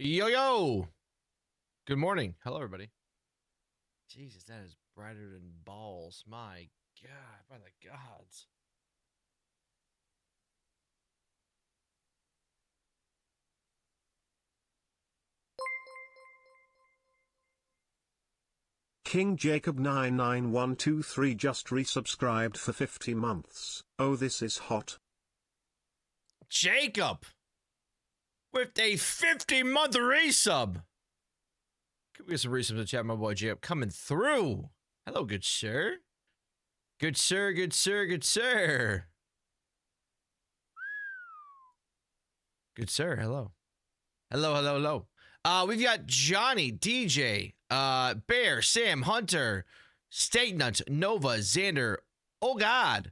Yo, yo. Good morning. Hello, everybody. Jesus, that is brighter than balls. My God, by the gods. King Jacob 99123 just resubscribed for 50 months. Oh, this is hot. Jacob with a 50-month resub. Could we get some resubs in the chat, my boy Jacob coming through. Hello, good sir. Good sir, good sir, good sir. Good sir, hello. Hello, hello, hello. We've got Johnny, DJ, Bear, Sam, Hunter, State Nuts, Nova, Xander, oh God,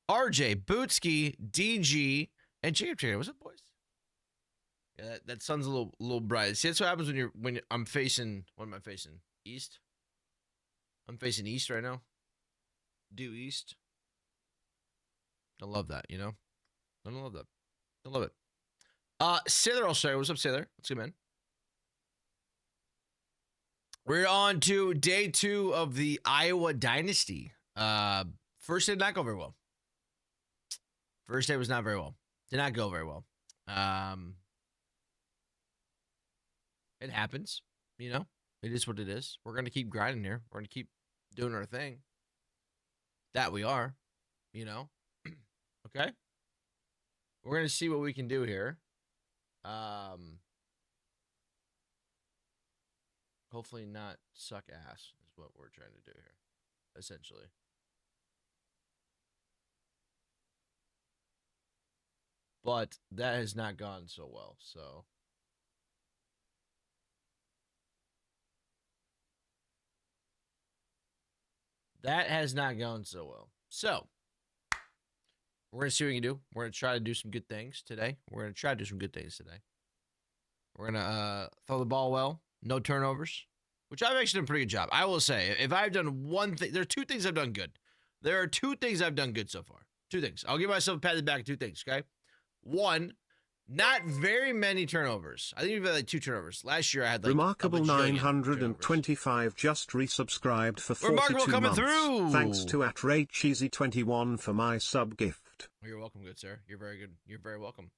RJ, Bootski, DG, and Jacob Trader. What's up, boys? Yeah, that sun's a little bright. See, that's what happens when I'm facing. What am I facing? East. I'm facing east right now. Due east. I love that. You know. I love that. I love it. Sailor, I'll show. What's up, Sailor? What's good, man? We're on to day 2 of the Iowa Dynasty. First day did not go very well. First day was not very well. Did not go very well. It happens, you know. It is what it is. We're gonna keep grinding here. We're gonna keep doing our thing. That we are, you know. Okay. We're gonna see what we can do here. Hopefully not suck ass is what we're trying to do here, essentially. But that has not gone so well, so. That has not gone so well. So, we're going to see what we can do. We're going to try to do some good things today. We're going to try to do some good things today. We're going to throw the ball well. No turnovers, which I've actually done a pretty good job. I will say, if I've done one thing, there are 2 things I've done good. There are 2 things I've done good so far. 2 things. I'll give myself a pat on the back of 2 things, okay? 1, not very many turnovers. I think we've had like 2 turnovers. Last year I had like Remarkable 925 just resubscribed for 42 Remarkable coming months. through. Thanks to @RayCheesy21 for my sub gift. You're welcome, good sir. You're very good. You're very welcome.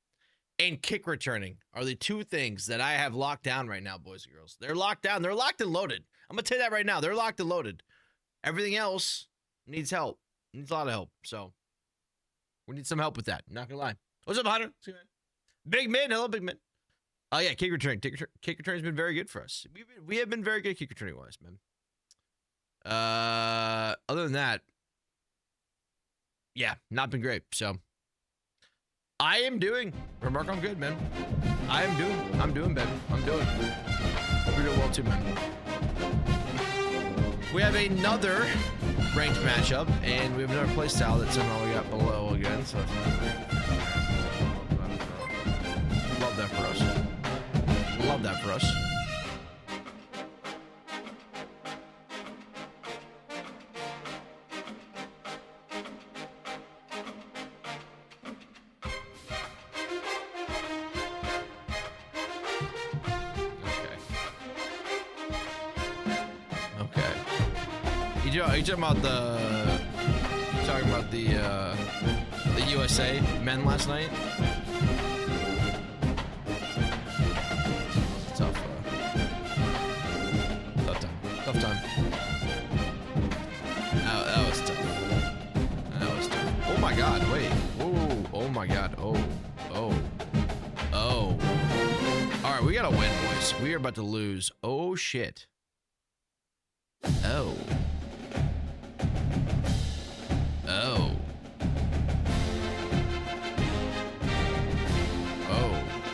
And kick returning are the 2 things that I have locked down right now, boys and girls. They're locked down. They're locked and loaded. I'm going to tell you that right now. They're locked and loaded. Everything else needs help. Needs a lot of help. So we need some help with that. Not going to lie. What's up, Hunter? Big Mid. Hello, Big Mid. Oh, yeah, kick returning. Kick returning has been very good for us. We have been very good kick returning wise, man. Other than that, yeah, not been great. So I am doing. Remark, I'm good, man. I'm doing, baby. I'm doing. We're doing well too, man. We have another ranked matchup, and we have another playstyle that somehow we got below again. So love that for us. Love that for us. Are you talking about the USA men last night? Tough time. That was tough. That was tough. Oh my God! Wait. Oh my God. Oh. All right, we gotta win, boys. We are about to lose. Oh shit. Oh.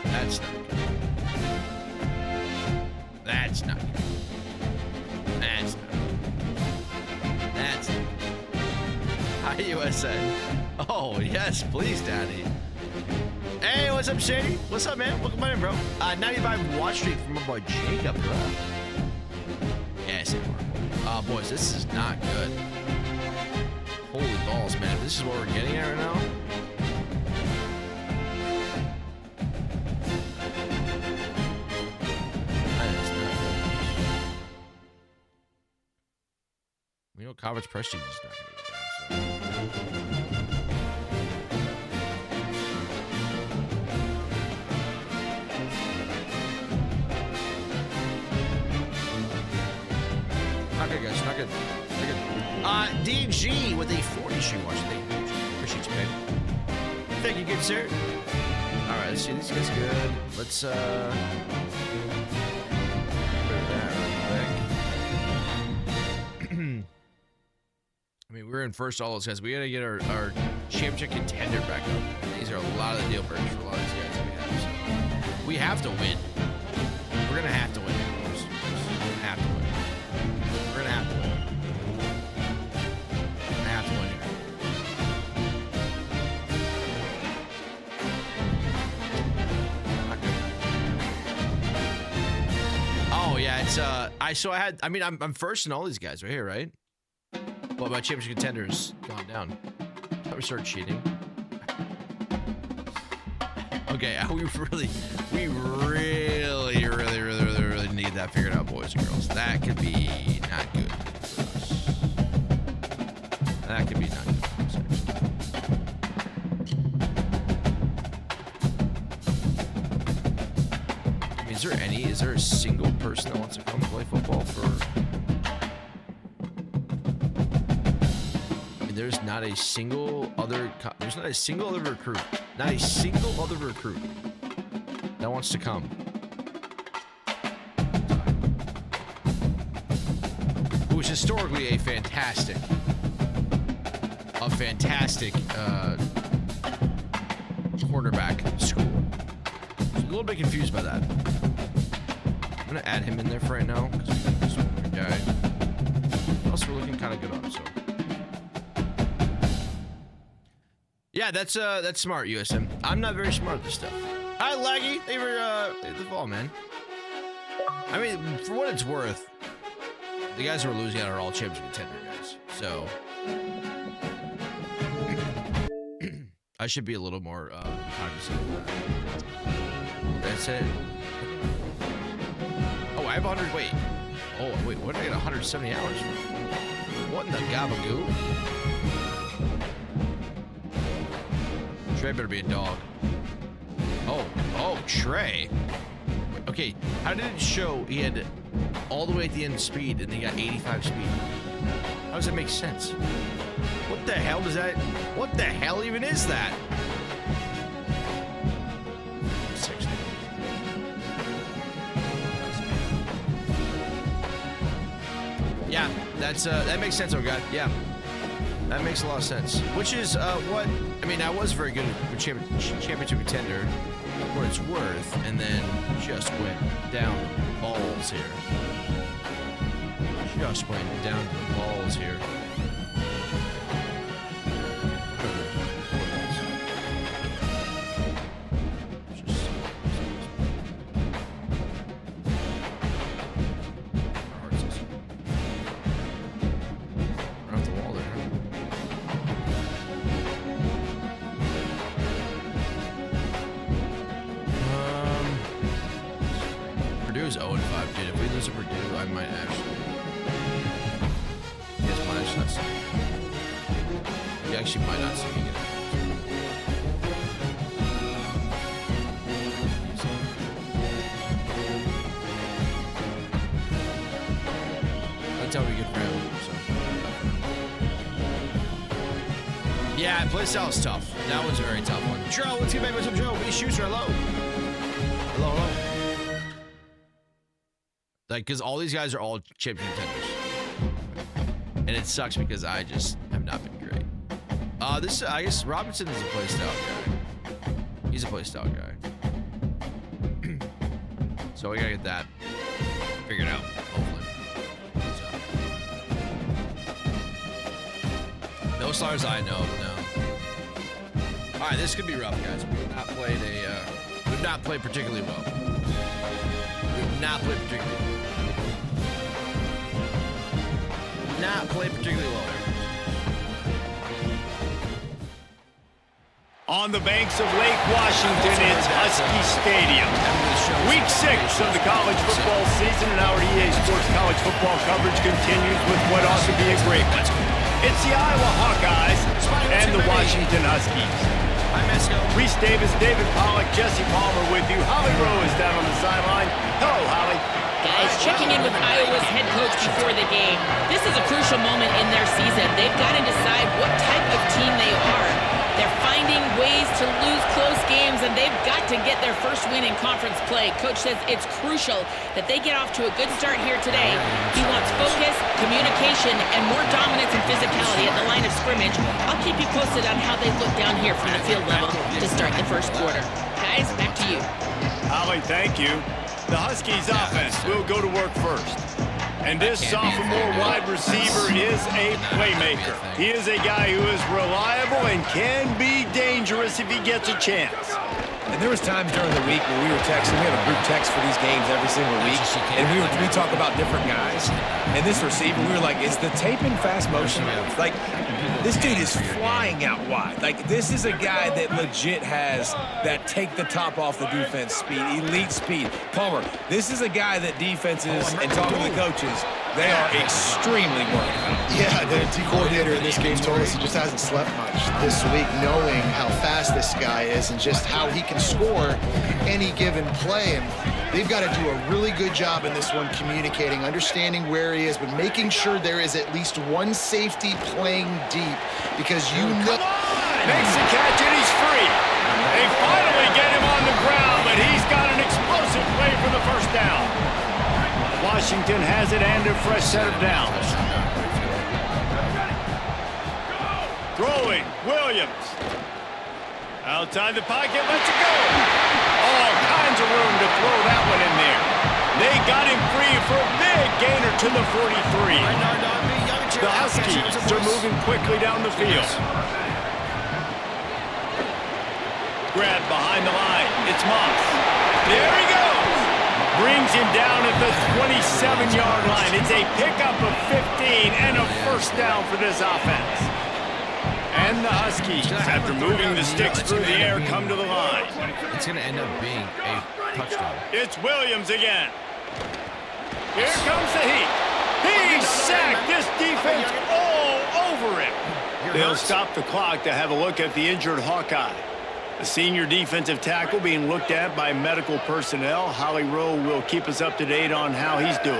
That's not good. That's not good. That's not good. That's not good. Hi, USA. Oh, yes, please, Daddy. Hey, what's up, Shady? What's up, man? Welcome in, bro. 95 watch streak from my boy Jacob, bro. Yeah, it's remarkable. Boys, this is not good. Holy balls, man. This is what we're getting at right now. you know, college prestige is not going to be bad. Not good, guys. Not good. Not good. DG with a 40 stream watch. Thank you. Appreciate you, babe. Thank you, good sir. All right, let's see. This guy's good. Let's put that real quick. I mean, we're in first all those guys. We got to get our championship contender back up. These are a lot of the deal breakers for a lot of these guys that we have. So we have to win. We're gonna have to win. Have to win. We're gonna have to win. We're gonna have to win here. Oh yeah, it's I'm first in all these guys right here, right? Well, my championship contender's gone down. Let me start cheating. Okay, we really need that figured out, boys and girls. That could be not good for us. That could be not good for us, actually. I mean, is there a single person that wants to come play football for? I mean, there's not a single other recruit. Not a single other recruit that wants to come. Who is historically a fantastic quarterback school. So a little bit confused by that. I'm gonna add him in there for right now because we got this one guy. Also, we're looking kind of good on, so. Yeah, that's smart, USM. I'm not very smart at this stuff. Hi, Laggy. They were the ball, man. I mean, for what it's worth, the guys who are losing out are all championship contender guys. So I should be a little more cognizant of that. That's it. Oh, I have 100. Wait. Oh, wait. What did I get 170 hours from? What in the gabagoo? Trey better be a dog. Oh, Trey. Okay, how did it show he had all the way at the end speed and he got 85 speed? How does that make sense? What the hell does that? What the hell even is that? 60. Yeah, that makes sense, oh god. Yeah. That makes a lot of sense. Which is what I mean. I was very good at championship contender, for what it's worth, and then just went down the balls here. Just went down to the balls here. Purdue's 0-5, dude. If we lose to Purdue, I might actually. Yes, might actually not see. You actually might not see me get it. That's how we get around. So. Yeah, playstyle is tough. That one's a very tough one. Joe, let's get back with some Joe. We shoots her. Hello. Hello. Like, because all these guys are all championship contenders. And it sucks because I just have not been great. I guess Robinson is a playstyle guy. He's a playstyle guy. So we gotta get that figured out, hopefully. So. No stars I know, no. All right, this could be rough, guys. We've not played particularly well. We've not played particularly well. Not played particularly well. On the banks of Lake Washington, it's Husky Stadium. Week 6 of the college football season, and our EA Sports College college football coverage continues with what ought to be a great one. It's the Iowa Hawkeyes and the Washington Huskies. Reese Davis, David Pollack, Jesse Palmer with you. Holly Rowe is down on the sideline. Hello, Holly. Guys, checking in with Iowa's head coach before the game. This is a crucial moment in their season. They've got to decide what type of team they are. They're finding ways to lose close games, and they've got to get their first win in conference play. Coach says it's crucial that they get off to a good start here today. He wants focus, communication, and more dominance and physicality at the line of scrimmage. I'll keep you posted on how they look down here from the field level to start the first quarter. Guys, back to you. Holly, thank you. The Huskies offense will go to work first. And this sophomore wide receiver is a playmaker. He is a guy who is reliable and can be dangerous if he gets a chance. And there was times during the week when we were texting. We have a group text for these games every single week. And we talk about different guys. And this receiver, we were like, is the tape in fast motion? Like, this dude is flying out wide. Like, this is a guy that legit has that take the top off the defense speed, elite speed. Palmer, this is a guy that defenses and talking to the coaches, they are extremely worried about. Yeah, the D coordinator in this game told us he just hasn't slept much this week, knowing how fast this guy is and just how he can score any given play. And they've got to do a really good job in this one communicating, understanding where he is, but making sure there is at least one safety playing deep, because you know... Makes the catch and he's free. They finally get him on the ground, but he's got an explosive play for the first down. Washington has it and a fresh set of downs. Throwing, Williams. Outside the pocket, lets it go. All kinds of room to throw that one in there. They got him free for a big gainer to the 43. The Huskies are moving quickly down the field. Grab behind the line. It's Moss. There he goes. Brings him down at the 27-yard line. It's a pickup of 15 and a first down for this offense. And the Huskies, after moving the sticks through the air, come to the line. It's going to end up being a touchdown. It's Williams again. Here comes the heat. He sacked this defense all over him. They'll stop the clock to have a look at the injured Hawkeye. The senior defensive tackle being looked at by medical personnel. Holly Rowe will keep us up to date on how he's doing.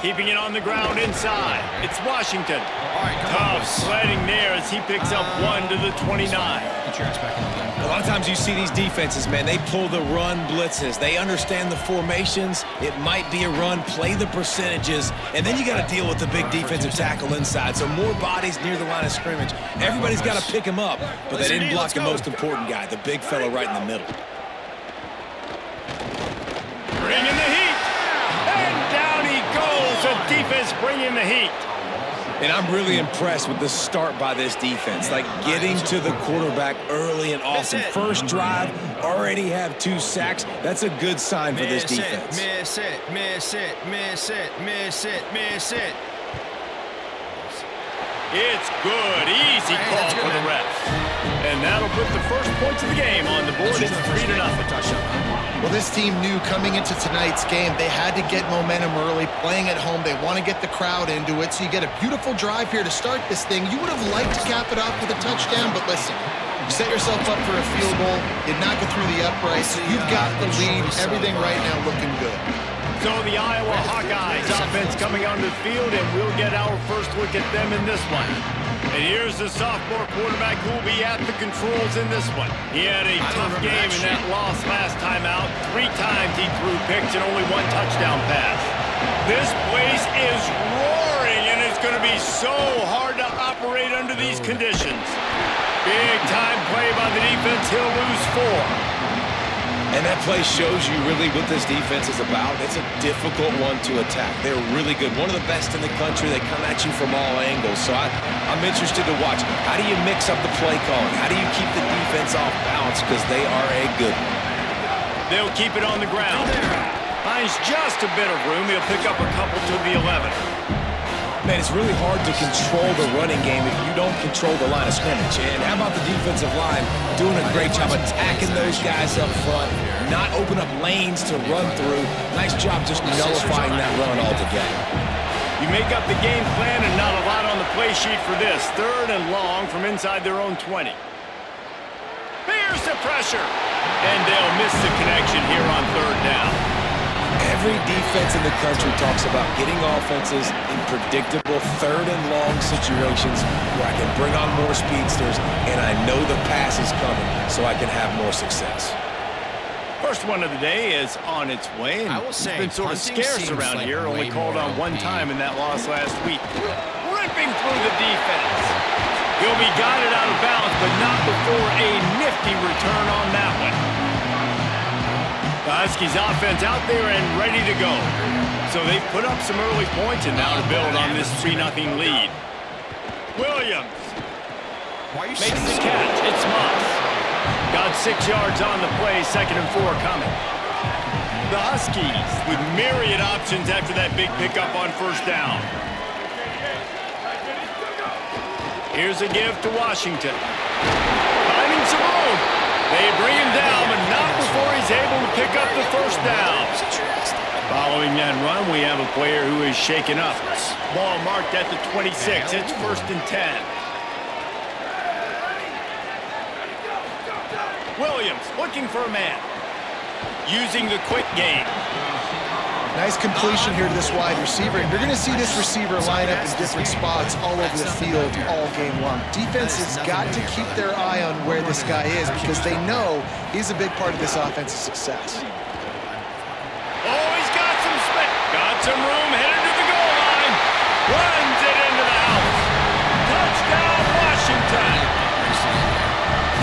Keeping it on the ground inside. It's Washington. Tough sledding there as he picks up one to the 29. A lot of times you see these defenses, man, they pull the run blitzes. They understand the formations. It might be a run, play the percentages, and then you got to deal with the big defensive tackle inside. So more bodies near the line of scrimmage. Everybody's got to pick him up, but they didn't block the most important guy, the big fella right in the middle. Bringing the heat. And down he goes. The defense bringing the heat. And I'm really impressed with the start by this defense. Like getting to the quarterback early and often. First drive, already have 2 sacks. That's a good sign for this defense. Miss it, miss it, miss it, miss it, miss it. It's good. Easy call for the refs. And that'll put the first points of the game on the board. It's 3-0. Well, this team knew coming into tonight's game they had to get momentum early, playing at home. They want to get the crowd into it, so you get a beautiful drive here to start this thing. You would have liked to cap it off with a touchdown, but listen, you set yourself up for a field goal. You knock it through the uprights. You've got the lead. Everything right now looking good. So the Iowa Hawkeyes offense coming onto the field, and we'll get our first look at them in this one. And here's the sophomore quarterback who will be at the controls in this one. He had a tough game in that loss last time out. 3 times he threw picks and only 1 touchdown pass. This place is roaring, and it's going to be so hard to operate under these conditions. Big time play by the defense. He'll lose 4. And that play shows you really what this defense is about. It's a difficult one to attack. They're really good. One of the best in the country. They come at you from all angles. So I'm interested to watch. How do you mix up the play calling? How do you keep the defense off balance? Because they are a good one. They'll keep it on the ground. Finds just a bit of room. He'll pick up a couple to the 11. Man, it's really hard to control the running game if you don't control the line of scrimmage. And how about the defensive line doing a great job attacking those guys up front, not open up lanes to run through. Nice job just nullifying that run altogether. You make up the game plan and not a lot on the play sheet for this. 3rd and long from inside their own 20. Here's the pressure. And they'll miss the connection here on 3rd down. Every defense in the country talks about getting offenses in predictable 3rd and long situations where I can bring on more speedsters and I know the pass is coming so I can have more success. First one of the day is on its way, and I will say, it's been sort of scarce around like here, only called on one time in that loss last week. Ripping through the defense. He'll be guided out of bounds, but not before a nifty return on that one. The Huskies offense out there and ready to go. So they've put up some early points, and now to build on this 3-0 lead. Williams makes the catch. It's Moss. Got 6 yards on the play, 2nd and 4 coming. The Huskies with myriad options after that big pickup on 1st down. Here's a give to Washington. Finding some room. They bring him down, but not before he's able to pick up the 1st down. Following that run, we have a player who is shaken up. Ball marked at the 26. It's 1st and 10. Williams looking for a man. Using the quick game. Nice completion here to this wide receiver. And you're going to see this receiver line up in different spots all over the field all game long. Defense has got to keep their eye on where this guy is because they know he's a big part of this offense's success. Oh, he's got some space. Got some room, headed to the goal line. Runs it into the house. Touchdown, Washington.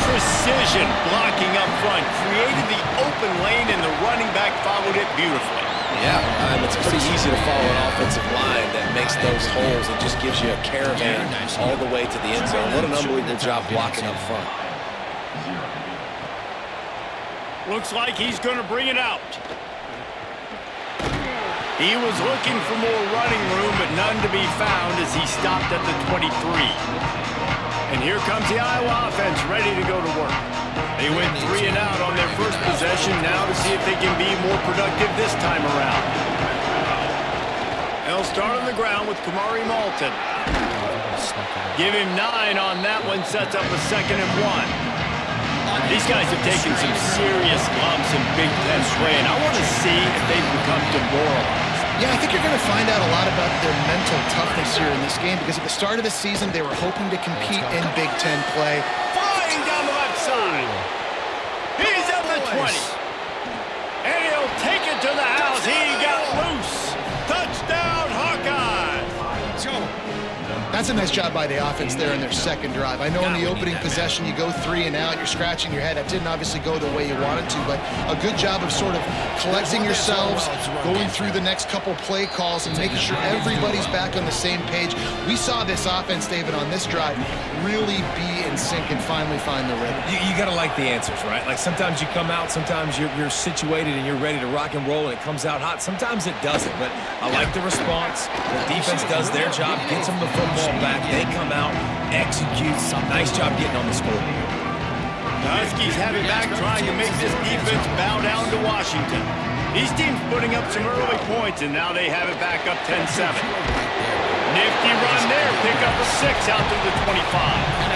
Precision blocking up front. Created the open lane, and the running back followed it beautifully. Yeah, it's pretty easy to follow an offensive line that makes those holes and just gives you a caravan all the way to the end zone. What an unbelievable job blocking up front. Looks like he's going to bring it out. He was looking for more running room, but none to be found as he stopped at the 23. And here comes the Iowa offense ready to go to work. They went 3 and out on their first possession, now to see if they can be more productive this time around. They'll start on the ground with Kamari Malton. Give him 9 on that one, sets up a 2nd and 1. These guys have taken some serious lumps in Big Ten play, and I want to see if they've become demoralized. Yeah, I think you're going to find out a lot about their mental toughness here in this game because at the start of the season, they were hoping to compete in Big Ten play. Flying down the left side. He's at the 20. And he'll take it to the house. He got loose. Touchdown, Hawkeyes. That's a nice job by the offense there in their 2nd drive. I know in the opening possession you go 3 and out, you're scratching your head. That didn't obviously go the way you wanted to, but a good job of sort of collecting yourselves, going through the next couple play calls and making sure everybody's back on the same page. We saw this offense, David, on this drive really be in sync and finally find the rhythm. You got to like the answers, right? Like sometimes you come out, sometimes you're situated and you're ready to rock and roll and it comes out hot. Sometimes it doesn't, but I like the response. The defense does their job, gets them the football back. They come out, execute. Nice job getting on the scoreboard. The Huskies have it back, trying to make this defense bow down to Washington. These teams putting up some early points, and now they have it back up 10-7. Nifty run there, pick up a 6 out to the 25.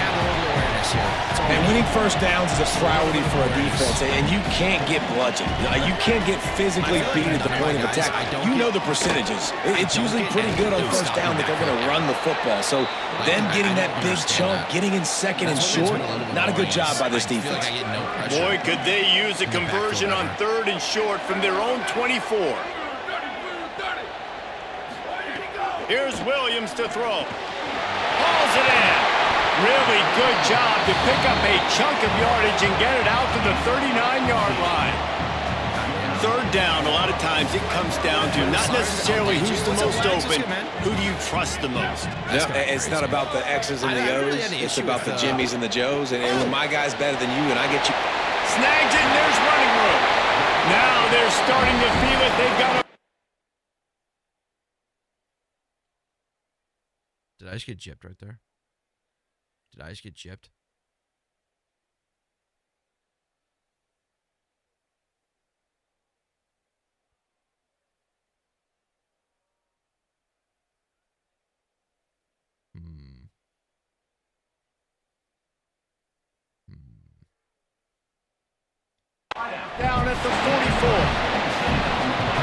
And winning 1st downs is a priority for a defense, and you can't get bludgeoned. You can't get physically beat at the point of attack. You know the percentages. It's usually pretty good on 1st down that they're going to run the football. So then getting that big chunk, getting in 2nd and short, not a good job by this defense. Boy, could they use a conversion on 3rd and short from their own 24. Here's Williams to throw. Hauls it in. Really good job to pick up a chunk of yardage and get it out to the 39-yard line. 3rd down, a lot of times it comes down to not necessarily who's the most open, who do you trust the most? Yeah, it's not about the X's and the O's, it's about the Jimmies and the Joes, and when my guy's better than you and I get you. Snags it, and there's running room. Now they're starting to feel it. They've got a Did I just get gypped right there? Did I just get gypped? Down at the 44.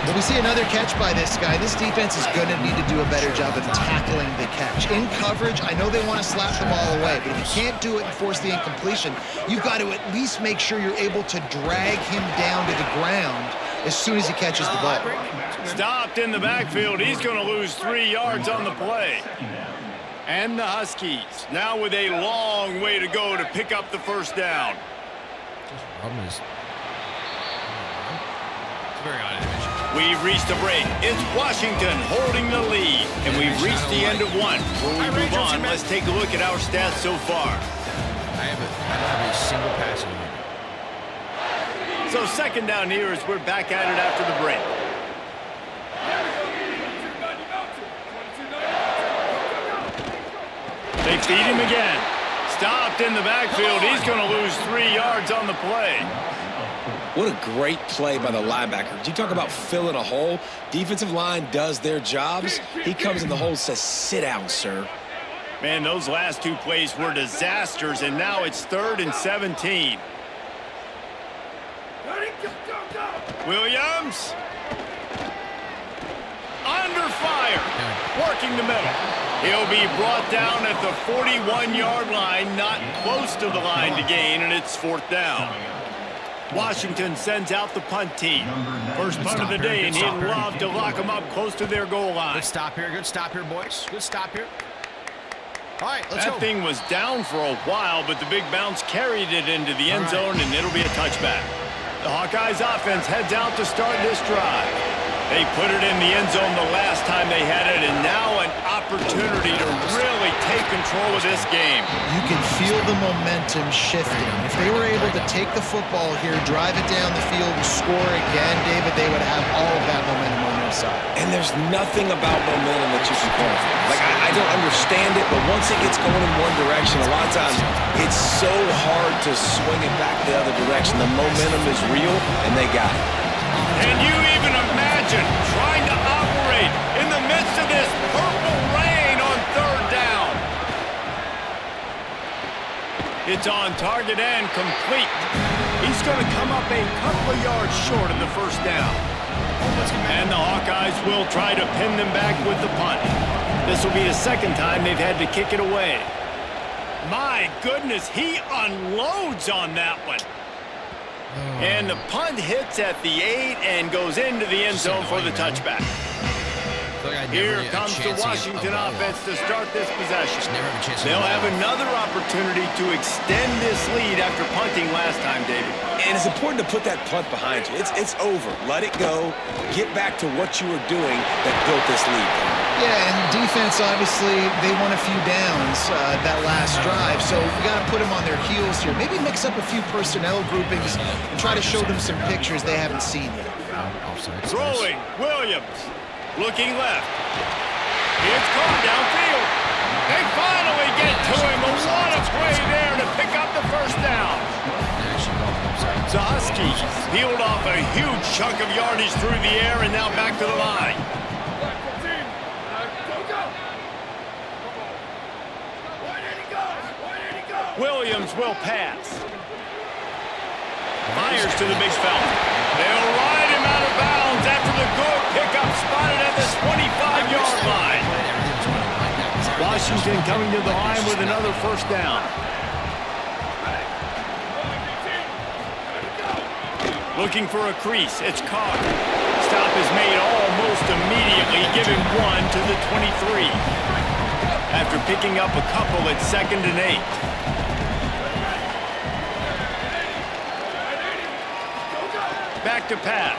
Well, we see another catch by this guy. This defense is going to need to do a better job of tackling the catch. In coverage, I know they want to slap the ball away, but if you can't do it and force the incompletion, you've got to at least make sure you're able to drag him down to the ground as soon as he catches the ball. Stopped in the backfield. He's going to lose 3 yards on the play. And the Huskies now with a long way to go to pick up the first down. Very odd animation. We've reached a break. It's Washington holding the lead, and we've reached the end of one. Before we move on, let's take a look at our stats so far. I don't have a single pass in here. So second down here as we're back at it after the break. They feed him again. Stopped in the backfield. He's going to lose 3 yards on the play. What a great play by the linebacker. You talk about filling a hole. Defensive line does their jobs. He comes in the hole and says, sit down, sir. Man, those last 2 plays were disasters, and now it's 3rd and 17. Williams. Under fire. Working the middle. He'll be brought down at the 41-yard line, not close to the line to gain, and it's 4th down. Washington sends out the punt team. First punt of the day, and he'd love to lock them up close to their goal line. Good stop here, boys. Good stop here. All right, let's go. That thing was down for a while, but the big bounce carried it into the end zone, and it'll be a touchback. The Hawkeyes offense heads out to start this drive. They put it in the end zone the last time they had it, and now an opportunity to really take control of this game. You can feel the momentum shifting. If they were able to take the football here, drive it down the field, and score again, David, they would have all of that momentum on their side. And there's nothing about momentum that you can call. Like, I don't understand it, but once it gets going in one direction, a lot of times it's so hard to swing it back the other direction. The momentum is real, and they got it. Can you even imagine trying to operate in the midst of this purple rain on 3rd down? It's on target and complete. He's going to come up a couple of yards short of the first down. And the Hawkeyes will try to pin them back with the punt. This will be the second time they've had to kick it away. My goodness, he unloads on that one. And the punt hits at the 8 and goes into the end zone for the touchback. Here comes the Washington offense to start this possession. They'll have another opportunity to extend this lead after punting last time, David. And it's important to put that punt behind you. It's over. Let it go. Get back to what you were doing that built this lead. Yeah, and defense, obviously, they won a few downs that last drive, so we got to put them on their heels here. Maybe mix up a few personnel groupings and try to show them some pictures they haven't seen yet. Throwing, Williams, looking left. It's caught downfield. They finally get to him. What a play there to pick up the first down. The Huskies peeled off a huge chunk of yardage through the air and now back to the line. Williams will pass. Fires to the big fella. They'll ride him out of bounds after the good pickup spotted at the 25-yard line. Washington coming to the line with another first down. Looking for a crease. It's Carr. Stop is made almost immediately, giving 1 to the 23. After picking up a couple at 2nd and 8. Back to pass.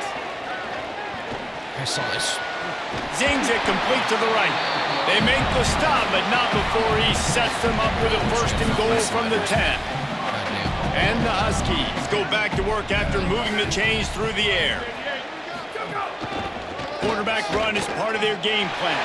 I saw this. Zings it complete to the right. They make the stop, but not before he sets them up with a 1st and goal from the 10. And the Huskies go back to work after moving the chains through the air. Quarterback run is part of their game plan.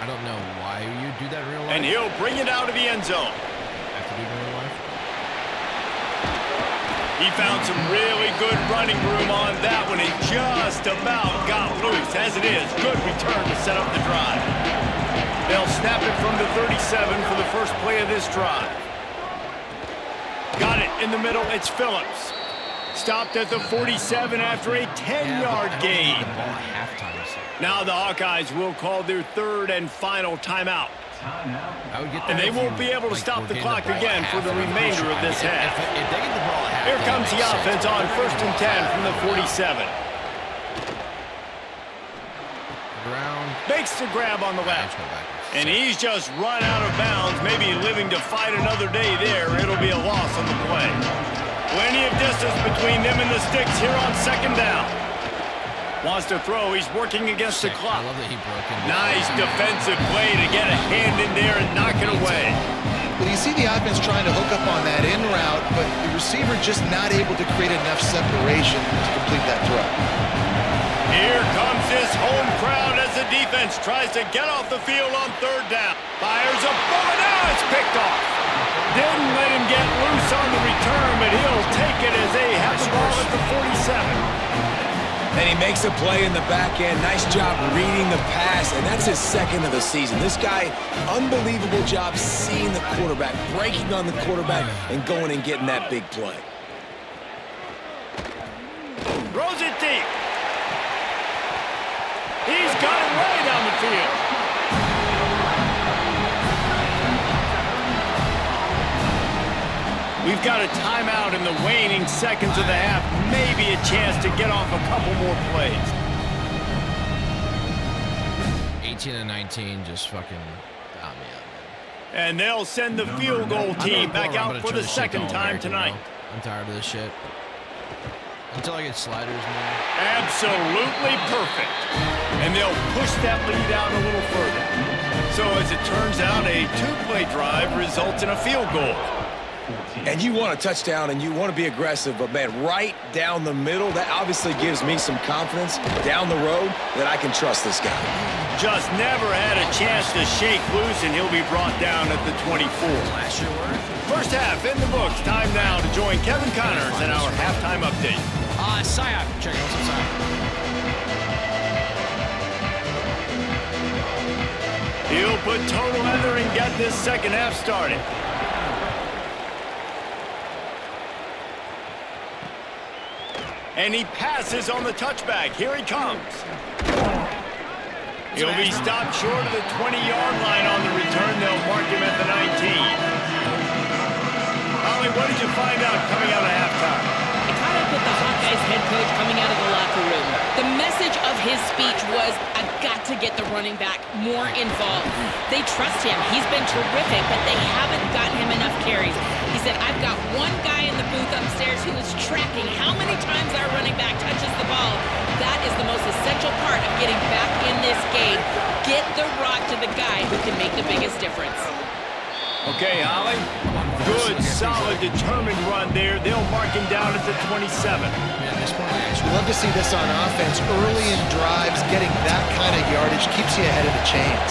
I don't know why you do that in real life. And he'll bring it out of the end zone. Have to do it in real life. He found some really good running room on that one and just about got loose. As it is, good return to set up the drive. They'll snap it from the 37 for the first play of this drive. Got it in the middle. It's Phillips. Stopped at the 47 after a 10-yard gain. Now the Hawkeyes will call their third and final timeout. And they won't be able to stop the clock again for the remainder of this half. Here comes the offense on 1st and 10 from the 47. Makes the grab on the left. And he's just run out of bounds, maybe living to fight another day there. It'll be a loss on the play. Plenty of distance between them and the sticks here on 2nd down. Wants to throw. He's working against the clock. I love that he broke in. Nice defensive play to get a hand in there and knock it away. Well, you see the offense trying to hook up on that in route, but the receiver just not able to create enough separation to complete that throw. Here comes this home crowd as the defense tries to get off the field on 3rd down. Fires a bullet. Now it's picked off. Didn't let him get loose on the return, but he'll take it as they have the ball at the 47. And he makes a play in the back end. Nice job reading the pass, and that's his 2nd of the season. This guy, unbelievable job seeing the quarterback, breaking on the quarterback, and going and getting that big play. Throws it deep. He's got it way down the field. We've got a timeout in the waning seconds of the half. Maybe a chance to get off a couple more plays. 18-19, just fucking got me up, man. And they'll send the field goal team back out for the 2nd time tonight. I'm tired of this shit. Until I get sliders, man. Absolutely perfect. And they'll push that lead out a little further. So as it turns out, a 2-play drive results in a field goal. And you want a touchdown and you want to be aggressive, but man, right down the middle, that obviously gives me some confidence down the road that I can trust this guy. Just never had a chance to shake loose, and he'll be brought down at the 24. First half in the books. Time now to join Kevin Connors in our halftime update. Psyop. Check out some Psyop. He'll put total leather and get this 2nd half started. And he passes on the touchback. Here he comes. He'll be stopped short of the 20-yard line on the return. They'll mark him at the 19. Holly, what did you find out coming out of halftime? It caught up with the Hawkeyes head coach coming out of the locker room. The message of his speech was, I've got to get the running back more involved. They trust him. He's been terrific, but they haven't gotten him enough carries. He said, I've got one guy in the booth upstairs who is tracking how many times our running back touches the ball. That is the most essential part of getting back in this game. Get the rock to the guy who can make the biggest difference. Okay, Holly. Good, solid, determined run there. They'll mark him down at the 27. Love to see this on offense. Early in drives, getting that kind of yardage keeps you ahead of the chains.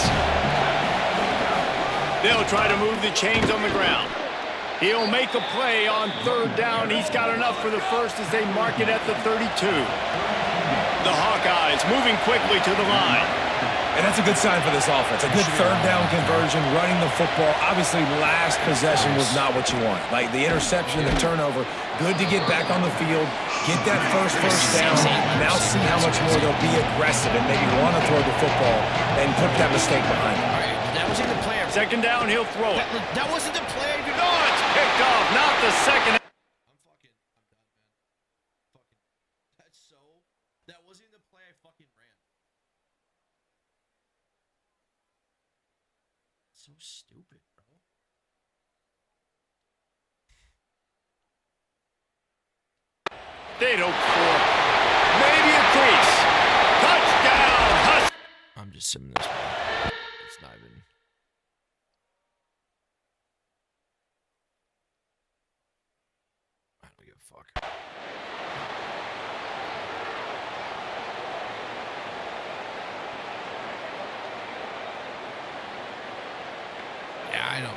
They'll try to move the chains on the ground. He'll make a play on 3rd down. He's got enough for the first as they mark it at the 32. The Hawkeyes moving quickly to the line. And that's a good sign for this offense. A good 3rd down conversion, running the football. Obviously, last possession was not what you want. Like the interception, the turnover, good to get back on the field, get that first down. Now see how much more they'll be aggressive and maybe want to throw the football and put that mistake behind them. That wasn't the play. 2nd down, he'll throw it. That wasn't the play. No, it's picked off, not the 2nd. I'm done, man. That wasn't the play I fucking ran. So stupid, bro. They don't score. Maybe a crease. Touchdown. I'm just simming this one. It's not even. I don't give a fuck. Yeah, I know.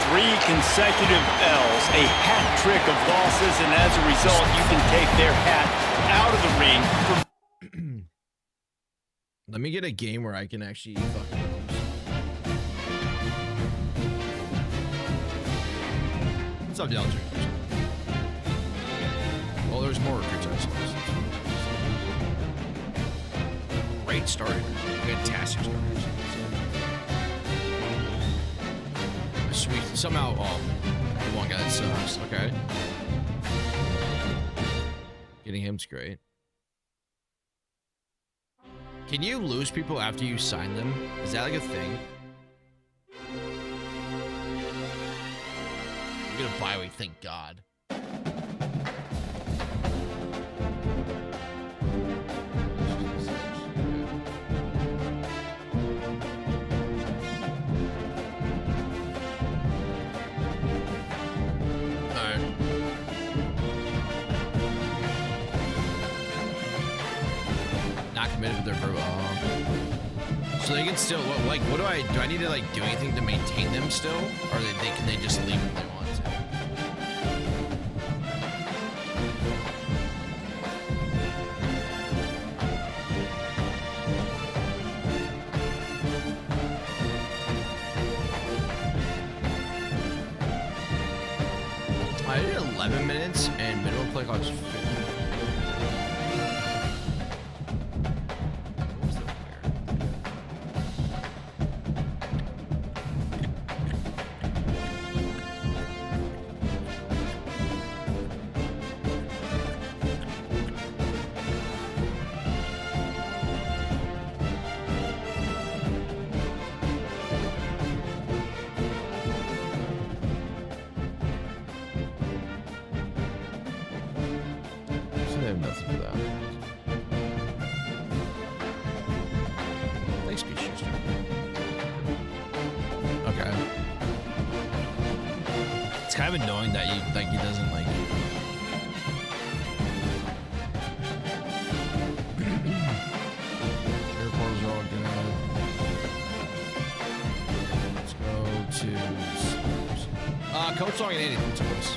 3 consecutive L's, a hat trick of losses, and as a result, you can take their hat out of the ring. Let me get a game where I can actually fucking lose. What's up, Delger? Well, there's more recruits. Great starter. Fantastic starters. Sweet. Somehow, the one guy that sucks. Okay. Getting him's great. Can you lose people after you sign them? Is that like a thing? We're gonna bye week, thank God. Not committed to their verbal. So they can still like. What do I need to like do anything to maintain them still, or can they just leave when they want to? I did 11 minutes and minimum play clock is 50. Kind of annoying that he doesn't like airports are all good. Let's go to Coach Song and 80 to us.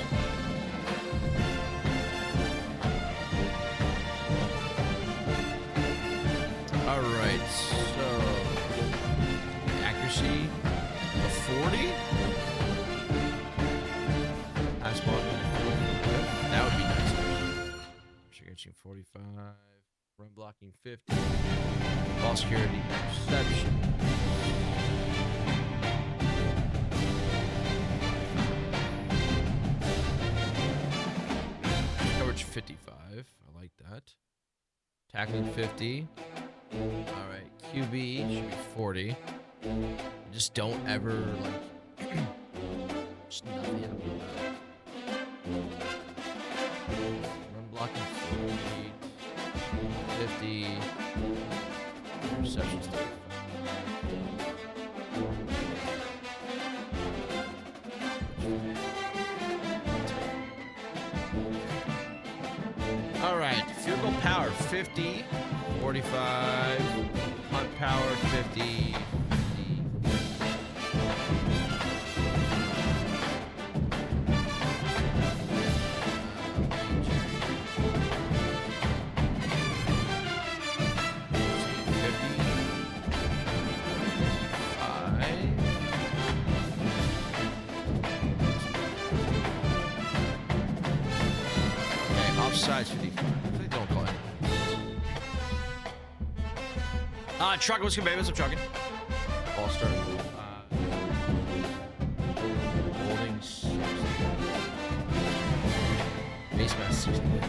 All right, so accuracy of 40. That would be nice. Catching 45, run blocking 50, ball security, reception. Coverage 55, I like that. Tackling 50. All right, QB should be 40. Just don't ever like. Just nothing about that. Run blocking 48, 50, receptions 35. All right, field goal power 50, 45, punt power 50. Size 55. They don't call it. Trucking. What's good, baby? What's up, trucking? Ball start. Holding 60. Base mass 65.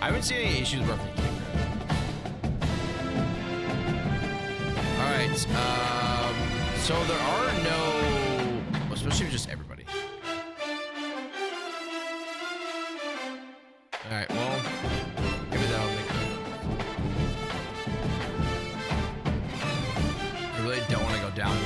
I haven't seen any issues with roughly. So there are no, especially just everybody. All right, well, maybe that'll make it. I really don't want to go down.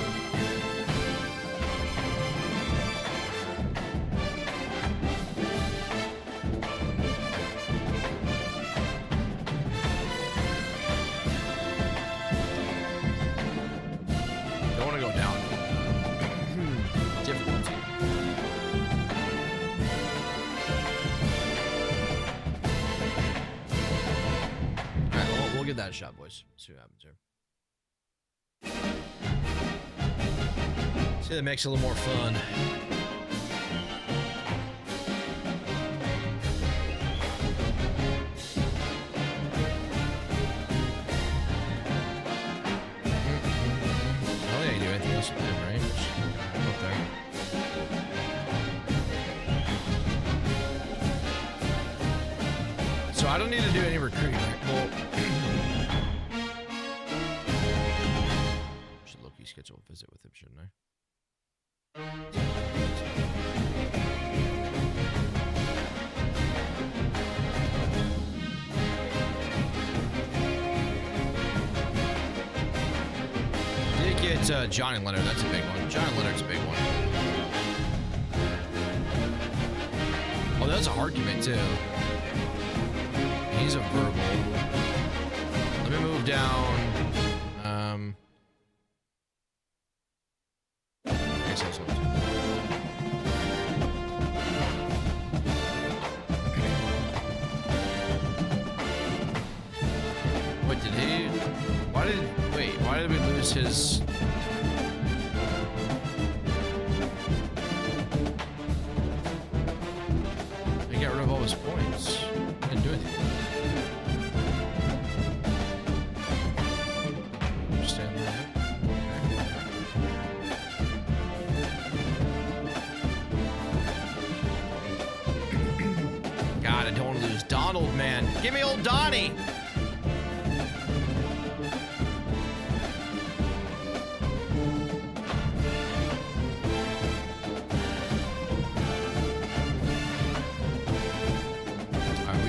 Don't want to go down. Difficulty. Alright, we'll give that a shot, boys. See what happens here. See, that makes it a little more fun. Right? Up there. So I don't need to do any recruiting, right? Well, should low-key schedule a visit with him, shouldn't I? Get Johnny Leonard. That's a big one. Johnny Leonard's a big one. Oh, that's a hard commit too. He's a verbal. Let me move down. Okay, so. What did he? Why did we lose his? He got rid of all his points. Didn't do anything. Understand that. God, I don't want to lose Donald, man. Give me old Donnie.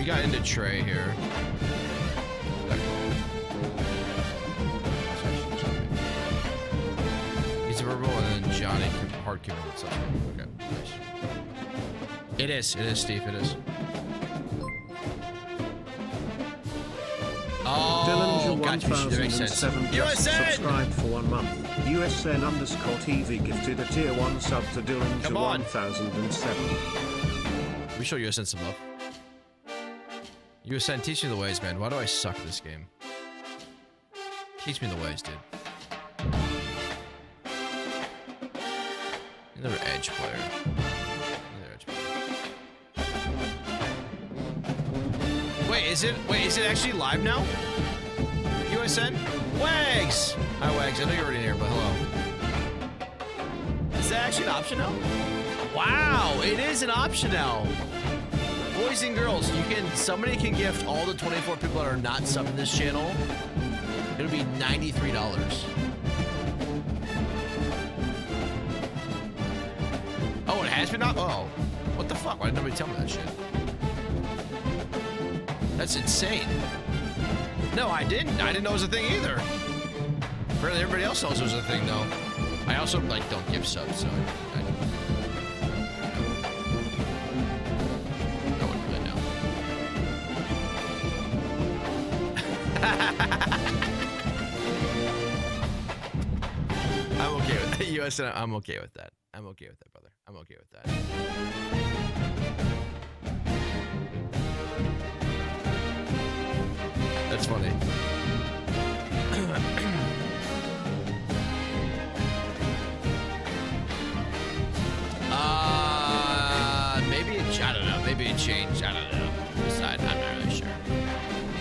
Got into Trey here. He's a verbal, and then Johnny hard commit with something. Okay, nice. It is, Steve. It is. Oh, gotcha. That makes sense. USN! Subscribed for 1 month. USN_TV gifted a tier 1 sub to Dylan to 1007. We show USN some love. USN, teach me the ways, man. Why do I suck at this game? Teach me the ways, dude. Another edge player. Wait, is it actually live now? USN? Wags! Hi, Wags. I know you're already here, but hello. Is that actually an option now? Wow, it is an option now. Boys and girls, somebody can gift all the 24 people that are not subbed to this channel. It'll be $93. Oh, it has been up? Oh, what the fuck? Why did nobody tell me that shit? That's insane. No, I didn't know it was a thing either. Apparently everybody else knows it was a thing though. I also don't give subs, so I I'm okay with that. USN, I'm okay with that. I'm okay with that, brother. I'm okay with that. That's funny. Maybe I don't know. Maybe it changed. I don't know. I'm not really sure.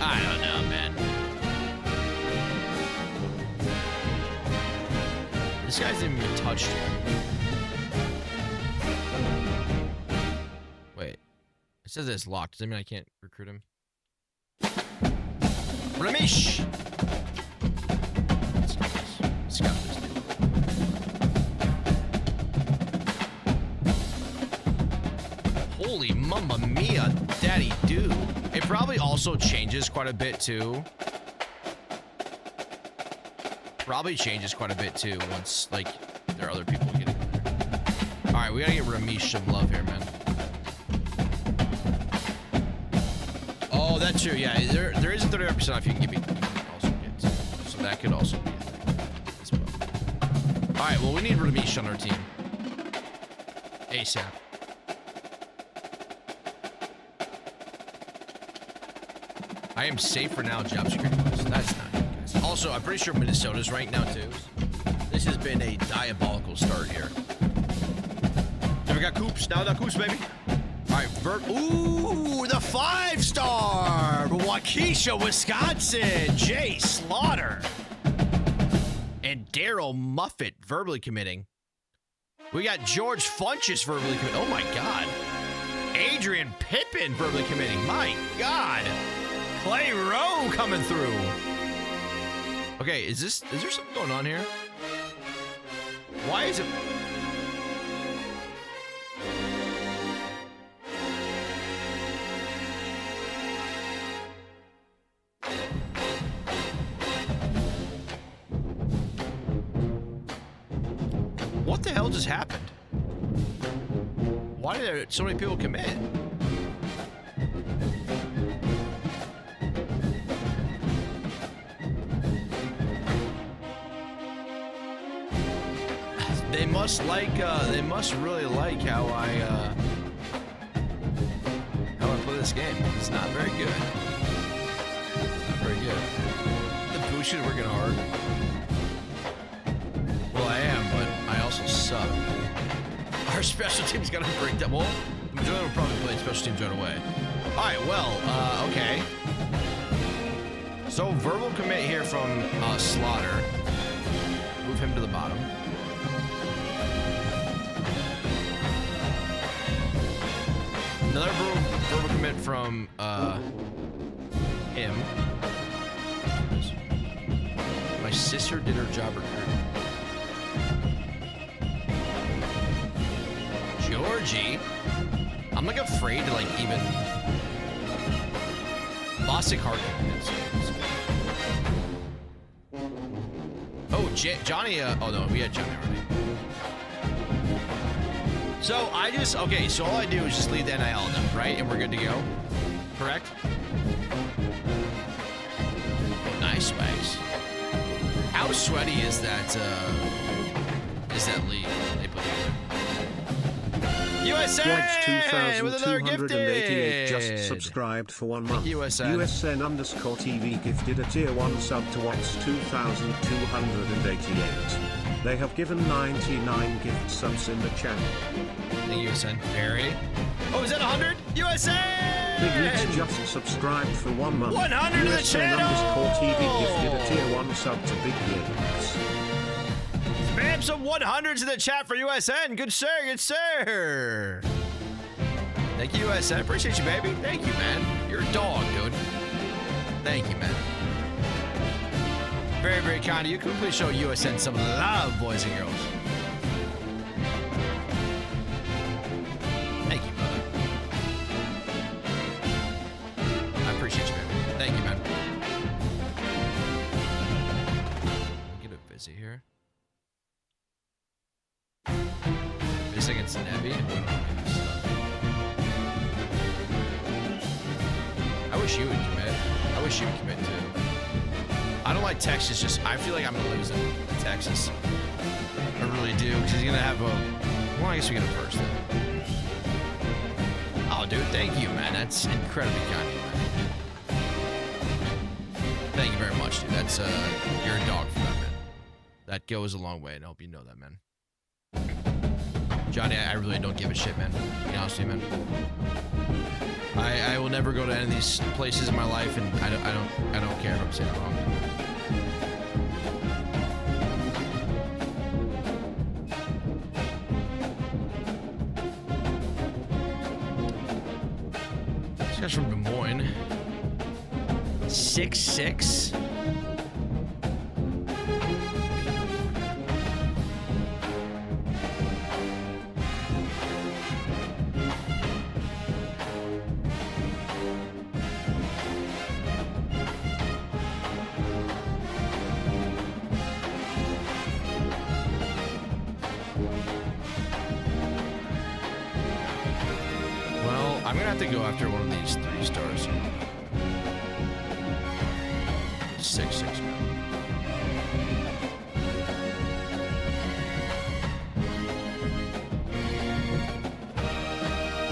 I don't know, man. This guy's didn't even touched here. Wait. It says it's locked. Does that mean I can't recruit him? Ramesh! Let's scout this dude. Holy mamma mia, daddy dude. It probably also changes quite a bit too. Probably changes quite a bit too once there are other people getting in there. All right, we gotta get Ramesh some love here, man. Oh, that's true. Yeah, there is a 35% off you can give me. You can also get, so that could also be a thing as well. All right, well, we need Ramesh on our team. ASAP. I am safe for now, job security-wise. That's not good, guys. Also, I'm pretty sure Minnesota's ranked now, too. This has been a diabolical start here. So we got Coops. Now we got Coops, baby. All right, ooh, the 5-star. Waukesha, Wisconsin. Jay Slaughter. And Daryl Muffett verbally committing. We got George Funchess verbally committing. Oh, my God. Adrian Pippin verbally committing. My God. Clay Rowe coming through. Okay, is there something going on here? Why is it... What the hell just happened? Why did there so many people commit? They must really like how I play this game. It's not very good. It's not very good. The Bush is working hard. Well, I am, but I also suck. Our special team's got to break down. Well, the majority will probably play special teams right away. All right, well, okay. So verbal commit here from Slaughter. Move him to the bottom. Another verbal commit from him. My sister did her job recruiting. Georgie. I'm like afraid to like even Bostic Hard commits. Oh, Johnny. Oh no, we had Johnny already. So okay, so all I do is just leave the NIL them, right? And we're good to go, correct? Oh, nice, Swags. How sweaty is that league they put together? USA! With another 2288 gifted! just subscribed for 1 month. USN. USN_TV gifted a tier 1 sub to Watts 2288. They have given 99 gift subs in the channel. Thank you, USN. Barry. Oh, is that 100? USA! Big Leaks just subscribed for 1 month. 100 to the channel! USN_TV gifted a tier 1 sub to Big Leaks. Spam some 100s in the chat for USN. Good sir, good sir. Thank you, USN. Appreciate you, baby. Thank you, man. You're a dog, dude. Thank you, man. Very, very kind of you. Can we please show USN some love, boys and girls? Thank you, brother. I appreciate you, baby. Thank you, man. Get a busy here. Busy against Nebby. I wish you would commit. I wish you would commit too. I don't like Texas. Just I feel like I'm gonna lose him. Texas. I really do, because he's gonna have a. Well, I guess we get him first. Then. Oh, dude, thank you, man. That's incredibly kind of you, man. Thank you very much, dude. That's you're a dog for that, man. That goes a long way, and I hope you know that, man. Johnny, I really don't give a shit, man. To be honest with you, man. I will never go to any of these places in my life, and I don't care if I'm saying it wrong. This guy's from Des Moines. 6'6". I'm gonna have to go after one of these 3 stars here. 6'6", man.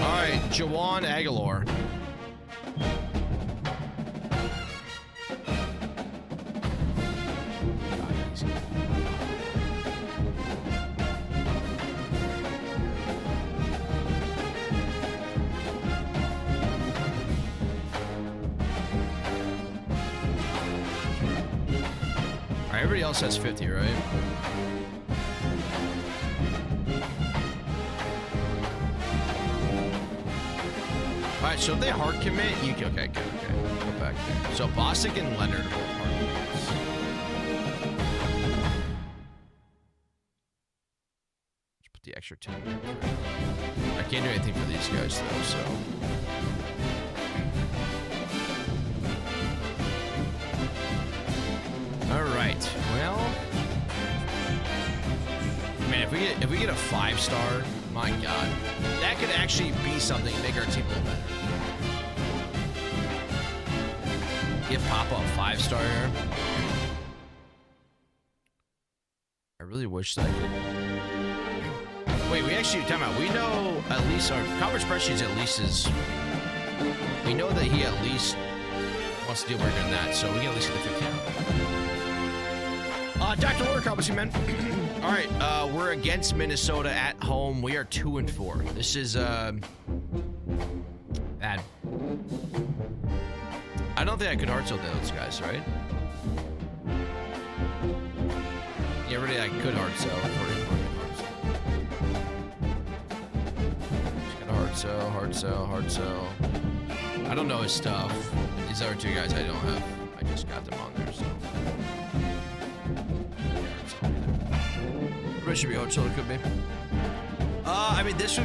All right, Jawan Aguilar. Everybody else has 50, right? All right, so if they hard commit, you can, okay, good, okay. Go back there. So Bostic and Leonard are both hard commits. Let's put the extra 10 in. I can't do anything for these guys, though, so. All right. Well, man, if we get a 5-star, my God, that could actually be something to make our team a little better. Get Papa a 5-star here. I really wish that I could. Wait, we actually time out. We know at least our coverage spreadsheets at least is. We know that he at least wants to do better than that, so we can at least get the 15. Dr. Lord, obviously, man. All right, we're against Minnesota at home. We are 2-4. This is bad. I don't think I could hard sell those guys, right? Yeah, really, I could hard sell. Just gotta hard sell. I don't know his stuff. These other two guys I don't have. I just got them on there, so. Should be hard sell, it could be. I mean, this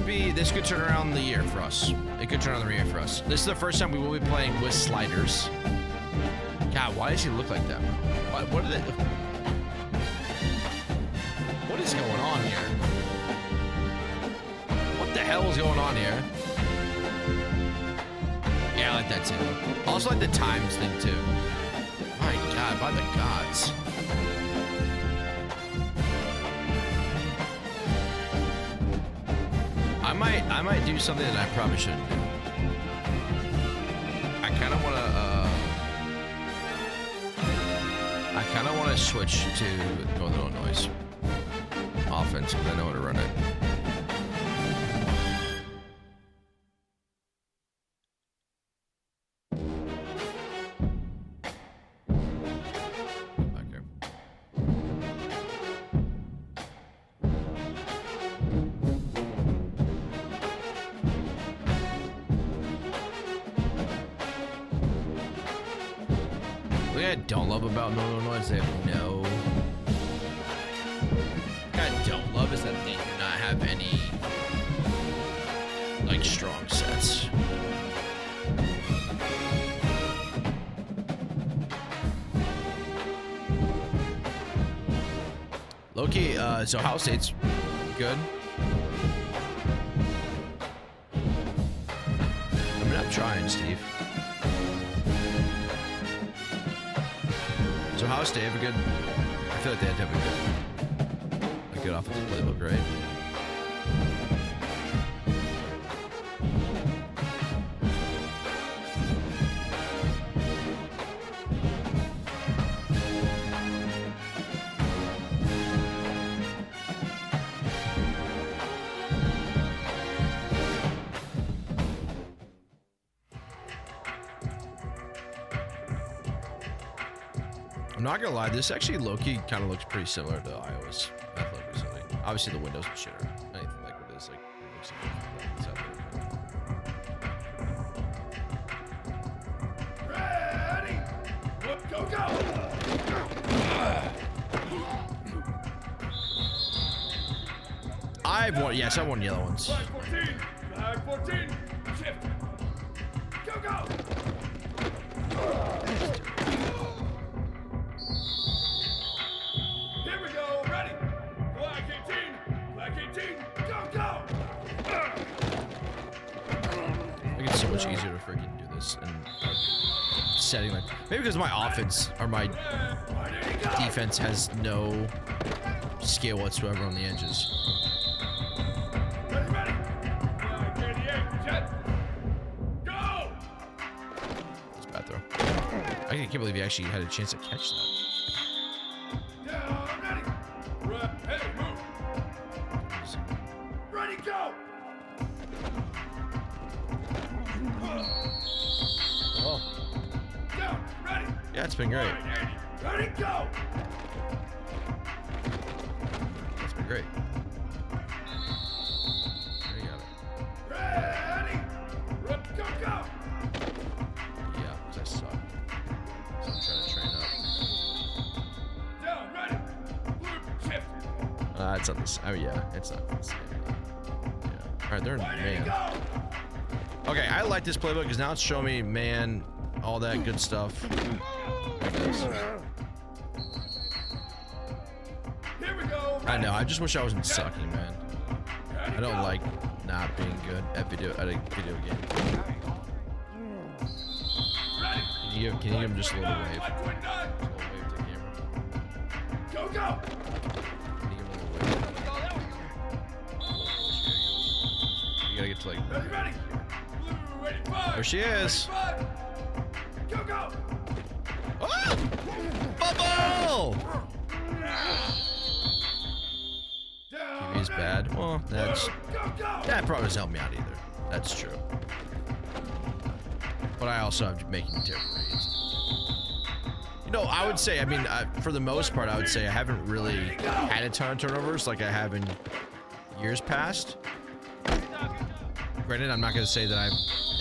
could turn around the year for us. It could turn around the year for us. This is the first time we will be playing with sliders. God, why does he look like that? What are they? What is going on here? What the hell is going on here? Yeah, I like that too. I also like the times thing too. My God, by the gods. I might do something that I probably shouldn't do. I kind of want to switch to Northern Illinois offense because I know how to run it. Back here. What I don't love about Northern Illinois is they have no. What I don't love is that they do not have any like strong sets. Loki, so Ohio State's good. I mean, I'm trying, Steve. So Ohio State have a good. I feel like they have to have a good offensive playbook, right? I'm not gonna lie, this actually low-key kind of looks pretty similar to Iowa's athletic recently. Obviously the windows and shit are anything like what it is. Like it looks like it's out Ready? Go, go! I've won, yes, I won yellow ones. Flag 14, flag 14, shift. Go, go! Here we go, ready? Flag 18, go, go! I think it's so much easier to freaking do this and setting like maybe because my offense or my defense has no skill whatsoever on the edges. Ready, ready? Flag 88, jet. I can't believe he actually had a chance to catch that. Down, ready. Hey, move. Ready, go. Oh. Down, ready. Yeah, it's been great. Ready, go. It's been great. There you got it. Ready. Go, go. Yeah, because I suck. So I'm trying to train up. Down, ready. Blue, shift. It's not this. Oh, yeah, it's not the same. Yeah. All right, they're in man. Okay, I like this playbook because now it's showing me man, all that good stuff. Like this. Here we go. I know. I just wish I wasn't sucking, man. I don't like not being good at a video game. Can you give him just a little wave? Just a little wave to the camera. Go, go. Can you give him a little wave? You gotta get to like. Ready. Blue, 85. There she is. 85. Go, go. Oh! Bubble! Down, TV is bad. Well, that's go, go. that probably doesn't help me out either. That's true. But I also have to make terrible reads. You know, I would say, I mean, for the most part, I would say I haven't really had a ton of turnovers like I have in years past. Granted, I'm not going to say that I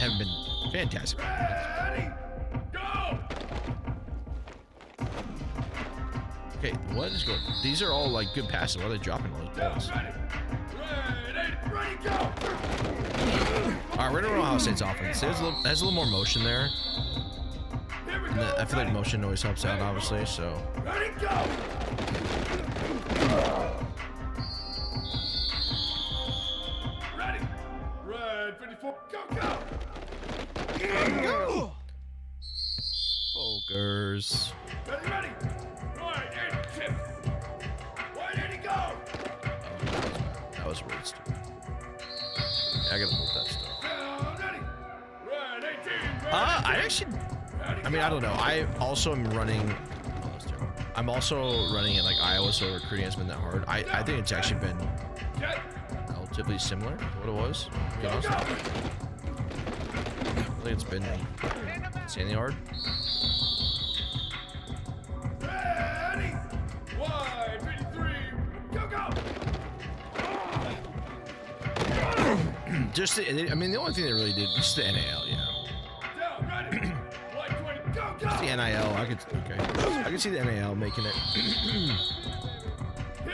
haven't been fantastic. Ready. Go. Okay, what is going? These are all like good passes. Why are they dropping all those balls? Ready. Ready, go. All right, we're gonna run Ohio State's offense. There's a little more motion there. Here we And go. I feel like motion always helps out, obviously. So Ready, go. Ready. Red 54. Go, go. Ogres. Ready, ready. Right, 80, shift. White 80, go. That was weird stuff. Yeah, I gotta move that stuff. Down, ready. Red 18. Red I actually, I mean, I don't know. I also am running. Oh, that's terrible. I'm also running at like Iowa, so recruiting hasn't been that hard. I think it's actually been Jet. relatively similar to what it was. To be honest. I think it's been insanely hard. Ready. White 53. Go, go. Just, I mean, the only thing they really did was the NIL, yeah. Down, ready. White 20. Go, go. The NIL, I could see the NIL making it Here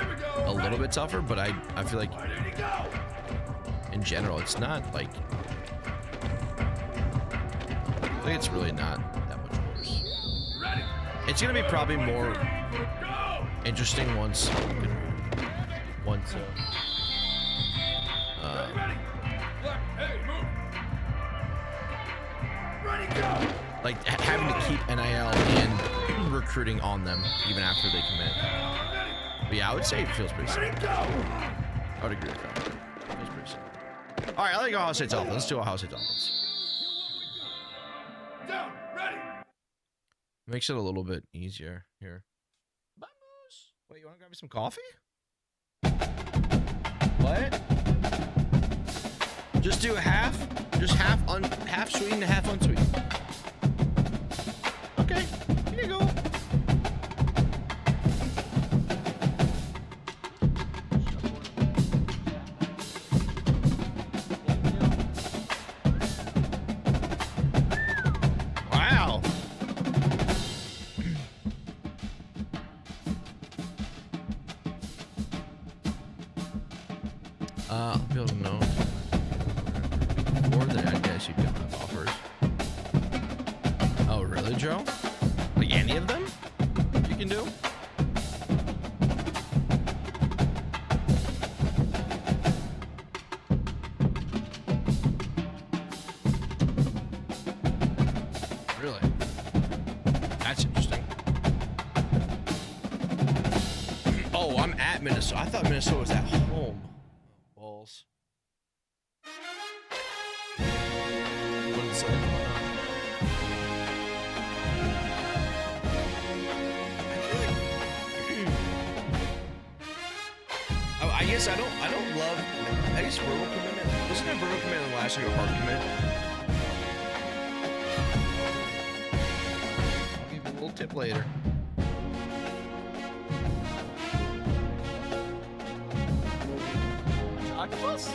we go. a little bit tougher, but I feel like White 80, go. in general, it's not like, I think it's really not that much worse. Ready. It's gonna be probably more Go. interesting once Ready. Black, hey, move. Ready, go. like having to keep NIL and recruiting on them even after they commit. Down, ready. But yeah, I would say it feels pretty Ready, simple. go. I would agree with that. It feels pretty simple. All right, I like Ohio State's offense. Let's do Ohio State's offense. Down, ready. Makes it a little bit easier here. Vamos. Wait, you want to grab me some coffee? What? Just do half sweet and half unsweet. Okay, here you go. Wow. I'll be able to know. More than I guess you could have offers. Oh, really, Joe? Like any of them? You can do? Really? That's interesting. Oh, I'm at Minnesota. I thought Minnesota was at home. Balls. What did it say? I guess I don't love. I guess verbal commitment. Wasn't there verbal commitment last year? Hard commitment. I'll give you a little tip later. Octopus?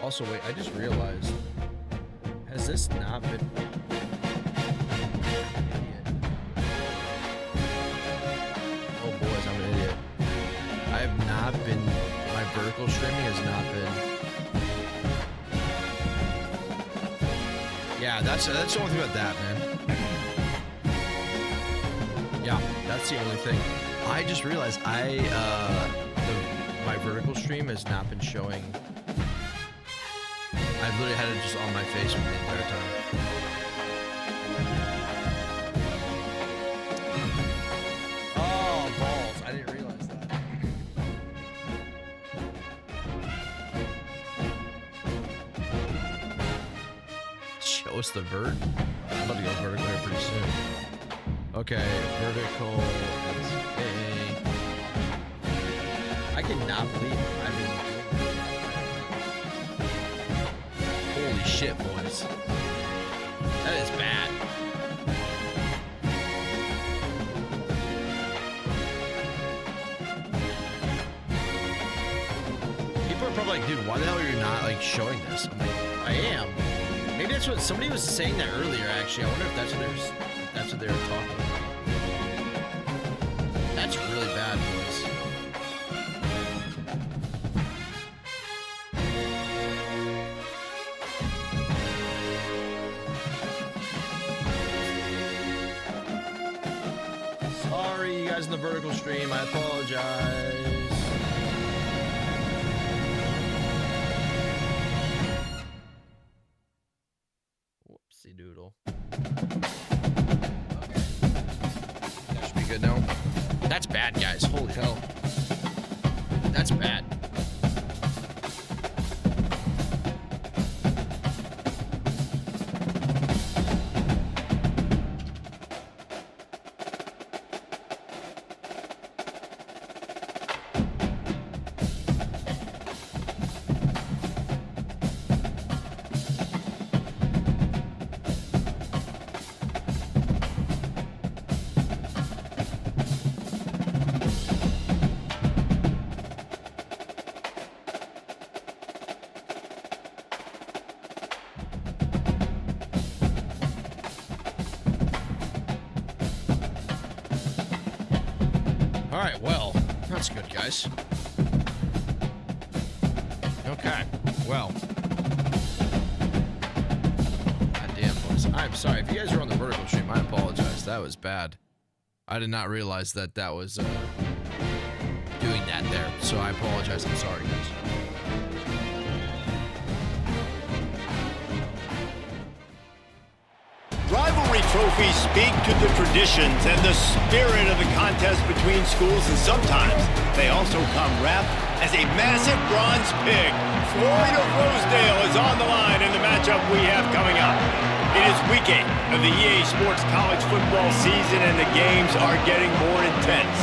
Also, wait, I just realized, has this not been... Oh, boys, I'm an idiot. I have not been... My vertical streaming has not been... Yeah, that's the only thing about that, man. Yeah, that's the only thing. I just realized my vertical stream has not been showing... I've literally had it just on my face for the entire time. Oh, balls. I didn't realize that. Show us the vert. I'm about to go vertical here pretty soon. Okay, vertical. That's okay. I cannot believe I've been... Holy shit, boys. That is bad. People are probably like, dude, why the hell are you not like showing this? I'm like, I am. Maybe that's what somebody was saying that earlier, actually. I wonder if that's what they were talking about. That's really bad, boys. In the vertical stream, I apologize. Whoopsie doodle. Okay. That should be good now. That's bad, guys. Holy hell. That's bad. Alright, well, that's good, guys. Okay, well. Goddamn, boys. I'm sorry. If you guys are on the vertical stream, I apologize. That was bad. I did not realize that was doing that there. So I apologize. I'm sorry, guys. Rivalry trophies speak to the traditions and the spirit of the contest between schools, and sometimes they also come wrapped as a massive bronze pig. Floyd of Rosedale is on the line in the matchup we have coming up. It is week 8 of the EA Sports college football season, and the games are getting more intense.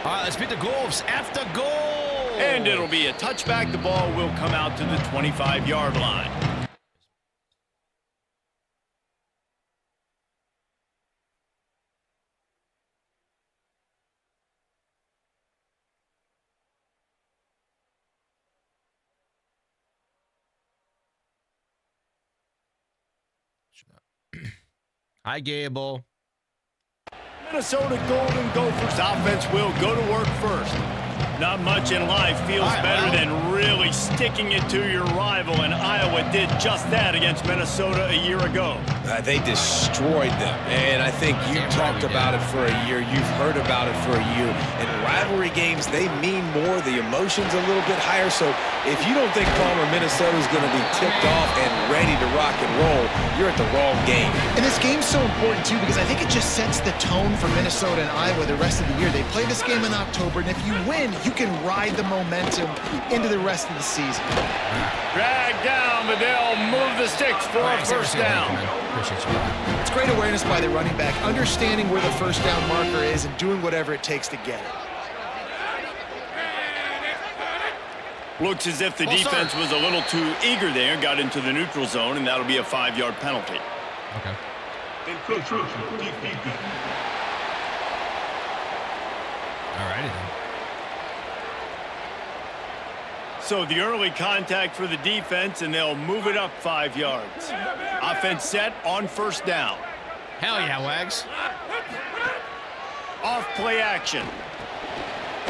All right, let's beat the Wolves after goal. And it'll be a touchback. The ball will come out to the 25-yard line. Hi, Gable. Minnesota Golden Gophers offense will go to work first. Not much in life feels better than really sticking it to your rival, and Iowa did just that against Minnesota a year ago. They destroyed them, and I think you talked about it for a year. You've heard about it for a year. And rivalry games, they mean more. The emotion's a little bit higher. So if you don't think Palmer, Minnesota's going to be tipped off and ready to rock and roll, you're at the wrong game. And this game's so important, too, because I think it just sets the tone for Minnesota and Iowa the rest of the year. They play this game in October, and if you win, you can ride the momentum into the rest of the season. Drag down, but they'll move the sticks for a first down. It's great awareness by the running back, understanding where the first down marker is and doing whatever it takes to get it. Looks as if the defense was a little too eager there, got into the neutral zone, and that'll be a 5-yard penalty. Okay. All righty then. So the early contact for the defense, and they'll move it up 5 yards. Offense set on first down. Hell yeah, Wags. Off play action.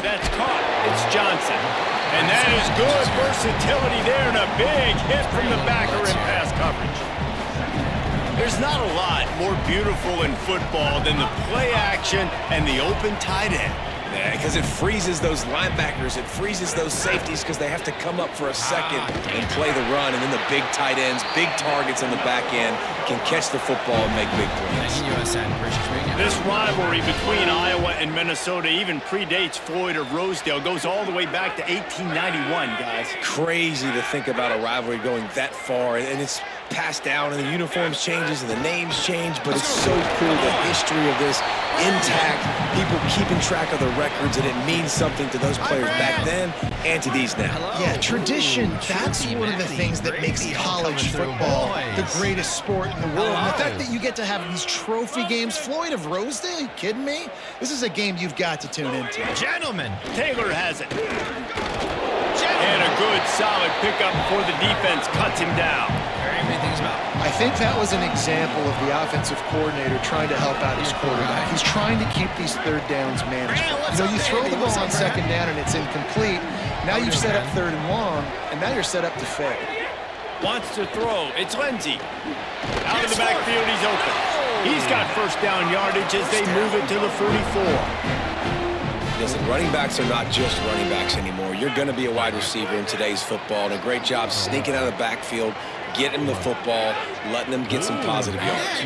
That's caught. It's Johnson. And that is good versatility there, and a big hit from the backer in pass coverage. There's not a lot more beautiful in football than the play action and the open tight end. Because it freezes those linebackers. It freezes those safeties because they have to come up for a second and play the run. And then the big tight ends, big targets on the back end can catch the football and make big plays. This rivalry between Iowa and Minnesota even predates Floyd of Rosedale. Goes all the way back to 1891, guys. Crazy to think about a rivalry going that far. And it's passed down, and the uniforms changes, and the names change. But it's so cool, the history of this intact, people keeping track of the records, and it means something to those players back then and to these now. Yeah, tradition, that's one of the things that makes college football the greatest sport in the world. And the fact that you get to have these trophy games, Floyd of Rosedale, are you kidding me? This is a game you've got to tune into. Gentlemen. Taylor has it. And a good, solid pickup before the defense cuts him down. I think that was an example of the offensive coordinator trying to help out his quarterback. He's trying to keep these third downs manageable. You know, you throw the ball on second down and it's incomplete. Now you've set up third and long, and now you're set up to fail. Wants to throw. It's Lindsey. Out of the backfield, he's open. He's got first down yardage as they move it to the 44. Listen, running backs are not just running backs anymore. You're going to be a wide receiver in today's football, and a great job sneaking out of the backfield, getting them the football, letting them get some positive yards.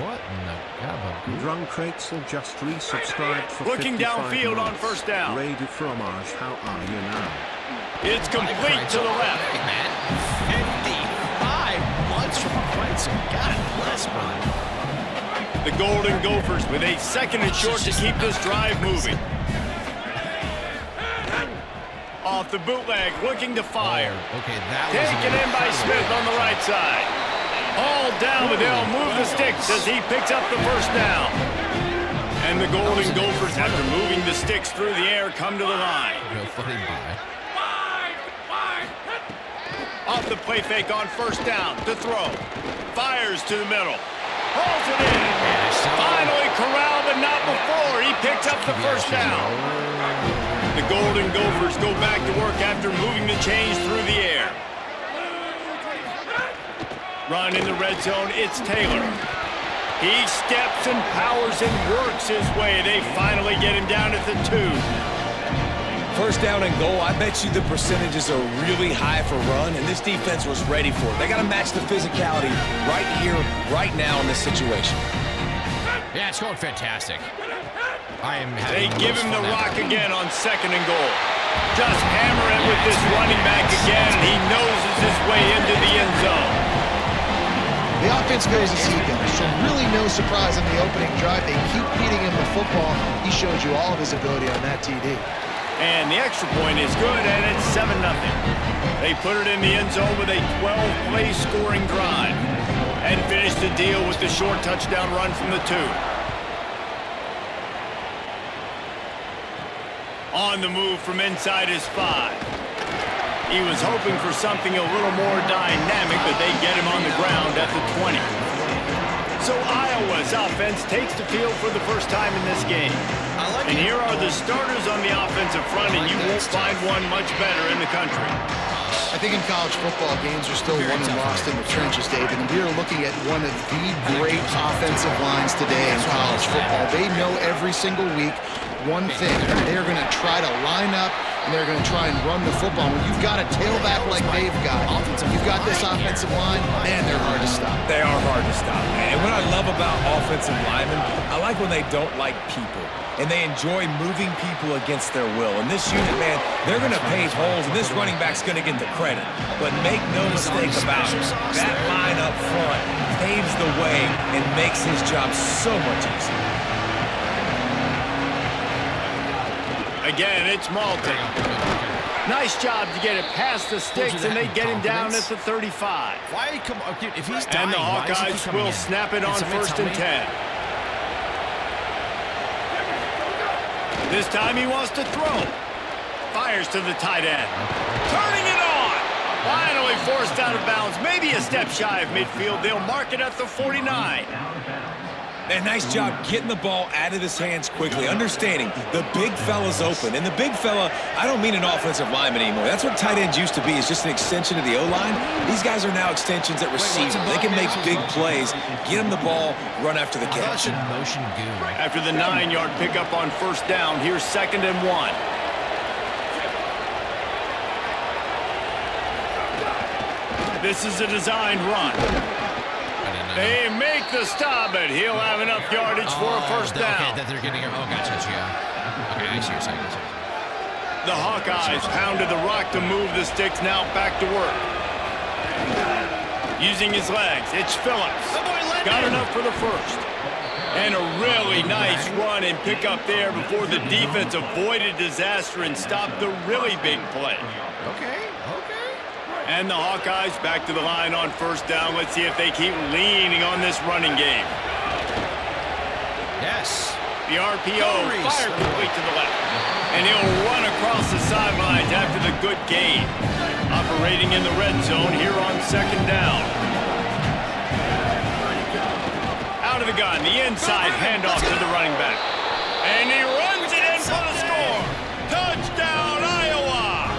What in the gabagoo? Drunk Crates have just resubscribed for Looking 55 downfield on months. first down. Ray de Fromage, how are you now? It's complete to the left. Hey, man. 55 months from Kreitzer. God bless, brother. The Golden Gophers with a second and short to keep this drive moving. Off the bootleg, looking to fire. Okay, that was Taken in by Smith on the right side. All down, but they'll move the sticks as he picks up the first down. And the Golden Gophers, after moving the sticks through the air, come to the line. No funny buy. Off the play fake on first down to throw. Fires to the middle. Hauls it in. Finally corralled, but not before. He picks up the first down. The Golden Gophers go back to work after moving the chains through the air. Run in the red zone, it's Taylor. He steps and powers and works his way. They finally get him down at the 2. First down and goal, I bet you the percentages are really high for run, and this defense was ready for it. They got to match the physicality right here, right now in this situation. Yeah, it's going fantastic. They give him the rock again on second and goal. Just hammer it with this running back again, and he noses his way into the end zone. The offense goes as he goes, so really no surprise on the opening drive. They keep feeding him the football. He showed you all of his ability on that TD. And the extra point is good, and it's 7-0. They put it in the end zone with a 12-play scoring drive and finish the deal with the short touchdown run from the 2. On the move from inside his 5. He was hoping for something a little more dynamic, but they get him on the ground at the 20. So Iowa's offense takes the field for the first time in this game. And here are the starters on the offensive front, and you won't find one much better in the country. I think in college football, games are still won and lost in the trenches, David. And we are looking at one of the great offensive lines today in college football. They know every single week one thing. They're going to try to line up, and they're going to try and run the football. When you've got a tailback like they've got, you've got this offensive line, man, they're hard to stop. They are hard to stop, man. And what I love about offensive linemen, I like when they don't like people. And they enjoy moving people against their will. And this unit, man, they're going to pave holes, and this running back's going to get the credit. But make no mistake about it, that line up front paves the way and makes his job so much easier. Again, it's Malton. Nice job to get it past the sticks, and they get him down at the 35. Why come? Okay, if he's dying, and the Hawkeyes will snap it on 1st and 10. This time he wants to throw. Fires to the tight end. Turning it on. Finally forced out of bounds. Maybe a step shy of midfield. They'll mark it at the 49. And nice job getting the ball out of his hands quickly, understanding the big fella's open. And the big fella, I don't mean an offensive lineman anymore. That's what tight ends used to be, is just an extension of the O-line. These guys are now extensions at receiver. They can make big plays, get him the ball, run after the catch. Motion goo. After the 9-yard pickup on 1st down, here's 2nd and 1. This is a designed run. They make the stop, but he'll have enough yardage for a 1st down. Okay, that they're getting him. Oh, gotcha. Yeah. Okay, I see your second. The Hawkeyes pounded the rock to move the sticks. Now back to work. Using his legs, it's Phillips. Got enough for the 1st. And a really nice run and pick up there before the defense avoided disaster and stopped the really big play. Okay. And the Hawkeyes back to the line on 1st down. Let's see if they keep leaning on this running game. Yes. The RPO fired quickly to the left. And he'll run across the sidelines after the good gain. Operating in the red zone here on 2nd down. Out of the gun, the inside handoff to the running back. And he runs it in for the score. Touchdown, Iowa!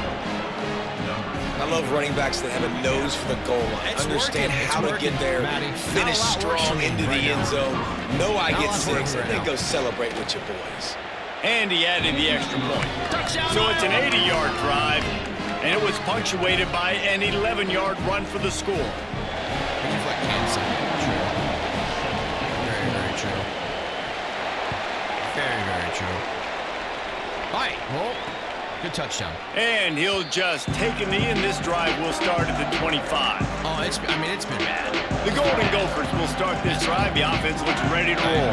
I love running backs that have a nose for the goal line. Understand how to get there, finish strong into the end zone. Know I get 6, and then go celebrate with your boys. And he added the extra point. So it's an 80-yard drive, and it was punctuated by an 11-yard run for the score. Very true. Very true. All right, well, good touchdown. And he'll just take a knee, and this drive will start at the 25. Oh, it's been bad. The Golden Gophers will start this drive. The offense looks ready to roll.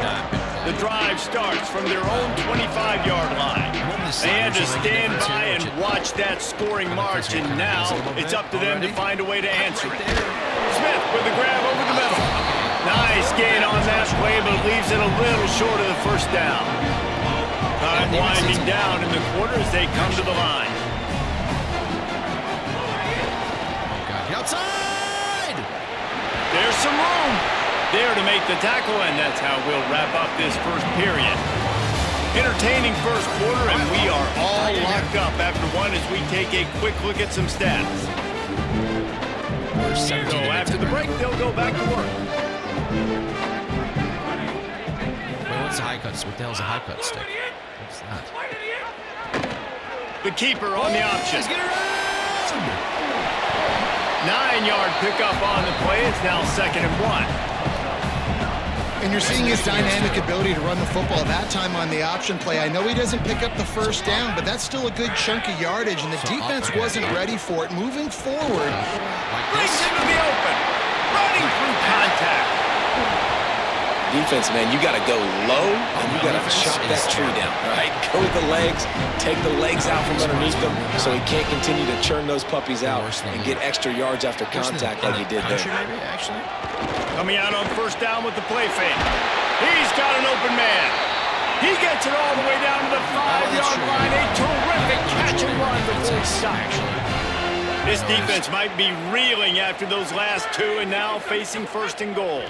The drive starts from their own 25-yard line. They had to stand by and watch that scoring march, and now it's up to them to find a way to answer it. Smith with the grab over the middle. Nice gain on that play, but leaves it a little short of the 1st down. Time winding down in the quarter as they come to the line. Outside! There's some room there to make the tackle, and that's how we'll wrap up this 1st period. Entertaining 1st quarter, and we are all locked up after one as we take a quick look at some stats. So after the break, they'll go back to work. Wait, what's the high cut? What the hell's a high cut stick? What's that? The keeper on the option. 9-yard pickup on the play. It's now 2nd and 1. And you're seeing his dynamic ability to run the football. That time on the option play, I know he doesn't pick up the 1st down, but that's still a good chunk of yardage, and the defense wasn't ready for it. Moving forward, brings into the open, running through contact. Defense, man, you got to go low, and you got to chop that tree down, all right? Go with the legs, take the legs out from underneath them so he can't continue to churn those puppies out and get extra yards after contact like he did there. Coming out on 1st down with the play fake. He's got an open man. He gets it all the way down to the 5-yard line. A terrific catch and run before he stops. This defense might be reeling after those last 2 and now facing 1st and goal.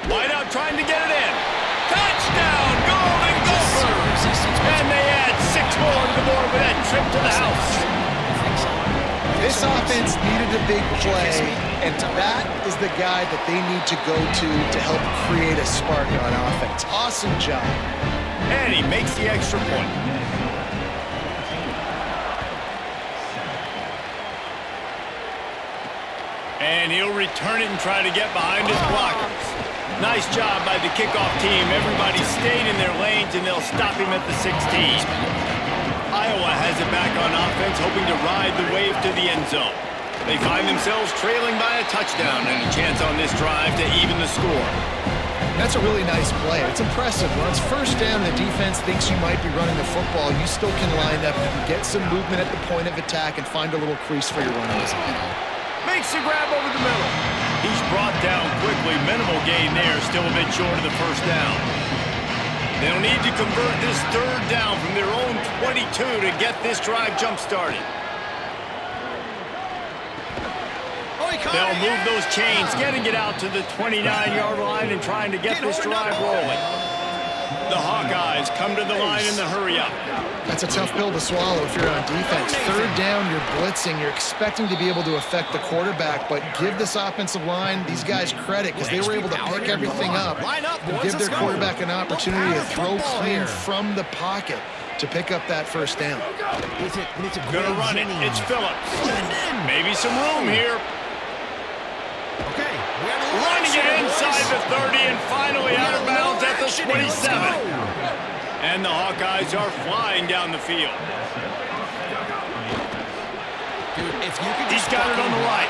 Wide out trying to get it in. Touchdown, Golden Gophers! And they add 6 more to the board with that trip to the house. This offense needed a big play, and that is the guy that they need to go to help create a spark on offense. Awesome job. And he makes the extra point. And he'll return it and try to get behind his blockers. Nice job by the kickoff team. Everybody stayed in their lanes, and they'll stop him at the 16. Iowa has it back on offense, hoping to ride the wave to the end zone. They find themselves trailing by a touchdown, and a chance on this drive to even the score. That's a really nice play. It's impressive. When it's first down, the defense thinks you might be running the football. You still can line up. You can get some movement at the point of attack and find a little crease for your runners. Makes the grab over the middle. He's brought down quickly. Minimal gain there. Still a bit short of the first down. They'll need to convert this third down from their own 22 to get this drive jump-started. They'll move those chains, getting it out to the 29-yard line and trying to get this drive rolling. The Hawkeyes come to the line in the hurry-up. That's a tough pill to swallow if you're on defense. Third down, you're blitzing. You're expecting to be able to affect the quarterback, but give this offensive line, these guys, credit because they were able to pick everything up and give their quarterback an opportunity to throw clean from the pocket to pick up that first down. Gonna run it. It's Phillips. Maybe some room here. Running it inside the 30 and finally out of bounds at the 27. And the Hawkeyes are flying down the field. He's got it on the right.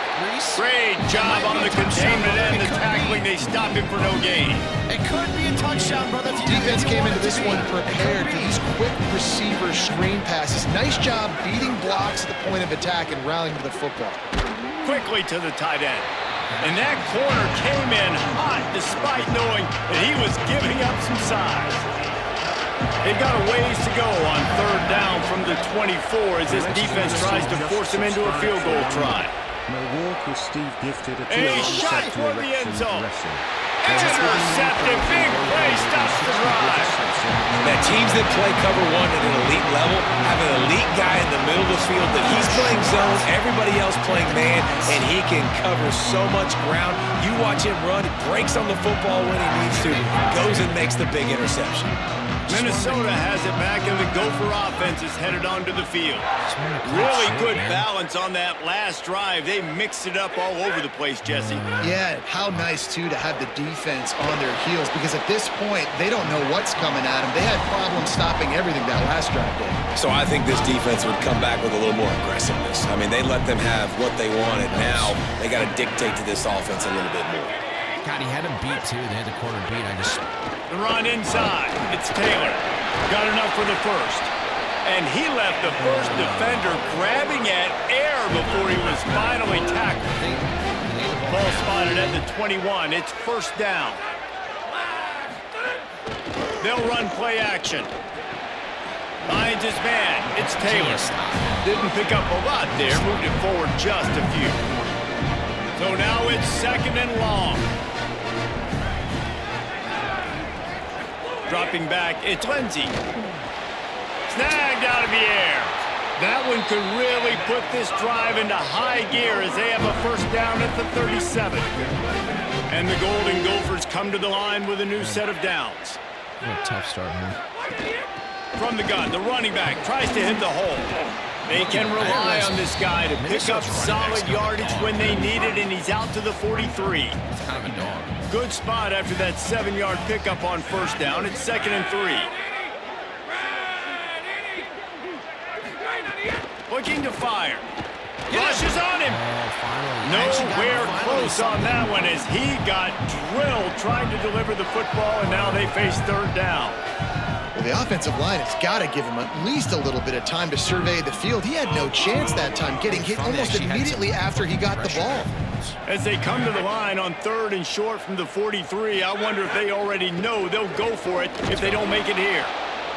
Great job on the containment end, the tackling. They stop him for no gain. It could be a touchdown, brother. Defense came into this one prepared for these quick receiver screen passes. Nice job beating blocks at the point of attack and rallying to the football. Quickly to the tight end. And that corner came in hot despite knowing that he was giving up some size. They've got a ways to go on third down from the 24 as this defense tries to force him into a field goal try. A shot toward the end zone. Intercepted. Big play stops the drive. That teams that play cover one at an elite level have an elite guy in the middle of the field that he's playing zone, everybody else playing man, and he can cover so much ground. You watch him run, he breaks on the football when he needs to, goes and makes the big interception. Minnesota has it back, and the Gopher offense is headed onto the field. Really good balance on that last drive. They mixed it up all over the place, Jesse. Yeah, how nice, too, to have the defense on their heels, because at this point, they don't know what's coming at them. They had problems stopping everything that last drive did. So I think this defense would come back with a little more aggressiveness. I mean, they let them have what they wanted. Now they got to dictate to this offense a little bit more. God, he had him beat, too. They had the corner beat. The run inside. It's Taylor. Got enough for the first. And he left the first defender grabbing at air before he was finally tackled. Ball spotted at the 21. It's first down. They'll run play action. Finds his man. It's Taylor. Didn't pick up a lot there. Moved it forward just a few. So now it's second and long. Dropping back, it's Lindsey. Snagged out of the air. That one could really put this drive into high gear as they have a first down at the 37. And the Golden Gophers come to the line with a new set of downs. What a tough start, man. From the gun, the running back tries to hit the hole. They can rely on this guy to pick up solid yardage when they need it, and he's out to the 43. It's kind of a dog. Good spot after that 7-yard pickup on first down. It's 2nd and 3. Looking to fire. Rushes on him. Nowhere close on that one as he got drilled trying to deliver the football, and now they face third down. Well, the offensive line has got to give him at least a little bit of time to survey the field. He had no chance that time, getting hit almost immediately after he got the ball. As they come to the line on 3rd and short from the 43, I wonder if they already know they'll go for it if they don't make it here.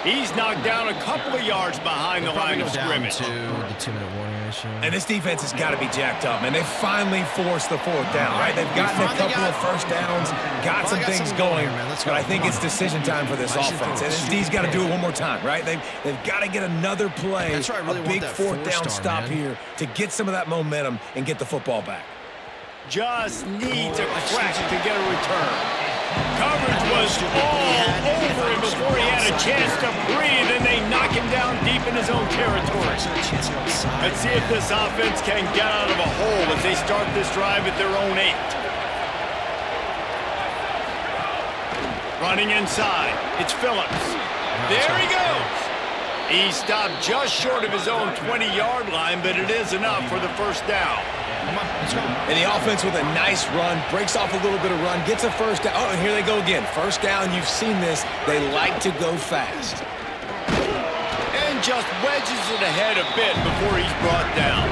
He's knocked down a couple of yards behind the line of scrimmage. To the 2-minute warning ratio. And this defense has got to be jacked up, man. They finally forced the 4th down, right? They've gotten a couple of first downs, got some things going, but I think it's decision time for this offense. And this D's got to do it one more time, right? They've got to get another play, a big 4th down stop here to get some of that momentum and get the football back. Just needs a crack to get a return. Coverage was all over him before he had a chance to breathe, and they knock him down deep in his own territory. Let's see if this offense can get out of a hole as they start this drive at their own 8. Running inside, it's Phillips. There he goes. He stopped just short of his own 20-yard line, but it is enough for the first down. And the offense with a nice run, breaks off a little bit of run, gets a first down. Oh, and here they go again. First down, you've seen this. They like to go fast. And just wedges it ahead a bit before he's brought down.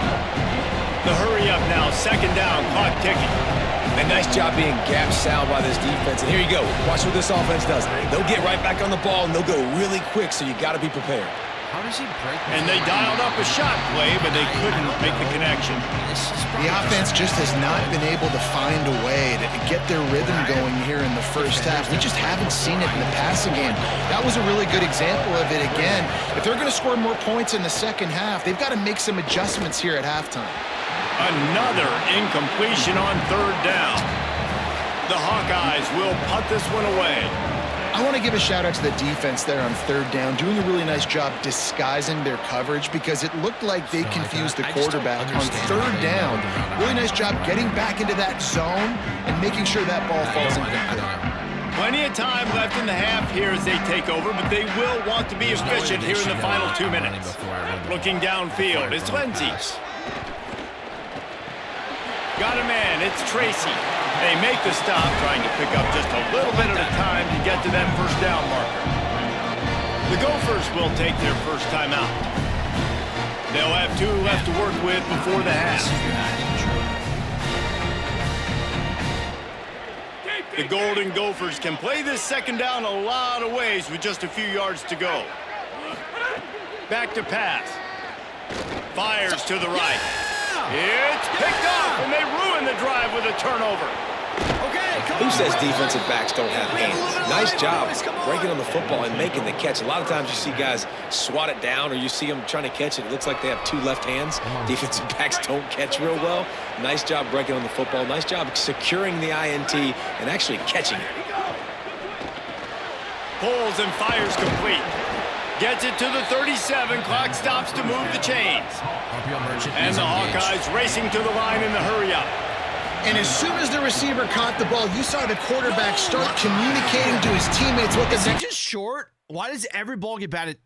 The hurry up now, 2nd down, clock ticking. A nice job being gap sound by this defense. And here you go. Watch what this offense does. They'll get right back on the ball, and they'll go really quick, so you got to be prepared. How does he break? And they dialed up a shot play, but they couldn't make the connection. The offense just has not been able to find a way to get their rhythm going here in the first half. We just haven't seen it in the passing game. That was a really good example of it again. If they're going to score more points in the second half, they've got to make some adjustments here at halftime. Another incompletion on 3rd down. The Hawkeyes will punt this one away. I want to give a shout out to the defense there on 3rd down, doing a really nice job disguising their coverage because it looked like they confused the quarterback on 3rd down. Really nice job getting back into that zone and making sure that ball falls incomplete. Plenty of time left in the half here as they take over, but they will want to be efficient here in the final 2 minutes. Looking downfield, it's Lindsey. Got a man, it's Tracy. They make the stop, trying to pick up just a little bit at a time to get to that first down marker. The Gophers will take their first time out. They'll have 2 left to work with before the half. The Golden Gophers can play this 2nd down a lot of ways with just a few yards to go. Back to pass. Fires to the right. It's picked off, and they ruin the drive with a turnover. Who says defensive backs don't have hands? Nice job breaking on the football and making the catch. A lot of times you see guys swat it down or you see them trying to catch it. It looks like they have 2 left hands. Defensive backs don't catch real well. Nice job breaking on the football. Nice job securing the INT and actually catching it. Pulls and fires complete. Gets it to the 37. Clock stops to move the chains. And the Hawkeyes racing to the line in the hurry-up. And as soon as the receiver caught the ball, you saw the quarterback start communicating to his teammates what the next. Just short. Why does every ball get batted?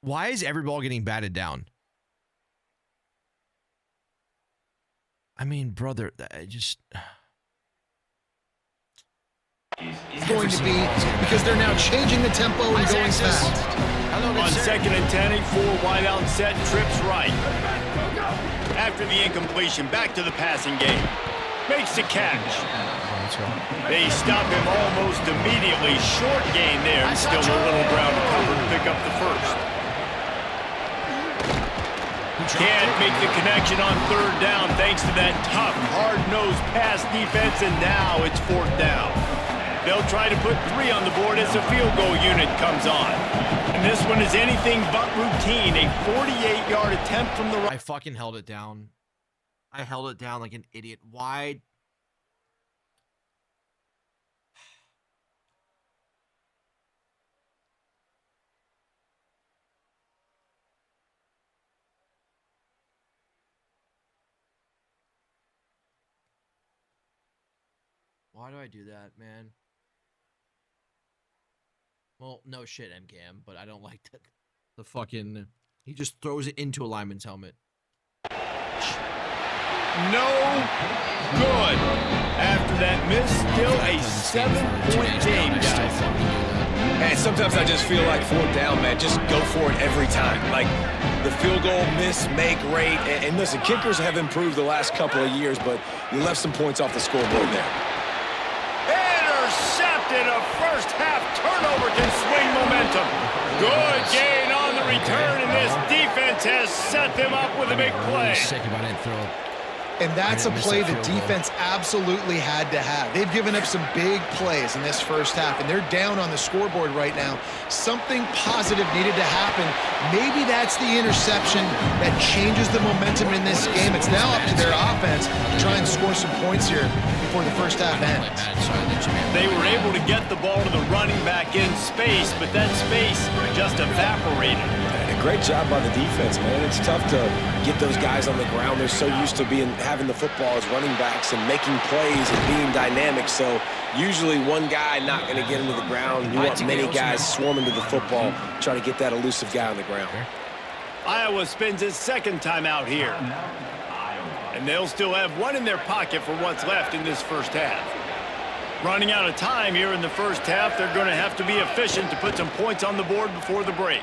Why is every ball getting batted down? I mean, brother, I just. It's going to be because they're now changing the tempo and going fast. On 2nd and 10, a 4-wide-out set, trips right. After the incompletion, back to the passing game. Makes the catch. They stop him almost immediately. Short gain there. Still a little ground to cover to pick up the first. Can't make the connection on 3rd down thanks to that tough, hard-nosed pass defense, and now it's 4th down. They'll try to put 3 on the board as the field goal unit comes on. And this one is anything but routine. A 48-yard attempt from the right. I fucking held it down. I held it down like an idiot. Why? Why do I do that, man? Well, no shit, MKM, but I don't like that. The fucking... He just throws it into a lineman's helmet. No good. After that miss, still a 7-point game, guys. And sometimes I just feel like 4th down, man, just go for it every time. Like, the field goal, miss, make, rate. And listen, kickers have improved the last couple of years, but you left some points off the scoreboard there. Intercepted, a first Good gain on the return, and this defense has set them up with a big play. Sick if I didn't throw it. And that's a play the defense absolutely had to have. They've given up some big plays in this first half, and they're down on the scoreboard right now. Something positive needed to happen. Maybe that's the interception that changes the momentum in this game. It's now up to their offense to try and score some points here before the first half ends. They were able to get the ball to the running back in space, but that space just evaporated. And a great job by the defense, man. It's tough to get those guys on the ground. They're so used to having the football as running backs and making plays and being dynamic. So usually one guy not going to get into the ground. You want many guys swarming to the football, trying to get that elusive guy on the ground. Iowa spends his second time out here. And they'll still have one in their pocket for what's left in this first half. Running out of time here in the first half, they're going to have to be efficient to put some points on the board before the break.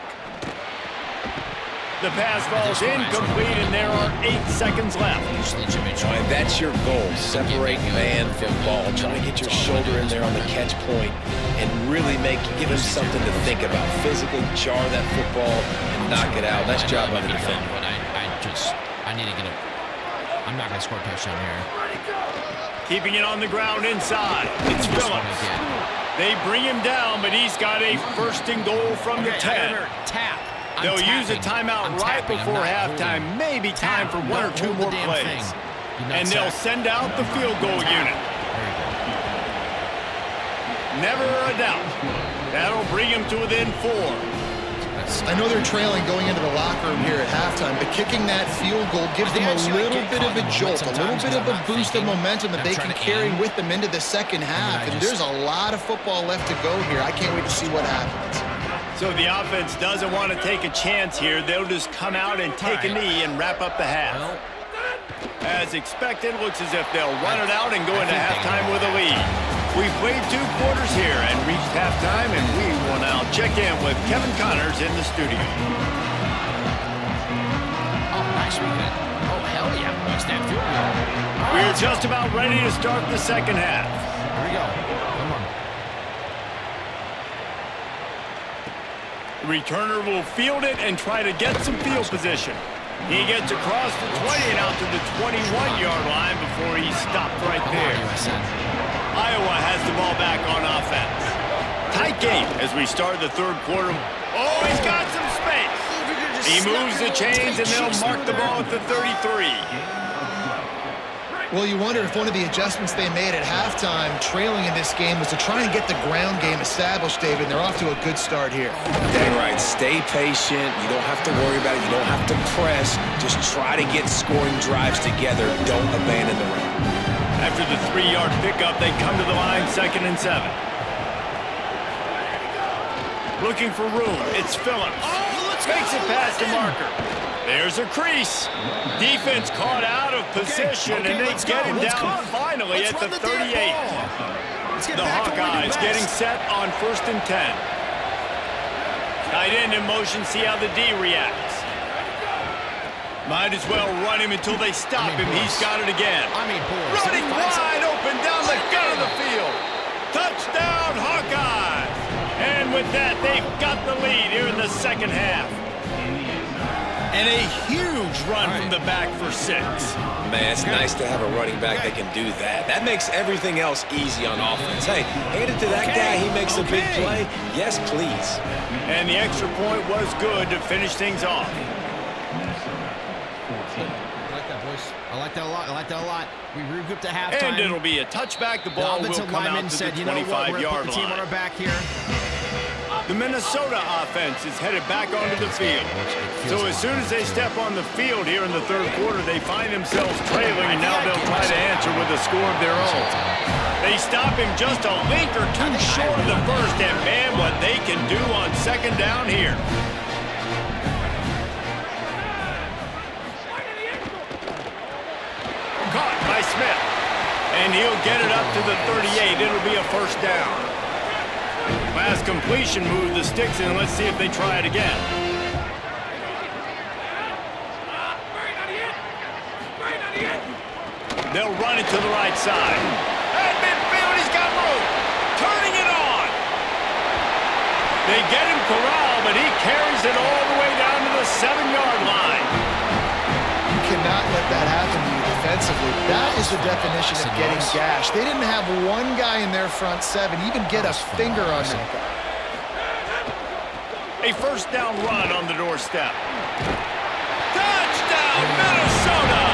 The pass falls incomplete, and there are 8 seconds left. And that's your goal, separate man from ball. Trying to get your shoulder in there on the catch point and really give him something to think about. Physically jar that football and knock it out. Nice job by the defender. I need to get I'm not going to score a touchdown here. Keeping it on the ground inside. It's Phillips. They bring him down, but he's got a first and goal from the 10. They'll use a timeout right before halftime. Maybe time for 1 or 2 more plays. And they'll send out the field goal unit. Never a doubt. That'll bring him to within 4. I know they're trailing going into the locker room here at halftime, but kicking that field goal gives them a little bit of a jolt, a little bit of a boost of momentum that they can carry with them into the second half. And there's a lot of football left to go here. I can't wait to see what happens. So the offense doesn't want to take a chance here. They'll just come out and take a knee and wrap up the half. As expected, looks as if they'll run it out and go into halftime with a lead. We've played 2 quarters here and reached halftime, and we will now check in with Kevin Connors in the studio. Oh, nice weekend. Oh, hell yeah. What's that field goal? We're just about ready to start the second half. Here we go. Come on. The returner will field it and try to get some field position. He gets across the 20 and out to the 21-yard line before he's stopped right there. Iowa has the ball back on offense. Tight game as we start the third quarter. Oh, he's got some space. He moves the chains, and they'll mark the ball at the 33. Well, you wonder if one of the adjustments they made at halftime, trailing in this game, was to try and get the ground game established, David. They're off to a good start here. Dang right. Stay patient. You don't have to worry about it. You don't have to press. Just try to get scoring drives together. Don't abandon the run. After the 3-yard pickup, they come to the line, 2nd and 7. Looking for room. It's Phillips. Makes it past the marker. There's a crease. Defense caught out of position, and they get him down finally at the 38. The Hawkeyes getting set on 1st and 10. Tight end in motion, see how the D reacts. Might as well run him until they stop him. He's got it again. Running wide open down the gut of the field. Touchdown, Hawkeyes! And with that, they've got the lead here in the second half. And a huge run from the back for 6. Man, it's nice to have a running back that can do that. That makes everything else easy on offense. Hey, hand it to that guy. He makes a big play. Yes, please. And the extra point was good to finish things off. I like that, boys. I like that a lot. I like that a lot. We regrouped at halftime. And it'll be a touchback. The ball will come out to the 25-yard line. Team on our back here. The Minnesota offense is headed back onto the field. So as soon as they step on the field here in the third quarter, they find themselves trailing, and now they'll try to answer with a score of their own. They stop him just a link or two short of the first, and man, what they can do on 2nd down here. Caught by Smith. And he'll get it up to the 38. It'll be a 1st down. Last completion moved the sticks in. Let's see if they try it again. They'll run it to the right side. At midfield, he's got room. Turning it on. They get him corralled, but he carries it all the way down to the 7-yard line. You cannot let that happen to you defensively. That is the definition of getting gashed. They didn't have one guy in their front 7 even get a finger on that guy. A first down run on the doorstep. Touchdown, Minnesota!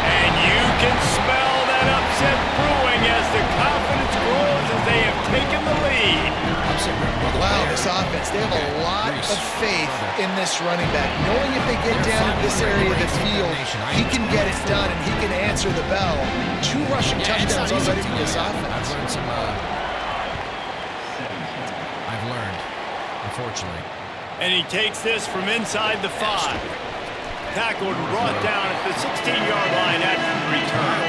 And you can smell that upset brewing as the confidence grows as they have taken the lead. Wow, this offense, they have a lot of faith in this running back. Knowing if they get down in this area of the field, he can get it done and he can answer the bell. 2 rushing touchdowns already from this offense. I've learned, unfortunately. And he takes this from inside the 5. Tackled and brought down at the 16-yard line after the return.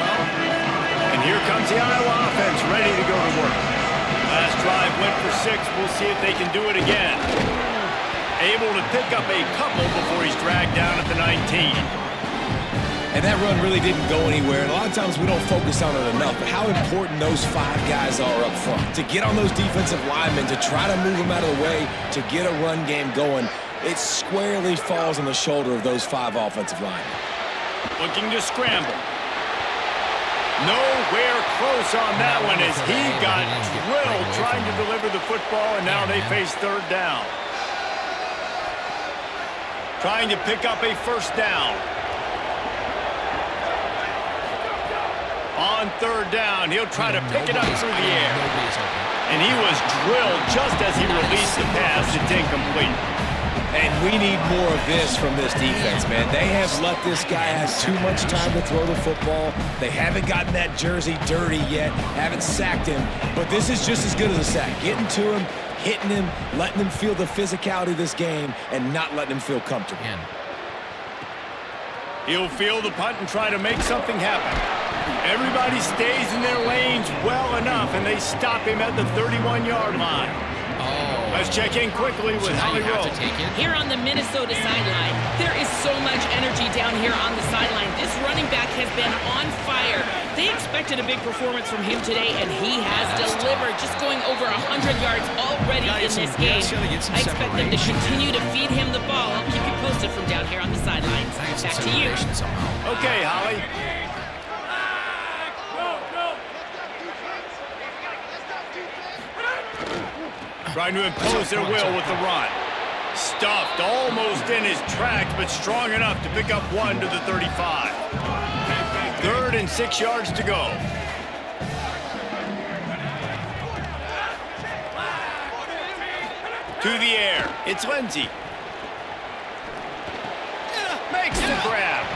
And here comes the Iowa offense ready to go to work. Last drive went for 6. We'll see if they can do it again. Able to pick up a couple before he's dragged down at the 19. And that run really didn't go anywhere. And a lot of times we don't focus on it enough, but how important those 5 guys are up front. To get on those defensive linemen, to try to move them out of the way, to get a run game going, it squarely falls on the shoulder of those 5 offensive linemen. Looking to scramble. Nowhere close on that one as he got drilled trying to deliver the football, and now they face third down. Trying to pick up a first down. On third down, he'll try to pick it up through the air. And he was drilled just as he released the pass. It's incomplete. And we need more of this from this defense, man. They have let this guy have too much time to throw the football. They haven't gotten that jersey dirty yet, haven't sacked him. But this is just as good as a sack. Getting to him, hitting him, letting him feel the physicality of this game, and not letting him feel comfortable. He'll field the punt and try to make something happen. Everybody stays in their lanes well enough, and they stop him at the 31-yard line. Let's check in quickly with Holly Rowe. Here on the Minnesota sideline, there is so much energy down here on the sideline. This running back has been on fire. They expected a big performance from him today, and he has delivered, just going over 100 yards already in this game. I expect them to continue to feed him the ball. I'll keep you posted from down here on the sidelines. Back to you. Okay, Holly. Trying to impose their will with the run. Stuffed almost in his tracks, but strong enough to pick up 1 to the 35. 3rd and 6 yards to go. To the air. It's Lindsey. Makes the grab.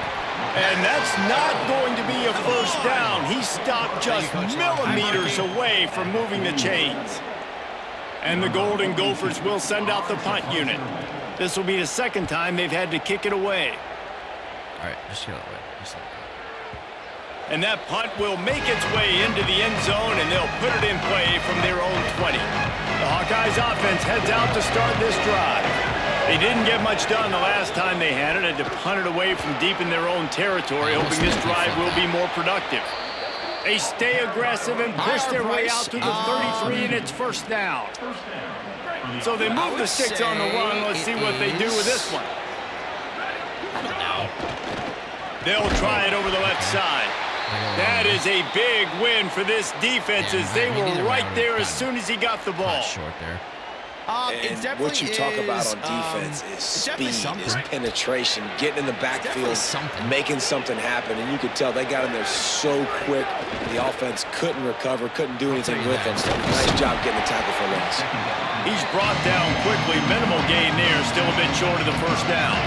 And that's not going to be a first down. He stopped just millimeters away from moving the chains. And the Golden Gophers will send out the punt unit. This will be the 2nd time they've had to kick it away. All right, just get it away. And that punt will make its way into the end zone, and they'll put it in play from their own 20. The Hawkeyes offense heads out to start this drive. They didn't get much done the last time they had it, had to punt it away from deep in their own territory, hoping this drive will be more productive. They stay aggressive and push their way out to the 33, and it's first down. So they move the sticks on the run. Let's see what they do with this one. They'll try it over the left side. That is a big win for this defense as they were right there as soon as he got the ball. Short there. And what you talk about on defense is speed, is penetration, getting in the backfield, making something happen. And you could tell they got in there so quick, the offense couldn't recover, couldn't do anything with them. Nice job getting the tackle for loss. He's brought down quickly. Minimal gain there, still a bit short of the first down.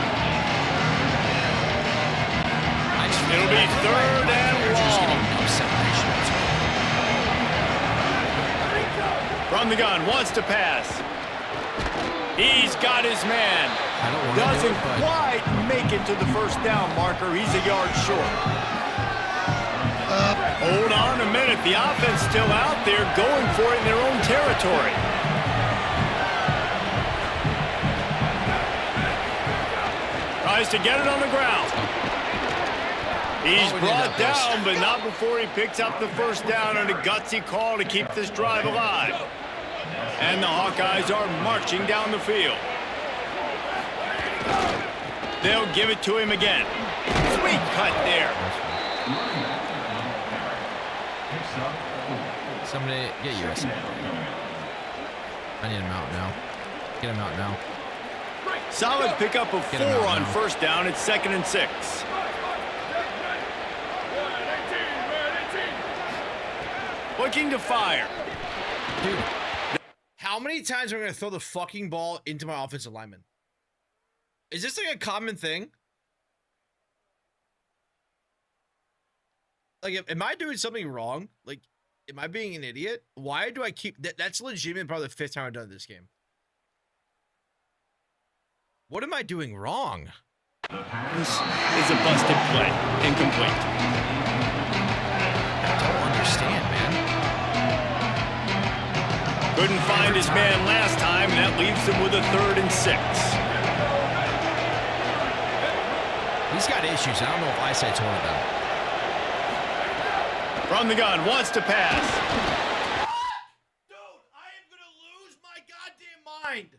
It'll be 3rd and long. From the gun, wants to pass. He's got his man. Doesn't quite make it to the first down marker. He's a yard short. Hold on a minute. The offense still out there going for it in their own territory. Tries to get it on the ground. He's brought down, but not before he picks up the first down on a gutsy call to keep this drive alive. And the Hawkeyes are marching down the field. They'll give it to him again. Sweet cut there. Somebody get US. I need him out now. Get him out now. Solid pickup of 4 on first down. It's 2nd and 6. Looking to fire. Dude, how many times am I going to throw the fucking ball into my offensive lineman? Is this like a common thing? Like, am I doing something wrong? Like, am I being an idiot? Why do I keep... That's legitimate, probably the 5th time I've done this game. What am I doing wrong? This is a busted play. Incomplete. I don't understand, man. Couldn't find his man last time, and that leaves him with a 3rd and 6. He's got issues. I don't know if eyesight's one of them. From the gun, wants to pass. Dude, I am going to lose my goddamn mind.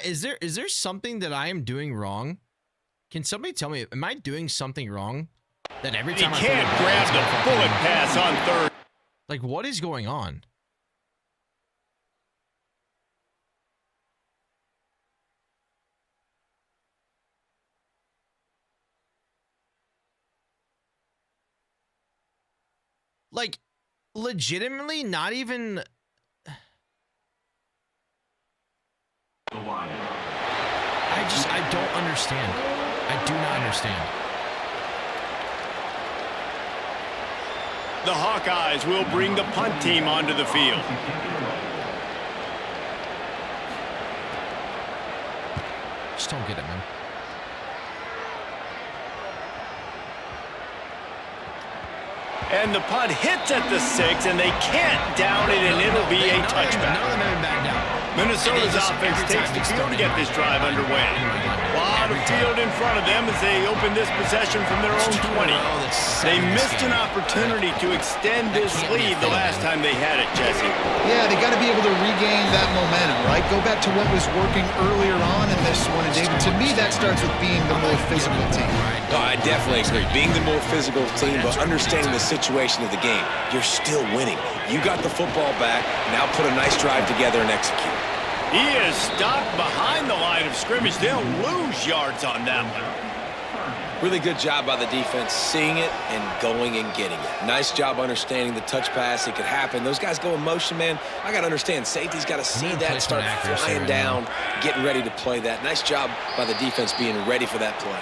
Is there something that I am doing wrong? Can somebody tell me, am I doing something wrong? That every time he can't grab the bullet pass on 3rd. Like, what is going on? Like, legitimately not even... I don't understand. I do not understand. The Hawkeyes will bring the punt team onto the field. Just don't get it, man. And the punt hits at the 6, and they can't down it, and it'll be a touchback. None of them even back down. Minnesota's offense takes the field to get this drive underway. A lot of field in front of them as they open this possession from their own 20. They missed an opportunity to extend this lead the last time they had it, Jesse. Yeah, they got to be able to regain that momentum, right? Go back to what was working earlier on in this one. And David, to me, that starts with being the more physical team. No, I definitely agree. Being the more physical team, but understanding the situation of the game. You're still winning. You got the football back. Now put a nice drive together and execute. He is stopped behind the line of scrimmage. They'll lose yards on that one. Really good job by the defense, seeing it and going and getting it. Nice job understanding the touch pass. It could happen. Those guys go in motion, man. I got to understand. Safety's got to see that and start flying down, getting ready to play that. Nice job by the defense being ready for that play.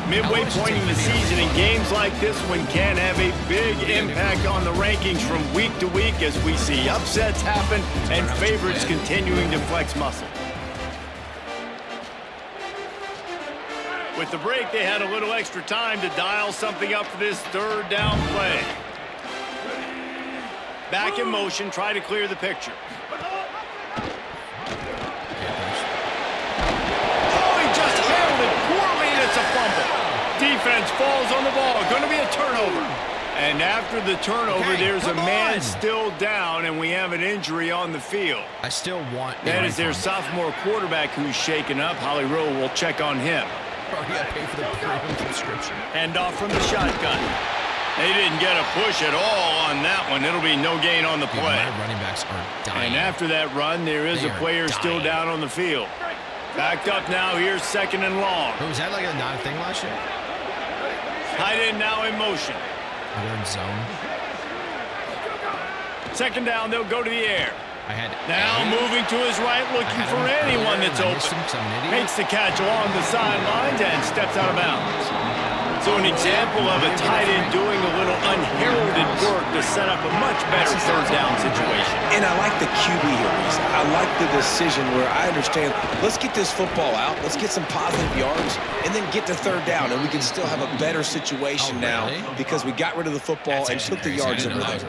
Midway point in the season, and games like this one can have a big impact on the rankings from week to week as we see upsets happen and favorites continuing to flex muscle. With the break, they had a little extra time to dial something up for this 3rd down play. Back in motion, try to clear the picture. defense falls on the ball. Going to be a turnover. And after the turnover, there's a man still down, and we have an injury on the field. I still want... That is their sophomore quarterback who's shaken up. Holly Rowe will check on him. Oh, you got to pay for the premium subscription. Hand off from the shotgun. They didn't get a push at all on that one. It'll be no gain on the play. My running backs are dying. And after that run, there is a player still down on the field. Backed up now. Here's 2nd and long. But was that like a non-thing last year? Tight end now in motion. We're in zone. 2nd down, they'll go to the air. Now moving to his right, looking for anyone that's open. Makes the catch along the sidelines and steps out of bounds. So an example of a tight end doing a little unheralded work to set up a much better 3rd down situation. And I like the QB here, Reese. I like the decision where I understand, let's get this football out, let's get some positive yards, and then get to 3rd down, and we can still have a better situation now because we got rid of the football and took the yards that were there.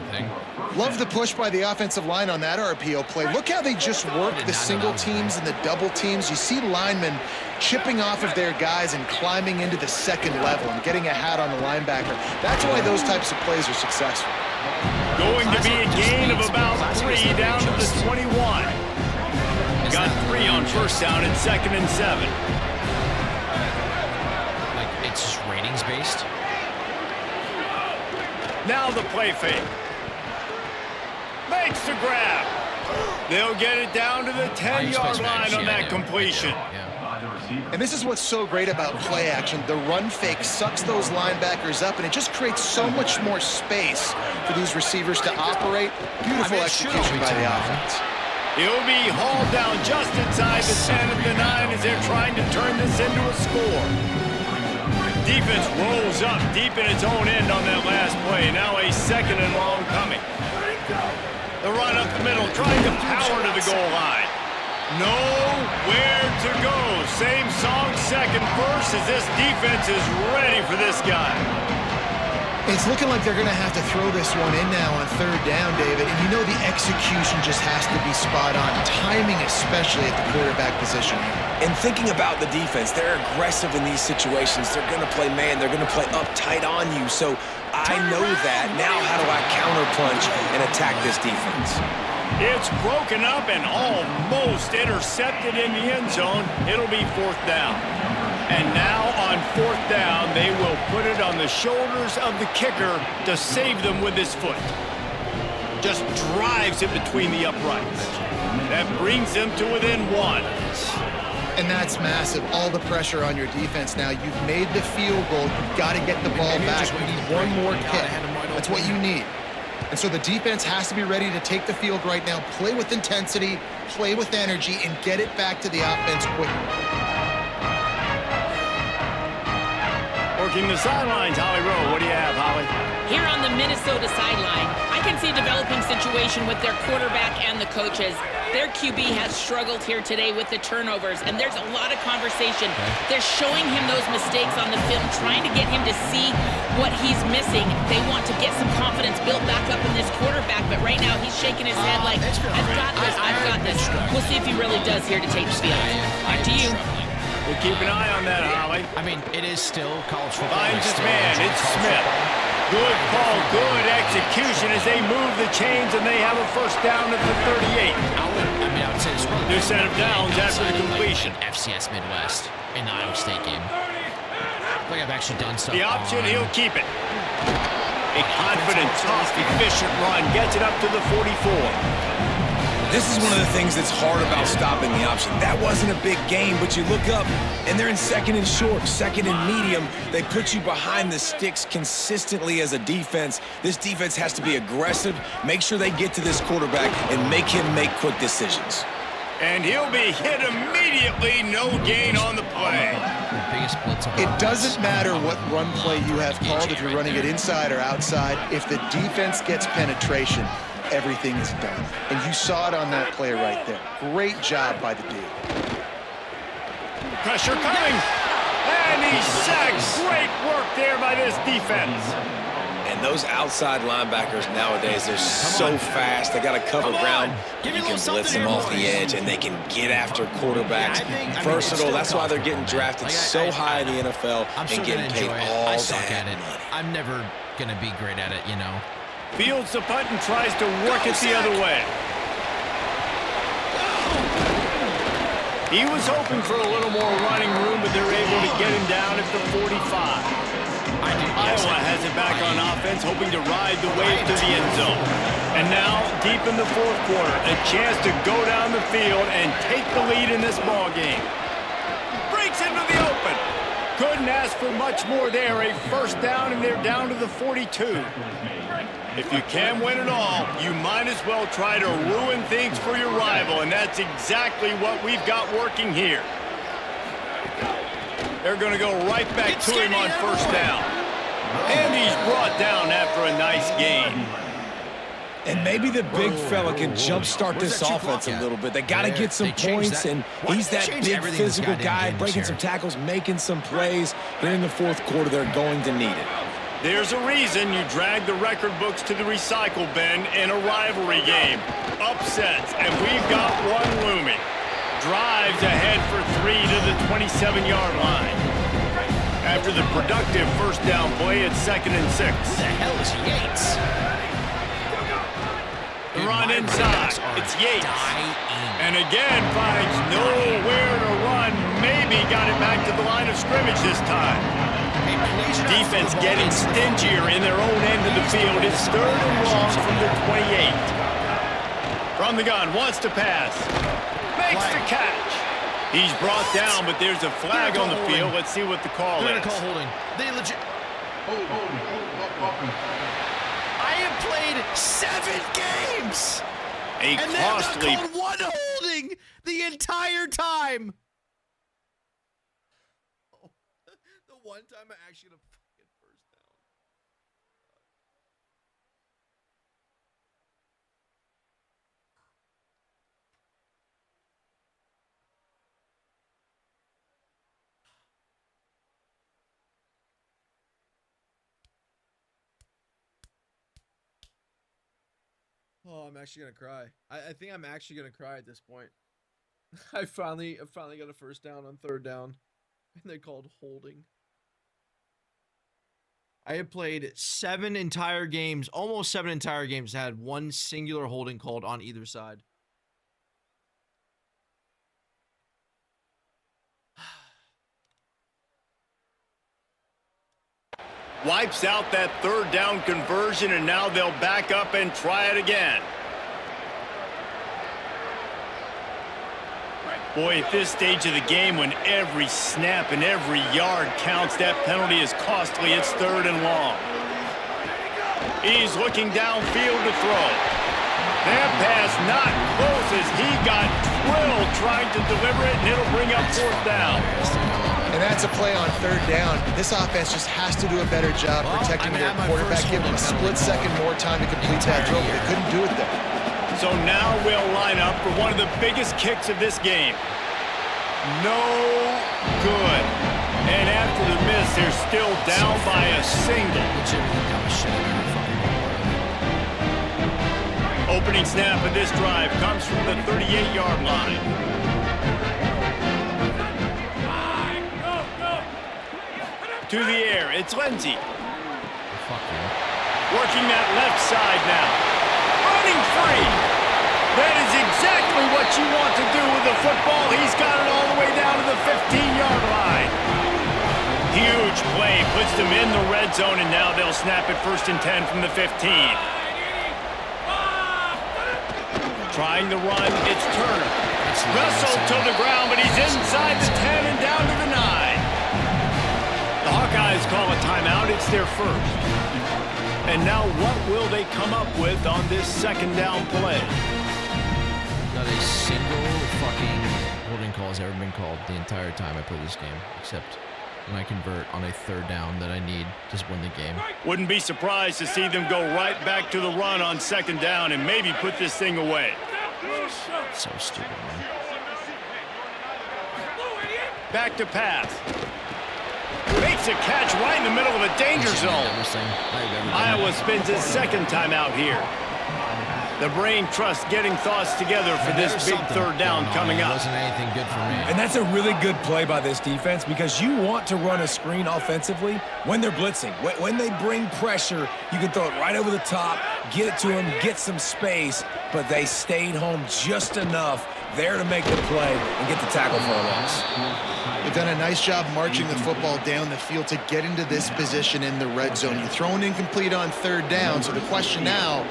Love the push by the offensive line on that RPO play. Look how they just work the single teams and the double teams. You see linemen chipping off of their guys and climbing into the 2nd level and getting a hat on the linebacker. That's why those types of plays are successful. Going to be a gain of about 3 down to the 21. Got 3 on 1st down and 2nd and 7. Like, it's just ratings based. Now the play fake. Makes the grab. They'll get it down to the 10-yard line on that completion. And this is what's so great about play action. The run fake sucks those linebackers up, and it just creates so much more space for these receivers to operate. Beautiful execution by the offense. He'll be hauled down just inside the 10 of the 9 as they're trying to turn this into a score. Defense rolls up deep in its own end on that last play. Now a 2nd and long coming. The run up the middle, trying to power to the goal line. Nowhere to go. Same song, 2nd verse, as this defense is ready for this guy. It's looking like they're going to have to throw this one in now on 3rd down, David. And you know the execution just has to be spot on. Timing, especially at the quarterback position. And thinking about the defense, they're aggressive in these situations. They're going to play man. They're going to play up tight on you. So I know that. Now how do I counterpunch and attack this defense? It's broken up and almost intercepted in the end zone. It'll be 4th down. And now on 4th down, they will put it on the shoulders of the kicker to save them with his foot. Just drives it between the uprights. That brings them to within 1. And that's massive. All the pressure on your defense now. You've made the field goal. You've got to get the ball back. You need one more kick. That's what you need. And so the defense has to be ready to take the field right now, play with intensity, play with energy, and get it back to the offense quickly. Working the sidelines, Holly Rowe. What do you have, Holly? Here on the Minnesota sideline, I can see a developing situation with their quarterback and the coaches. Their QB has struggled here today with the turnovers, and there's a lot of conversation. They're showing him those mistakes on the film, trying to get him to see what he's missing. They want to get some confidence built back up in this quarterback, but right now he's shaking his head like, I've got this, I've got this. We'll see if he really does here to take the field. Back to you. We'll keep an eye on that, Holly. I mean, it is still college football. Finds his man. It's Smith. Good call, good execution as they move the chains, and they have a 1st down at the 38. I would say this one. New set of downs after the completion. FCS Midwest in the Iowa State game. I think I've actually done stuff. The option, he'll keep it. A confident, tough, efficient run gets it up to the 44. This is one of the things that's hard about stopping the option. That wasn't a big gain, but you look up, and they're in 2nd and short, 2nd and medium. They put you behind the sticks consistently as a defense. This defense has to be aggressive, make sure they get to this quarterback, and make him make quick decisions. And he'll be hit immediately, no gain on the play. It doesn't matter what run play you have called, if you're running it inside or outside. If the defense gets penetration, everything is done. And you saw it on that play right there. Great job by the D. Pressure coming. And he's sacked. Great work there by this defense. And man, those outside linebackers nowadays, they're so fast. They got to cover ground. You can blitz them off the edge, and they can get after quarterbacks. Versatile. That's why they're getting drafted so high in the NFL and getting paid all that money. I'm never going to be great at it, you know. Fields the punt and tries to work it the other way. He was hoping for a little more running room, but they're able to get him down at the 45. Iowa has it back on offense, hoping to ride the wave to the end zone. And now, deep in the fourth quarter, a chance to go down the field and take the lead in this ball game. Breaks into the open. Couldn't ask for much more there. A first down, and they're down to the 42. If you can win it all, you might as well try to ruin things for your rival, and that's exactly what we've got working here. They're going to go right back to him on first down. And he's brought down after a nice gain. And maybe the big fella can jumpstart this offense a little bit. They got to get some points, and he's that big physical guy, breaking some tackles, making some plays. But in the fourth quarter, they're going to need it. There's a reason you drag the record books to the recycle bin in a rivalry game. Upsets, and we've got one looming. Drives ahead for 3 to the 27-yard line. After the productive first down play, it's 2nd and 6. Who the hell is Yates? The run inside. It's Yates. And again finds nowhere to run. Maybe got it back to the line of scrimmage this time. Defense getting stingier in their own end of the field. It's 3rd and long from the 28. From the gun, wants to pass. Makes the catch. He's brought down, but there's a flag on the field. Let's see what the call is. They're going to call holding. They legit... I have played 7 games. A and costly... they have not called one holding the entire time. Oh, the one time I actually got a fucking first down. Oh, I'm actually gonna cry. I think I'm actually gonna cry at this point. I finally got a first down on 3rd down, and they called holding. I have played 7 entire games, almost 7 entire games, that had one singular holding called on either side. Wipes out that 3rd down conversion, and now they'll back up and try it again. Boy, at this stage of the game, when every snap and every yard counts, that penalty is costly. It's 3rd and long. He's looking downfield to throw. That pass not close as he got drilled trying to deliver it, and it'll bring up 4th down. And that's a play on 3rd down. This offense just has to do a better job protecting their quarterback, give him a split second more time to complete that throw, but they couldn't do it there. So now we'll line up for one of the biggest kicks of this game. No good. And after the miss, they're still down by a single. Opening snap of this drive comes from the 38-yard line. To the air, it's Lindsey. Working that left side now. Running free. That is exactly what you want to do with the football. He's got it all the way down to the 15-yard line. Huge play, puts them in the red zone, and now they'll snap it 1st and 10 from the 15. Trying to run, it's Turner. Wrestled to the ground, but he's inside the 10 and down to the 9. The Hawkeyes call a timeout. It's their first. And now what will they come up with on this 2nd down play? Not a single fucking holding call has ever been called the entire time I play this game, except when I convert on a 3rd down that I need to win the game. Wouldn't be surprised to see them go right back to the run on 2nd down and maybe put this thing away. So stupid, man. Back to pass. Makes makes a catch right in the middle of a danger zone. Iowa spends his second time out here. The brain trust getting thoughts together for this big third down coming up. Wasn't anything good for me. And that's a really good play by this defense because you want to run a screen offensively when they're blitzing. When they bring pressure, you can throw it right over the top, get it to them, get some space, but they stayed home just enough there to make the play and get the tackle for a loss. They've done a nice job marching the football down the field to get into this position in the red zone. You're throwing incomplete on third down, so the question now,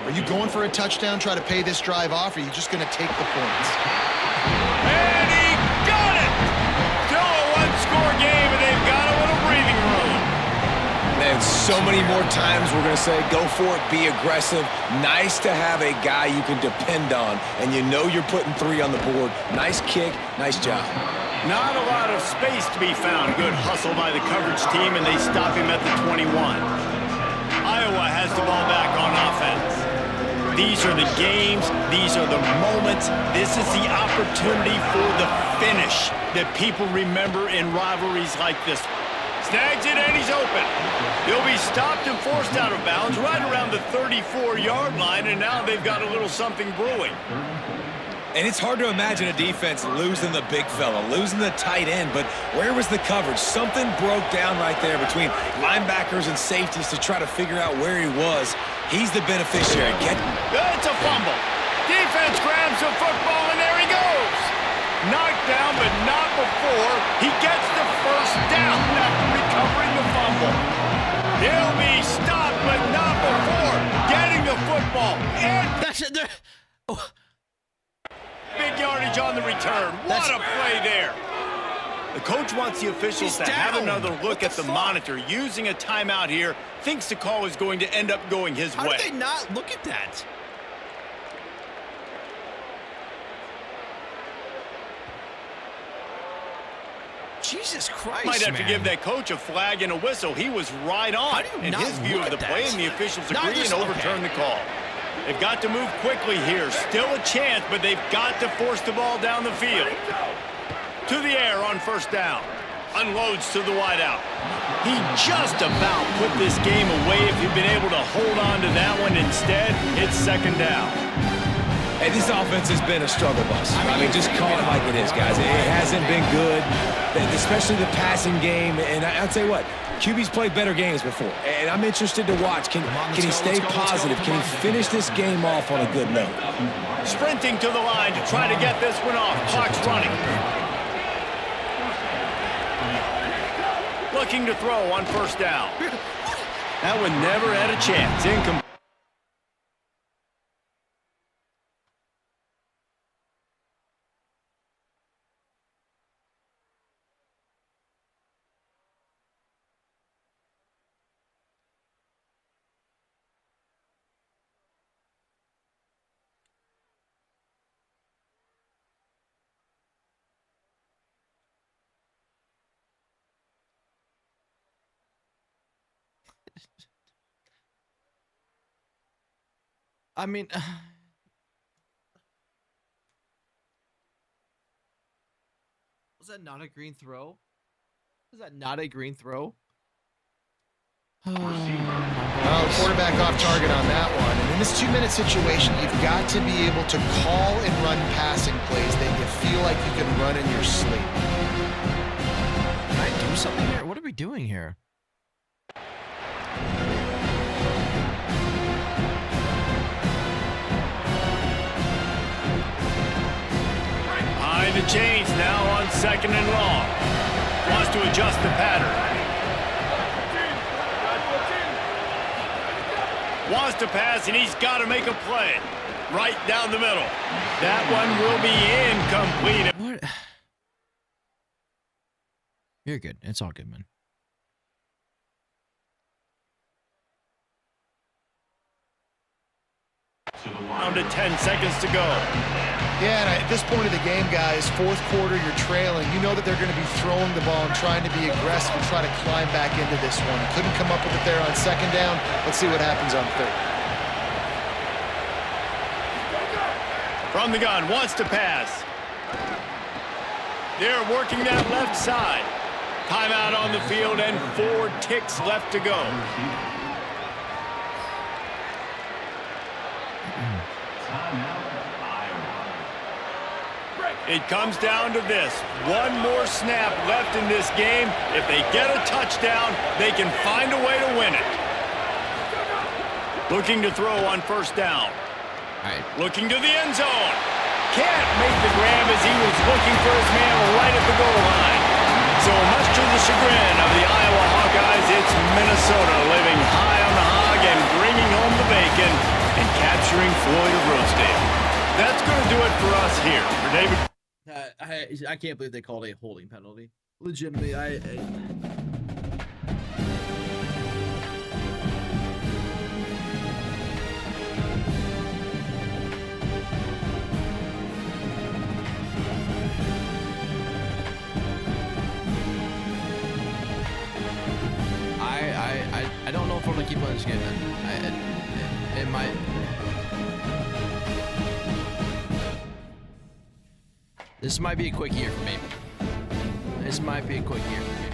are you going for a touchdown, try to pay this drive off, or are you just going to take the points? And he got it! Still a one-score game, and they've got a little breathing room. Man, so many more times we're going to say, go for it, be aggressive. Nice to have a guy you can depend on, and you know you're putting 3 on the board. Nice kick, nice job. Not a lot of space to be found. Good hustle by the coverage team, and they stop him at the 21. Iowa has the ball back on offense. These are the games. These are the moments. This is the opportunity for the finish that people remember in rivalries like this. Snags it, and he's open. He'll be stopped and forced out of bounds right around the 34-yard line, and now they've got a little something brewing. And it's hard to imagine a defense losing the big fella, losing the tight end, but where was the coverage? Something broke down right there between linebackers and safeties to try to figure out where he was. He's the beneficiary. It's a fumble. Defense grabs the football, and there he goes. Knocked down, but not before he gets the first down after recovering the fumble. He'll be stopped, but not before getting the football. And That's it. Oh. big yardage on the return. What a play there. The coach wants the officials to have another look at the monitor. Using a timeout here, thinks the call is going to end up going his way. How did they not look at that? Jesus Christ, Might have to give that coach a flag and a whistle. He was right on in his view of the play, and the officials agree and overturn the call. They've got to move quickly here. Still a chance, but they've got to force the ball down the field. To the air on first down. Unloads to the wideout. He just about put this game away if he'd been able to hold on to that one. Instead, it's second down. Hey, this offense has been a struggle bus. I mean, just call it like it is, guys. It hasn't been good, especially the passing game. And I'll tell you what, QB's played better games before. And I'm interested to watch. Can he stay positive? Can he finish this game off on a good note? Sprinting to the line to try to get this one off. Clock's running. Looking to throw on first down. That one never had a chance. Incomplete. I mean, was that not a green throw? Was that not a green throw? Well, quarterback off target on that one. And in this 2-minute situation, you've got to be able to call and run passing plays that you feel like you can run in your sleep. Can I do something here? What are we doing here? Behind the chains now on second and long. Wants to adjust the pattern. Wants to pass, and he's got to make a play. Right down the middle. That one will be incomplete. What? You're good. It's all good, man. Down to 10 seconds to go. Yeah, and at this point of the game, guys, fourth quarter, you're trailing. You know that they're going to be throwing the ball and trying to be aggressive and try to climb back into this one. Couldn't come up with it there on second down. Let's see what happens on third. From the gun, wants to pass. They're working that left side. Timeout on the field and 4 ticks left to go. It comes down to this. One more snap left in this game. If they get a touchdown, they can find a way to win it. Looking to throw on first down. Looking to the end zone. Can't make the grab as he was looking for his man right at the goal line. So much to the chagrin of the Iowa Hawkeyes, it's Minnesota living high on the hog and bringing home the bacon and capturing Floyd of Rosedale. That's going to do it for us here. For David. I can't believe they called it a holding penalty. Legitimately, I don't know if I'm gonna keep playing this game. Then it might. This might be a quick year for me. This might be a quick year for me.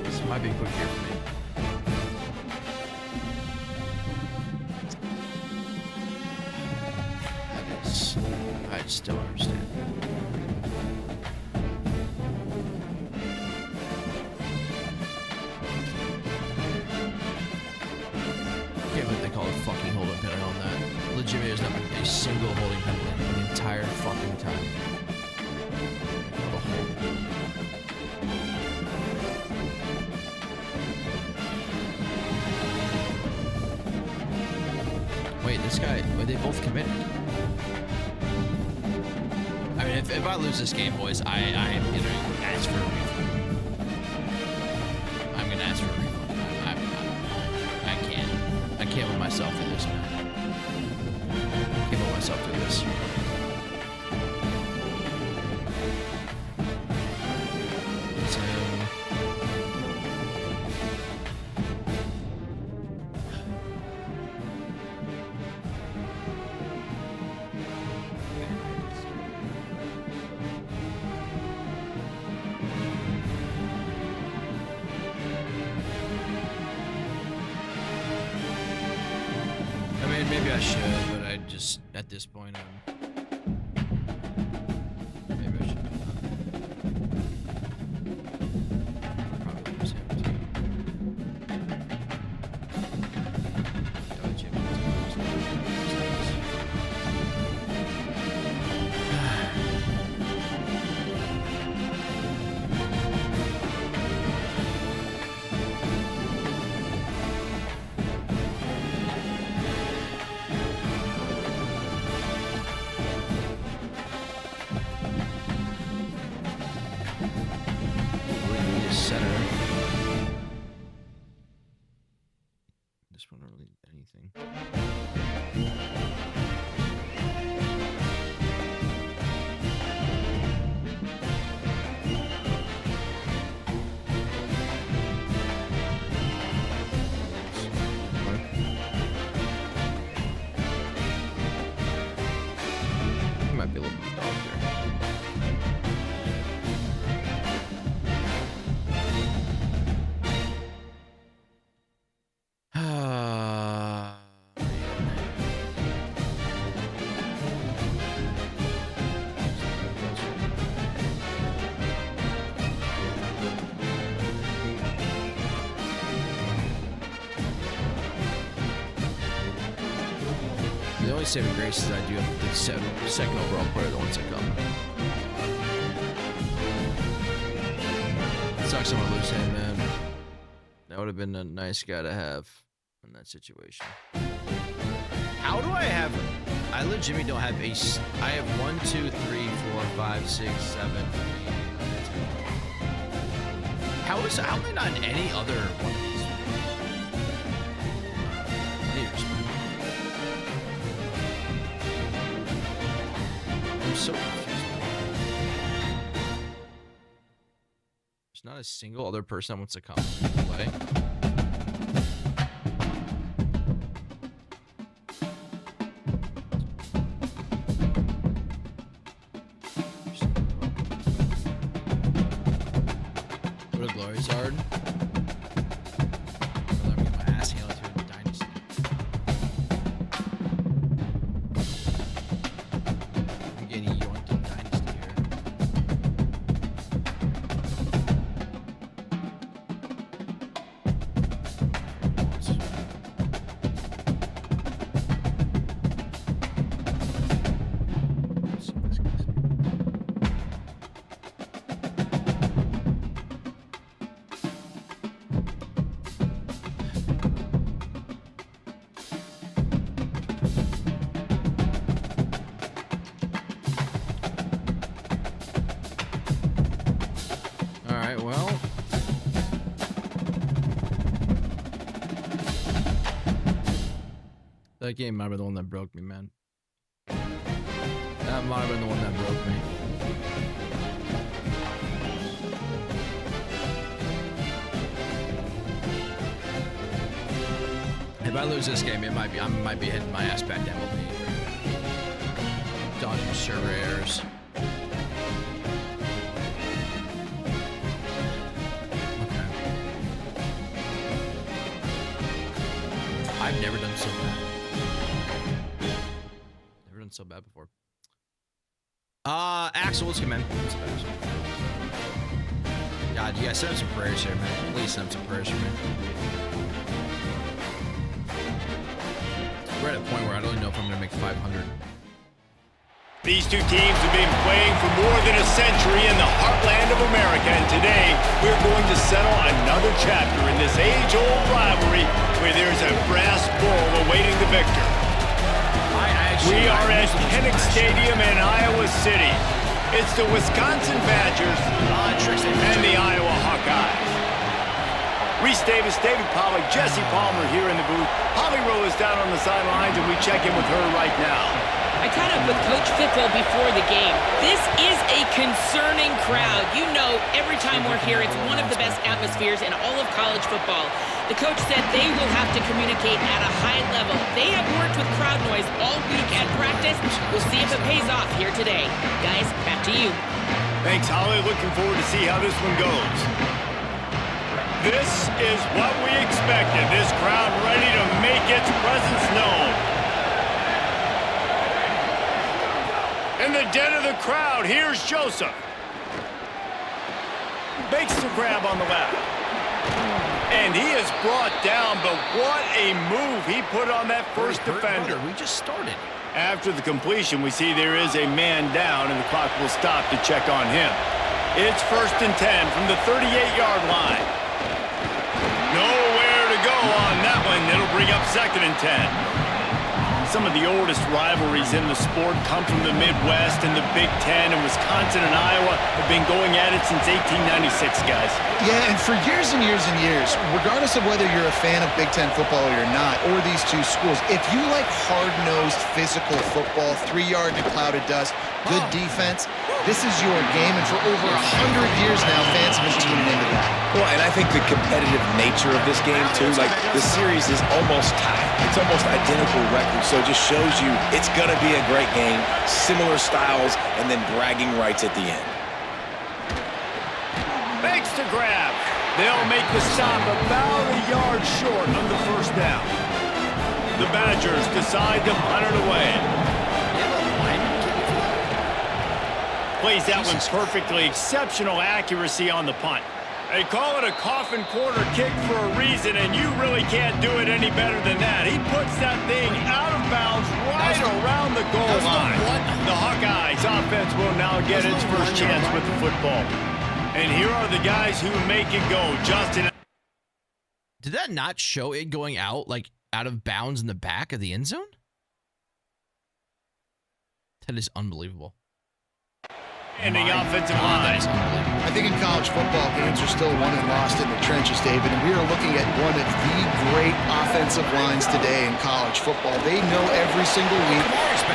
This might be a quick year for me. I just don't understand. Fucking holding penalty on that. Legitimately, there's not been a single holding penalty the entire fucking time. Wait, this guy, were they both committed? I mean, if I lose this game, boys, I am going to ask for a refund. I'm going to ask for a refund. I can't let myself do this, man. I can't let myself do this. Maybe I should, but I just, at this point, maybe I should probably lose him too. Might be a little bit dark The only saving grace is I do have the second overall player that wants to come. It sucks I'm gonna lose him, man. That would have been a nice guy to have in that situation. How do I have? I legitimately don't have a. I have 1, 2, 3, 4, 5, 6, 7, 8, 9, 10. How am I not in any other one of these? I'm so confused. There's not a single other person that wants to come play. Go to Glory's Hard. Let me get my ass handled here in the Dynasty. I'm getting yoinked in Dynasty here. Let's see what this guy's saying. All right, well. That game might have been the one that broke me, man. That might have been the one that broke me. If I lose this game, I might be hitting my ass back down with me. Dodging server errors. Okay. I've never done so bad. Never done so bad before. Axel, what's good, man? What's up, Axel? God, you guys send up some prayers here, man. Please send up some prayers for me. We're at a point where I don't even know if I'm gonna make 500. These two teams have been playing for more than a century in the heartland of America, and today we're going to settle another chapter in this age-old rivalry where there's a brass bull awaiting the victor. We are at Kinnick Stadium in Iowa City. It's the Wisconsin Badgers and the Iowa Hawkeyes. Reese Davis, David Pollack, Jesse Palmer here in the booth. Holly Rowe is down on the sidelines, and we check in with her right now. I caught up with Coach Fickle before the game. This is a concerning crowd. You know, every time we're here, it's one of the best atmospheres in all of college football. The coach said they will have to communicate at a high level. They have worked with crowd noise all week at practice. We'll see if it pays off here today. Guys, back to you. Thanks, Holly. Looking forward to see how this one goes. This is what we expected. This crowd ready to make its presence known. In the den of the crowd, here's Joseph. Makes the grab on the left. And he is brought down, but what a move he put on that first defender. We just started. After the completion, we see there is a man down, and the clock will stop to check on him. It's 1st and 10 from the 38-yard line. Nowhere to go on that one. It'll bring up 2nd and 10. Some of the oldest rivalries in the sport come from the Midwest, and the Big Ten, and Wisconsin and Iowa have been going at it since 1896, guys. Yeah, and for years and years and years, regardless of whether you're a fan of Big Ten football or you're not, or these two schools, if you like hard-nosed physical football, 3-yard to clouded dust, good defense, this is your game, and for over 100 years now, fans have been tuning into that. Well, and I think the competitive nature of this game, too, like the series is almost tied. It's almost identical records, so it just shows you it's going to be a great game, similar styles, and then bragging rights at the end. Makes the grab. They'll make the stop about a yard short of the first down. The Badgers decide to punt it away. Plays that one perfectly. Exceptional accuracy on the punt. They call it a coffin corner kick for a reason, and you really can't do it any better than that. He puts that thing out of bounds right around the goal line. The Hawkeyes offense will now get its first chance with the football. And here are the guys who make it go. Justin. Did that not show it going out, like out of bounds in the back of the end zone? That is unbelievable. Ending offensive line. I think in college football, games are still won and lost in the trenches, David, and we are looking at one of the great offensive lines today in college football. They know every single week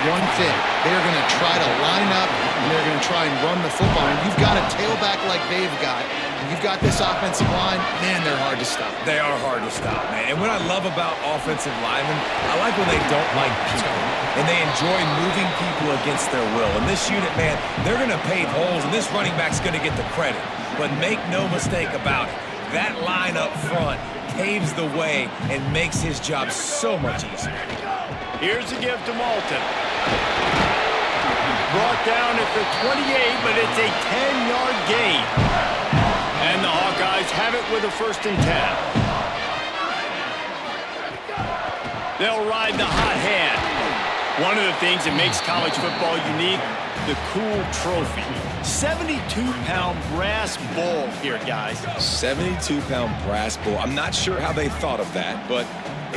one thing. They're going to try to line up, and they're going to try and run the football. And you've got a tailback like they've got, and you've got this offensive line, man, they're hard to stop. They are hard to stop, man. And what I love about offensive linemen, I like when they don't like people, and they enjoy moving people against their will. And this unit, man, they're going to pave holes, and this running back's going to get the credit. But make no mistake about it, that line up front paves the way and makes his job so much easier. Here's a give to Malton. Brought down at the 28, but it's a 10-yard gain. And the Hawkeyes have it with a 1st and 10. They'll ride the hot hand. One of the things that makes college football unique, the cool trophy. 72-pound brass ball here, guys. 72-pound brass bull. I'm not sure how they thought of that, but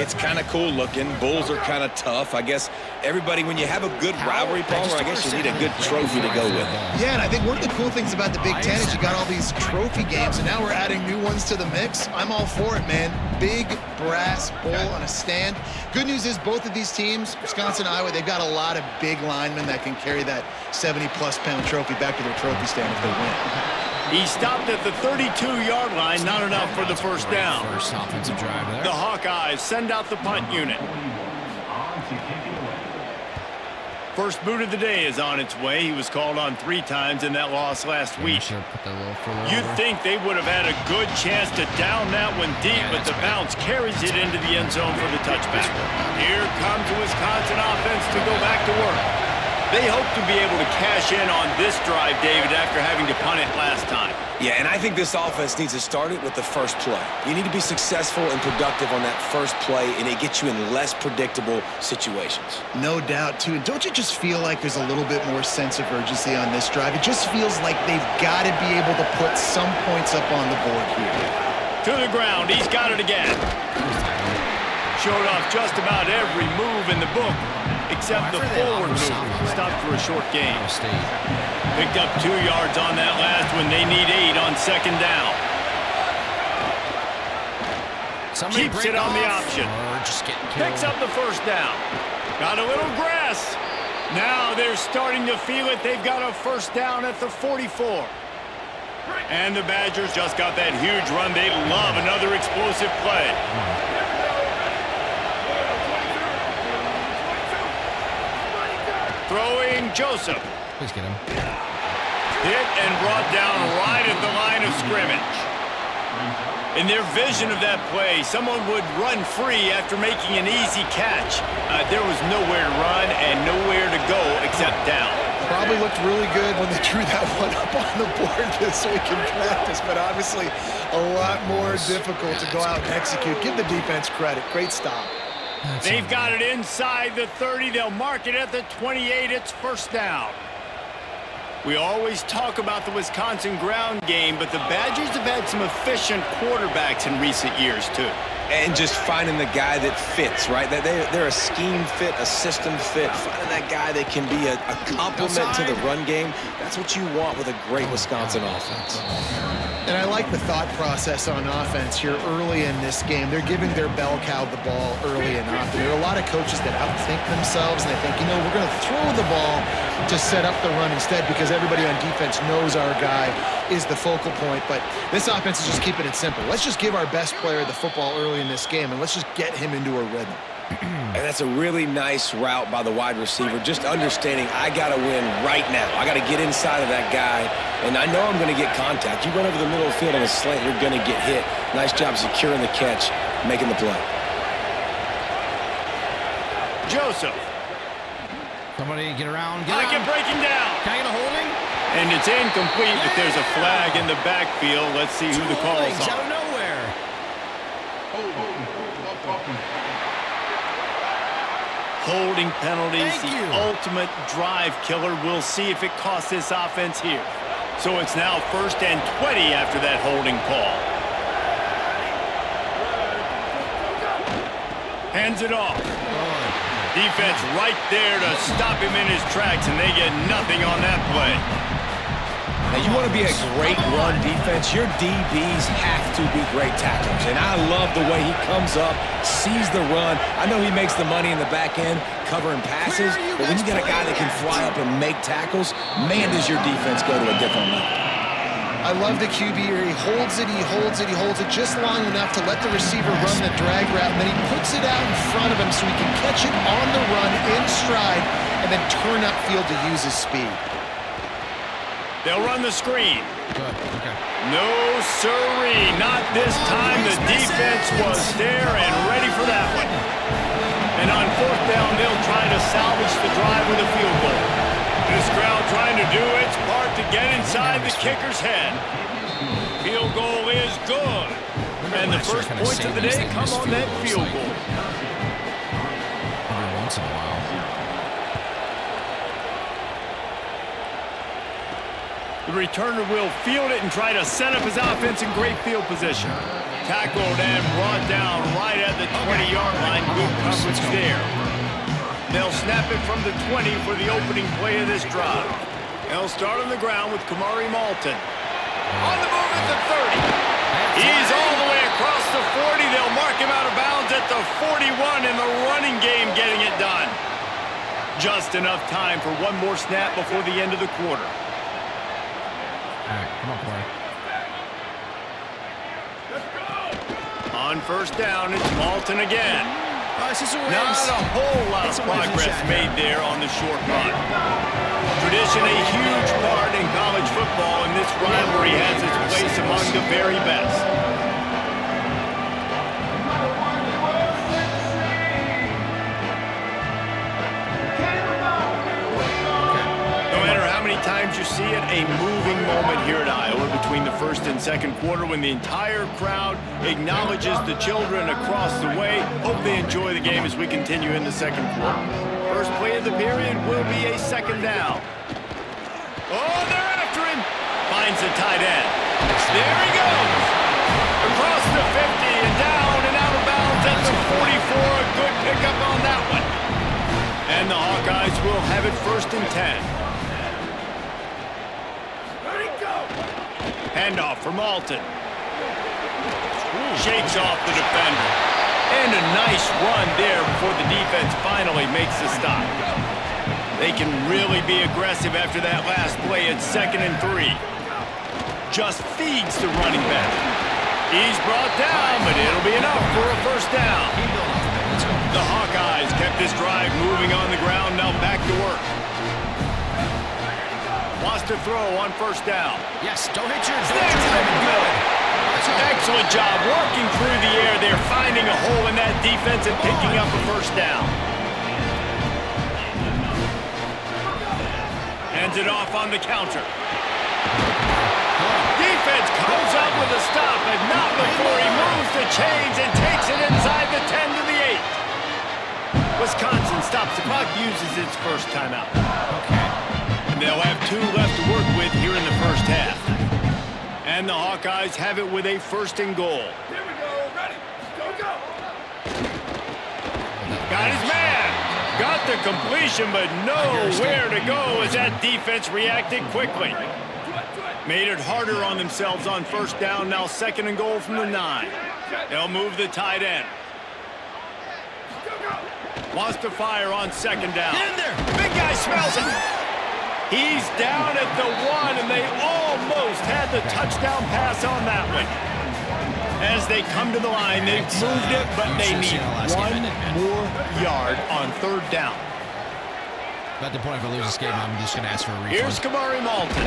it's kind of cool looking. Bulls are kind of tough. I guess everybody, when you have a good rivalry, Palmer, I guess you need a good trophy to go with it. Yeah, and I think one of the cool things about the Big Ten is you got all these trophy games, and now we're adding new ones to the mix. I'm all for it, man. Big brass bowl on a stand. Good news is both of these teams, Wisconsin and Iowa, they've got a lot of big linemen that can carry that 70-plus pound trophy back to their trophy stand if they win. He stopped at the 32-yard line, not enough for the 1st down. First offensive drive there. The Hawkeyes send out the punt unit. First boot of the day is on its way. He was called on 3 times in that loss last week. You'd think they would have had a good chance to down that one deep, but the bounce carries it into the end zone for the touchback. Here comes the Wisconsin offense to go back to work. They hope to be able to cash in on this drive, David, after having to punt it last time. Yeah, and I think this offense needs to start it with the first play. You need to be successful and productive on that first play, and it gets you in less predictable situations. No doubt, too. And don't you just feel like there's a little bit more sense of urgency on this drive? It just feels like they've got to be able to put some points up on the board here. To the ground. He's got it again. Showed off just about every move in the book, except the forward move. Stopped for a short gain. Picked up 2 yards on that last one. They need 8 on 2nd down. Keeps it on the option. Picks up the 1st down. Got a little grass. Now they're starting to feel it. They've got a 1st down at the 44. And the Badgers just got that huge run. They love another explosive play. Throwing Joseph. Please get him. Hit and brought down right at the line of scrimmage. In their vision of that play, someone would run free after making an easy catch. There was nowhere to run and nowhere to go except down. Probably looked really good when they drew that one up on the board this week in practice, but obviously a lot more difficult to go out and execute. Give the defense credit. Great stop. They've got it inside the 30. They'll mark it at the 28. It's 1st down. We always talk about the Wisconsin ground game, but the Badgers have had some efficient quarterbacks in recent years, too. And just finding the guy that fits, right? They're a scheme fit, a system fit. Finding that guy that can be a complement to the run game. That's what you want with a great Wisconsin offense. And I like the thought process on offense here early in this game. They're giving their bell cow the ball early and often. There are a lot of coaches that outthink themselves, and they think, you know, we're going to throw the ball to set up the run instead because everybody on defense knows our guy is the focal point. But this offense is just keeping it simple. Let's just give our best player the football early in this game, and let's just get him into a rhythm. And that's a really nice route by the wide receiver, just understanding I got to win right now. I got to get inside of that guy, and I know I'm going to get contact. You run over the middle of the field on a slant, you're going to get hit. Nice job securing the catch, making the play. Joseph. Somebody get around. I can break him down. Can I get a holding? And it's incomplete, but there's a flag in the backfield. Let's see who the call's on. Out of nowhere. Holding penalties, the ultimate drive killer. We'll see if it costs this offense here. So it's now 1st and 20 after that holding call. Hands it off. Defense right there to stop him in his tracks, and they get nothing on that play. Now, you want to be a great run defense, your DBs have to be great tacklers. And I love the way he comes up, sees the run. I know he makes the money in the back end covering passes, but when you got a guy that can fly up and make tackles, man, does your defense go to a different level. I love the QB here. He holds it, he holds it, he holds it just long enough to let the receiver run the drag route, and then he puts it out in front of him so he can catch it on the run in stride and then turn upfield to use his speed. They'll run the screen. Good. Okay. No, sirree. Not this time. The defense was there and ready for that one. And on 4th down, they'll try to salvage the drive with a field goal. This crowd trying to do its part to get inside the kicker's head. Field goal is good. And the first points of the day come on that field goal. Every once in a while. The returner will field it and try to set up his offense in great field position. Tackled and brought down right at the 20-yard line. Good coverage there. They'll snap it from the 20 for the opening play of this drive. They'll start on the ground with Kamari Malton. On the move at the 30. He's all the way across the 40. They'll mark him out of bounds at the 41 in the running game, getting it done. Just enough time for one more snap before the end of the quarter. All right, come on, play. On 1st down, it's Malton again. Oh, it's just a Not a whole lot of progress made there on the short run. Tradition a huge part in college football, and this rivalry has its place among the very best. No matter how many times you see it, a moving moment here at Iowa between the 1st and 2nd quarter when the entire crowd acknowledges the children across the way. Hope they enjoy the game as we continue in the 2nd quarter. First play of the period will be a 2nd down. Oh, they're after him. Finds the tight end. There he goes. Across the 50 and down and out of bounds at the 44. A good pickup on that one. And the Hawkeyes will have it 1st and 10. Handoff for Malton. Shakes off the defender. And a nice run there before the defense finally makes the stop. They can really be aggressive after that last play at 2nd and 3. Just feeds the running back. He's brought down, but it'll be enough for a 1st down. The Hawkeyes kept this drive moving on the ground, now back to work. Wants to throw on 1st down. Yes, don't hit your Good. Excellent job working through the air there, finding a hole in that defense and picking up a 1st down. Hands it off on the counter. Defense comes up with a stop, but not before he moves the chains and takes it inside the 10 to the 8. Wisconsin stops the clock, uses its 1st timeout. Okay. And they'll have 2 left to work with here in the 1st half. And the Hawkeyes have it with a 1st and goal. Here we go, ready, go. Got his man. Got the completion, but nowhere to go as that defense reacted quickly. Made it harder on themselves on 1st down, now 2nd and goal from the 9. They'll move the tight end. Wants to fire on 2nd down. Get in there. Big guy smells it. He's down at the 1, and they almost had the touchdown pass on that one. As they come to the line, they've moved it, but they need 1 more yard on 3rd down. About the point if I lose this game, I'm just going to ask for a refund. Here's Kamari Malton.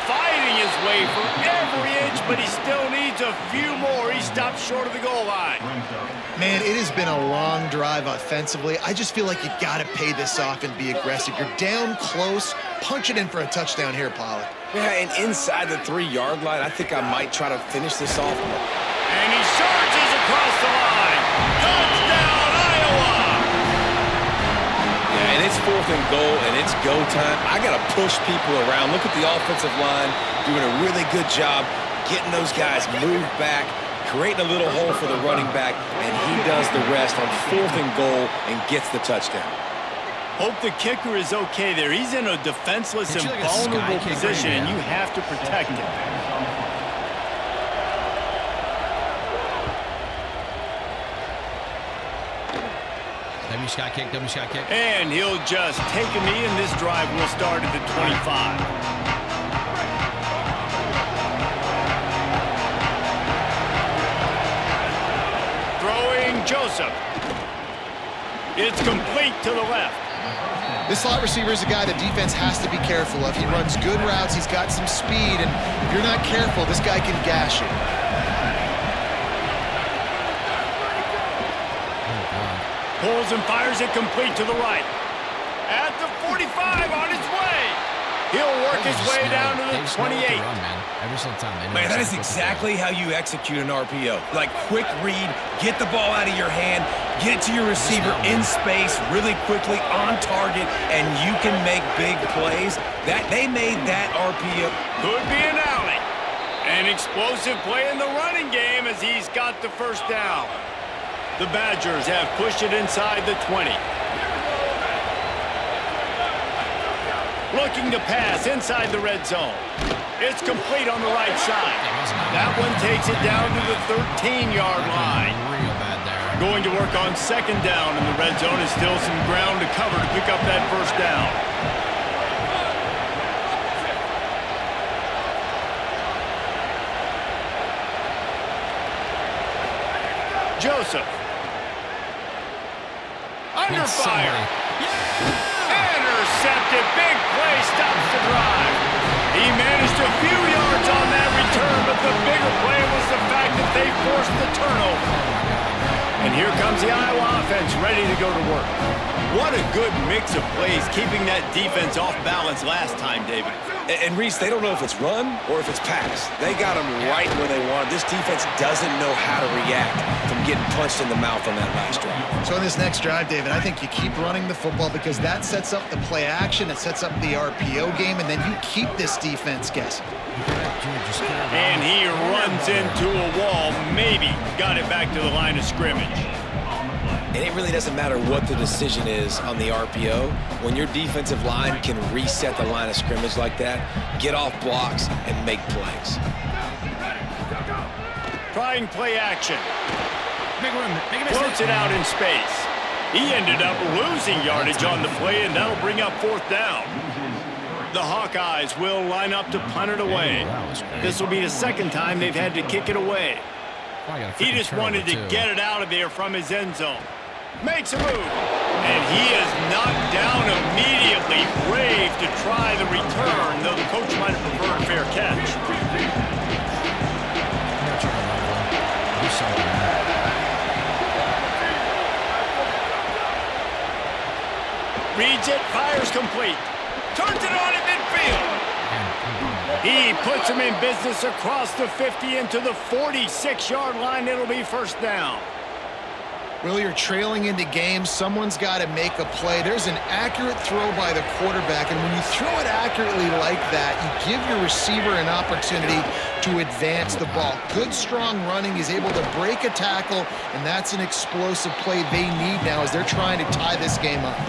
Fighting his way for every inch, but he still needs a few more. He stopped short of the goal line. Man, it has been a long drive offensively. I just feel like you got to pay this off and be aggressive. You're down close. Punch it in for a touchdown here, Pollard. Yeah, and inside the 3-yard line, I think I might try to finish this off. And he surges across the line. Touchdown, Iowa! Yeah, and it's 4th and goal, and it's go time. I got to push people around. Look at the offensive line doing a really good job getting those guys moved back, creating a little hole for the running back, and he does the rest on 4th and goal and gets the touchdown. Hope the kicker is okay there. He's in a defenseless and vulnerable position, and you have to protect him. W shot kick. And he'll just take a knee, and this drive will start at the 25. Throwing Joseph. It's complete to the left. This slot receiver is a guy the defense has to be careful of. He runs good routes, he's got some speed, and if you're not careful, this guy can gash you. Pulls and fires it complete to the right. At the 45, on his way. He'll work his way down to the 28. Man, that is exactly how you execute an RPO. Like, quick read, get the ball out of your hand, get it to your receiver in space really quickly, on target, and you can make big plays. They made that RPO. Could be an alley. An explosive play in the running game as he's got the first down. The Badgers have pushed it inside the 20. Looking to pass inside the red zone. It's complete on the right side. That one takes it down to the 13-yard line. Going to work on second down in the red zone is still some ground to cover to pick up that first down. Joseph. Under fire. Intercepted. Big play stops the drive. He managed a few yards on that return, but the bigger play was the fact that they forced the turnover. And here comes the Iowa offense ready to go to work. What a good mix of plays, keeping that defense off balance last time, David. And Reese, they don't know if it's run or if it's pass. They got them right where they want. This defense doesn't know how to react from getting punched in the mouth on that last drive. So in this next drive, David, I think you keep running the football because that sets up the play action, it sets up the RPO game, and then you keep this defense guessing. And he runs into a wall, maybe got it back to the line of scrimmage. And it really doesn't matter what the decision is on the RPO. When your defensive line can reset the line of scrimmage like that, get off blocks and make plays. Trying play action. Floats it out in space. He ended up losing yardage on the play, and that'll bring up fourth down. The Hawkeyes will line up to punt it away. This will be the second time they've had to kick it away. He just wanted to get it out of there from his end zone. Makes a move. And he is knocked down immediately. Brave to try the return, though the coach might have preferred a fair catch. Reads it, fires complete. Turns it on in midfield. He puts him in business across the 50 into the 46-yard line. It'll be first down. Will, you're trailing into games. Someone's got to make a play. There's an accurate throw by the quarterback, and when you throw it accurately like that, you give your receiver an opportunity to advance the ball. Good, strong running. He's able to break a tackle, and that's an explosive play they need now as they're trying to tie this game up.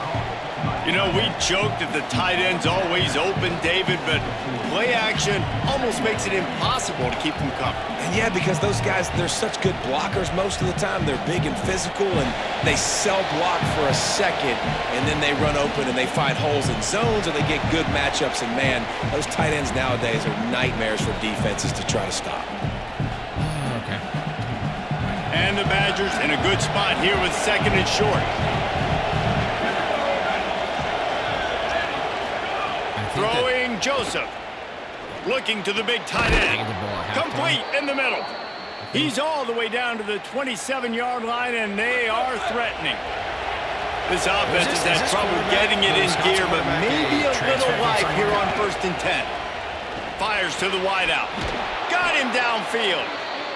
You know, we joked that the tight end's always open, David, but play action almost makes it impossible to keep them covered. And yeah, because those guys, they're such good blockers most of the time. They're big and physical, and they cell block for a second, and then they run open and they find holes in zones, or they get good matchups. And man, those tight ends nowadays are nightmares for defenses to try to stop. Okay. And the Badgers in a good spot here with second and short. Throwing Joseph. Looking to the big tight end. Complete in the middle. He's all the way down to the 27-yard line, and they are threatening. This offense has had trouble getting it in gear, but maybe a little life here on 1st and 10. Fires to the wideout. Got him downfield.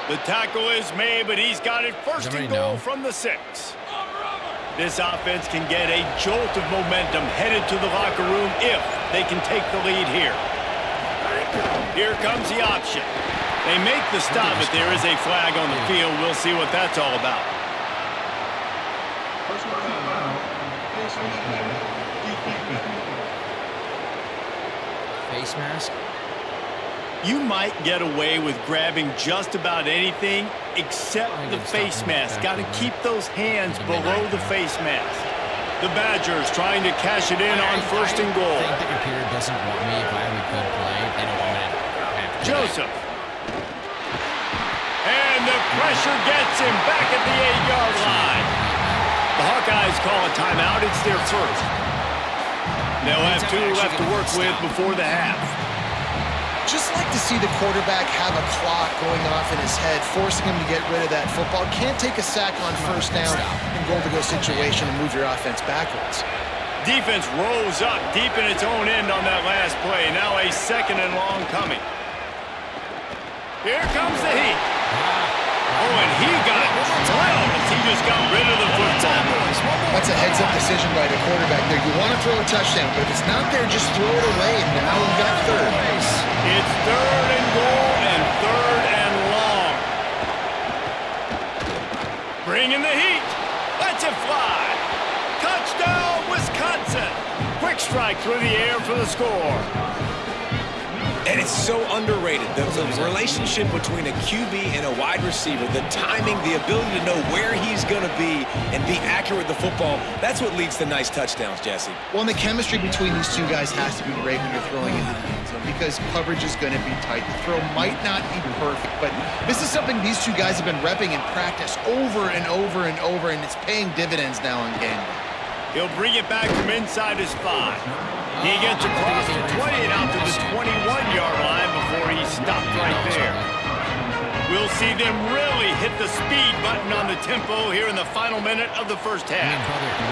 The tackle is made, but he's got it first and goal from the 6. This offense can get a jolt of momentum headed to the locker room if they can take the lead here. Here comes the option. They make the stop, but there is a flag on the field. We'll see what that's all about. Face mask? You might get away with grabbing just about anything except the face mask. Got to keep those hands below the face mask. The Badgers trying to cash it in on 1st and goal. I think the computer doesn't want me if I have a good play. They don't want me to have Joseph. And the pressure gets him back at the 8-yard line. The Hawkeyes call a timeout. It's their first. They'll have 2 left to work with before the half. Just like to see the quarterback have a clock going off in his head, forcing him to get rid of that football. Can't take a sack on first down in goal-to-go situation and move your offense backwards. Defense rolls up deep in its own end on that last play. Now a 2nd and long coming. Here comes the heat. Oh, and he got drilled as he just got rid of the football. That's a heads-up decision by the quarterback there. You want to throw a touchdown, but if it's not there, just throw it away, and now we've got 3rd. It's 3rd and goal and 3rd and long. Bring in the heat. Let's it fly. Touchdown, Wisconsin. Quick strike through the air for the score. And it's so underrated. The relationship between a QB and a wide receiver, the timing, the ability to know where he's going to be and be accurate with the football, that's what leads to nice touchdowns, Jesse. Well, and the chemistry between these 2 guys has to be great when you're throwing into the end zone because coverage is going to be tight. The throw might not be perfect, but this is something these 2 guys have been repping in practice over and over and over, and it's paying dividends now in game. He'll bring it back from inside his 5. He gets across the 20 and out to the 21-yard line before he stopped right there. We'll see them really hit the speed button on the tempo here in the final minute of the first half.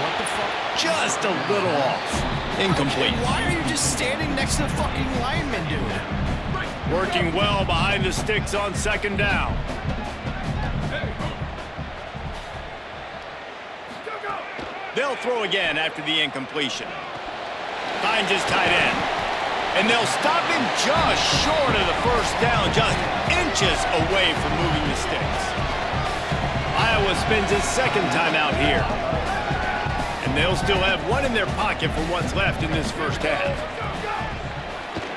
What the fuck? Just a little off. Incomplete. Why are you just standing next to the fucking lineman, dude? Working well behind the sticks on 2nd down. They'll throw again after the incompletion. Finds his tight end. And they'll stop him just short of the first down, just inches away from moving the sticks. Iowa spends his 2nd time out here. And they'll still have 1 in their pocket for what's left in this first half.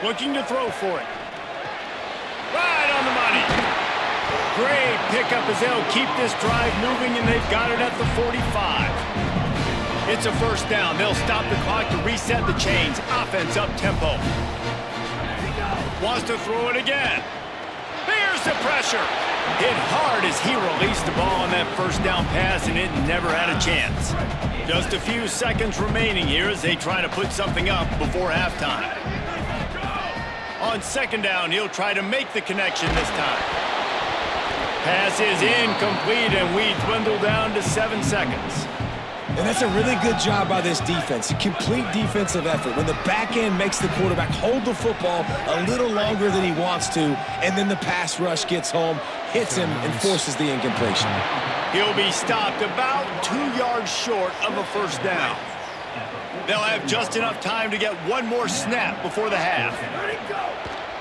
Looking to throw for it. Right on the money. Great pickup as they'll keep this drive moving, and they've got it at the 45. It's a 1st down. They'll stop the clock to reset the chains. Offense up tempo. Wants to throw it again. Here's the pressure. Hit hard as he released the ball on that 1st down pass, and it never had a chance. Just a few seconds remaining here as they try to put something up before halftime. On 2nd down, he'll try to make the connection this time. Pass is incomplete, and we dwindle down to 7 seconds. And that's a really good job by this defense, a complete defensive effort. When the back end makes the quarterback hold the football a little longer than he wants to, and then the pass rush gets home, hits him, and forces the incompletion. He'll be stopped about 2 yards short of a 1st down. They'll have just enough time to get 1 more snap before the half.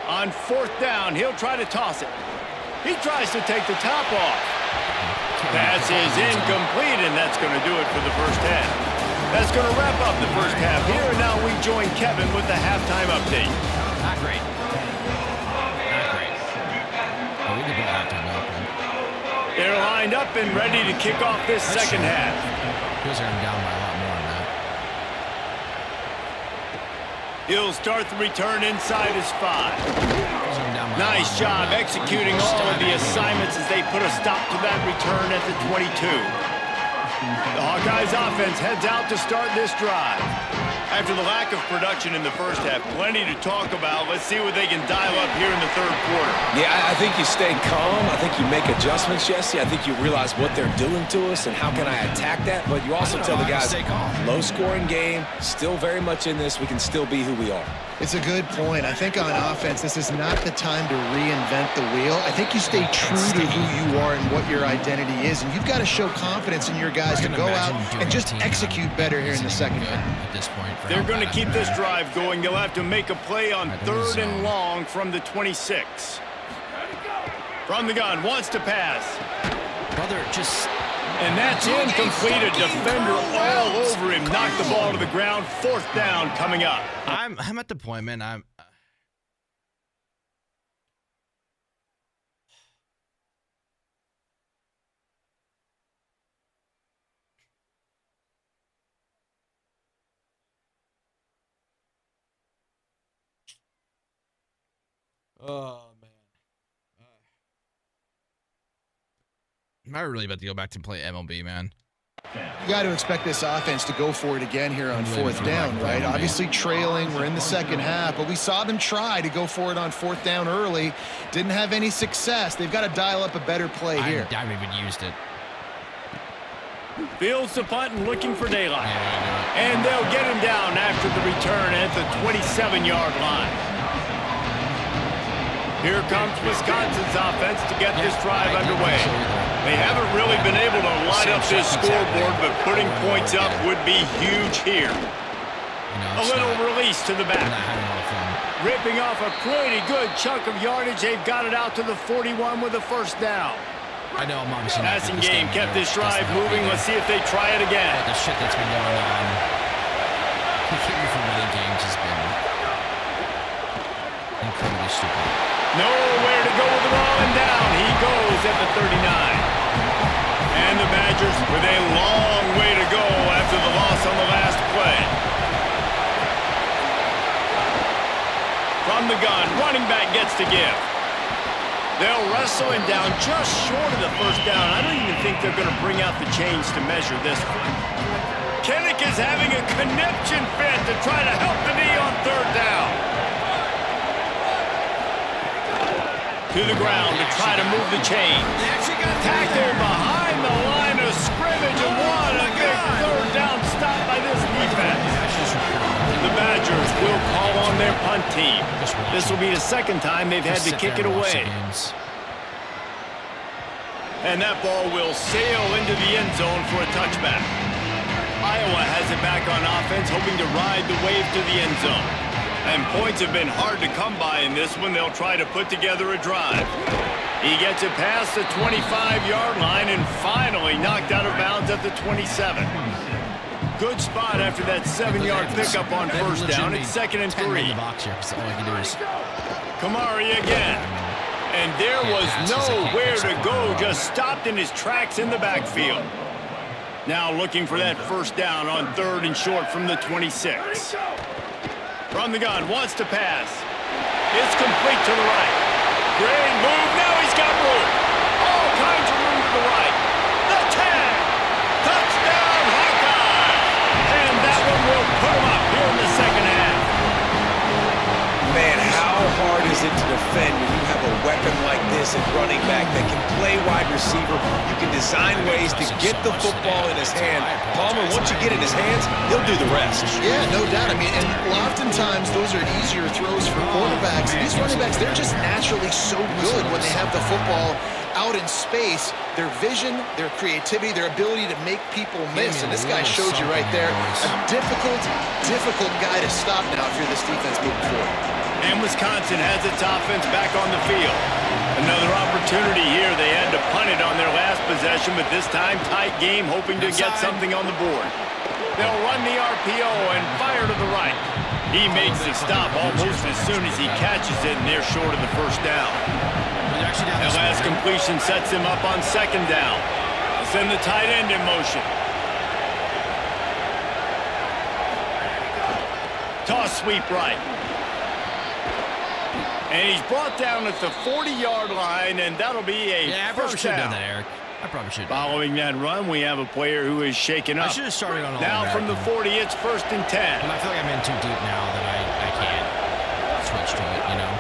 On 4th down, he'll try to toss it. He tries to take the top off. Pass is incomplete, and that's going to do it for the first half. That's going to wrap up the first half here, and now we join Kevin with the halftime update. Not great. Not great. Oh, we can go halftime update. They're lined up and ready to kick off this second half. Feels like I'm down by a lot more on that. He'll start the return inside his 5. Nice job executing all of the assignments as they put a stop to that return at the 22. The Hawkeyes offense heads out to start this drive. After the lack of production in the first half, plenty to talk about. Let's see what they can dial up here in the 3rd quarter. Yeah, I think you stay calm. I think you make adjustments, Jesse. I think you realize what they're doing to us and how can I attack that. But you also tell the guys, low-scoring game, still very much in this. We can still be who we are. It's a good point. I think on offense, this is not the time to reinvent the wheel. I think you stay true to who you are and what your identity is, and you've got to show confidence in your guys to go out and just execute better here in the second half. At this point, they're going to keep this drive going. They'll have to make a play on 3rd and long from the 26. From the gun, wants to pass. Brother, just... And that's incomplete. A defender all over him. Knocked the ball to the ground. 4th down coming up. I'm at the point, man. Oh, man. Am I really about to go back to play MLB, man? You got to expect this offense to go for it again here on fourth down, right? Obviously trailing, we're in the second half, but we saw them try to go for it on fourth down early. Didn't have any success. They've got to dial up a better play here. I haven't even used it. Fields the punt and looking for daylight. And they'll get him down after the return at the 27-yard line. Here comes Wisconsin's offense to get this drive underway. They haven't really been able to light up this scoreboard, but putting points up would be huge here. A little release to the back. Ripping off a pretty good chunk of yardage. They've got it out to the 41 with a first down. I know I'm obviously not Passing game kept this drive moving. Let's see if they try it again. The shit that's been going on. Keeping me from winning games has been incredibly stupid. Nowhere to go with the ball, and down he goes at the 39. And the Badgers with a long way to go after the loss on the last play. From the gun, running back gets to give. They'll wrestle him down just short of the first down. I don't even think they're going to bring out the chains to measure this one. Kinnick is having a conniption fit to try to help the knee on third down. To the ground to try to move the chain. Tackled behind the line of scrimmage, and what a big third down stop by this defense. The Badgers will call on their punt team. This will be the second time they've had to kick it away. And that ball will sail into the end zone for a touchback. Iowa has it back on offense, hoping to ride the wave to the end zone. And points have been hard to come by in this one. They'll try to put together a drive. He gets it past the 25-yard line and finally knocked out of bounds at the 27. Good spot after that 7-yard pickup on first down. It's 2nd and 3. Kamari again. And there was nowhere to go, just stopped in his tracks in the backfield. Now looking for that first down on 3rd and short from the 26. From the gun, wants to pass. It's complete to the right. Great move, now he's got room. All kinds of room to the right. The tag. Touchdown, Hawkeye. And that one will put him up here in the second half. Man, how hard is it to defend when you have a weapon like this at running back that can play wide receiver? You can design ways to get the football in his hand. Palmer, once you get it in his hands, he'll do the rest. Yeah, no doubt. I mean, and oftentimes those are easier throws for quarterbacks. These running backs, they're just naturally so good when they have the football out in space. Their vision, their creativity, their ability to make people miss. And this guy showed you right there. A difficult guy to stop now if you're this defense moving forward. And Wisconsin has its offense back on the field. Another opportunity here. They had to punt it on their last possession, but this time tight game, hoping to get something on the board. They'll run the RPO and fire to the right. He makes the stop almost as soon as he catches it, and they're short of the first down. That last completion sets him up on 2nd down. Send the tight end in motion. Toss sweep right. And he's brought down at the 40-yard line, and that'll be a first down. Done that, Eric. I probably should. Following that run, we have a player who is shaken up. I should have started on all now from the 40, it's 1st and 10. But I feel like I'm in too deep now that I can't switch to it, you know?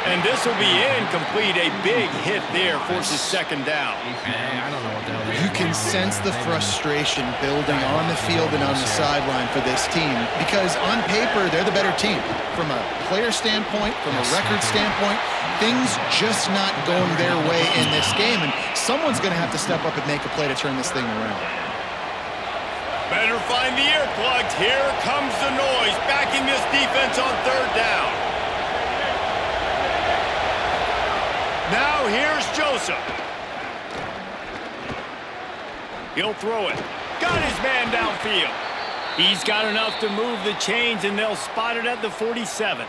And this will be incomplete. A big hit there forces 2nd down. I don't know what the hell You can sense the frustration building on the field and on the sideline for this team because on paper, they're the better team. From a player standpoint, from a record standpoint, things just not going their way in this game, and someone's going to have to step up and make a play to turn this thing around. Better find the earplugs. Here comes the noise, backing this defense on 3rd down. Now here's Joseph. He'll throw it. Got his man downfield. He's got enough to move the chains, and they'll spot it at the 47.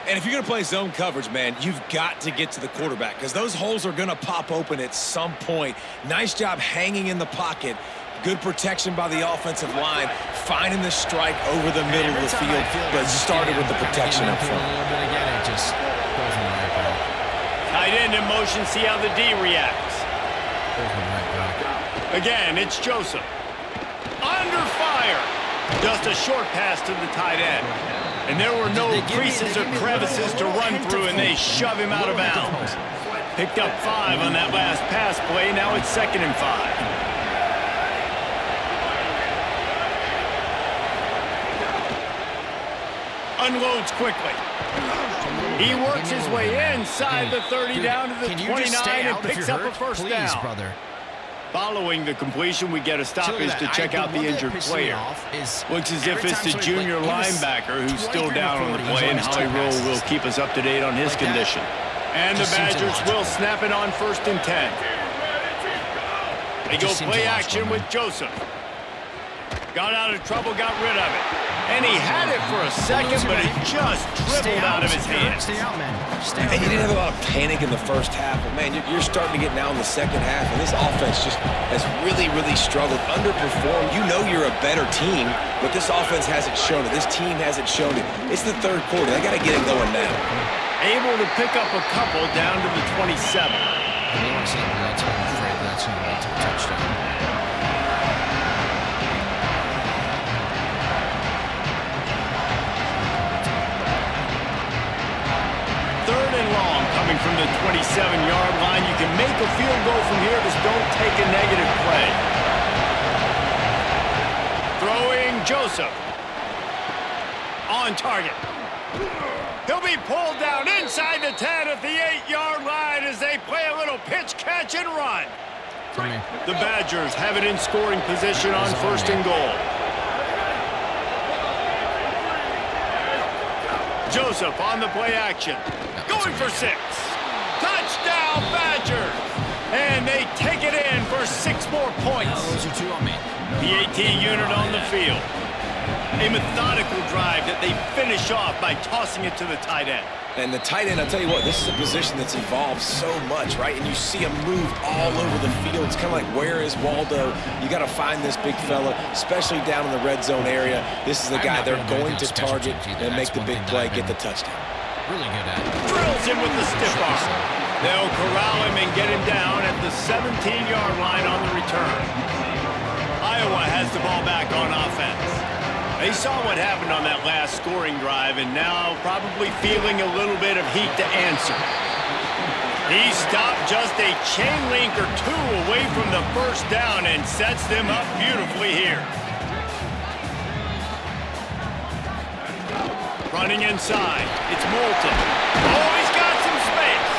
And if you're going to play zone coverage, man, you've got to get to the quarterback because those holes are going to pop open at some point. Nice job hanging in the pocket. Good protection by the offensive line, finding the strike over the middle of the field, but started with the protection up front. Tight end in motion, see how the D reacts. Again, it's Joseph. Under fire. Just a short pass to the tight end. And there were no creases or crevices to run through, and they shove him out of bounds. Picked up 5 on that last pass play. Now it's 2nd and 5. Unloads quickly. He works his way inside the 30 down to the 29 and picks up a first down. Brother. Following the completion, we get a stoppage to check out the injured player. Looks as if it's the junior linebacker who's still down on the play, and Holly Rowe will keep us up to date on his condition. And the Badgers will snap it on 1st and 10. They go play action with Joseph. Got out of trouble, got rid of it. And he had it for a second, but it just dribbled out of his hands. Stay out, man. Stay out. And you didn't have a lot of panic in the first half, but man, you're starting to get now in the second half, and this offense just has really, really struggled, underperformed. You know you're a better team, but this offense hasn't shown it. This team hasn't shown it. It's the 3rd quarter. They got to get it going now. Able to pick up a couple down to the 27. That's going to be a touchdown. From the 27-yard line. You can make a field goal from here, just don't take a negative play. Throwing Joseph. On target. He'll be pulled down inside the 10 at the 8-yard line as they play a little pitch, catch, and run. The Badgers have it in scoring position on 1st and goal. Joseph on the play action. Going for 6. Touchdown, Badgers! And they take it in for 6 more points. Those are 2 on me. The 18 unit on the field. A methodical drive that they finish off by tossing it to the tight end. And the tight end, I'll tell you what, this is a position that's evolved so much, right? And you see him move all over the field. It's kind of like, where is Waldo? You got to find this big fella, especially down in the red zone area. This is the guy they're going to target and make the big play, get the touchdown. Really good at it. Drills him with the stiff arm. They'll corral him and get him down at the 17-yard line on the return. Iowa has the ball back on offense. They saw what happened on that last scoring drive and now probably feeling a little bit of heat to answer. He stopped just a chain link or 2 away from the first down and sets them up beautifully here. Running inside. It's Moulton. Oh, he's got some space.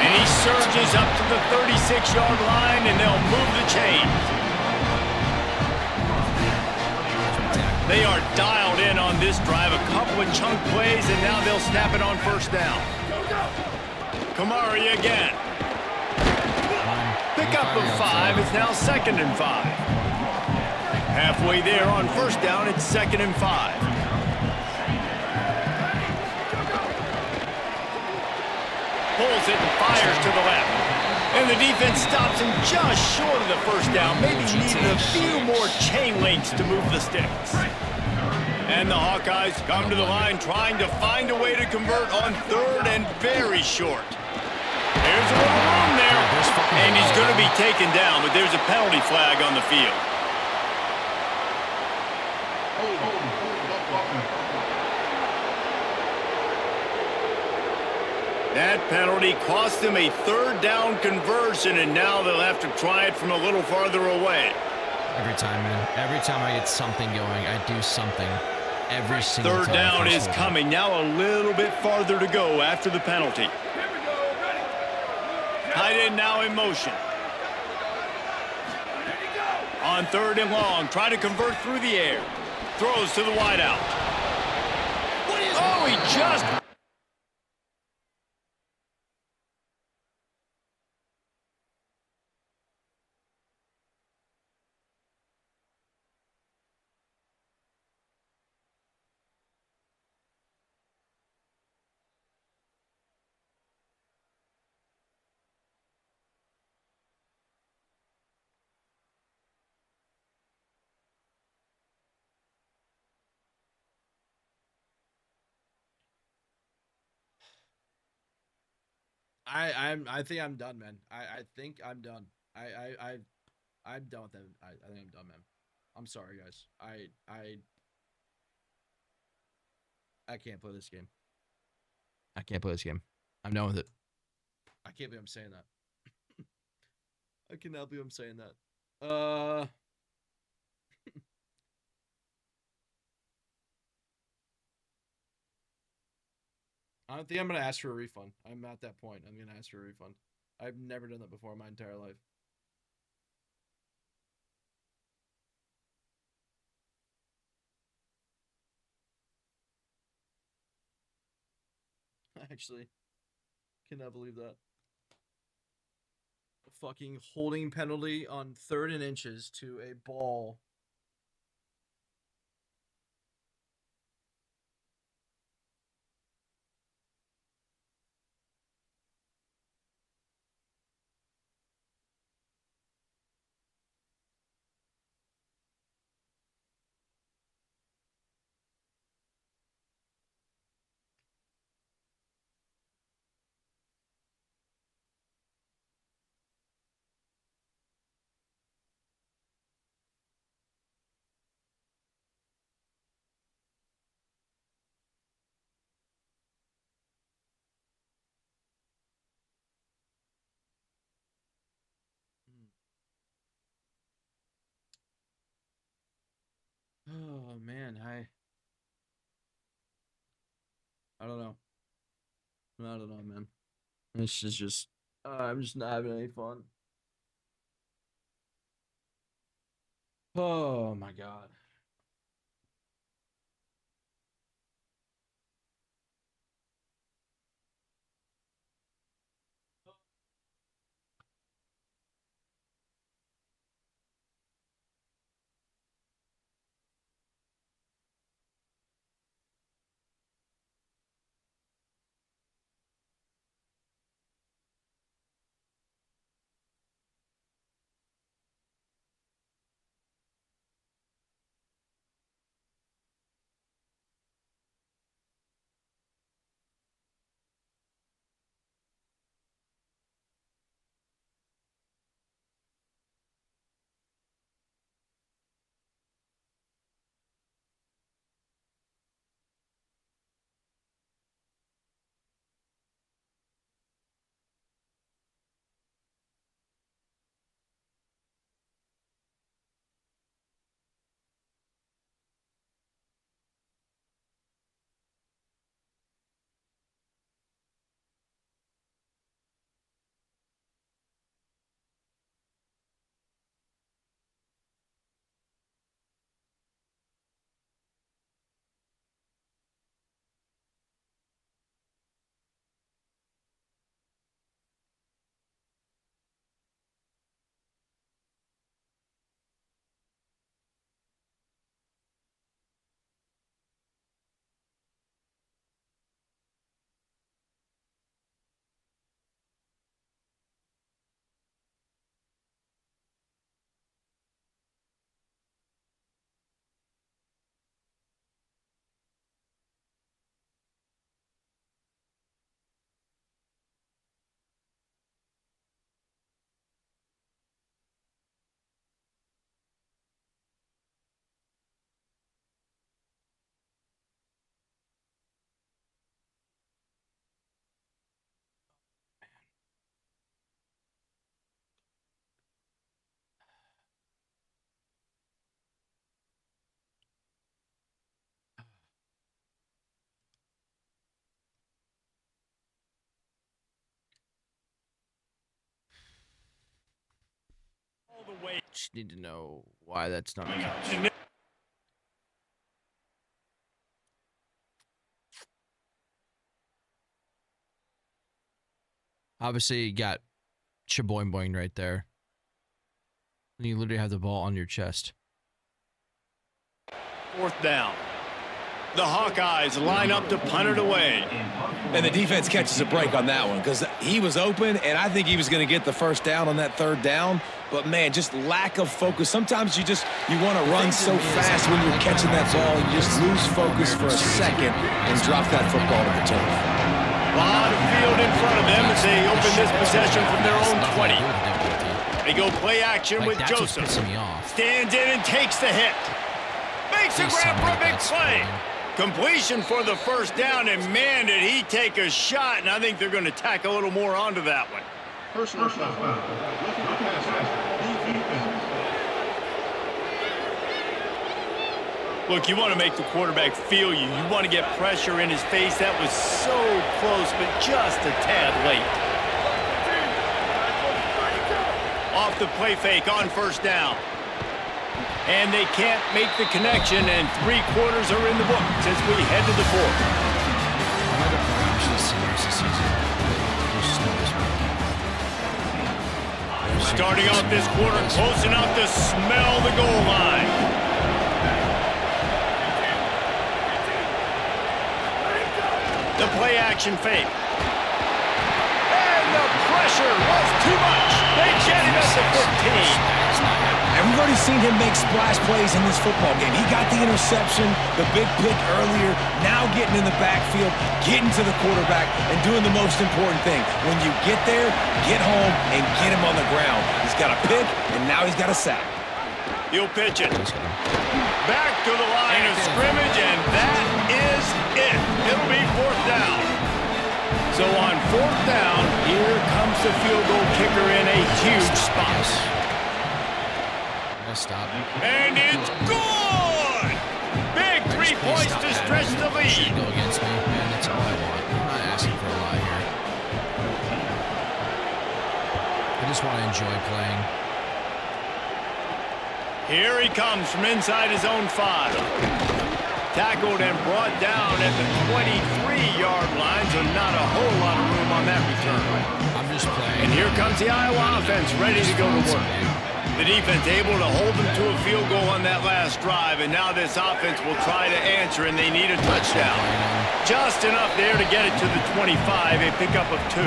And he surges up to the 36-yard line, and they'll move the chains. They are dialed in on this drive. A couple of chunk plays, and now they'll snap it on 1st down. Kamari again. Pick up of 5. It's now 2nd and 5. Halfway there on 1st down, it's 2nd and 5. Pulls it and fires to the left. And the defense stops him just short of the first down. Maybe needed a few more chain links to move the sticks. And the Hawkeyes come to the line trying to find a way to convert on 3rd and very short. There's a little room there. And he's going to be taken down, but there's a penalty flag on the field. That penalty cost them a 3rd down conversion, and now they'll have to try it from a little farther away. Every time, man. Every time I get something going, I do something. Every single time. 3rd down is coming. Now a little bit farther to go after the penalty. Tight end now in motion. On 3rd and long, try to convert through the air. Throws to the wideout. Oh, he just... I think I'm done, man. I think I'm done. I'm done with that. I think I'm done, man. I'm sorry, guys. I can't play this game. I can't play this game. I'm done with it. I can't believe I'm saying that. I cannot believe I'm saying that. I don't think I'm going to ask for a refund. I'm at that point. I'm going to ask for a refund. I've never done that before in my entire life. I actually cannot believe that. A fucking holding penalty on 3rd and inches to a ball. Oh man, I don't know. I don't know, man. This is just I'm just not having any fun. Oh my god. All the way. Just need to know why that's not. Obviously, you got shaboing boing right there. You literally have the ball on your chest. 4th down. The Hawkeyes line up to punt it away. And the defense catches a break on that one because he was open, and I think he was going to get the first down on that 3rd down. But, man, just lack of focus. Sometimes you want to run so fast when you're catching that ball. You just lose focus for a second and drop that football to the turf. A lot of field in front of them as they open this possession from their own 20. They go play action Like, with that's what's Joseph. pissing me off. Stands in and takes the hit. Makes a Please grab tell for me a big that's play. fine. Completion for the first down, and man, did he take a shot, and I think they're going to tack a little more onto that one. Personal foul. Look, you want to make the quarterback feel you. You want to get pressure in his face. That was so close, but just a tad late. Off the play fake on first down. And they can't make the connection, and 3 quarters are in the books as we head to the fourth. I'm at the point I'm just seeing the rest of the season. Starting out this quarter, close enough to smell the goal line. The play action fake. And the pressure was too much. They get him at the 15. And we've already seen him make splash plays in this football game. He got the interception, the big pick earlier, now getting in the backfield, getting to the quarterback, and doing the most important thing. When you get there, get home, and get him on the ground. He's got a pick, and now he's got a sack. He'll pitch it. Back to the line of scrimmage, and that is it. It'll be fourth down. So on fourth down, here comes the field goal kicker in a huge spot. Stop. And it's good! Big 3 points to stretch the lead. Go against me, man. That's all I want. I'm not asking for a lot here. I just want to enjoy playing. Here he comes from inside his own 5. Tackled and brought down at the 23-yard line, so not a whole lot of room on that return. I'm just playing. And here comes the Iowa offense ready to go to work. The defense able to hold them to a field goal on that last drive, and now this offense will try to answer, and they need a touchdown. Just enough there to get it to the 25, a pickup of 2.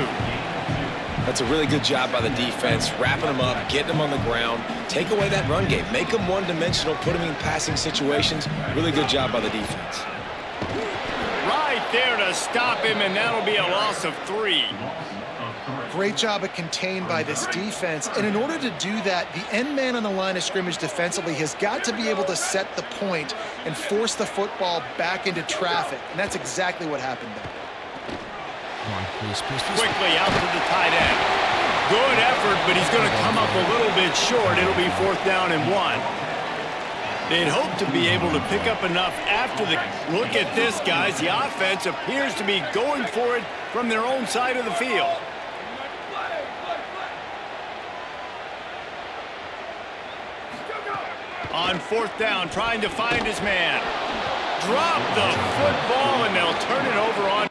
That's a really good job by the defense, wrapping them up, getting them on the ground, take away that run game, make them one-dimensional, put them in passing situations. Really good job by the defense. Right there to stop him, and that'll be a loss of 3. Great job of contained by this defense. And in order to do that, the end man on the line of scrimmage defensively has got to be able to set the point and force the football back into traffic. And that's exactly what happened there. Come on, please, please, please. Quickly out to the tight end. Good effort, but he's going to come up a little bit short. It'll be fourth down and 1. They'd hope to be able to pick up enough after the... Look at this, guys. The offense appears to be going for it from their own side of the field. On fourth down, trying to find his man. Drop the football, and they'll turn it over on.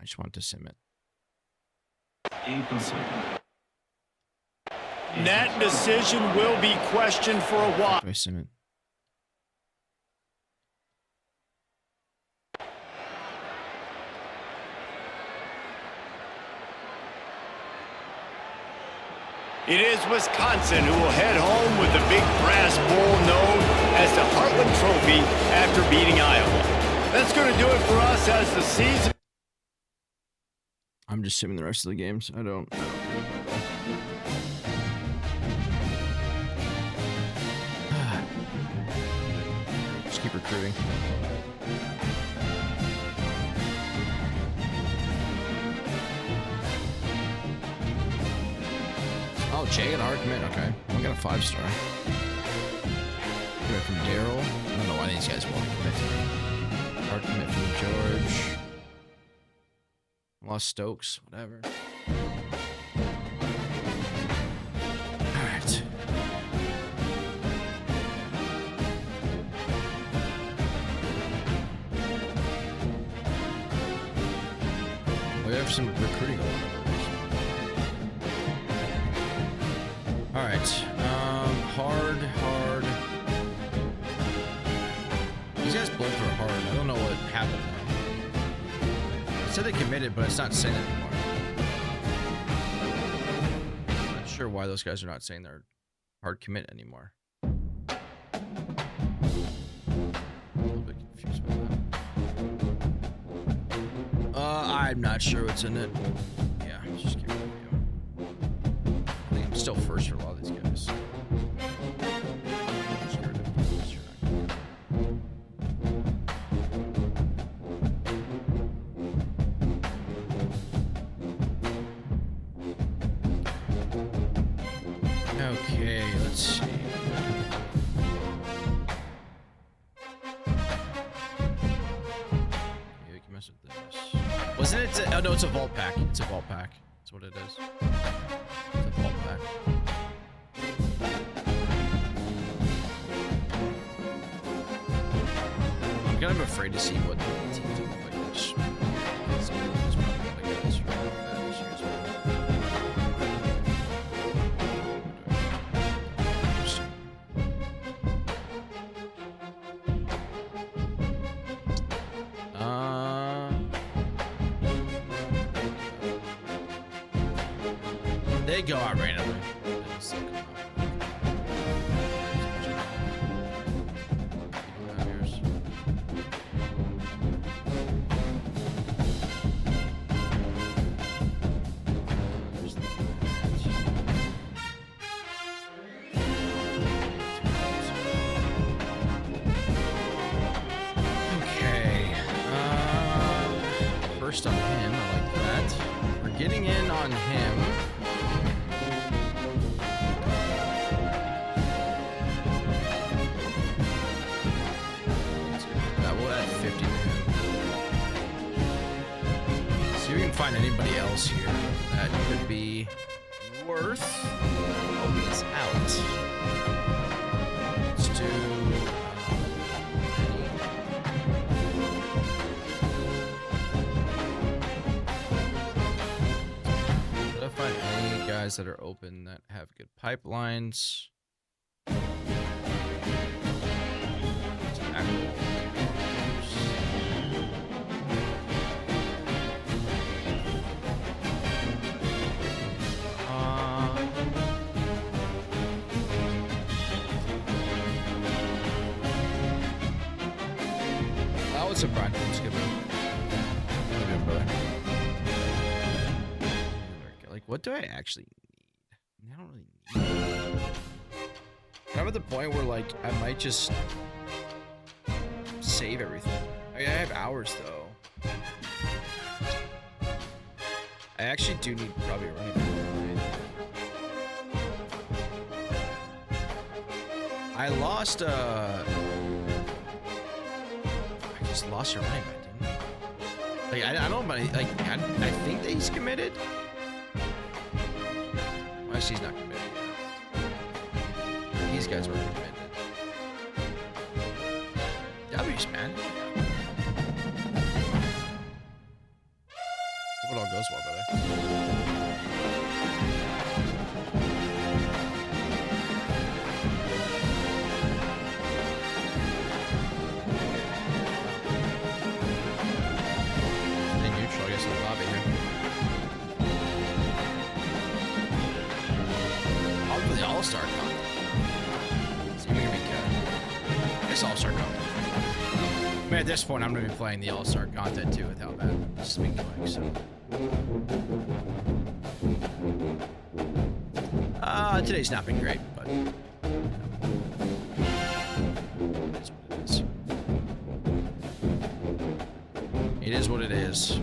I just want to sim it. That decision will be questioned for a while. Do I sim it? It is Wisconsin who will head home with the big brass bowl known as the Heartland Trophy after beating Iowa. That's going to do it for us as the season. I'm just simming the rest of the games. I don't just keep recruiting. Oh, Jay and Arkman. Okay. We got a 5-star. Commit from Daryl. I don't know why these guys won't commit to me. Arkman from George. Lost Stokes. Whatever. Alright. We have some recruiting going on. Alright, hard. These guys both are hard. I don't know what happened though. It said they committed, but it's not saying it anymore. I'm not sure why those guys are not saying they're hard commit anymore. A little bit confused by that. I'm not sure what's in it. Yeah, just still first for a lot of these guys. Okay, let's see. Yeah, we can mess with this. Wasn't it? Oh no, it's a vault pack. It's a vault pack. That's what it is. It's a vault pack. I'm kind of afraid to see what the teams look like this. It's probably not like this, right? This year's they go out randomly. Okay. First on him, I like that. We're getting in on him. Find anybody else here that could be worth helping us out. Let's do try to find any guys that are open that have good pipelines. What's up, Brian? Let's get like, what do I actually need? I don't really need. I'm at the point where, like, I might just save everything. I mean, I have hours though. I actually do need probably a running back. I lost just lost your running back, didn't you? Like, I don't know, but like, I think that he's committed. Well, actually, he's not committed. These guys were committed. W's, man. Hope it all goes well, brother. All-Star content. So you're gonna be this All-Star content. I mean, at this point, I'm gonna be playing the All-Star content too with how bad this has been going. So, today's not been great, but it is what it is.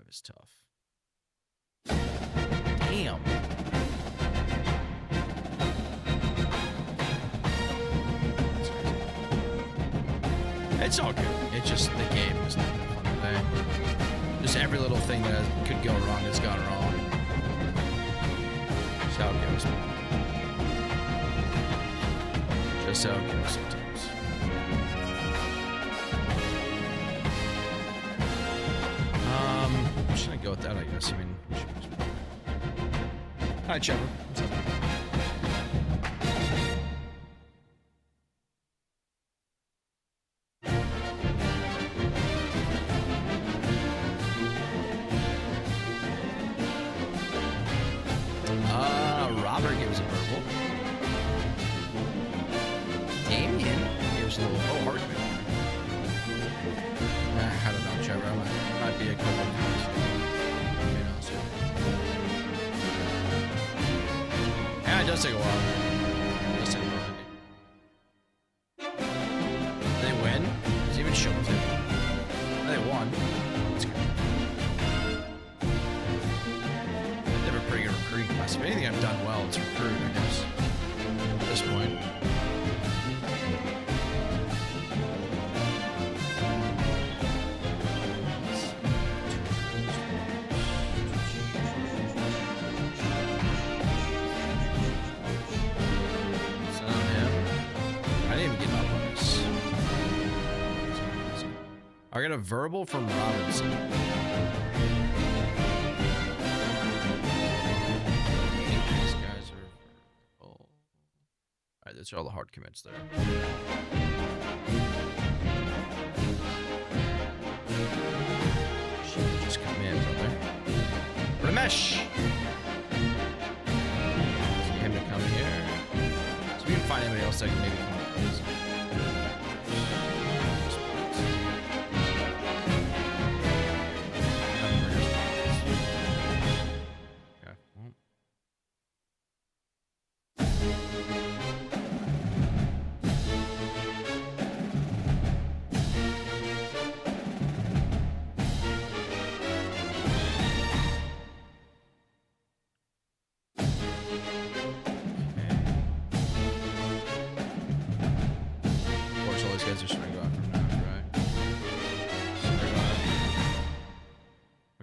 Is tough. Damn. It's all good. It's just the game is not fun today. Just every little thing that could go wrong has gone wrong. That's how it goes. Just how it goes sometimes. I'm just gonna go with that, I guess. I mean, hi, Trevor. What's up? Robert gives a verbal. Damien gives a little hard. I don't know, Trevor. I might be a quick one. Yeah, it does take a while. It does take a while. Did they win? Does it even show up? They won. That's good. They have a pretty good recruiting class. If anything I've done well, it's recruit, I guess. At this point. I got a verbal from Robinson. I think these guys are verbal. All right, those are all the hard commits there. Should just come in, brother. Ramesh! Get him to come here. So we can find anybody else that can maybe come up with this.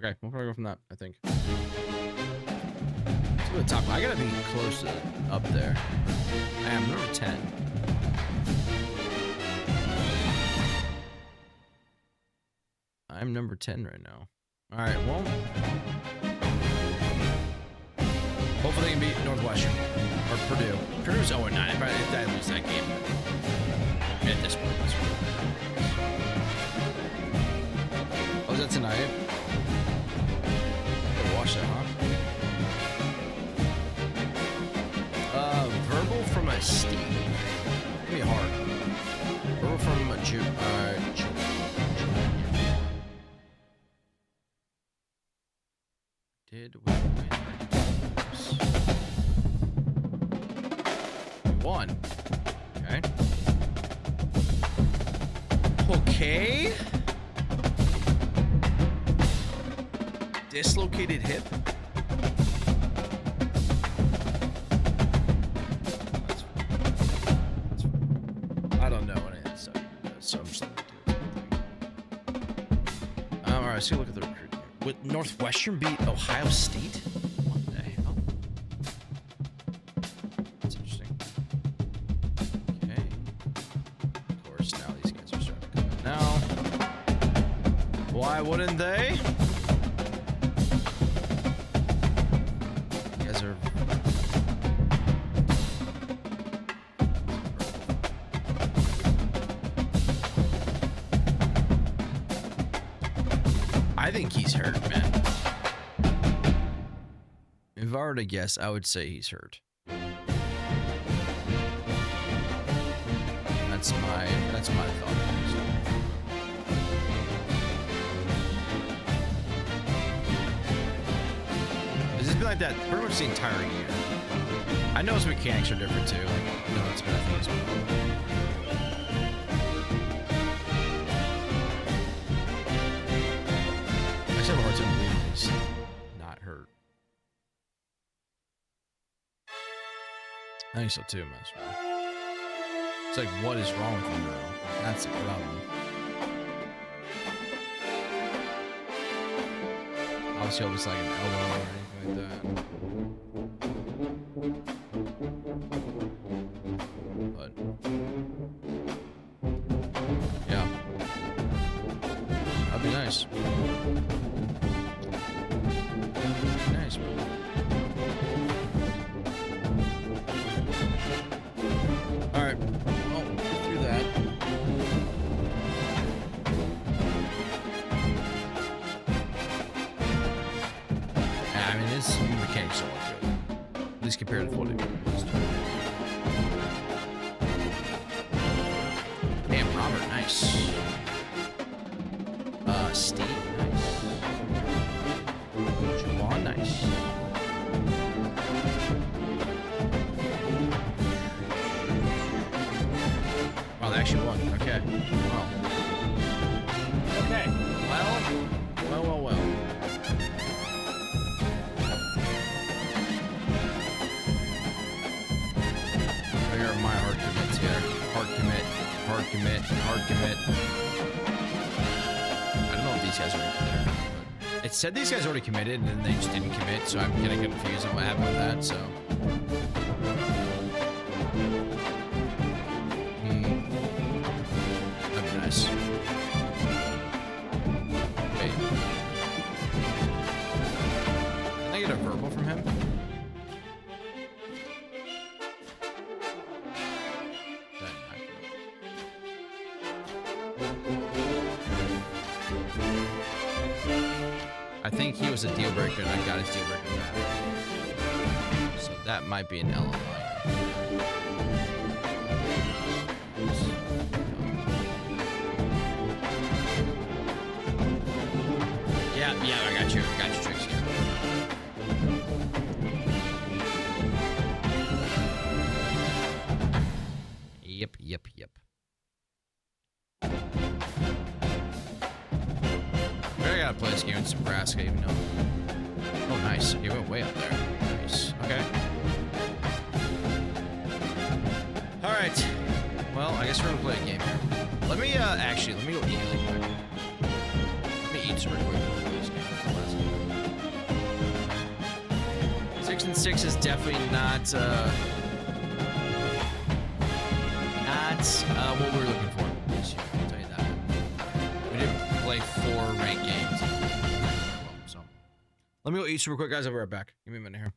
Okay, we'll probably go from that, I think. Let's go to the top. I gotta be close to up there. I am number 10. I'm number 10 right now. Alright, well. Hopefully they can beat Northwestern. Or Purdue. Purdue's 0-9. If they lose that game. At this point. Oh, is that tonight? Watch that, huh? Verbal from a Steve. Give me a hard. Verbal from a Jew. Did we win? Won. Okay. Okay. Dislocated hip. I don't know any of that stuff, so I'm just gonna do it. All right, so look at the recruiting. Would Northwestern beat Ohio State? What the hell? That's interesting. Okay. Of course, now these guys are starting to come in now. Why wouldn't they? I think he's hurt, man. If I were to guess, I would say he's hurt. That's my thought. Has this been like that pretty much the entire year? I know his mechanics are different too. Like, no, it's been, I think it's been. I have a hard time believing he's not hurt. I think so too, Master. It's like, what is wrong with him now? That's the problem. Obviously, it's like an elbow or anything like that. Nice, bro. All right. Well, through that. I mean, his mechanics are all good. At least compared to what it was. Damn, Robert, nice. Steve, nice. Javon, nice. Wow, they actually won. Okay. Wow. Okay. Well. Here are my hard commits here. Hard commit. I don't know if these guys are there. But it said these guys already committed and then they just didn't commit, so I'm getting confused on what happened with that, so. That'd be nice. Wait. Can I get a verbal from him? I think he was a deal breaker and I got his deal breaker back. So that might be an LOI. Yeah, I got you. Tricks, yeah. Yep. I gotta play this game in Nebraska, even though. Oh, nice. You went way up there. Nice. Okay. All right. Well, I guess we're gonna play a game here. Let me let me go eat really quick. Let me eat super quick before we play this game. 6-6 is definitely not what we were looking for this year. I'll tell you that. We didn't play 4 ranked games. So let me go eat super quick, guys. I'll be right back. Give me a minute here.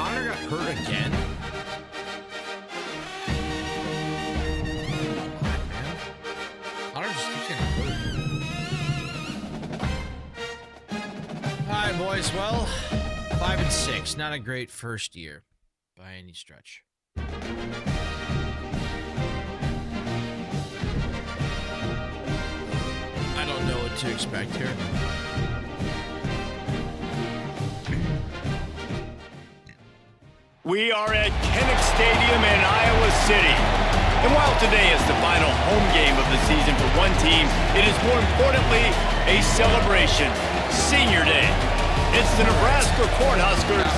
Connor got hurt again? Connor just keeps getting hurt. All right, boys. Well, 5-6. Not a great first year by any stretch. I don't know what to expect here. We are at Kinnick Stadium in Iowa City. And while today is the final home game of the season for one team, it is more importantly a celebration, Senior Day. It's the Nebraska Cornhuskers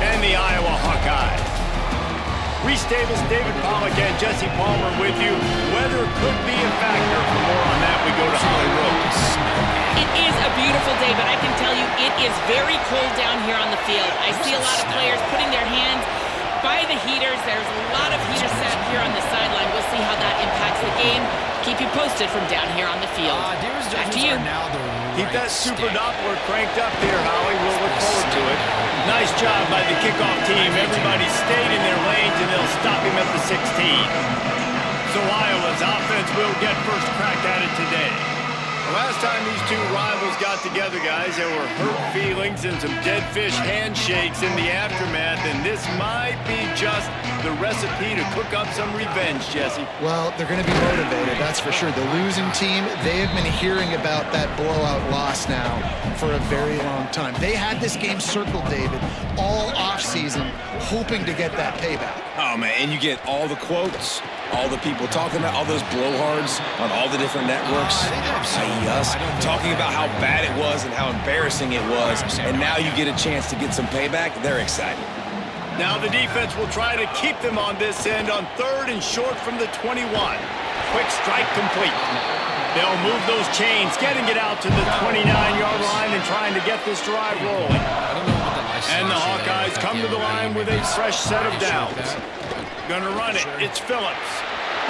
and the Iowa Hawkeyes. Reese Davis, David Pollack, and Jesse Palmer with you. Weather could be a factor. For more on that, we go to Holly Rose. It is a beautiful day, but I can tell you it is very cold down here on the field. I see a lot of players putting their hands by the heaters. There's a lot of heaters set here on the sideline. We'll see how that impacts the game. Keep you posted from down here on the field. Back to you. Keep that super Doppler cranked up here, Holly. We'll look forward to it. Nice job by the kickoff team. Everybody stayed in their lanes, and they'll stop him at the 16. So Iowa's offense will get first crack at it today. The last time these two rivals got together, guys, there were hurt feelings and some dead fish handshakes in the aftermath, and this might be just the recipe to cook up some revenge, Jesse. Well, they're going to be motivated, that's for sure. The losing team, they have been hearing about that blowout loss now for a very long time. They had this game circled, David, all offseason, hoping to get that payback. Oh, man, and you get all the quotes, all the people talking about all those blowhards on all the different networks, i.e. us, talking about how bad it was and how embarrassing it was, and now you get a chance to get some payback. They're excited. Now the defense will try to keep them on this end on 3rd and short from the 21. Quick strike complete. They'll move those chains, getting it out to the 29-yard line and trying to get this drive rolling. And the Hawkeyes come to the line with a fresh set of downs. Gonna run it. It's Phillips.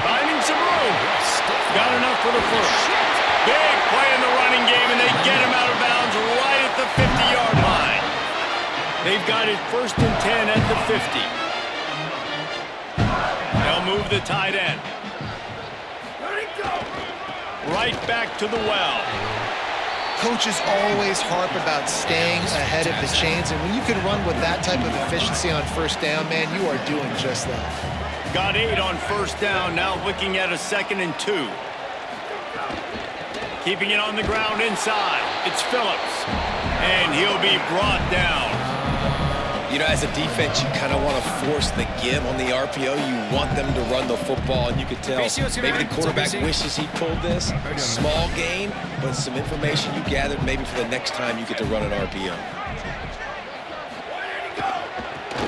Finding some room. Got enough for the first. Big play in the running game, and they get him out of bounds right at the 50-yard line. They've got it 1st and 10 at the 50. They'll move the tight end. Right back to the well. Coaches always harp about staying ahead of the chains, and when you can run with that type of efficiency on 1st down, man, you are doing just that. Got 8 on 1st down, now looking at a 2nd and 2. Keeping it on the ground inside. It's Phillips, and he'll be brought down. You know, as a defense, you kind of want to force the give on the RPO. You want them to run the football, and you could tell maybe the quarterback wishes he pulled this. Small game, but some information you gathered maybe for the next time you get to run an RPO.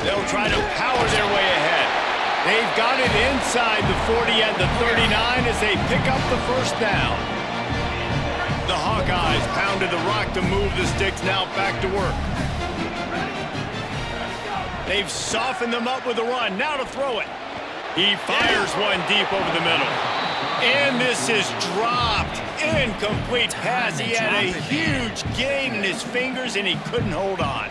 They'll try to power their way ahead. They've got it inside the 40 and the 39 as they pick up the 1st down. The Hawkeyes pounded the rock to move the sticks, now back to work. They've softened them up with a run. Now to throw it. He fires one deep over the middle. And this is dropped. Incomplete pass. He had a huge gain in his fingers, and he couldn't hold on.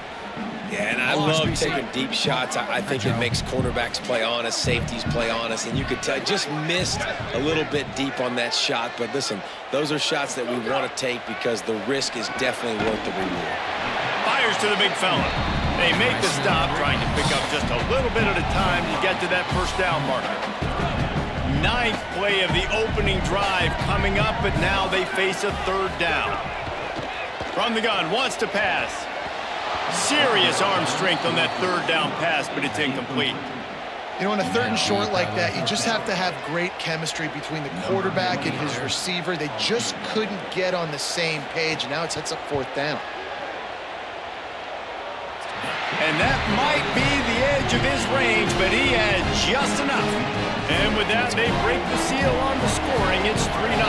Yeah, and I love taking deep shots. I think it makes quarterbacks play honest, safeties play honest, and you could tell just missed a little bit deep on that shot. But listen, those are shots that we want to take because the risk is definitely worth the reward. Fires to the big fella. They make the stop, trying to pick up just a little bit at a time to get to that 1st down marker. 9th play of the opening drive coming up, but now they face a 3rd down. From the gun, wants to pass. Serious arm strength on that 3rd down pass, but it's incomplete. You know, on a 3rd and short like that, you just have to have great chemistry between the quarterback and his receiver. They just couldn't get on the same page. Now it sets up 4th down. And that might be the edge of his range, but he had just enough. And with that, they break the seal on the scoring. It's 3-0.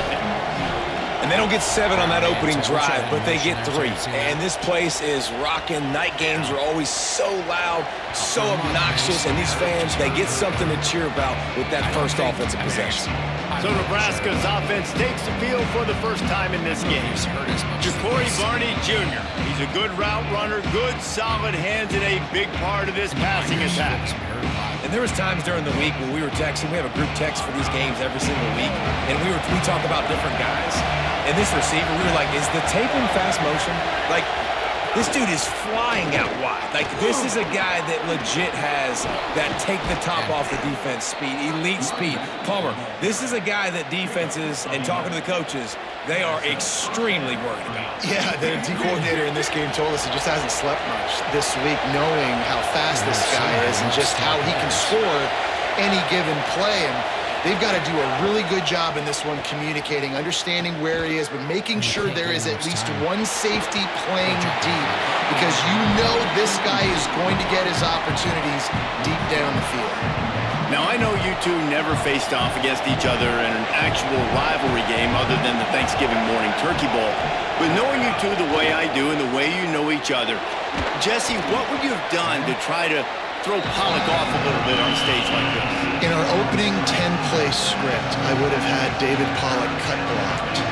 And they don't get 7 on that opening drive, but they get 3. And this place is rocking. Night games are always so loud, so obnoxious, and these fans, they get something to cheer about with that first offensive possession. So Nebraska's offense takes the field for the first time in this game. Ja'Cory Barney Jr. He's a good route runner, good solid hands, and a big part of this passing attack. And there was times during the week when we were texting. We have a group text for these games every single week, and we talk about different guys. And this receiver, we were like, is the tape in fast motion? Like, this dude is flying out wide. Like, this is a guy that legit has that take the top off the defense speed, elite speed. Palmer, this is a guy that defenses, and talking to the coaches, they are extremely worried about. Yeah, the D coordinator in this game told us he just hasn't slept much this week, knowing how fast this guy is and just how he can score any given play. And they've got to do a really good job in this one communicating, understanding where he is, but making sure there is at least one safety playing deep, because you know this guy is going to get his opportunities deep down the field. Now, I know you two never faced off against each other in an actual rivalry game other than the Thanksgiving morning turkey bowl. But knowing you two the way I do and the way you know each other, Jesse, what would you have done to try to throw Pollock off a little bit on a stage like this? In our opening 10-play script, I would have had David Pollock cut blocked,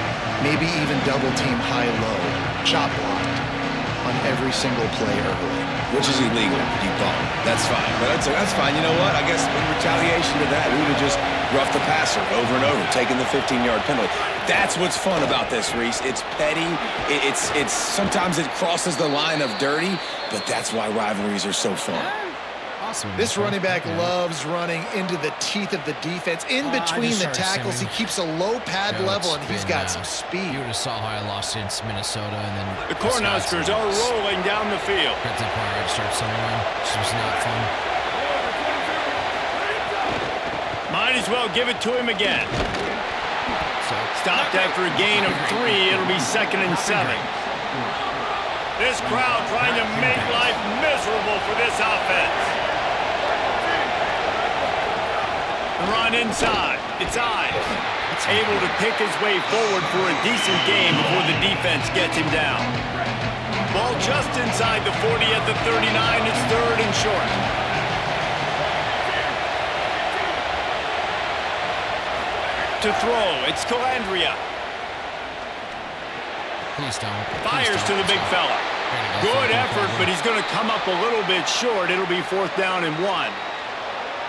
maybe even double team high-low, chop blocked on every single play early. Which is illegal, you bum. That's fine. But that's fine. You know what? I guess in retaliation to that, we would have just roughed the passer over and over, taking the 15-yard penalty. That's what's fun about this, Reese. It's petty. It's sometimes it crosses the line of dirty, but that's why rivalries are so fun. Awesome. This running back loves running into the teeth of the defense. In between the tackles, he keeps a low pad level, and he's got some speed. You would have saw how I lost against Minnesota, and then The Cornhuskers are rolling down the field. Got that part to start somewhere. This was not fun. Might as well give it to him again. Stopped after a gain of 3. It'll be 2nd and 7. This crowd trying to make life miserable for this offense. The run inside. It's Ives. Able to pick his way forward for a decent game before the defense gets him down. Ball just inside the 40 at the 39. It's 3rd and short. To throw, it's Calandria. Please don't. Fires to the big fella. Good effort, but he's going to come up a little bit short. It'll be 4th down and 1.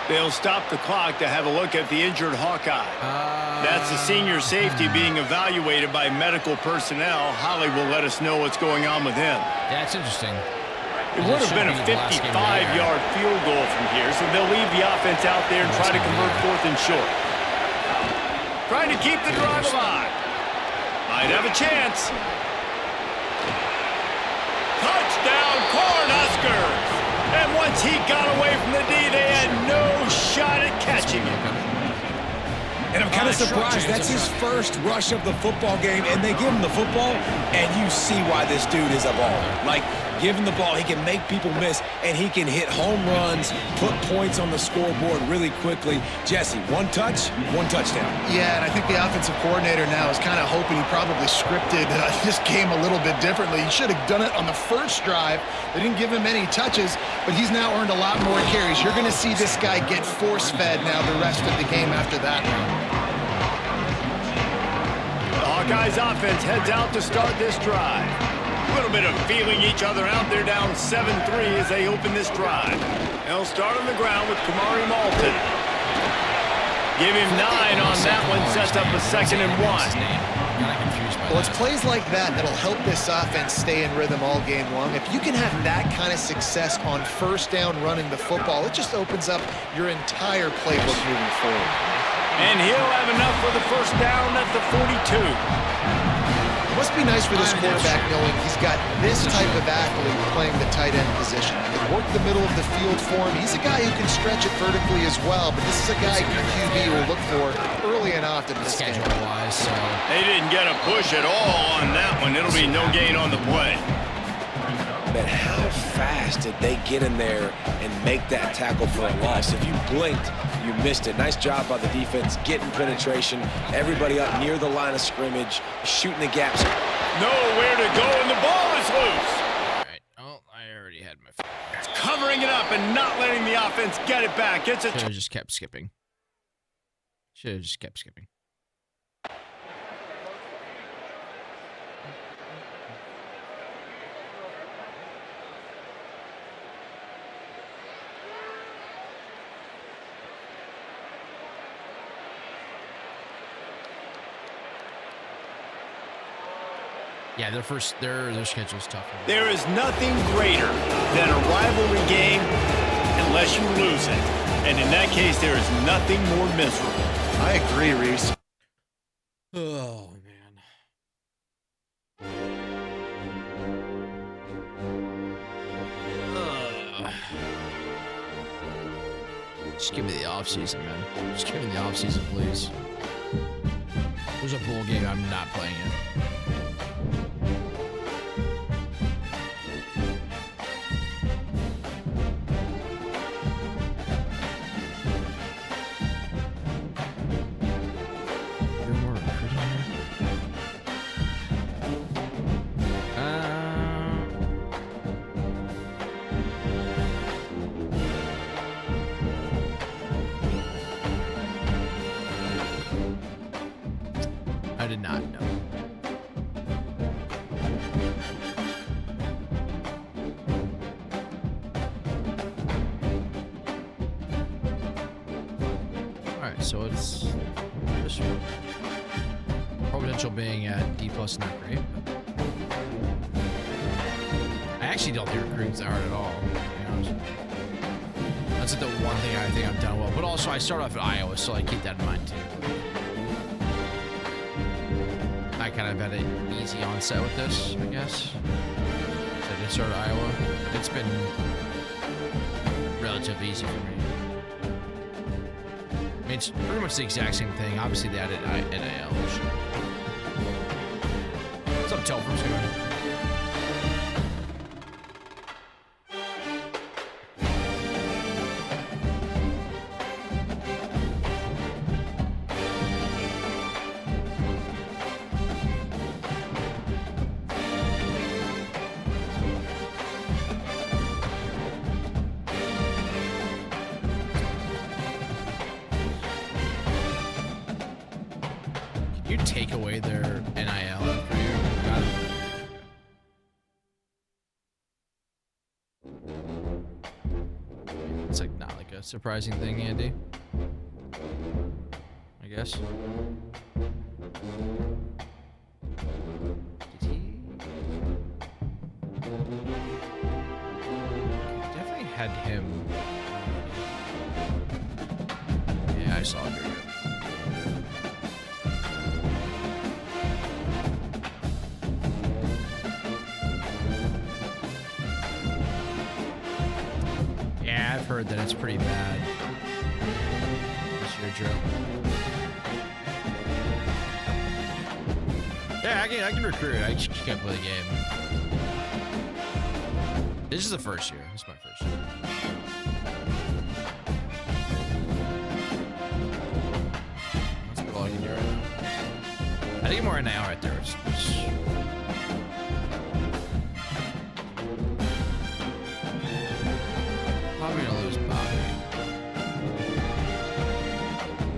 They'll stop the clock to have a look at the injured Hawkeye. That's the senior safety being evaluated by medical personnel. Holly will let us know what's going on with him. Yeah, it's interesting. It would have been a 55-yard field goal from here, so they'll leave the offense out there and try to convert 4th and short. Trying to keep the drive alive. Might have a chance. Touchdown, Cornhuskers! And once he got away from the D, they had no shot at catching him. And I'm kind of surprised. That's his first rush of the football game, and they give him the football, and you see why this dude is a baller. Like, give him the ball, he can make people miss, and he can hit home runs, put points on the scoreboard really quickly. Jesse, 1 touch, 1 touchdown. Yeah, and I think the offensive coordinator now is kind of hoping he probably scripted this game a little bit differently. He should have done it on the first drive. They didn't give him any touches, but he's now earned a lot more carries. You're going to see this guy get force-fed now the rest of the game after that run. The Hawkeyes offense heads out to start this drive. A little bit of feeling each other out. They're down 7-3 as they open this drive. They'll start on the ground with Kamari Malton. Give him 9 on that one, sets up a 2nd and 1. Well, it's plays like that that'll help this offense stay in rhythm all game long. If you can have that kind of success on 1st down running the football, it just opens up your entire playbook moving forward. And he'll have enough for the 1st down at the 42. Must be nice for this quarterback knowing he's got this type of athlete playing the tight end position. He can work the middle of the field for him. He's a guy who can stretch it vertically as well, but this is a guy QB will look for early and often in this game. Schedule-wise, so They didn't get a push at all on that one. It'll be no gain on the play. man, how fast did they get in there and make that tackle for a loss? If you blinked, you missed it. Nice job by the defense, getting penetration. Everybody up near the line of scrimmage, shooting the gaps. Nowhere to go, and the ball is loose. All right. Oh, I already had my. Covering it up and not letting the offense get it back. It's a Should have just kept skipping. Should have just kept skipping. Yeah, their schedule's tough. There is nothing greater than a rivalry game unless you lose it. And in that case, there is nothing more miserable. I agree, Reese. Oh, man. Just give me the offseason, man. Just give me the offseason, please. There's a bowl game. I'm not playing it. I did not know. Alright, so it's this one. Potential being at D+ not great. I actually don't think recruiting's that hard at all, to be honest. That's the one thing I think I've done well. But also I start off at Iowa, so I keep that in mind too. I kind of had an easy onset with this, I guess. So I did start at Iowa. It's been relatively easy for me. I mean, it's pretty much the exact same thing. Obviously, they added NIL. What's up, Telford's going? You take away their NIL for you. Got it. It's like not like a surprising thing, Andy. I guess. Did he? Definitely had him. Yeah, I saw it. I've heard that it's pretty bad this year, Joe. Yeah, I can recruit. I just can't play the game. This is the first year. This is my first year. That's all I can do right now. I think more NIL right there. Probably gonna lose Bobby.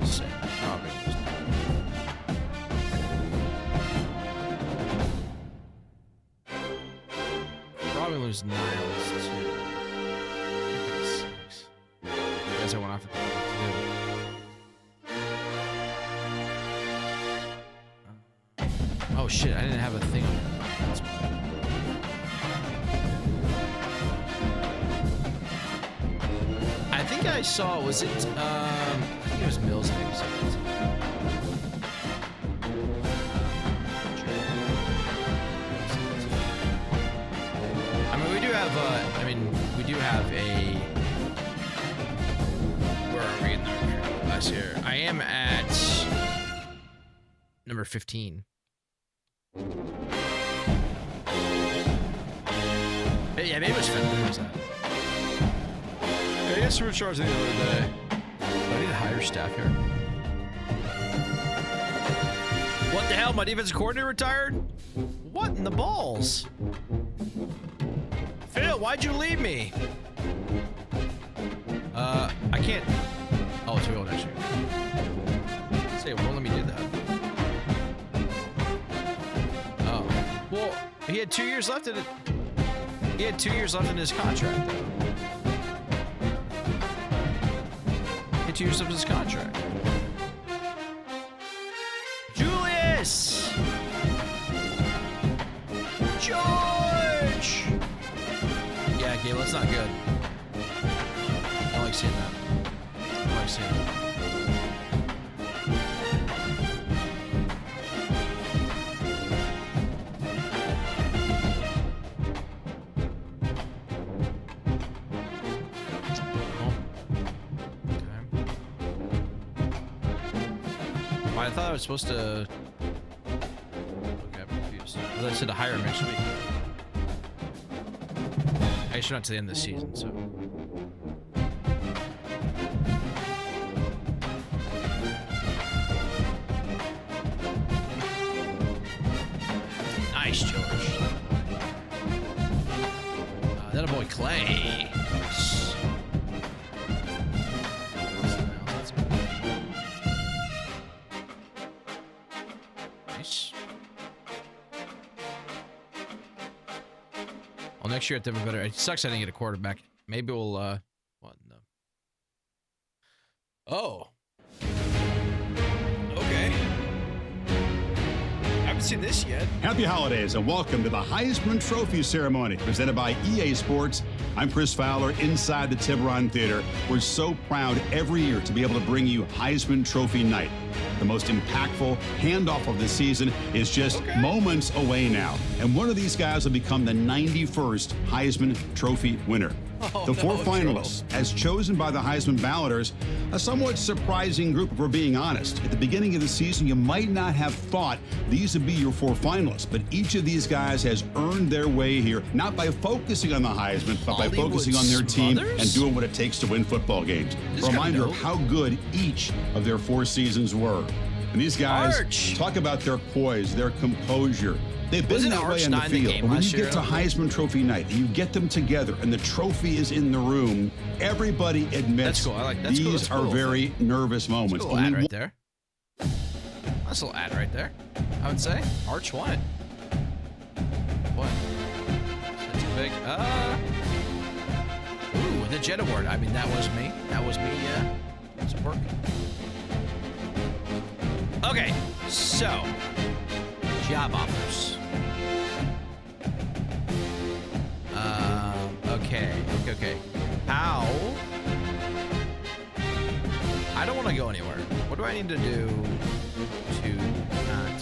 Same. Probably lose. Probably lose Niles too. That sucks. You guys, I went off at the oh shit! I didn't have a thing on it. That's why. I think I saw, was it, I think it was Mills. I mean, we do have a, where are we in the recruiting class here? I am at number 15. Yeah, maybe it was Fenton. Who was that? Yeah, I guess we were charging the other day. Do I need to hire staff here? What the hell? My defensive coordinator retired? What in the balls? Phil, why'd you leave me? I can't. Oh, it's real next year. Say, it won't let me do that. Oh. Well, he had 2 years left in it. He had 2 years left in his contract, though. He had 2 years left in his contract. Julius! George! Yeah, Gabe, that's not good. I don't like seeing that. I don't like seeing that. I thought I was supposed to. Okay, I'm confused. I thought I said to hire him next week. I guess you're not to the end of the season, so. Nice, George. That a boy Clay. Next year, I have to have a better. It sucks I didn't get a quarterback. Maybe we'll. What? No. Oh. Okay. Haven't seen this yet. Happy holidays and welcome to the Heisman Trophy ceremony presented by EA Sports. I'm Chris Fowler inside the Tiburon Theater. We're so proud every year to be able to bring you Heisman Trophy night. The most impactful handoff of the season is just moments away now. And one of these guys will become the 91st Heisman Trophy winner. The four finalists, as chosen by the Heisman balloters, a somewhat surprising group if we're being honest. At the beginning of the season, you might not have thought these would be your four finalists, but each of these guys has earned their way here, not by focusing on the Heisman, but by focusing on their team and doing what it takes to win football games. A reminder of how good each of their 4 seasons were. And these guys talk about their poise, their composure. They've been that way in the field. But when you get to Heisman Trophy night, and you get them together, and the trophy is in the room, everybody admits these are very nervous moments. That's a little ad right there. That's a little ad right there, I would say. Arch won it. What? That's too big. Ooh, the Jet Award. I mean, that was me. That was me, yeah. That's work. Okay, so job offers. Okay. How? I don't want to go anywhere. What do I need to do to not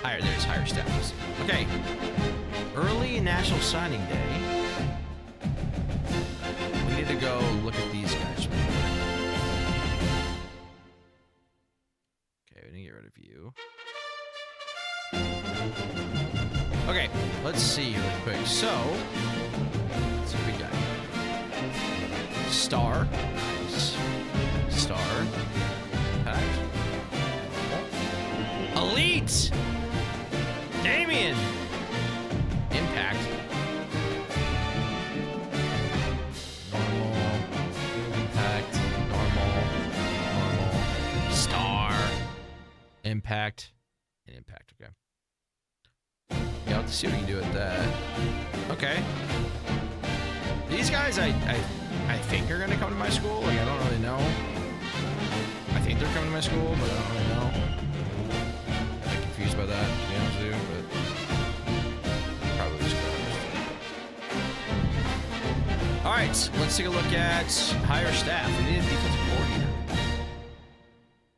hire? There's hire staffs. Okay. Early National Signing Day. We need to go look at these guys. Okay, we need to get rid of you. Okay, let's see really quick. So, let's see what we got here. Star. Nice. Star. Impact. Elite! Damien! Impact. Normal. Impact. Normal. Star. Impact. And impact, okay. Yeah, let's see what we can do with that. Okay. These guys, I think are gonna come to my school. Like, I don't really know. I think they're coming to my school, but I don't really know. I'm confused by that, to be honest with you, but probably just go. All right, let's take a look at hire staff. We need a defensive coordinator.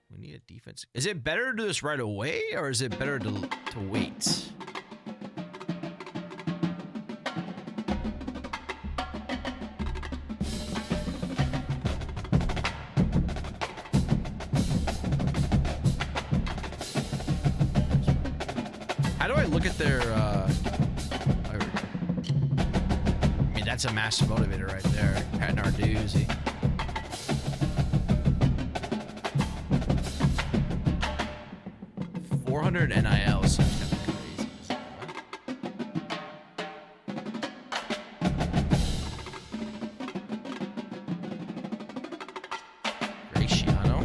We need a defense. Is it better to do this right away, or is it better to wait? How do I look at their, there we go. That's a massive motivator right there. Pat Narduzzi. $400 NIL seems kind of crazy. Graciano.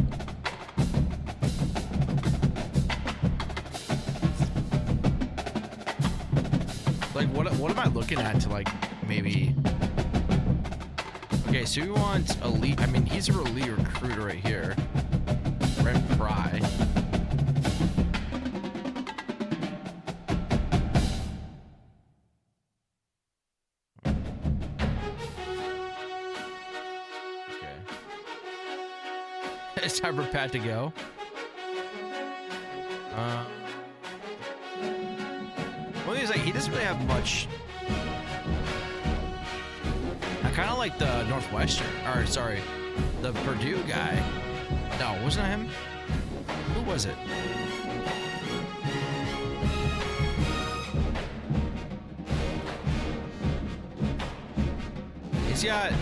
Like, what am I looking at to, like, maybe... Okay, so we want elite... I mean, he's a elite recruiter right here. Brent Pry. Okay. It's time for Pat to go. Well, he's like, he doesn't really have much. I kind of like the Northwestern, or sorry, the Purdue guy. No, wasn't it him? Who was it? He's got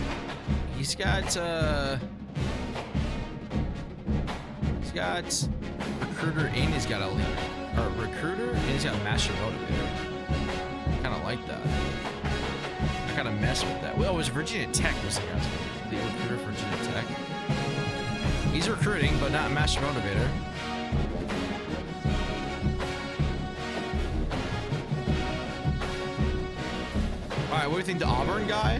recruiter and he's got a lead. Or recruiter and he's got master motivator. Kind of like that. I kind of mess with that. Well, it was Virginia Tech was the guy's the recruiter for Virginia Tech. He's recruiting, but not master motivator. All right, what do you think? The Auburn guy,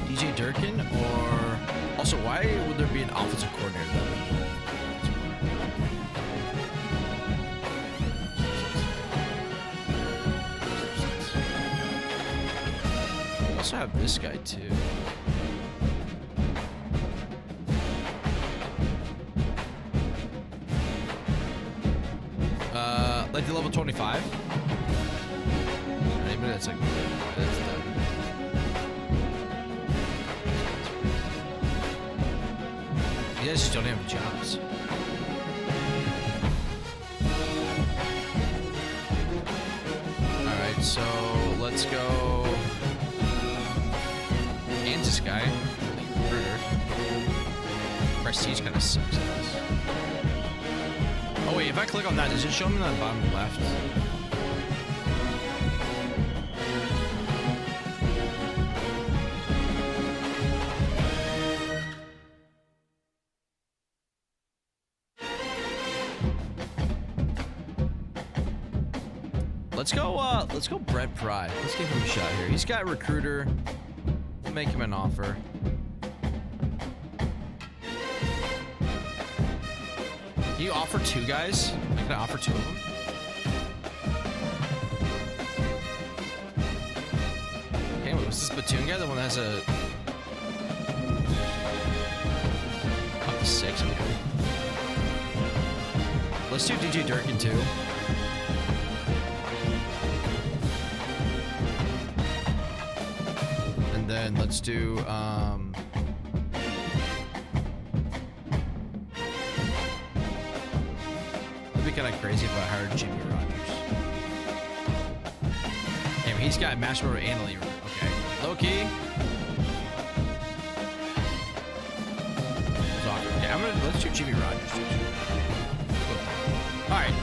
DJ Durkin, or also why would there be an offensive coordinator though? Also have this guy too. Like the level 25. Maybe that's like that's the. You guys just don't have jobs. All right, so let's go. Kansas guy, recruiter. Prestige kind of sucks at this. Oh wait, if I click on that, does it show me on the bottom left? Let's go Brent Pry. Let's give him a shot here. He's got recruiter. We'll make him an offer. Can you offer two guys? Can I offer two of them? Okay, wait, was this Batoon guy the one that has a up to 6? Okay. Let's do DJ Durkin too. And then let's do it'd be kind of crazy if I hired Jimmy Rogers. Damn, he's got Master Motor and Elite. Okay, low key. Okay, let's do Jimmy Rogers. All right,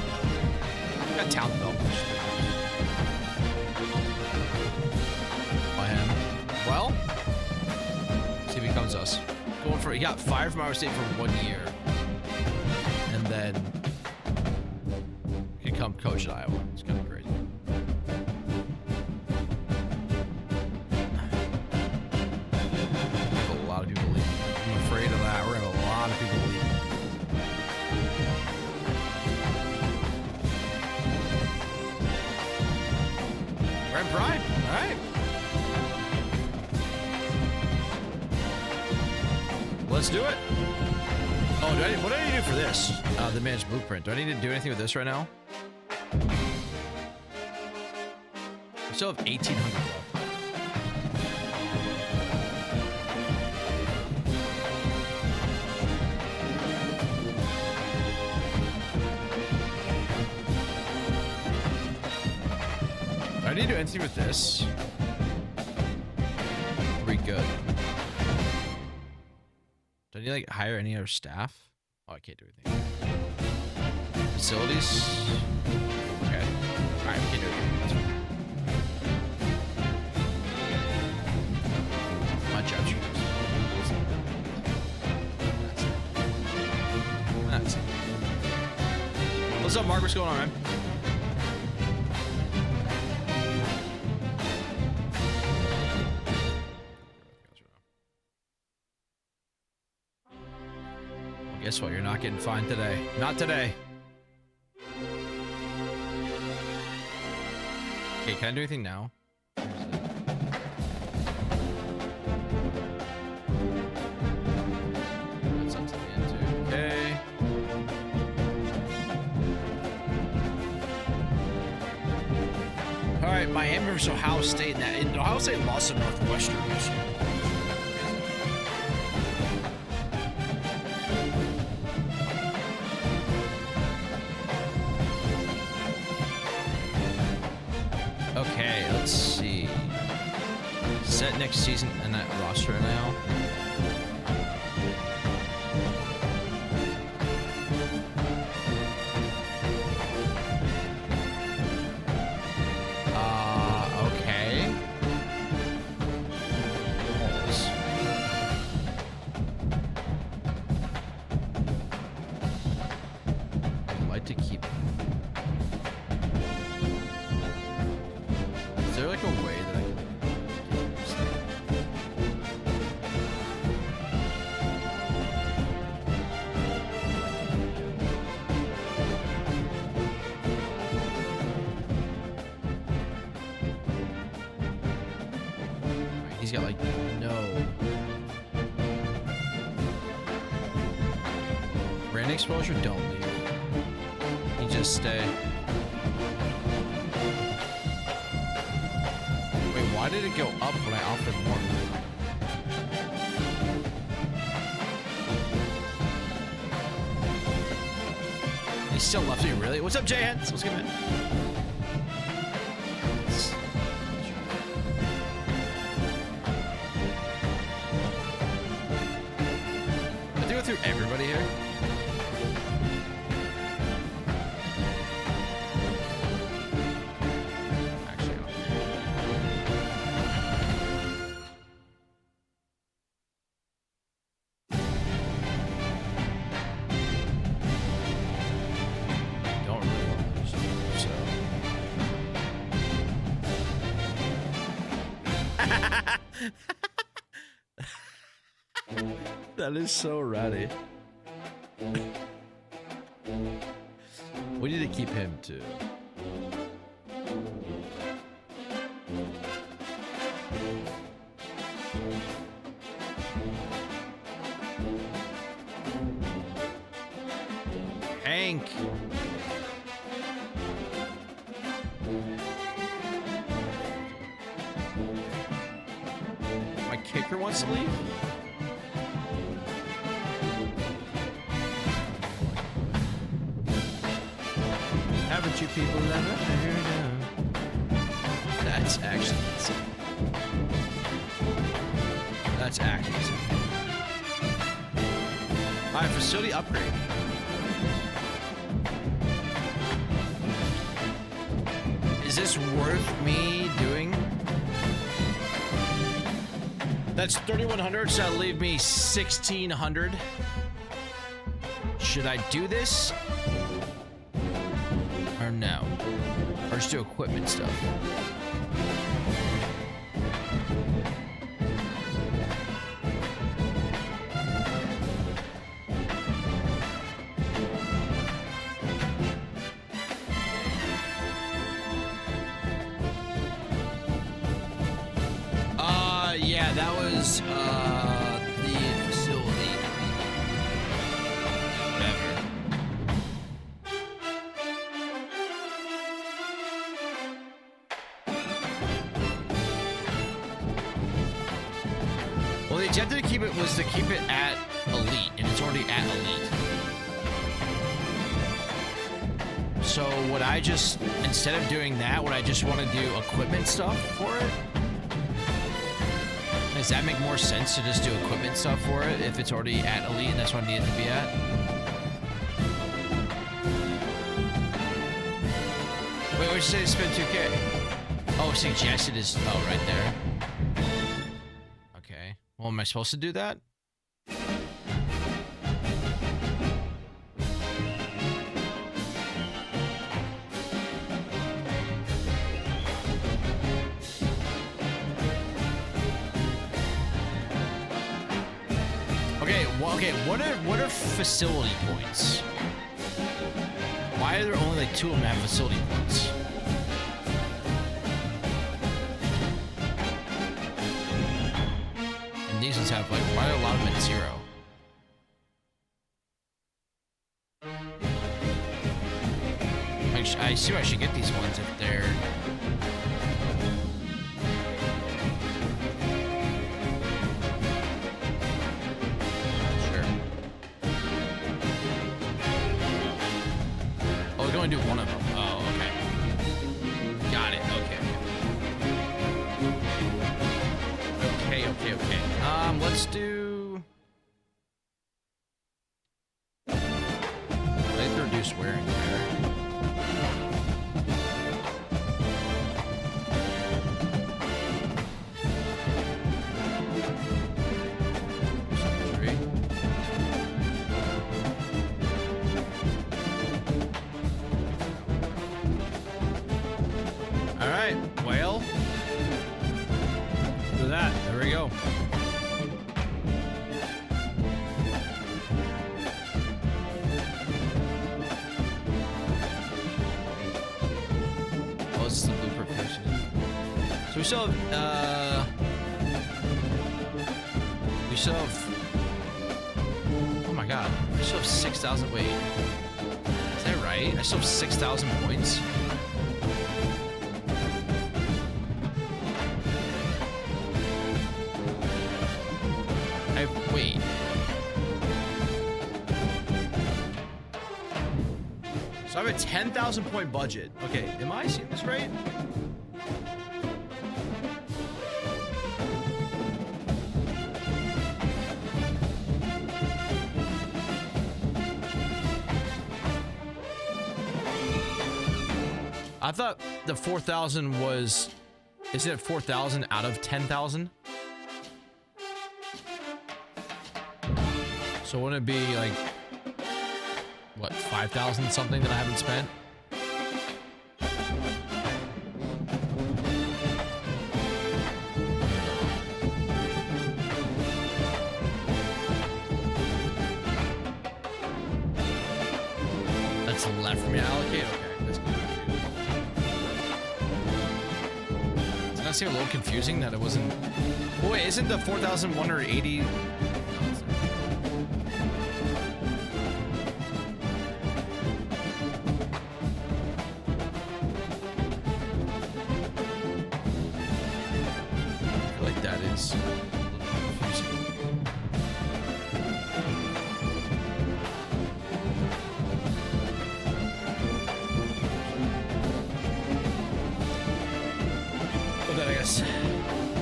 got talent development. By him. Well, see if he comes to us. Going for he got fired from Iowa State for 1 year, and then he come coach at Iowa. It's kind of crazy. A lot of people leaving. I'm afraid of that. We're gonna have a lot of people leaving. Brent Pry. All right. Let's do it. Oh, what do I need to do for this? The managed blueprint. Do I need to do anything with this right now? I still have 1,800 left. Do I need to do anything with this? Do I need to like hire any other staff? Oh, I can't do anything. Facilities. Okay. All right, we can do it. That's fine. My job shooters. That's it. What's up, Mark? What's going on, man? Well, guess what? You're not getting fined today. Not today. Okay, can I do anything now? That's up to the end too. Okay. All right, Miami versus Ohio State. And Ohio State lost to Northwestern. Okay, let's see. Set next season and that roster now. Okay. Pause. I'd like to keep. Is there like a way that I can? Alright, he's got like no brand exposure. Don't leave. You just stay. Why did it go up when I offered more? He still left me, really? What's up, Jay Hens? Let's get him in. I have to go through everybody here. That is so ratty. We need to keep him too. Hank. My kicker wants to leave? Haven't you people ever heard of? That's actually insane. That's actually insane. Alright, facility upgrade. Is this worth me doing? That's 3,100, so that'll leave me 1,600. Should I do this? Or no? Or just do equipment stuff? Yeah, that was the facility. Whatever. Well, the objective to keep it was to keep it at elite, and it's already at elite. So would I just, instead of doing that, would I just want to do equipment stuff for it? does that make more sense to just do equipment stuff for it if it's already at elite and that's what I need it to be at? Wait, what'd you say to spend 2K? Oh, suggested is, oh, right there. Okay. Well, am I supposed to do that? Okay, what are facility points? Why are there only like 2 of them that have facility points? And these ones have like, why are a lot of them at 0? I assume I should get these ones if they're... Do one of them. Oh, okay. Got it. Okay. Let's do. Let's reduce wearing there. Well, look at that. There we go. Oh, this is the blueprint version. So we still have, oh my god, we still have 6,000, wait. Is that right? I still have 6,000 points? Wait. So I have a 10,000 point budget. Okay, am I seeing this right? I thought the 4,000 was, isn't it 4,000 out of 10,000? So wouldn't it be like, what, 5,000 something that I haven't spent? That's left for me to allocate? Okay, that's good. Does that seem a little confusing that it wasn't... Oh, wait, isn't the 4,180...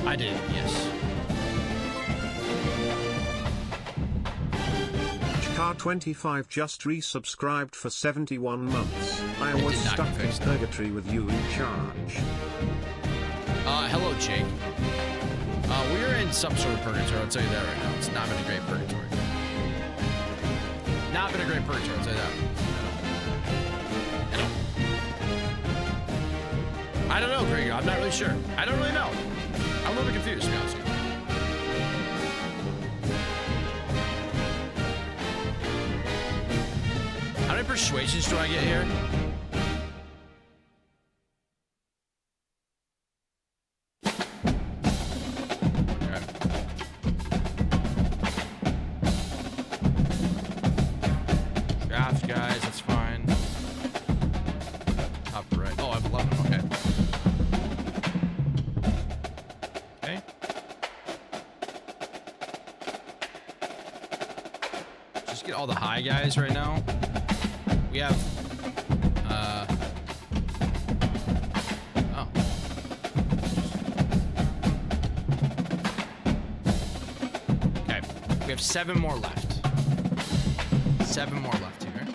I did, yes. Chikar25 just resubscribed for 71 months. I was stuck in purgatory with you in charge. Hello, Jake. We are in some sort of purgatory, I'll tell you that right now. It's not been a great purgatory. Not been a great purgatory, I'll tell you that. I don't know, Gregor. I'm not really sure. I don't really know. I'm a little bit confused, to be honest with you. How many persuasions do I get here? Draft, guys, that's fine. Top right. Oh, I have 11. Okay. Okay. Just get all the high guys right now. We have, oh. We have 7 more left. 7 more left here.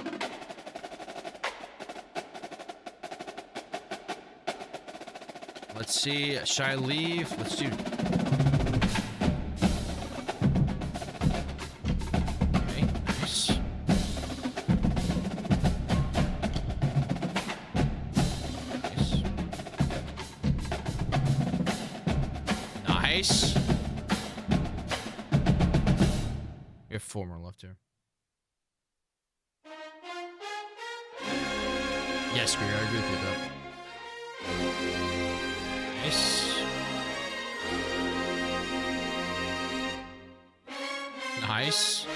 Let's see. Should I leave? Let's do. Okay, nice. Nice. We have 4 more left here. Yes, Greer, I agree with you with that. Nice. Nice.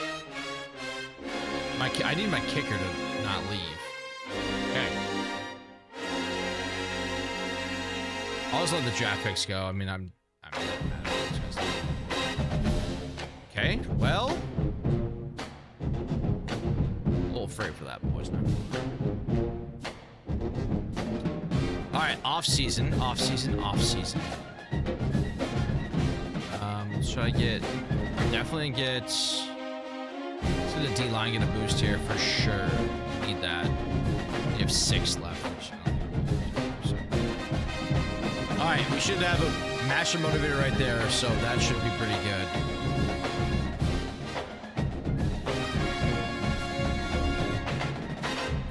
I need my kicker to not leave. Okay. I'll just let the draft picks go. I mean, I'm okay, well. A little afraid for that, boys. Alright, off-season. Should I get... Definitely get... So the D-line get a boost here for sure. Need that. We have 6 left. Alright, we should have a master motivator right there, so that should be pretty good.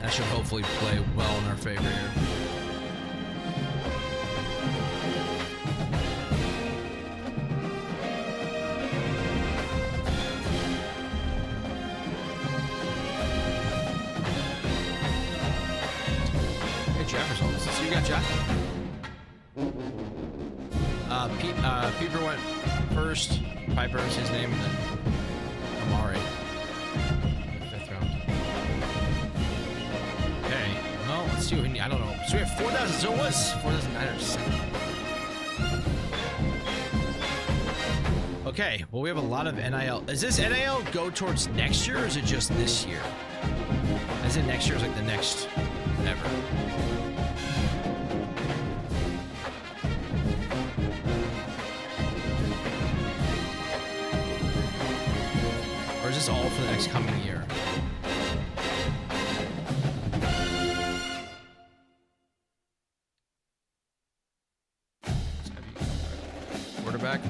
That should hopefully play well in our favor here. So you got Jack. Pieper went first. Piper is his name, and then Amari. 5th round. Okay. Well, let's see what we need. I don't know. So we have 4,000. So it was 4,907. Okay. Well, we have a lot of NIL. Does this NIL go towards next year, or is it just this year? As in next year is like the next ever. Or is this all for the next coming year? Quarterback.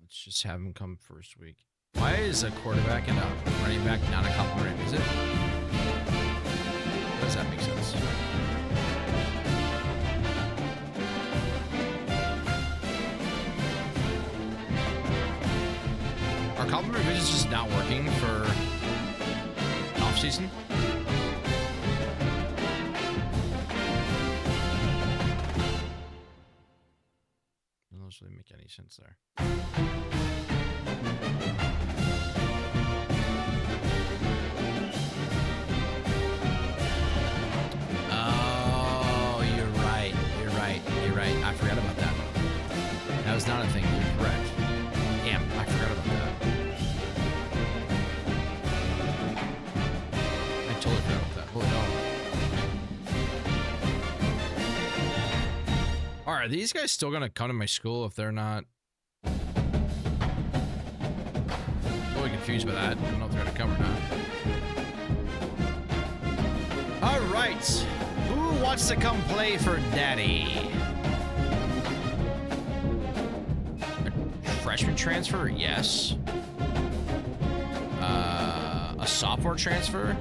Just have him come first week. Why is a quarterback and a running back not a complimentary visit? Does that make sense? Are complimentary visits just not working for off season? Doesn't really make any sense there. Oh, you're right. I forgot about that. That was not a thing. You're correct. Damn, I forgot about that. I totally forgot about that. Holy hell. Are these guys still gonna come to my school if they're not? I'm really confused by that. I don't know if they're gonna come or not. All right, who wants to come play for Daddy? A freshman transfer? Yes. A sophomore transfer?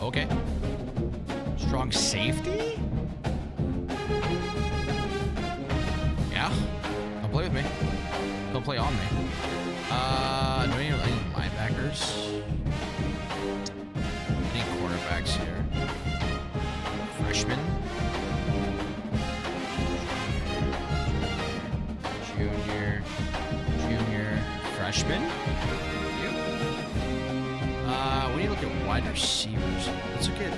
Okay. Strong safety? Yeah. Come play with me. Come play on me. Do we need linebackers? Any quarterbacks here? Freshman? Junior, freshman? We need to look at wide receivers. Let's look at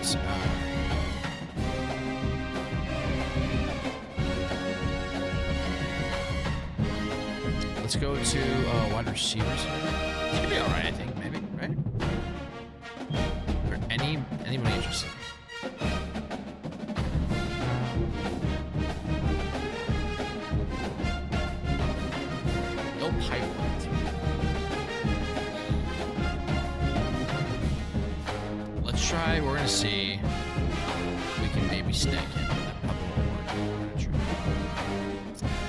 let's go to wide receivers. He could be all right, I think, maybe, right? Or anybody interested? No pipelines. Let's try. We're gonna see if we can maybe snag him.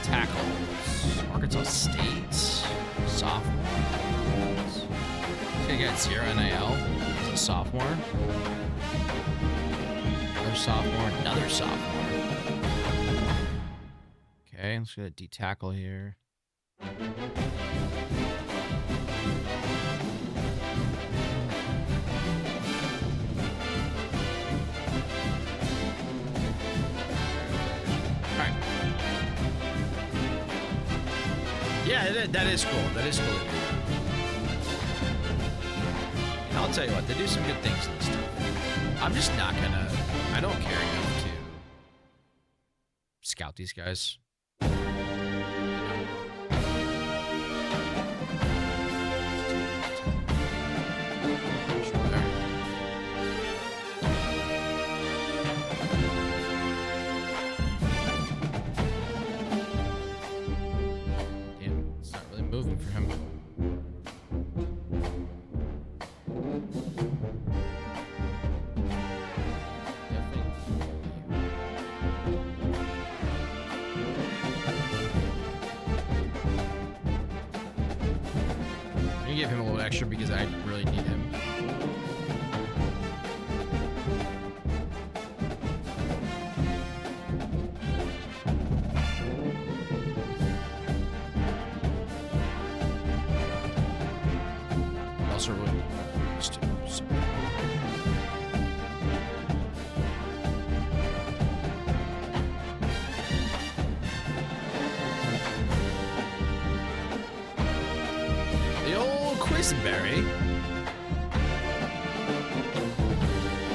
Tackles. Arkansas State. Sophomores. They got 0 NIL. He's a sophomore. Another sophomore. Another sophomore. Okay, let's get a D tackle here. Yeah, that is cool. That is cool. I'll tell you what, they do some good things in this stuff. I'm just not gonna. I don't care enough to scout these guys. Moving for him. I'm gonna give him a little extra because I really need him.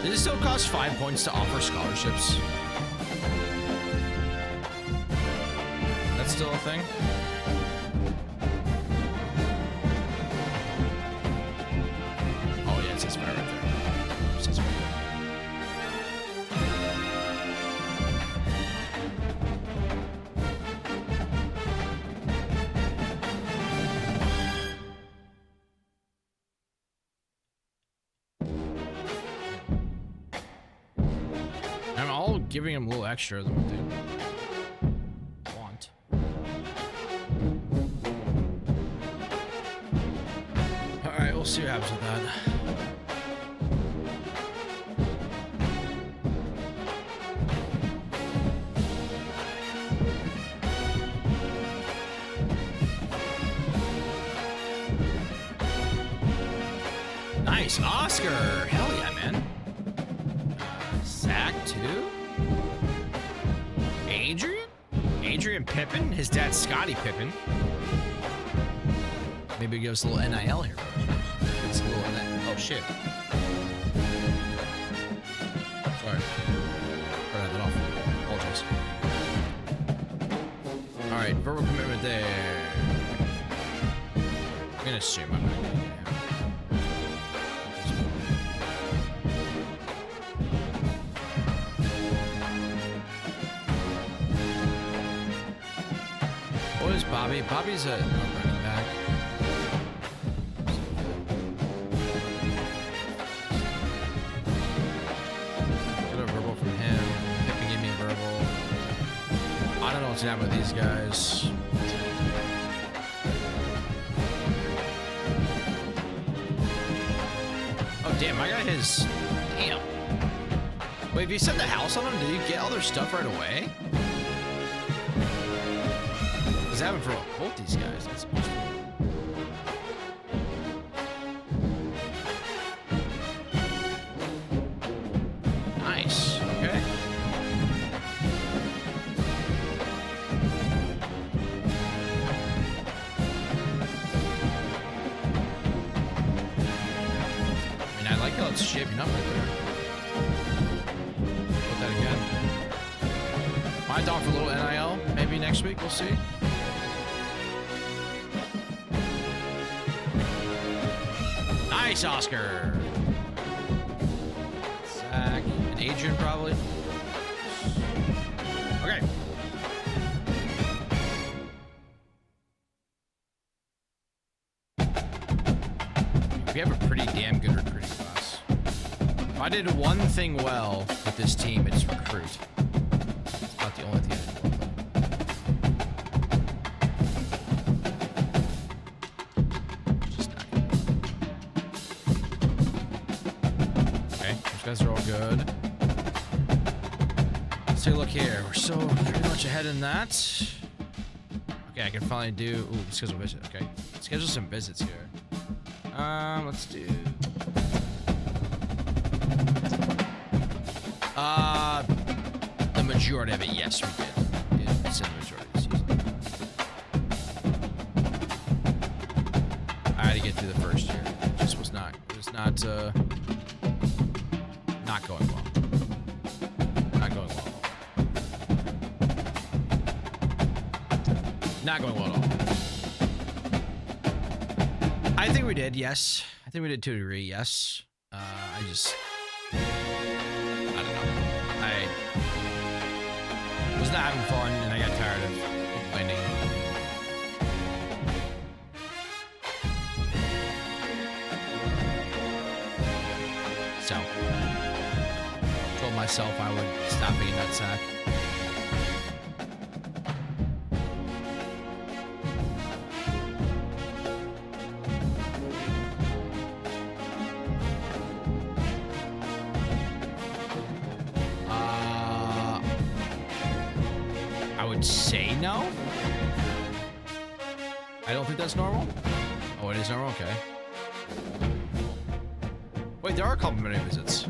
Does it still cost 5 points to offer scholarships? That's still a thing? Oh yeah, it says 5 right there. It says 5. Giving him a little extra than what they want. All right, we'll see what happens with that. Nice, Oscar. Hell yeah, man. Sack 2. Adrian Pippen, his dad's Scottie Pippen. Maybe give us a little NIL here. It's a little NIL. Oh shit. Sorry. Turn that off. Apologize. All right, verbal commitment there. I'm gonna assume I'm gonna get him. Bobby's a running back. Got a verbal from him. Pippen gave me a verbal. I don't know what's happening with these guys. Oh damn, I got his. Damn. Wait, if you set the house on him, did you get all their stuff right away? Having for both these guys. That's awesome. Nice. Okay. I mean, I like how it's shaping up right there. Put that again. My thought for a little NIL. Maybe next week. We'll see. Nice, Oscar. Zach and Adrian, probably. Okay. We have a pretty damn good recruiting class. If I did one thing well with this team, it's recruit. It's not the only thing I did well, though. Just not good. Okay, those guys are all good. Let's take a look here. We're so pretty much ahead in that. Okay, I can finally do... Ooh, schedule a visit. Okay. Schedule some visits here. Let's do... The majority of it, yes, we did. It's in the majority of the season. I had to get through the first year. It just was not... It was not, not going well. Not going well at all. Not going well at all. I think we did, yes. I think we did to a degree, yes. I don't know. I was not having fun, and I got tired of complaining. So, told myself I would stop being a nutsack. Say no? I don't think that's normal. Oh, it is normal? Okay. Wait, there are complimentary visits.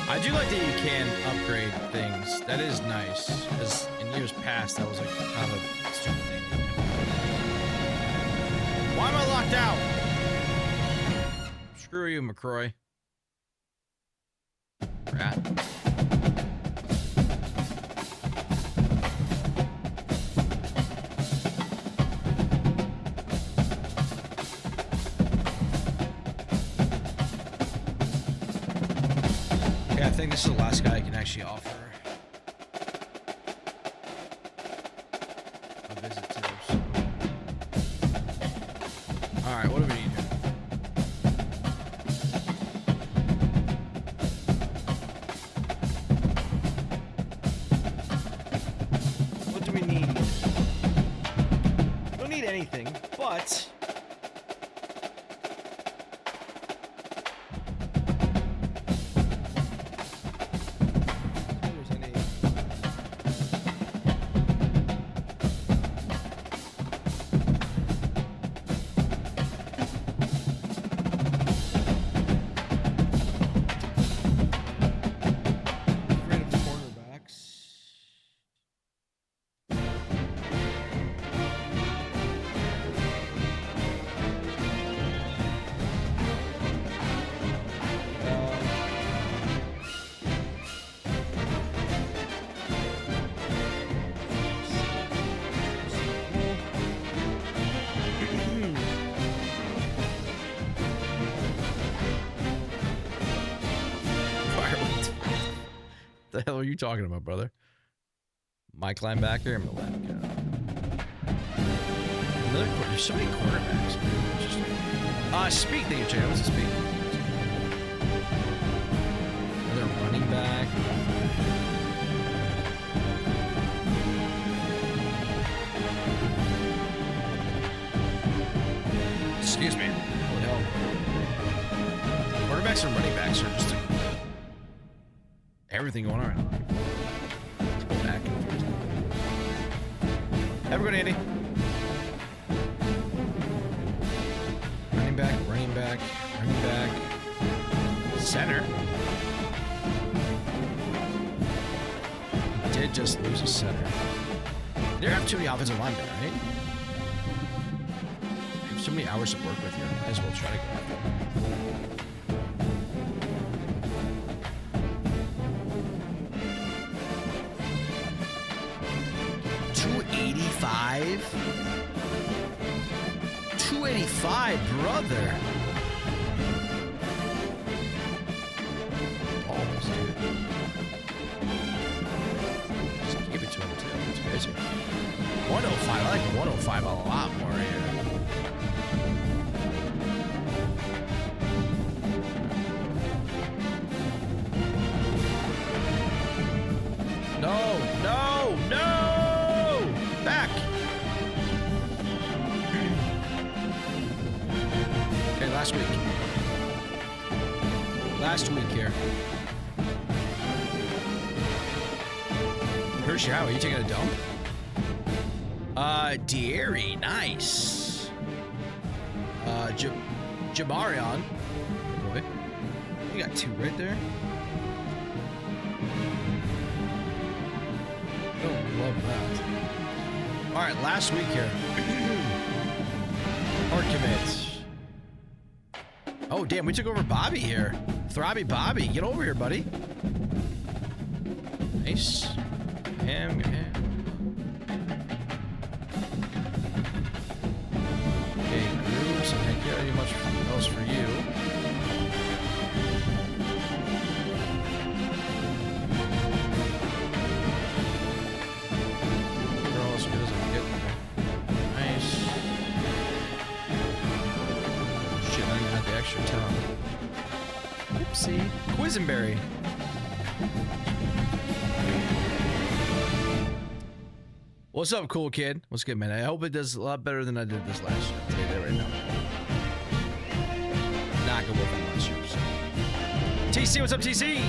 I do like that you can upgrade things. That is nice. Because in years past, that was like kind of a stupid thing. Why am I locked out? Screw you, McCroy. Rat. I think this is the last guy I can actually offer a visit to. So. Alright, what do we need here? What do we need? We don't need anything, but... hell are you talking about, brother? Mike linebacker, I'm gonna let him go. There's so many quarterbacks. Speak, thank you, Jay. What's the speak? Another running back. Excuse me. What the hell? Quarterbacks and running backs are just everything going on. Let's go back. Have a good, Andy. Running back, running back, running back. Center. Did just lose a center. They have too many offensive linemen, right? I have so many hours to work with here. Might as well try to go after them. 285, brother. Almost, dude. Just give it to him, too. It's crazy. 105. I like 105 a lot more here. No, no, no! Back! Okay, last week. Last week here. Hershey, how are you taking a dump? Deary, nice. Jamarion. Boy. You got two right there. Oh, love that. All right, last week here. Hard commits. Oh, damn, we took over Bobby here. Throbby Bobby, get over here, buddy. Nice. Him. Okay, groups. I can't get any much else for you. You're all as good as I can get. Nice. Shit, I didn't have the extra time. Oopsie. Quisenberry. What's up, cool kid? What's good, man? I hope it does a lot better than I did this last year. I'll tell you that right now. Not good with it last year. So. TC, what's up, TC?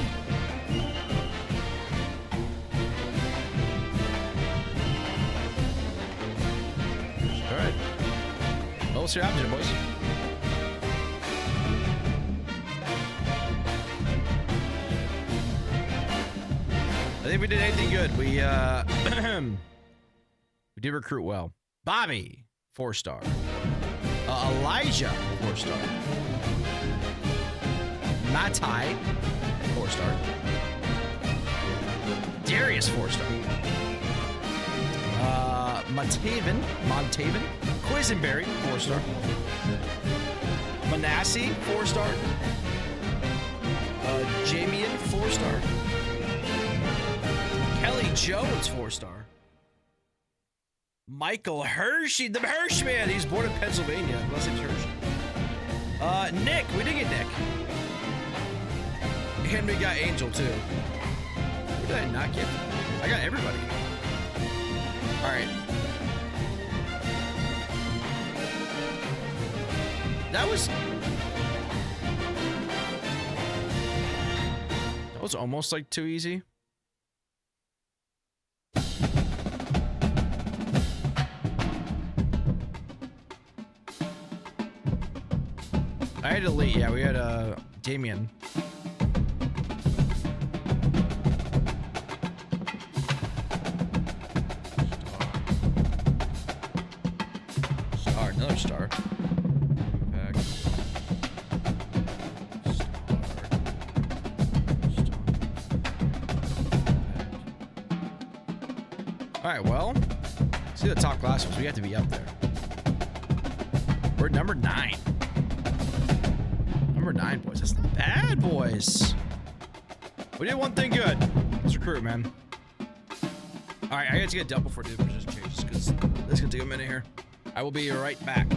All right. Well, we'll see what happens here, boys. I think we did anything good. We we did recruit well. Bobby, 4-star. Elijah, 4-star. Matai, 4-star. Darius, 4-star. Montaven, Quisenberry, 4-star. Manasseh, 4-star. Jamian, 4-star. Kelly Jones, 4-star. Michael Hershey, the Hershey man. He's born in Pennsylvania. Unless it's Hershey. Nick, we did get Nick. And we got Angel too. Who did I not get? I got everybody. All right. That was almost like too easy. I had elite, yeah, we had Damien. Star, another star. Back. Alright, well, see the top class was. We have to be up there. We're at number 9. Number 9, boys. That's not bad, boys. We did one thing good. Let's recruit, man. All right, I got to get a double before I do the position changes because this is going to take a minute here. I will be right back.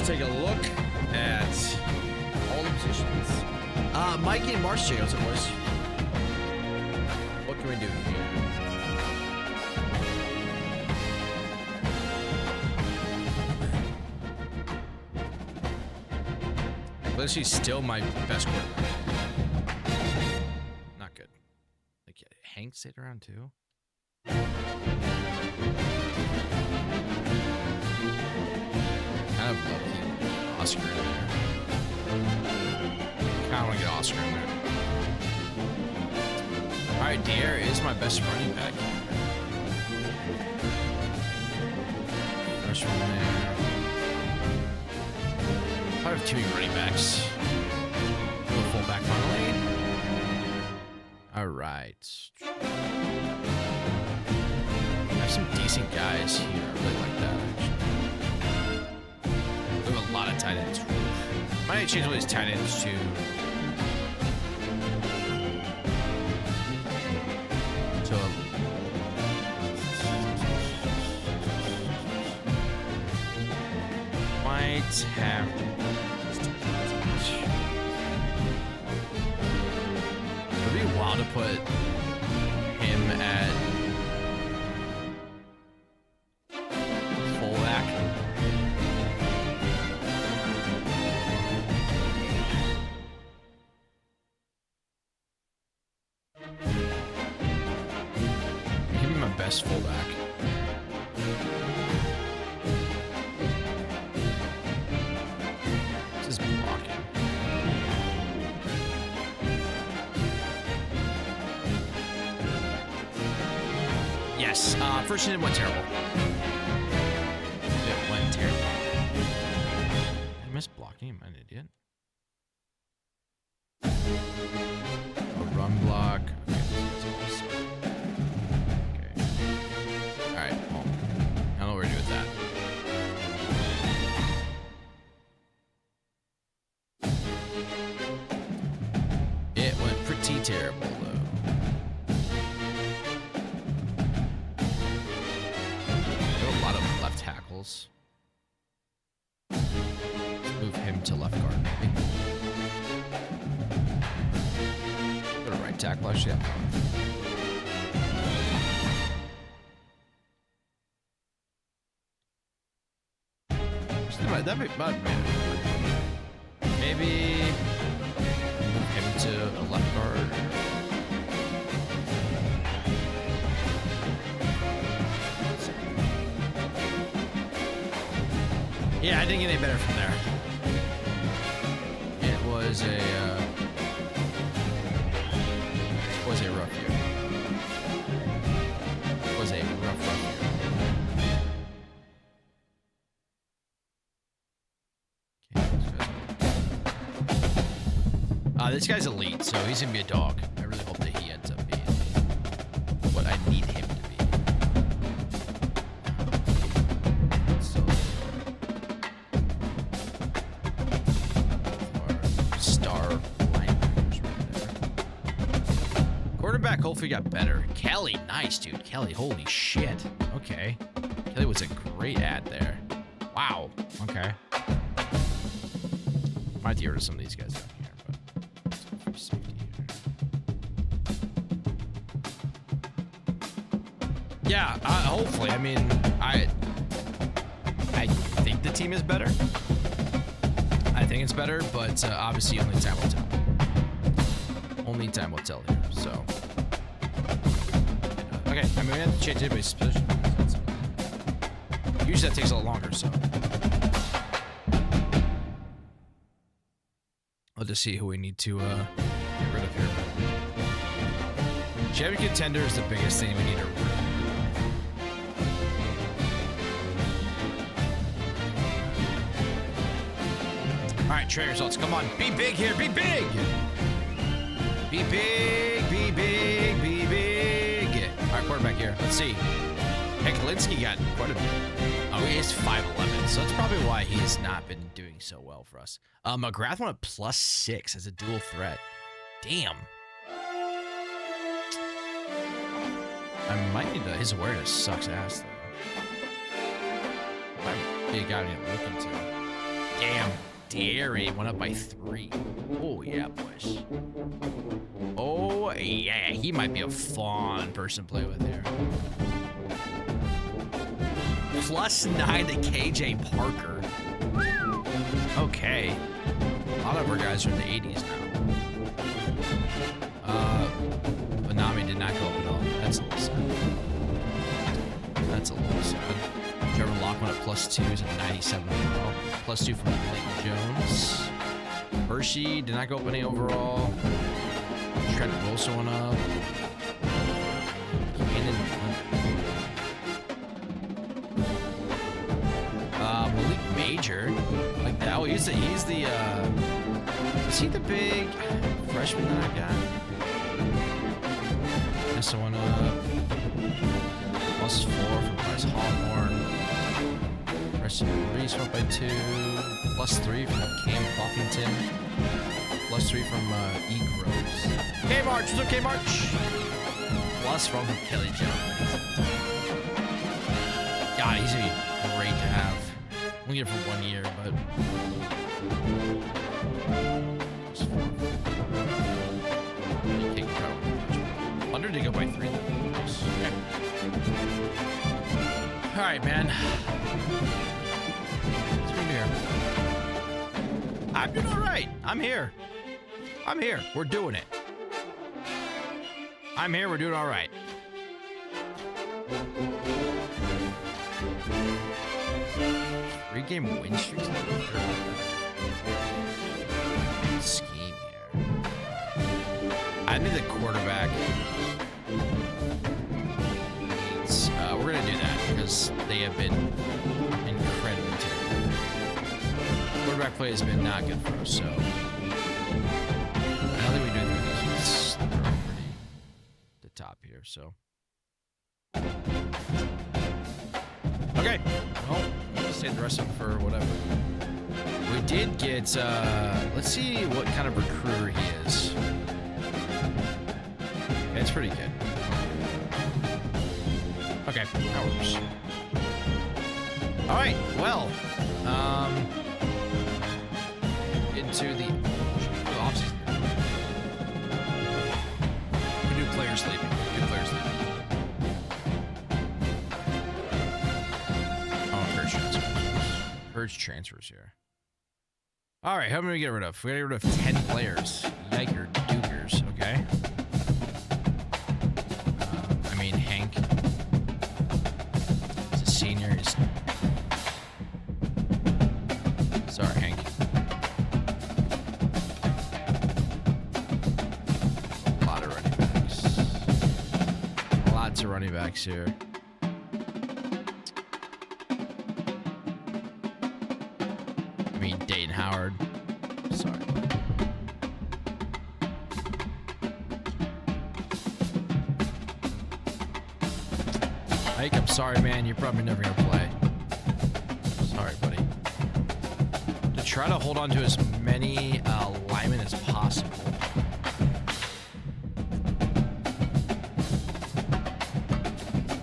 Let's take a look at all the positions. Mikey and Marcia, what's up, boys? What can we do here? Literally still my best quarterback. Not good. Like, Hank stayed around too? Kind of love Oscar in there. Kind of want to get Oscar in there. All right, Dier is my best running back. Freshman there. I have too many running backs. Go fullback finally. All right. I have some decent guys here. I really like that, actually. We have a lot of tight ends. Might need to change all these tight ends to... Might have... It'd be wild to put him at fullback. Give me my best fullback. This is blocking. Yes, first inning went terrible. It went terrible. I missed blocking. I'm an idiot. A run block. Okay. Alright, well, I don't know what we're doing with that. It went pretty terrible, though. A lot of left tackles. Let's move him to left guard, maybe. Go to right tackle, actually. Maybe move him to a left guard. Yeah, I didn't get any better from there. It was a rough year. It was a rough year. This guy's elite, so he's gonna be a dog. I really hope that he ends up being what I need him to be. So, our star linebackers right there. Quarterback hopefully got better. Kelly, nice, dude. Kelly, holy shit. Okay. Kelly was a great ad there. Wow. Okay. Might get rid of some of these guys down here. Yeah, hopefully. I mean, I think the team is better. I think it's better, but obviously only time will tell. Only time will tell here, so. Okay, I mean, we have to change anybody's position. Usually that takes a lot longer, so. I'll just see who we need to get rid of here. Chevy contender is the biggest thing we need to rid of. All right, trade results. Come on, be big here. Be big. Be big. Be big. Be big. All right, quarterback here. Let's see. Hey, Kalinsky got quite a bit. Oh, he is 5'11", so that's probably why he's not been doing so well for us. McGrath went at +6 as a dual threat. Damn. I might need to. His awareness sucks ass, though. Might be a guy I need to look into. Damn. Dairy went up by 3. Oh, yeah, boys. Oh, yeah. He might be a fun person to play with here. +9 to KJ Parker. Okay. A lot of our guys are in the 80s now. Benami did not go up at all. That's a little sad. That's a little sad. Trevor Locke went up +2. He's at 97 overall. +2 from Clayton Jones. Hershey did not go up any overall. Trent Wilson went up. Malik Major, like that. Oh, he's the is he the big freshman that I got? This one up. +4 from Bryce Hawthorne. Preston Reese went by 2. +3 from Cam Buffington. +3 from E. Groves. K-March, what's up, K-March? +1 from Kelly Jones. God, he's gonna be great to have. We'll get it for 1 year, but Under to go by 3. Okay. All right, man. What's we here? I'm doing all right. I'm here. I'm here. We're doing it. I'm here. We're doing all right. Three-game win streaks. Scheme here. I need the quarterback. Needs. We're gonna do that because they have been incredibly terrible. Quarterback play has been not good for us, so I don't think we do anything with these. They're pretty the top here, so. Okay. Well, save the rest of them for whatever. We did get, let's see what kind of recruiter he is. Okay, it's pretty good. Okay, that works. All right, well, into the offseason. New players leaving. New players leaving. Purge transfers here. All right, how many we get rid of? We gotta get rid of 10 players. Yiker dukers, okay. I mean, Hank. He's a senior. Sorry, Hank. A lot of running backs. Lots of running backs here. Dayton Howard. Sorry. Mike, I'm sorry, man. You're probably never going to play. Sorry, buddy. To try to hold on to as many linemen as possible.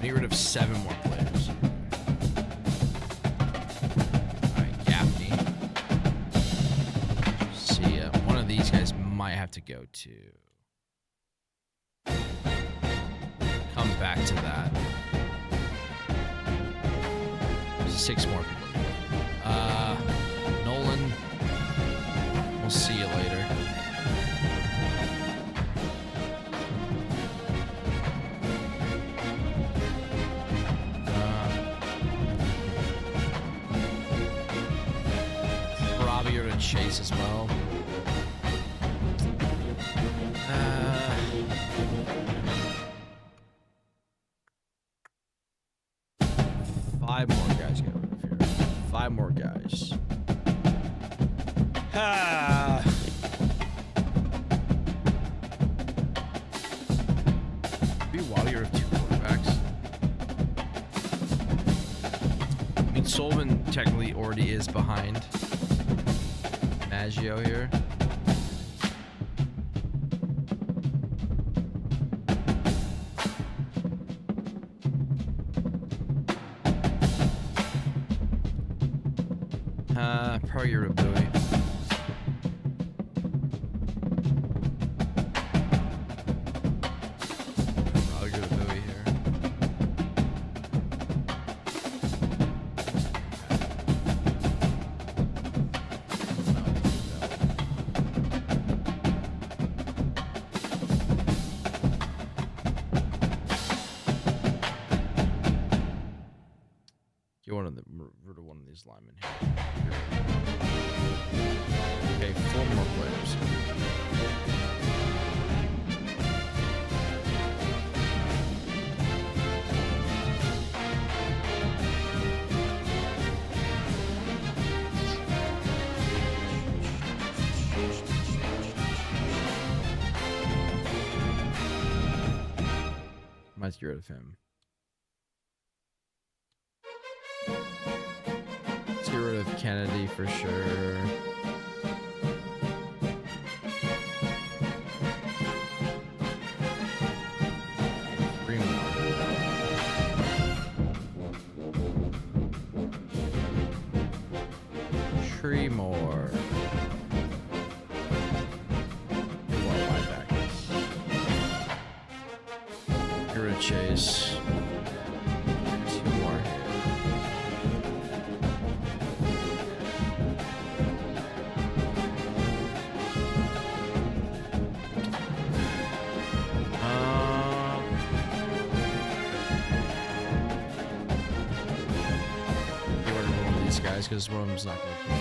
Get rid of 7 more players. Might have to go to come back to that. 6 more people. Nolan, we'll see you later. Robbie or to Chase as well. 5 more guys get rid of here. 5 more guys. Be wild you have 2 quarterbacks. I mean, Sullivan technically already is behind Maggio here. Probably get rid of Bowie. I'll get rid of Bowie here. Get rid of one of these linemen here. Okay, 4 more players. Might get rid of him. Let's get rid of Kennedy for sure. Three more. Get rid of Chase. 2 more here. Get rid of one of these guys because one of them's not going to keep.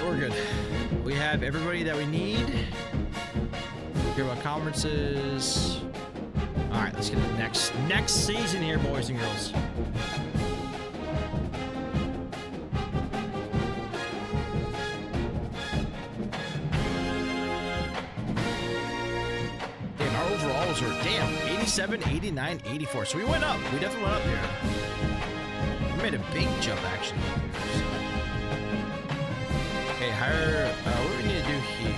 We're good. We have everybody that we need. Hear about conferences. All right, let's get to the next season here, boys and girls. Damn, our overalls are 87, 89, 84. So we went up. We definitely went up here. We made a big jump actually. Okay, hire, what do we need to do here?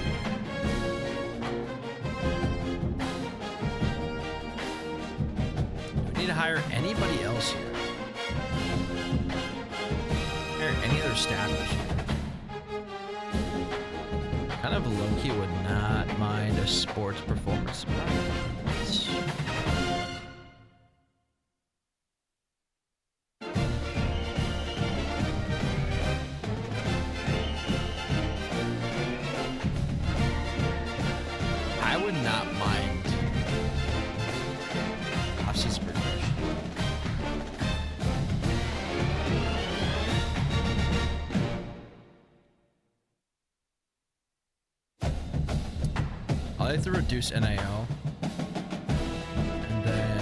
Do we need to hire anybody else here? Hire any other staffers here? Kind of low-key would not mind a sports performance. I have to reduce NIL. And then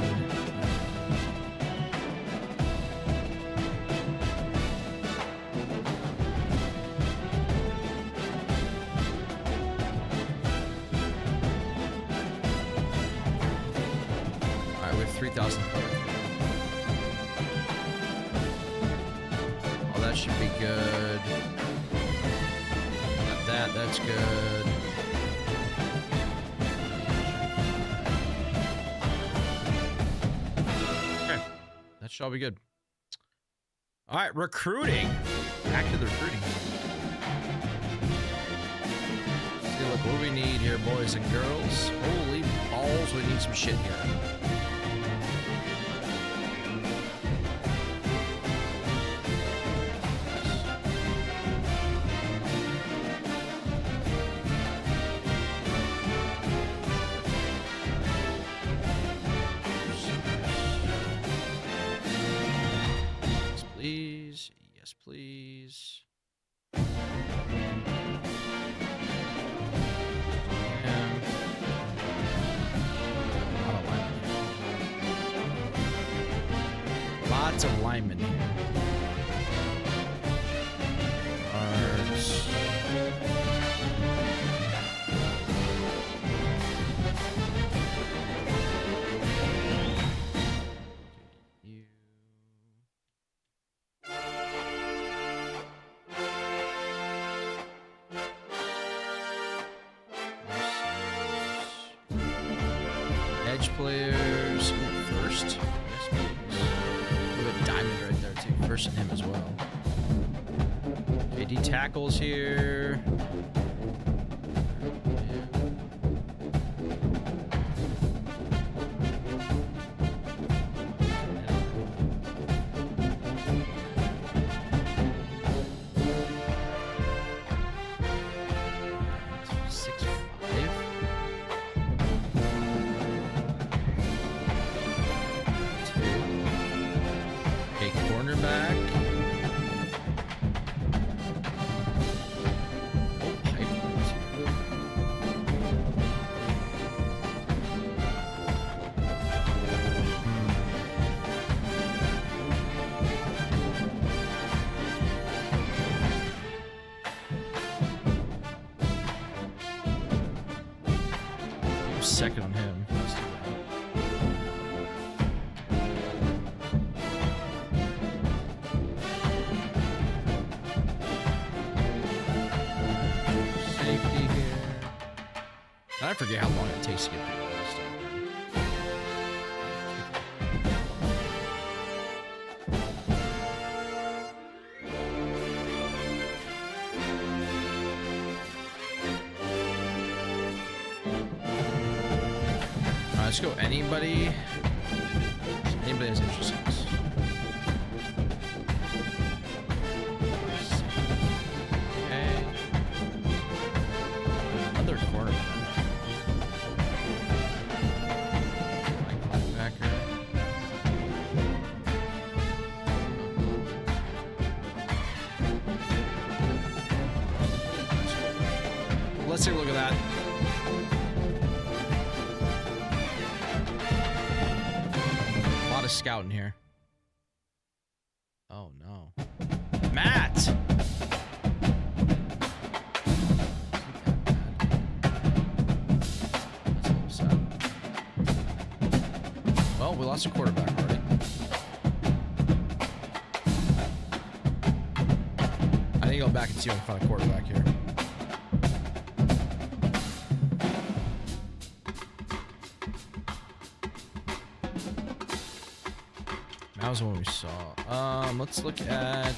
all right, we have 3,000. Oh, that should be good. Got that's good. That should all be good. All right, recruiting. Back to the recruiting. Let's see, look, what do we need here, boys and girls? Holy balls, we need some shit here. Yes, please. Lots of linemen here. college players. Ooh, first. Yes, please. We have a diamond right there, too. First and him as well. KD tackles here. Second on him. Let's do that. Safety here. I forget how long it takes to get through all this stuff. Let's go. Anybody has interest in this? Okay. Another corner. Linebacker. Let's take a look at that. Of scouting here. Oh no. Matt! Well, we lost a quarterback already. I need to go back and see if I can find a quarterback here. That was what we saw. Let's look at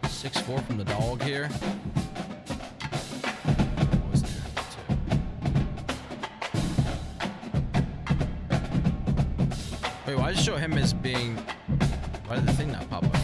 6'4" from the dog here. What was there? Wait, why did it show him as being? Why did the thing not pop up?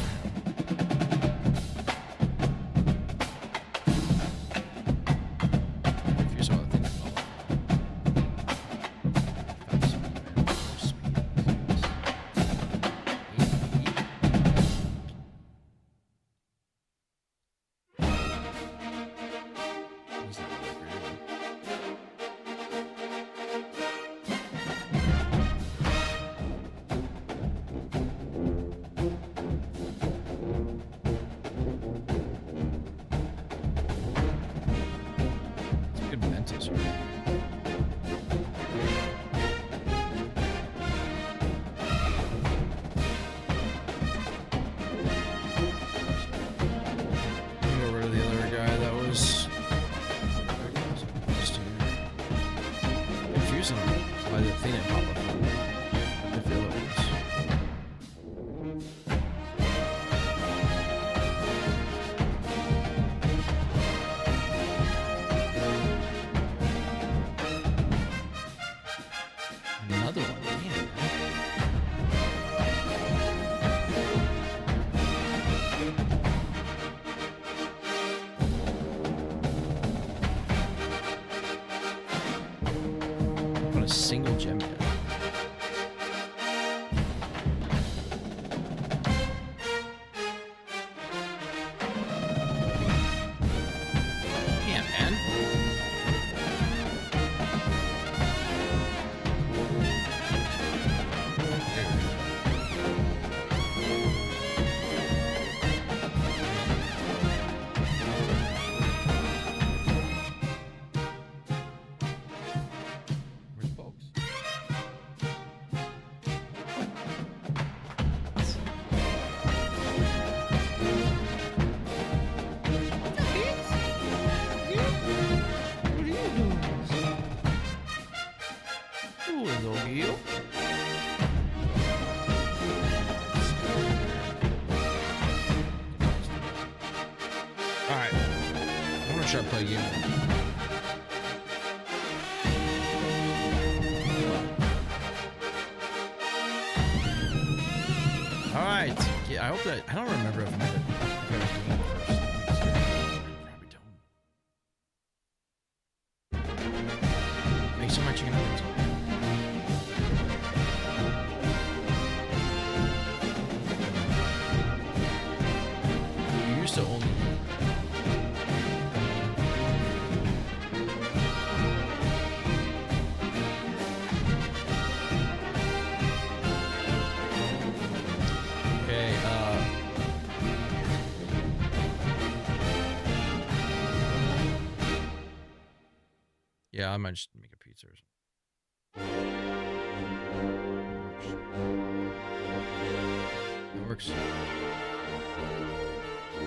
Why the thing didn't pop up? If the other ones. Another one. Man. A single gem hit. Yeah, man. All right. I'm gonna try to play a game. All right. Yeah, I hope that I don't remember if I made a game first. Probably don't. Make some of my chicken nuggets. You used to only. Yeah, I might just make a pizza or something. It works.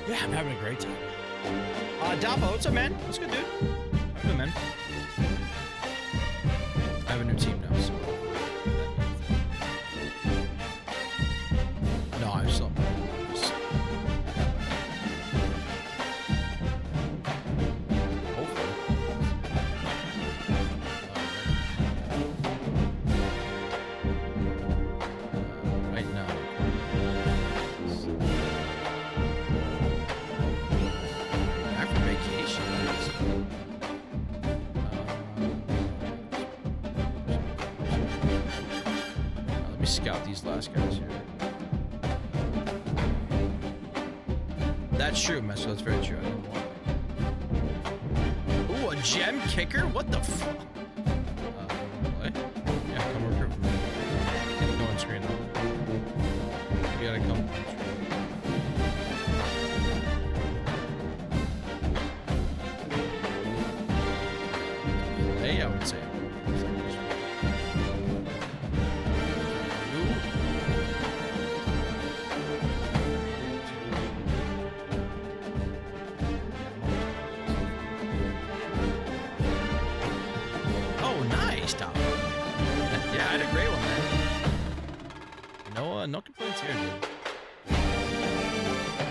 Yeah, I'm having a great time. Dappa, what's up, man? What's good, dude? How good, man? I have a new team now, so. No, I'm still. Scout these last guys here. That's true, Messi. That's very true. I don't know why. Ooh, a gem kicker? What the fuck? What? Yeah, come work for me. Go on screen though. You gotta come. Hey, I would say. No complaints here, dude.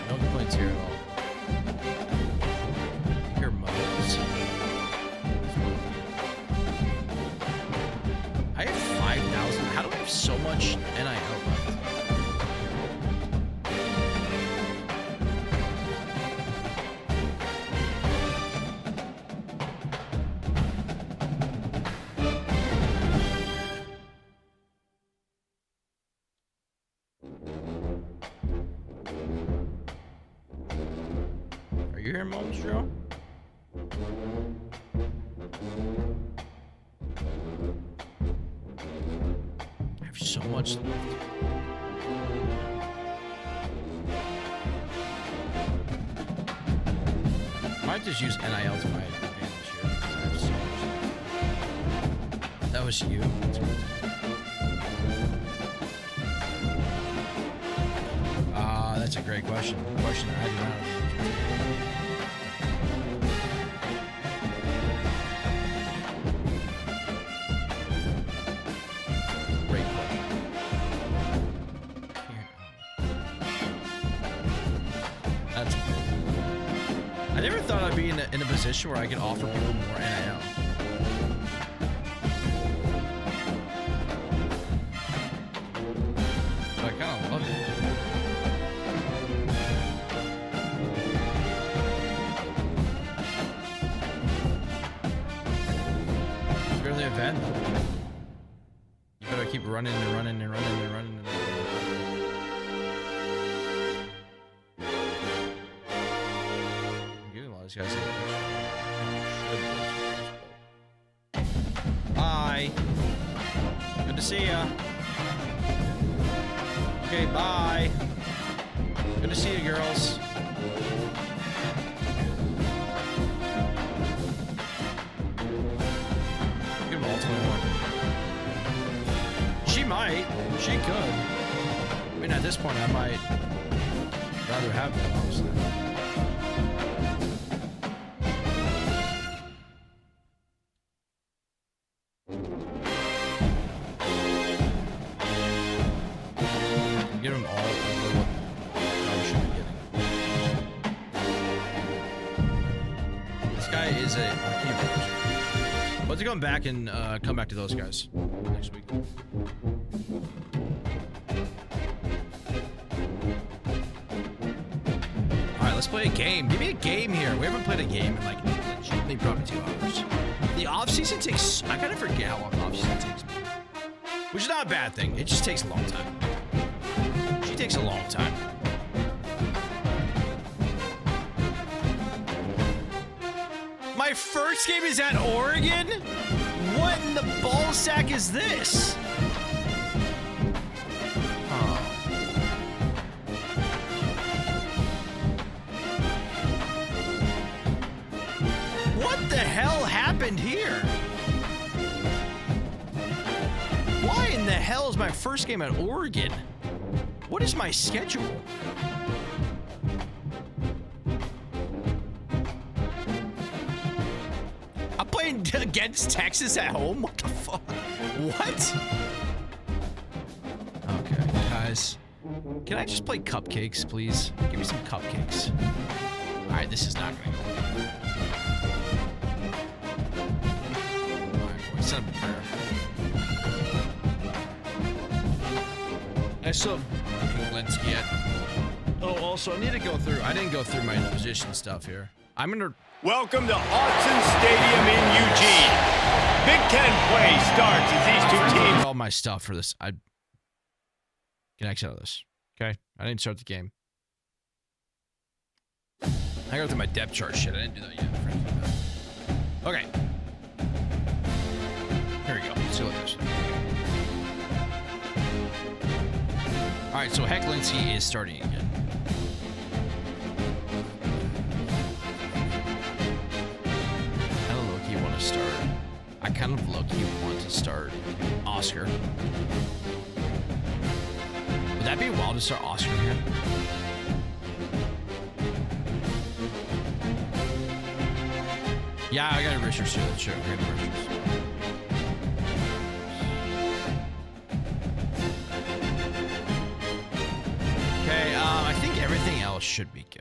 No complaints here at all. Your modes. I have 5,000. How do I have so much NIL left? You hear moments, Joe? I have so much left. I might just use NIL to my advantage here because I have so much. That was you. That's a great question. A question I do not know. Great question. That's cool. I never thought I'd be in a position where I could offer people more NIL. But I kind of love it. Event. You better keep running and running and running and running and running. I'm getting a lot of these guys. Bye. Good to see ya. Okay, bye. Good to see you, girls. She might. She could. I mean, at this point, I might rather have that, honestly. Get them all over what I should be getting. guy is a. Let's go back and come back to those guys next week. All right, let's play a game. Give me a game here. We haven't played a game in like legitimately probably 2 hours. The off season takes. I kind of forget how long off season takes, which is not a bad thing. It just takes a long time. She takes a long time. My first game is at Oregon? What in the ball sack is this? Oh. What the hell happened here? Why in the hell is my first game at Oregon? What is my schedule? I'm playing against Texas at home? What the fuck? What? Okay, guys. Can I just play cupcakes, please? Give me some cupcakes. Alright, this is not gonna go. Alright, boy, send him a prayer. I still have Linsky yet. Oh, also, I need to go through. I didn't go through my position stuff here. I'm gonna. Welcome to Autzen Stadium in Eugene. Big Ten play starts as these two teams. All my stuff for this. I can exit out of this. Okay, I didn't start the game. I go through my depth chart shit. I didn't do that yet. Okay. Here we go. Let's see what this. All right, so Hecklinski is starting again. Want to start. I kind of low-key want to start Oscar. Would that be wild to start Oscar here? Yeah, I got a Richards too. Sure, I got a Richards. Okay, I think everything else should be good.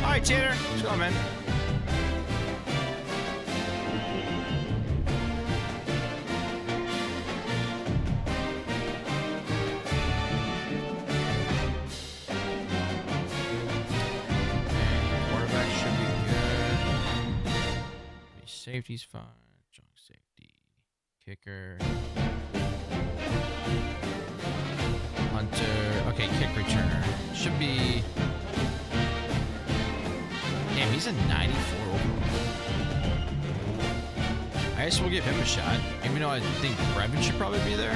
All right, Tanner, let's go, man. Quarterback should be good. Safety's fine. Junk safety. Kicker. Hunter. Okay, kick returner. Should be. Damn, he's a 94 overall. I guess we'll give him a shot. Even though I think Brevin should probably be there.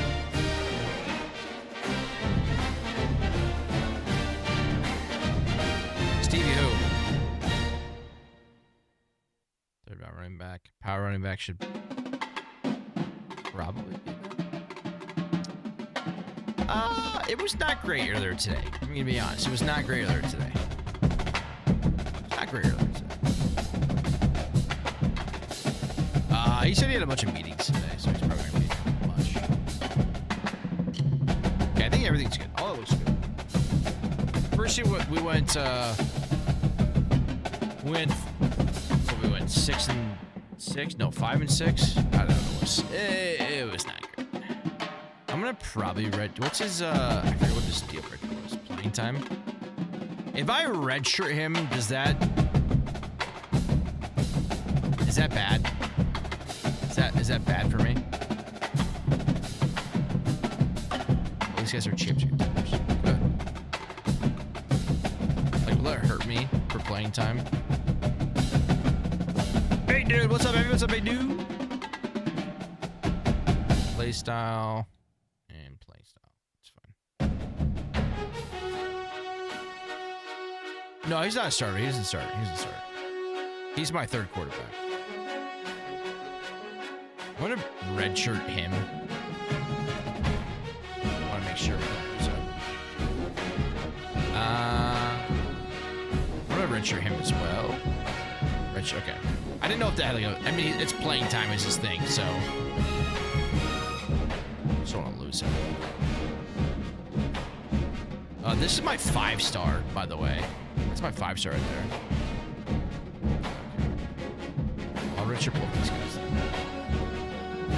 Stevie who? Third about running back. Power running back should probably be there. It was not great earlier today. I'm gonna be honest. It was not great earlier today. He said he had a bunch of meetings today, so he's probably going to be much. Okay, I think everything's good. All it looks good. First year we went 6 and 6? No, 5 and 6. I don't know. It was not good. I'm gonna probably what's his I forget what his deal breaker was. Playing time. If I redshirt him, is that bad? Is that bad for me? Well, these guys are championship contenders. Good. Like, will it hurt me for playing time? Hey, dude, what's up, baby? What's up, big dude? Play style and play style. It's fine. No, he's not a starter. He doesn't start. He's a starter. He's my third quarterback. I want to redshirt him. I want to make sure. So, I want to redshirt him as well. Okay. I I didn't know if that had like a... I mean, it's playing time is his thing, so... Just don't want to lose him. This is my 5-star, by the way. That's my 5-star right there. I'll redshirt both these guys.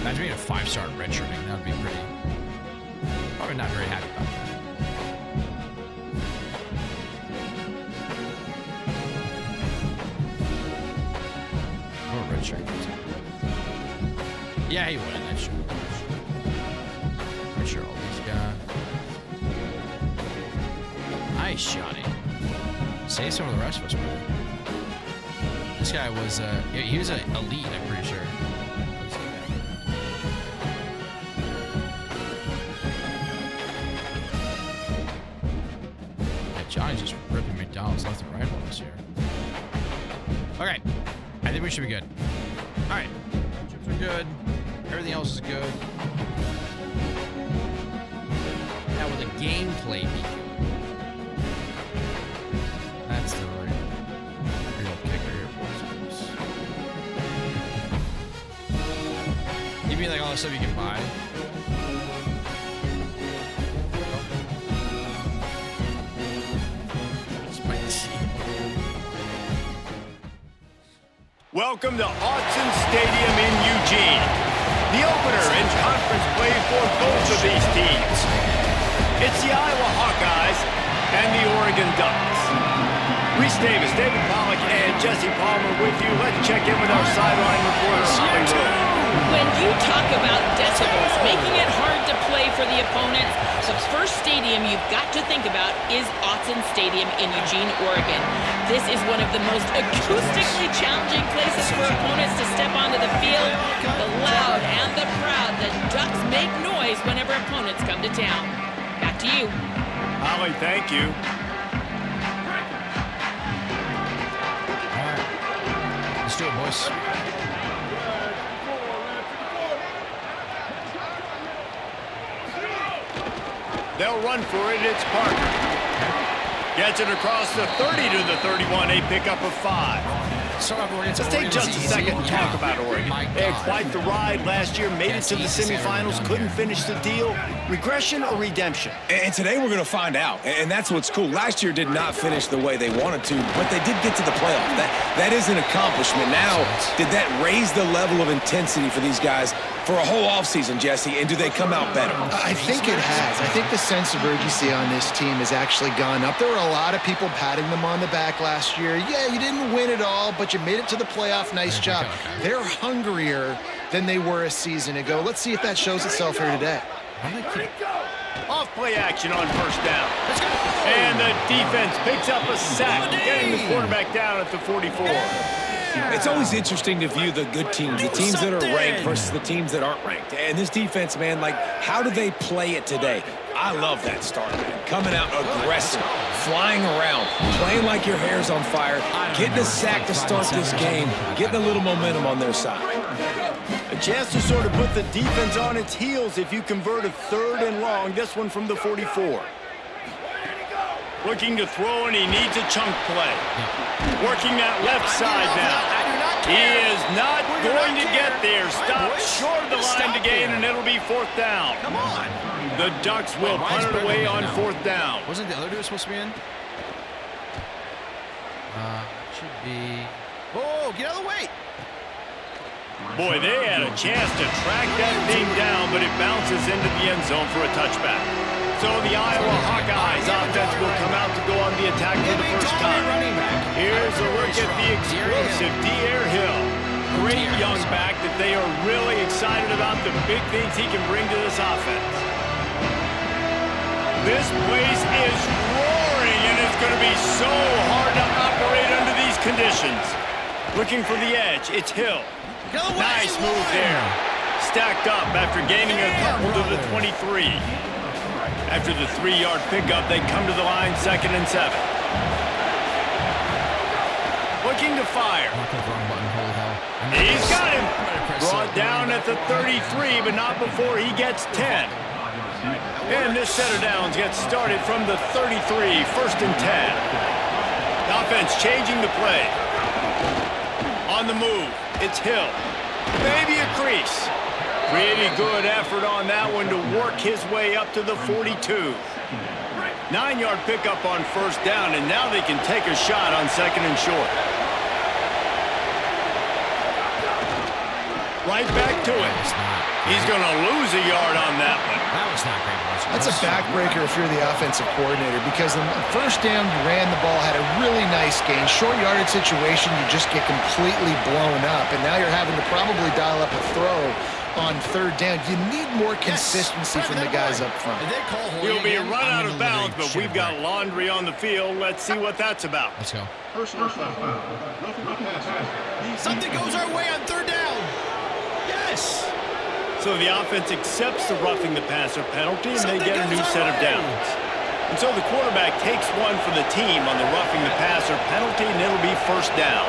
Imagine being a 5-star redshirting. That would be pretty... Probably not very happy about that. Redshirt. Yeah, he would in that shirt. Redshirt all these guys. Nice, Johnny. Save some of the rest of us, brother. This guy was, he was an elite, I'm pretty sure. Yeah, Johnny's just ripping McDonald's left and right on us here. Okay. I think we should be good. All right. Chips are good. Everything else is good. Now will the gameplay be good? That's the real kicker here, boys. You mean like all the stuff you can buy? Welcome to Autzen Stadium in Eugene. The opener in conference play for both of these teams. It's the Iowa Hawkeyes and the Oregon Ducks. Reese Davis, David Pollack, and Jesse Palmer with you. Let's check in with our sideline reporter, Holly Rowe. When you talk about decibels, making it hard to play for the opponents, the first stadium you've got to think about is Autzen Stadium in Eugene, Oregon. This is one of the most acoustically challenging places for opponents to step onto the field. The loud and the proud, the Ducks make noise whenever opponents come to town. Back to you. Holly, thank you. All right. Let's do it, boys. They'll run for it. It's Parker. Gets it across the 30 to the 31. A pickup of 5. Let's take just a second and talk about Oregon. They had quite the ride last year, made it to the semifinals, couldn't finish the deal. Regression or redemption? And today we're going to find out. And that's what's cool. Last year did not finish the way they wanted to, but they did get to the playoff. That is an accomplishment. Now, did that raise the level of intensity for these guys for a whole offseason, Jesse? And do they come out better? I think it has. I think the sense of urgency on this team has actually gone up. There were a lot of people patting them on the back last year. Yeah, you didn't win it all, but you made it to the playoff. Nice job. They're hungrier than they were a season ago. Let's see if that shows itself here today. Off play action on first down. And the defense picks up a sack, getting the quarterback down at the 44. It's always interesting to view the good teams, the teams that are ranked versus the teams that aren't ranked. And this defense, man, like, how do they play it today? I love that start, man. Coming out aggressive, flying around, playing like your hair's on fire, getting a sack to start this game, getting a little momentum on their side. A chance to sort of put the defense on its heels if you convert a 3rd and long. This one from the 44. Looking to throw, and he needs a chunk play. Working that left side now. He is not going to get there. Stop short of the line to gain, and it'll be 4th down. Come on. The Ducks will punt it away on 4th down. Wasn't the other dude supposed to be in? Should be... Oh, get out of the way. Boy, they had a chance to track that thing down, but it bounces into the end zone for a touchback. So the Iowa Hawkeyes offense will come out to go on the attack for the first time. Here's a look at the explosive D'Air Hill. Great young back that they are really excited about the big things he can bring to this offense. This place is roaring, and it's going to be so hard to operate under these conditions. Looking for the edge, it's Hill. Nice move there. Stacked up after gaining a couple to the 23. After the 3-yard pickup, they come to the line 2nd and 7. Looking to fire. He's got him. Brought down at the 33, but not before he gets 10. And this set of downs gets started from the 33, 1st and 10. Offense changing the play. On the move, it's Hill. Maybe a crease. Pretty good effort on that one to work his way up to the 42. 9-yard pickup on first down, and now they can take a shot on second and short. Right back to it. He's going to lose a yard on that one. That was not great. That's a backbreaker if you're the offensive coordinator, because on first down, you ran the ball, had a really nice gain. Short yardage situation, you just get completely blown up, and now you're having to probably dial up a throw on third down. You need more consistency from the guys up front. He'll be run out of bounds, but we've got laundry on the field. Let's see what that's about. Let's go. Something goes our way on third down. Yes. So the offense accepts the roughing the passer penalty, and they get a new set of downs. And so the quarterback takes one for the team on the roughing the passer penalty, and it'll be first down.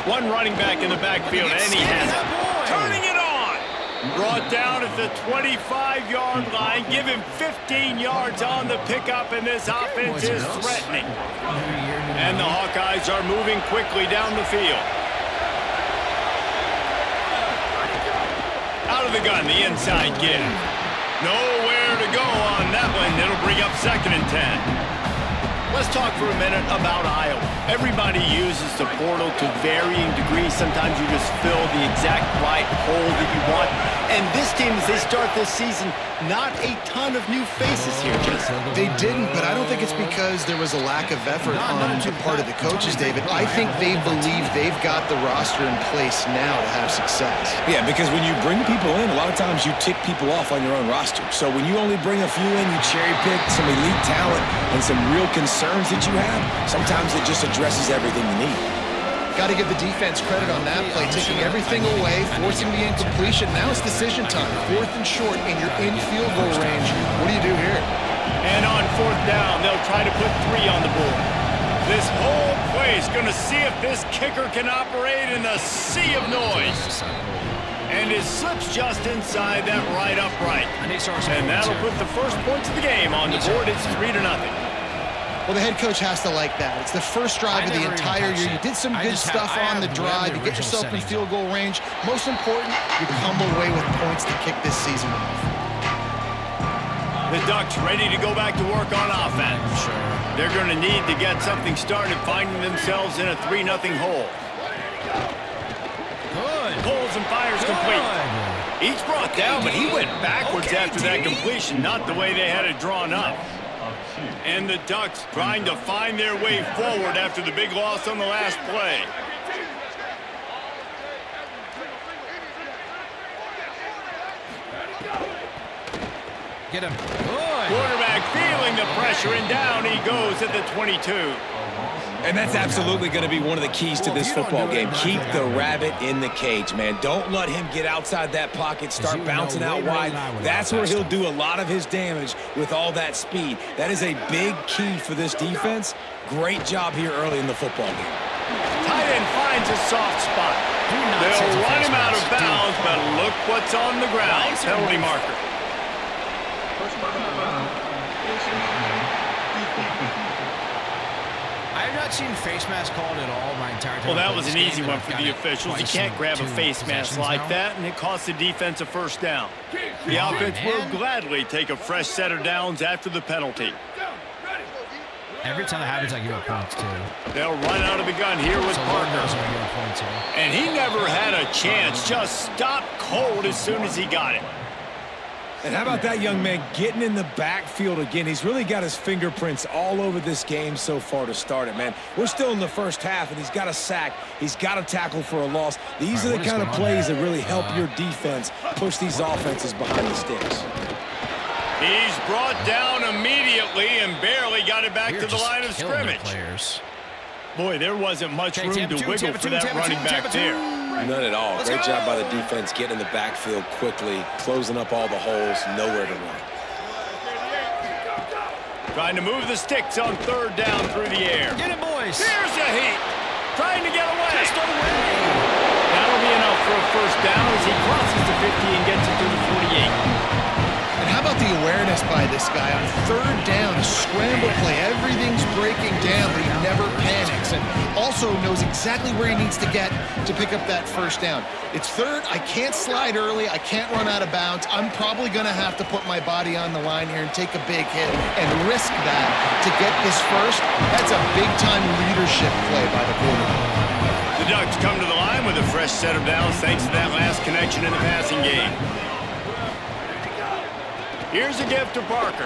One running back in the backfield, and he has it. Turning it on. Brought down at the 25-yard line. Give him 15 yards on the pickup, and this offense is threatening. And the Hawkeyes are moving quickly down the field. Out of the gun, the inside give. Nowhere to go on that one. It'll bring up second and 10. Let's talk for a minute about Iowa. Everybody uses the portal to varying degrees. Sometimes you just fill the exact right hole that you want. And this team, as they start this season, not a ton of new faces here, Jason. They didn't, but I don't think it's because there was a lack of effort on the part of the coaches, David. I think they believe they've got the roster in place now to have success. Yeah, because when you bring people in, a lot of times you tick people off on your own roster. So when you only bring a few in, you cherry pick some elite talent and some real concerns that you have, sometimes it just addresses everything you need. Got to give the defense credit on that play, taking everything away, forcing the incompletion. Now it's decision time. Fourth and short, and you're in field goal range. What do you do here? And on fourth down, they'll try to put 3 on the board. This whole play is going to see if this kicker can operate in the sea of noise. And it slips just inside that right upright. And that'll put the first points of the game on the board. It's 3-0. Well, the head coach has to like that. It's the first drive of the entire year. You did some good stuff on the drive. You get yourself in field goal range. Most important, you come away with points to kick this season off. The Ducks ready to go back to work on offense. They're going to need to get something started, finding themselves in a 3-0 hole. Pulls and fires complete. Each brought down, but he went backwards after that completion, not the way they had it drawn up. And the Ducks trying to find their way forward after the big loss on the last play. Get him. Quarterback feeling the pressure, and down he goes at the 22. And that's absolutely going to be one of the keys to this football game. Keep the rabbit in the cage, man. Don't let him get outside that pocket, start bouncing out wide. That's where he'll do a lot of his damage with all that speed. That is a big key for this defense. Great job here early in the football game. Tight end finds a soft spot. They'll run him out of bounds, but look what's on the ground. Penalty marker. I have not seen face mask called at all my entire time. Well, that was an easy one for the officials. You can't grab a face mask like that, and it costs the defense a first down. The offense will gladly take a fresh set of downs after the penalty. Every time that happens, I give up points, too. They'll run out of the gun here with Parker. And he never had a chance. Just stopped cold as soon as he got it. And how about that young man getting in the backfield again? He's really got his fingerprints all over this game so far to start it, man. We're still in the first half, and he's got a sack. He's got a tackle for a loss. These are the kind of plays that really help your defense push these offenses behind the sticks. He's brought down immediately and barely got it back to the line of scrimmage. Boy, there wasn't much room to wiggle for that running back there. None at all. Great job by the defense getting in the backfield quickly, closing up all the holes, nowhere to run. Trying to move the sticks on third down through the air. Get it, boys. Here's a heat. Trying to get away. Just away. That'll be enough for a first down as he crosses the 50 and gets it to the 48. And how about the awareness by this guy on third down, a scramble play. Everything's breaking down, but he never panics and also knows exactly where he needs to get to pick up that first down. It's third. I can't slide early. I can't run out of bounds. I'm probably going to have to put my body on the line here and take a big hit and risk that to get this first. That's a big-time leadership play by the quarterback. The Ducks come to the line with a fresh set of downs thanks to that last connection in the passing game. Here's a gift to Parker.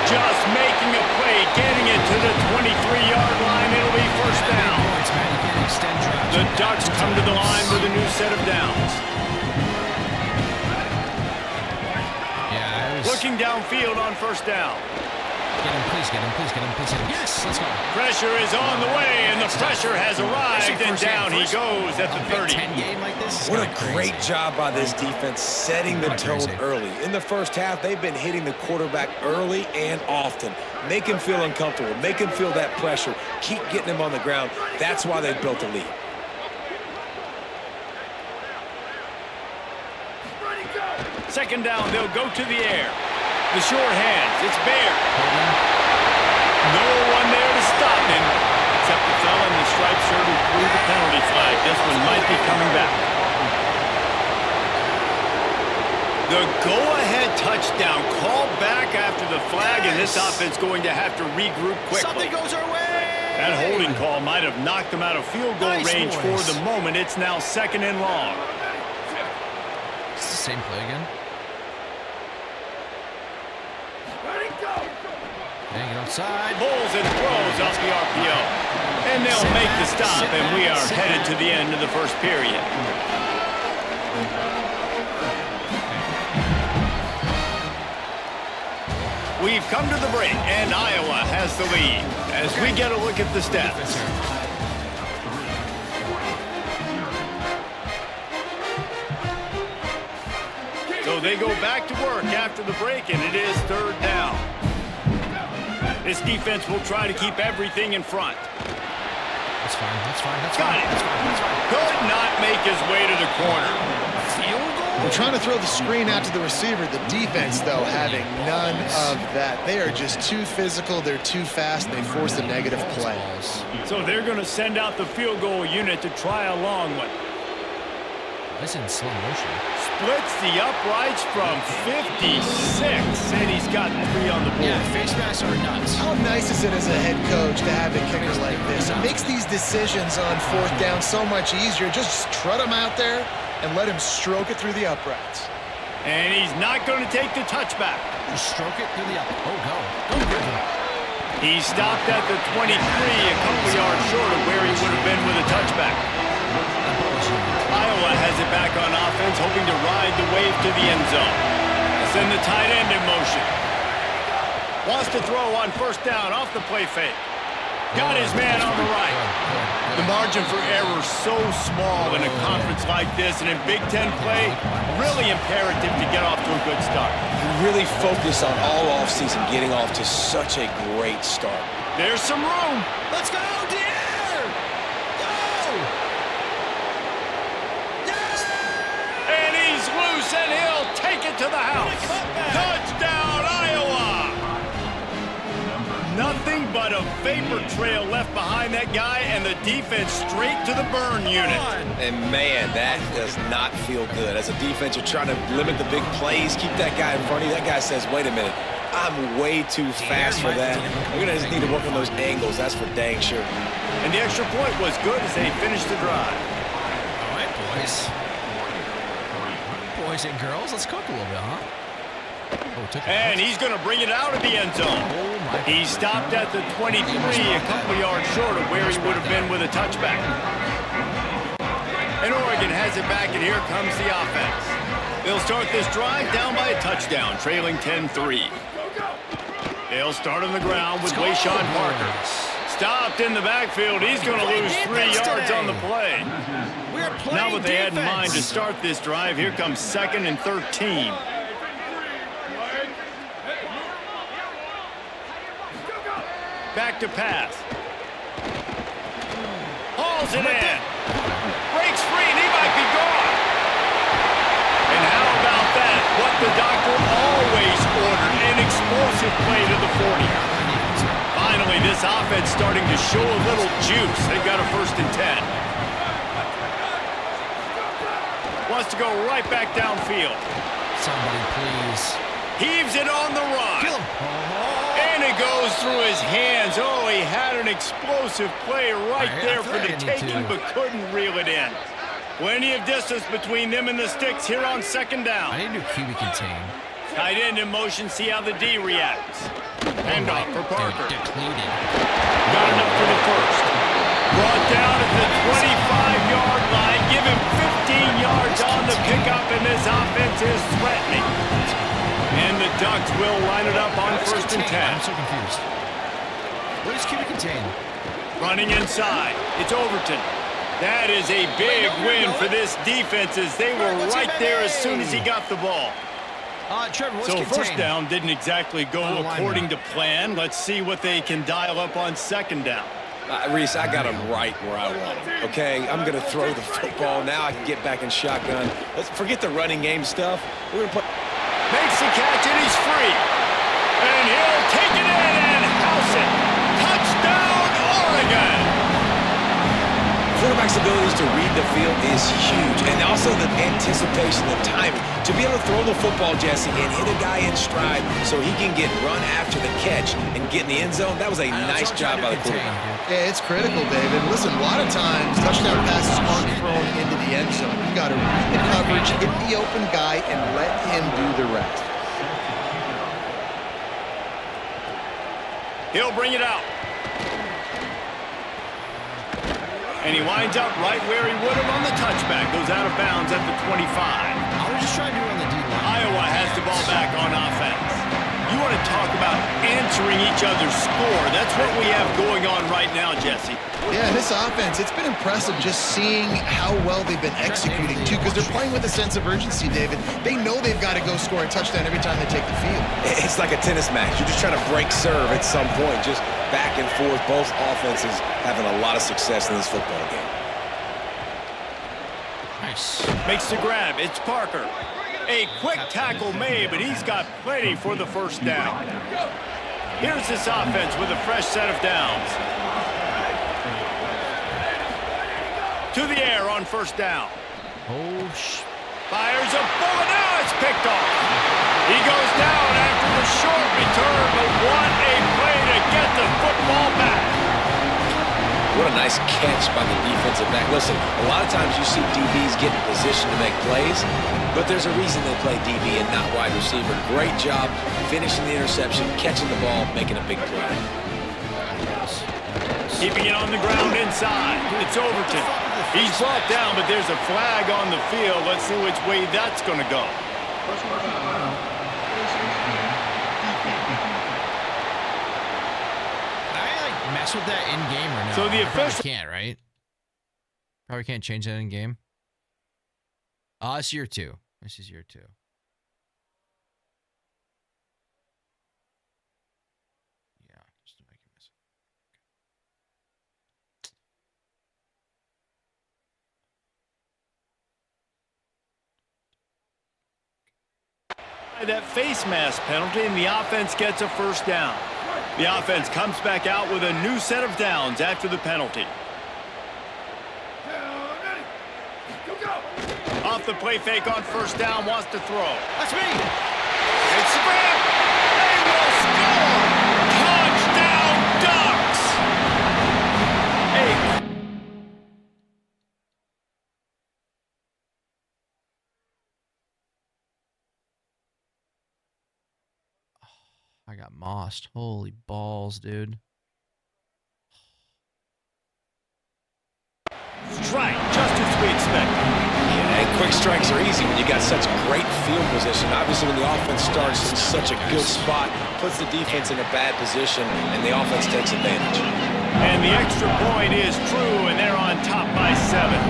Just making a play, getting it to the 23-yard line. It'll be first down. The Ducks come to the line with a new set of downs. Looking downfield on first down. Get him, please get him, please get him, please get him. Yes, let's go. Pressure is on the way, and the pressure has arrived, and down he goes at the 30. What a great job by this defense setting the tone early. In the first half, they've been hitting the quarterback early and often. Make him feel uncomfortable. Make him feel that pressure. Keep getting him on the ground. That's why they've built a lead. Second down, they'll go to the air. The short hands, it's Bear. No one there to stop him, except the fella in the striped shirt who threw the penalty flag. This one might be coming back. The go-ahead touchdown called back after the flag, and this offense going to have to regroup quickly. Something goes our way. That holding call might have knocked them out of field goal range for the moment. It's now second and long. It's the same play again. Hang it outside. Pulls and throws off the RPO. And they'll make the stop, and we are headed to the end of the first period. We've come to the break, and Iowa has the lead. As we get a look at the stats. So they go back to work after the break, and it is third down. This defense will try to keep everything in front. That's fine, that's fine, that's Got fine. it. That's fine, that's fine. Could not make his way to the corner. Field goal? We're trying to throw the screen out to the receiver. The defense, though, having none of that. They are just too physical. They're too fast. They force a negative play. So they're going to send out the field goal unit to try a long one. That's in slow motion. Splits the uprights from 56, and he's got 3 on the board. Yeah, face masks are nuts. How nice is it as a head coach to have a kicker like this? It makes these decisions on fourth down so much easier. Just trot him out there and let him stroke it through the uprights. And he's not going to take the touchback. Just stroke it through the up. Oh, go. Go, Griffin. He stopped at the 23, a couple yards short of where he would have been with a touchback. Iowa has it back on offense, hoping to ride the wave to the end zone. Send the tight end in motion. Wants to throw on first down off the play fake. Got his man on the right. The margin for error so small in a conference like this, and in Big Ten play, really imperative to get off to a good start. Really focus on all offseason getting off to such a great start. There's some room. Let's go, dear! And he's loose, and he'll take it to the house. Touchdown, Iowa! Nothing but a vapor trail left behind that guy, and the defense straight to the burn unit. And, man, that does not feel good. As a defense, you're trying to limit the big plays, keep that guy in front of you. That guy says, wait a minute, I'm way too fast for that. We're going to just need to work on those angles. That's for dang sure. And the extra point was good as they finished the drive. All right, boys. Boys and girls, let's cook a little bit, huh? Oh, and he's going to bring it out of the end zone. He stopped at the 23, a couple yards short of where he would have been with a touchback. And Oregon has it back, and here comes the offense. They'll start this drive down by a touchdown, trailing 10-3. They'll start on the ground with Wayshawn Parker. Stopped in the backfield. He's going to lose 3 yards on the play. Now what they had in mind to start this drive, here comes 2nd and 13. Back to pass. Hauls it in. Breaks free, and he might be gone. And how about that? What the to show a little juice. They've got a 1st and 10. Wants to go right back downfield. Somebody, please. Heaves it on the run. Kill him. And it goes through his hands. Oh, he had an explosive play right there for the taking, but couldn't reel it in. Plenty of distance between them and the sticks here on 2nd down. I need to QB contain. Tight end in motion, see how the D reacts. Handoff for Parker. Depleted. Got enough for the 1st. Brought down at the 25-yard line. Give him 15 yards on the pickup, and this offense is threatening. And the Ducks will line it up on 1st and 10. I'm so confused. What is QB contain? Running inside. It's Overton. That is a big win for this defense as they were right there as soon as he got the ball. Trevor, what's So contain? 1st down didn't exactly go according to plan. Let's see what they can dial up on 2nd down. Reese, I got him right where I want him. Okay, I'm going to throw the football. Now I can get back in shotgun. Let's forget the running game stuff. We're going to put... Makes the catch, and he's free. And he'll take it in and house it. Touchdown, Oregon! Quarterback's abilities to read the field is huge. And also the anticipation, the timing. To be able to throw the football, Jesse, and hit a guy in stride so he can get run after the catch and get in the end zone, that was a nice job by the quarterback. Yeah, it's critical, David. Listen, a lot of times touchdown passes aren't thrown into the end zone. You've got to read the coverage, hit the open guy, and let him do the rest. He'll bring it out. And he winds up right where he would have on the touchback. Goes out of bounds at the 25. I was just trying to do it on the D-line. Iowa has the ball back on offense. You want to talk about answering each other's score. That's what we have going on right now, Jesse. Yeah, this offense, it's been impressive just seeing how well they've been executing, too, because they're playing with a sense of urgency, David. They know they've got to go score a touchdown every time they take the field. It's like a tennis match. You're just trying to break serve at some point, just back and forth. Both offenses having a lot of success in this football game. Nice. Makes the grab. It's Parker. A quick tackle made, but he's got plenty for the 1st down. Here's this offense with a fresh set of downs. To the air on 1st down. Fires a bullet. Now it's picked off. He goes down after the short return, but what a play to get the football back. What a nice catch by the defensive back. Listen, a lot of times you see DBs get in position to make plays, but there's a reason they play DB and not wide receiver. Great job finishing the interception, catching the ball, making a big play. Keeping it on the ground inside. It's Overton. He's brought down, but there's a flag on the field. Let's see which way that's going to go. Mess with that in game or no? So the official can't, right? Probably can't change that in game. It's year 2. This is year 2. Yeah, just to make it miss. That face mask penalty, and the offense gets a 1st down. The offense comes back out with a new set of downs after the penalty. Off the play fake on 1st down, wants to throw. That's me. It's Smith. They will score. Touchdown, Ducks. Hey. I got mossed. Holy balls, dude. Strike, just as we expected. Yeah, and quick strikes are easy when you got such great field position. Obviously, when the offense starts in such a good spot, puts the defense in a bad position, and the offense takes advantage. And the extra point is true, and they're on top by 7.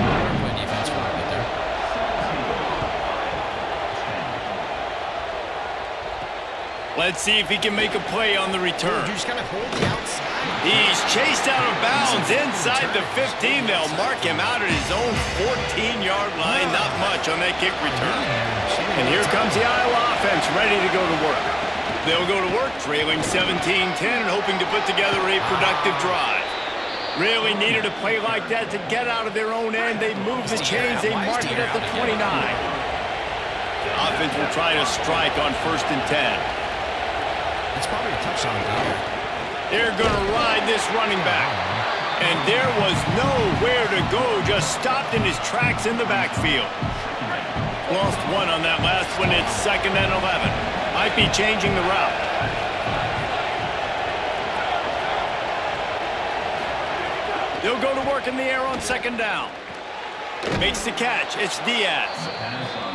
Let's see if he can make a play on the return. You just gotta hold the outside. He's chased out of bounds inside the 15. They'll mark him out at his own 14-yard line. Not much on that kick return. And here comes the Iowa offense ready to go to work. They'll go to work trailing 17-10 and hoping to put together a productive drive. Really needed a play like that to get out of their own end. They moved the chains. They marked it at the 29. Offense will try to strike on 1st and 10. It's probably a touchdown there. They're going to ride this running back. And there was nowhere to go. Just stopped in his tracks in the backfield. Lost one on that last one. It's 2nd and 11. Might be changing the route. They'll go to work in the air on 2nd down. Makes the catch. It's Diaz.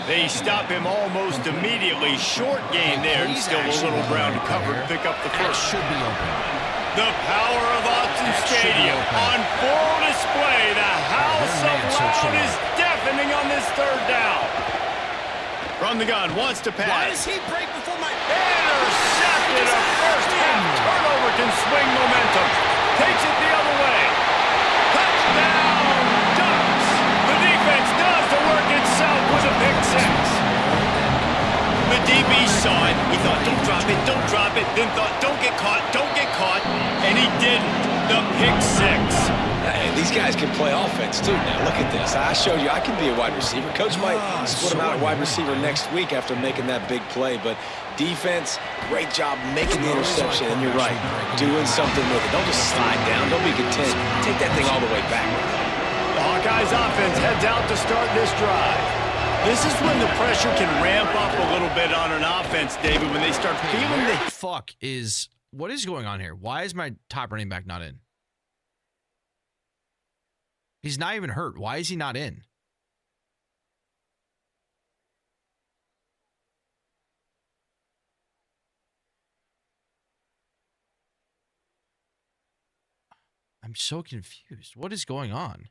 They stop him almost immediately. Short gain there. And still a little ground to cover to pick up the first. Should be open. The power of Autzen Stadium on full display. The house of loud is deafening on this 3rd down. From the gun, wants to pass. Why does he break before my... Intercepted. A first-half turnover can swing momentum. Takes it the other way. Touchdown, Ducks. The defense does the work itself with a pick 6. The DB saw it. He thought, don't drop it, don't drop it. Then thought, don't get caught, don't get caught. And he didn't. The pick 6. Hey, these guys can play offense, too. Now, look at this. I showed you I can be a wide receiver. Coach might split him out at wide receiver next week after making that big play. But defense, great job making the interception. And you're right, doing something with it. Don't just slide down. Don't be content. Take that thing all the way back. The Hawkeyes offense heads out to start this drive. This is when the pressure can ramp up a little bit on an offense, David, when they start feeling the... What is going on here? Why is my top running back not in? He's not even hurt. Why is he not in? I'm so confused. What is going on?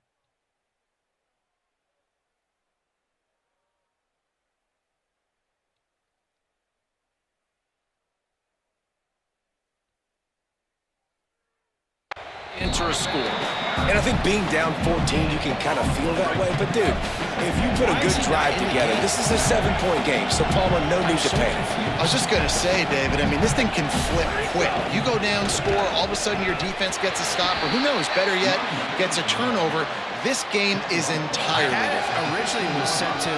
Enter a score. And I think being down 14, you can kind of feel that way. But, dude, if you put a good drive together, this is a 7-point game. So, Palmer, no need to panic. I was just going to say, David, I mean, this thing can flip quick. You go down, score, all of a sudden your defense gets a stop, or who knows, better yet, gets a turnover. This game is entirely different. Originally was set to...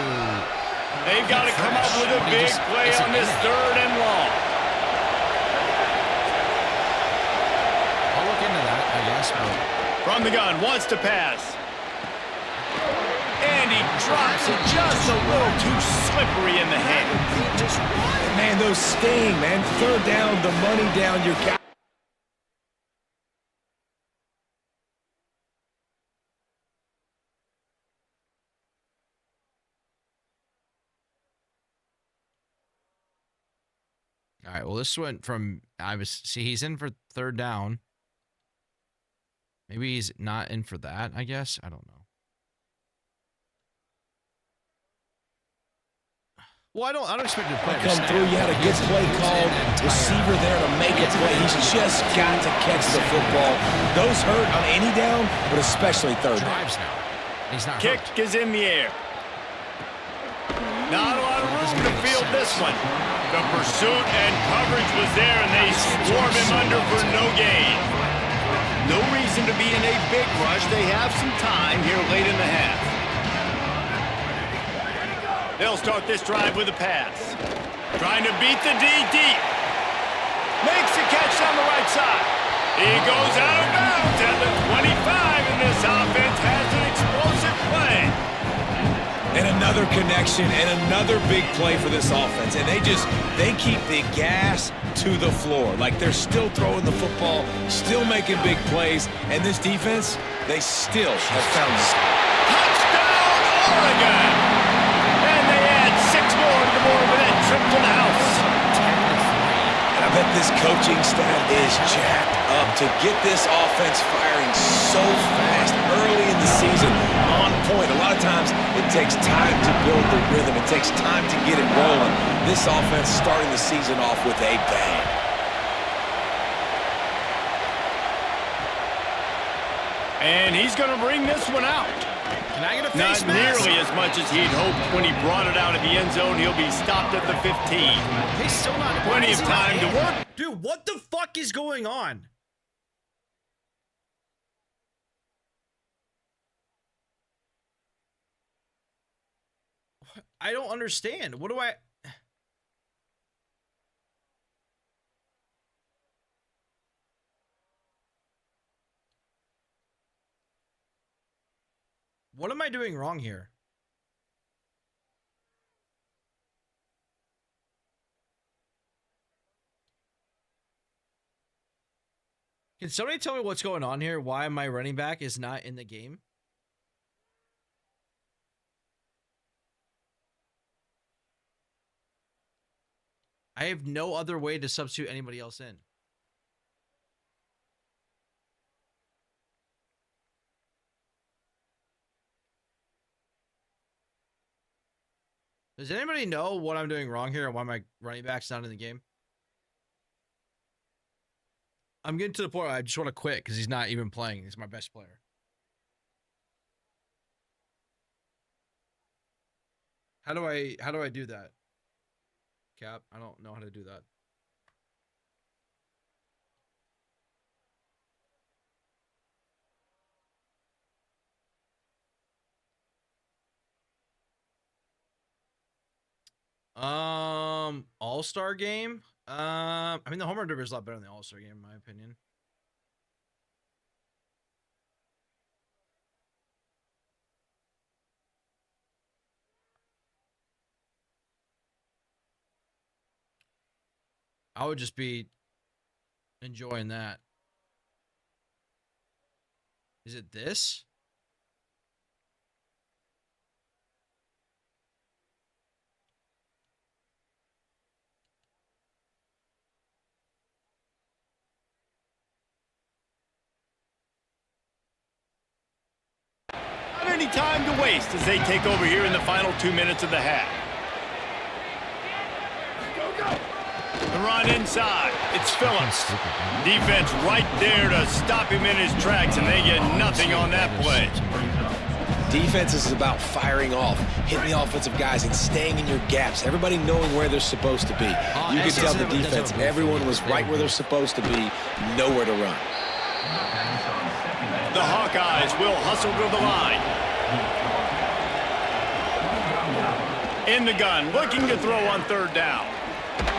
They've got to come up with a big play on this 3rd and long. I'll look into that, I guess. From the gun, wants to pass. And he drops it just a little too slippery in the hands. Man, those sting, man. 3rd down, the money down, you got. All right, well, this went from... he's in for 3rd down. Maybe he's not in for that, I guess. I don't know. Well, I don't expect him to play. Come through, you had a good play called. Receiver there to make a play. He's just got to catch the football. Those hurt on any down, but especially 3rd down. Drives now. He's not Kick hurt. is in the air. Not a lot of room to field this one. The pursuit and coverage was there, and they swarm him under for no gain. No reason to be in a big rush. They have some time here late in the half. They'll start this drive with a pass. Trying to beat the D deep. Makes the catch on the right side. He goes out of bounds at the 25, and this offense has an explosive play. And another connection and another big play for this offense. And they keep the gas to the floor. Like they're still throwing the football, still making big plays. And this defense, they still have found it. Touchdown, Oregon! And they add 6 more to the board with that trip to the house. And I bet this coaching staff is jacked up to get this offense firing so fast early in the season, on point. A lot of times it takes time to build the rhythm. It takes time to get it rolling. This offense starting the season off with a bang. And he's going to bring this one out. Can I get a face Not mask? nearly as much as he'd hoped when he brought it out of the end zone. He'll be stopped at the 15. He's still not. Plenty of time to work. Dude, what the fuck is going on? I don't understand. What do I... What am I doing wrong here? Can somebody tell me what's going on here? Why my running back is not in the game? I have no other way to substitute anybody else in. Does anybody know what I'm doing wrong here and why my running back's not in the game? I'm getting to the point where I just want to quit because he's not even playing. He's my best player. How do I do that? Cap, I don't know how to do that. All-Star game? I mean, the home run derby is a lot better than the All-Star game, in my opinion. I would just be enjoying that. Is it this? Not any time to waste as they take over here in the final 2 minutes of the half. The run inside. It's Phillips. Defense right there to stop him in his tracks, and they get nothing on that play. Defense is about firing off, hitting the offensive guys, and staying in your gaps. Everybody knowing where they're supposed to be. You can tell the defense, everyone was right where they're supposed to be, nowhere to run. The Hawkeyes will hustle to the line. In the gun, looking to throw on third down.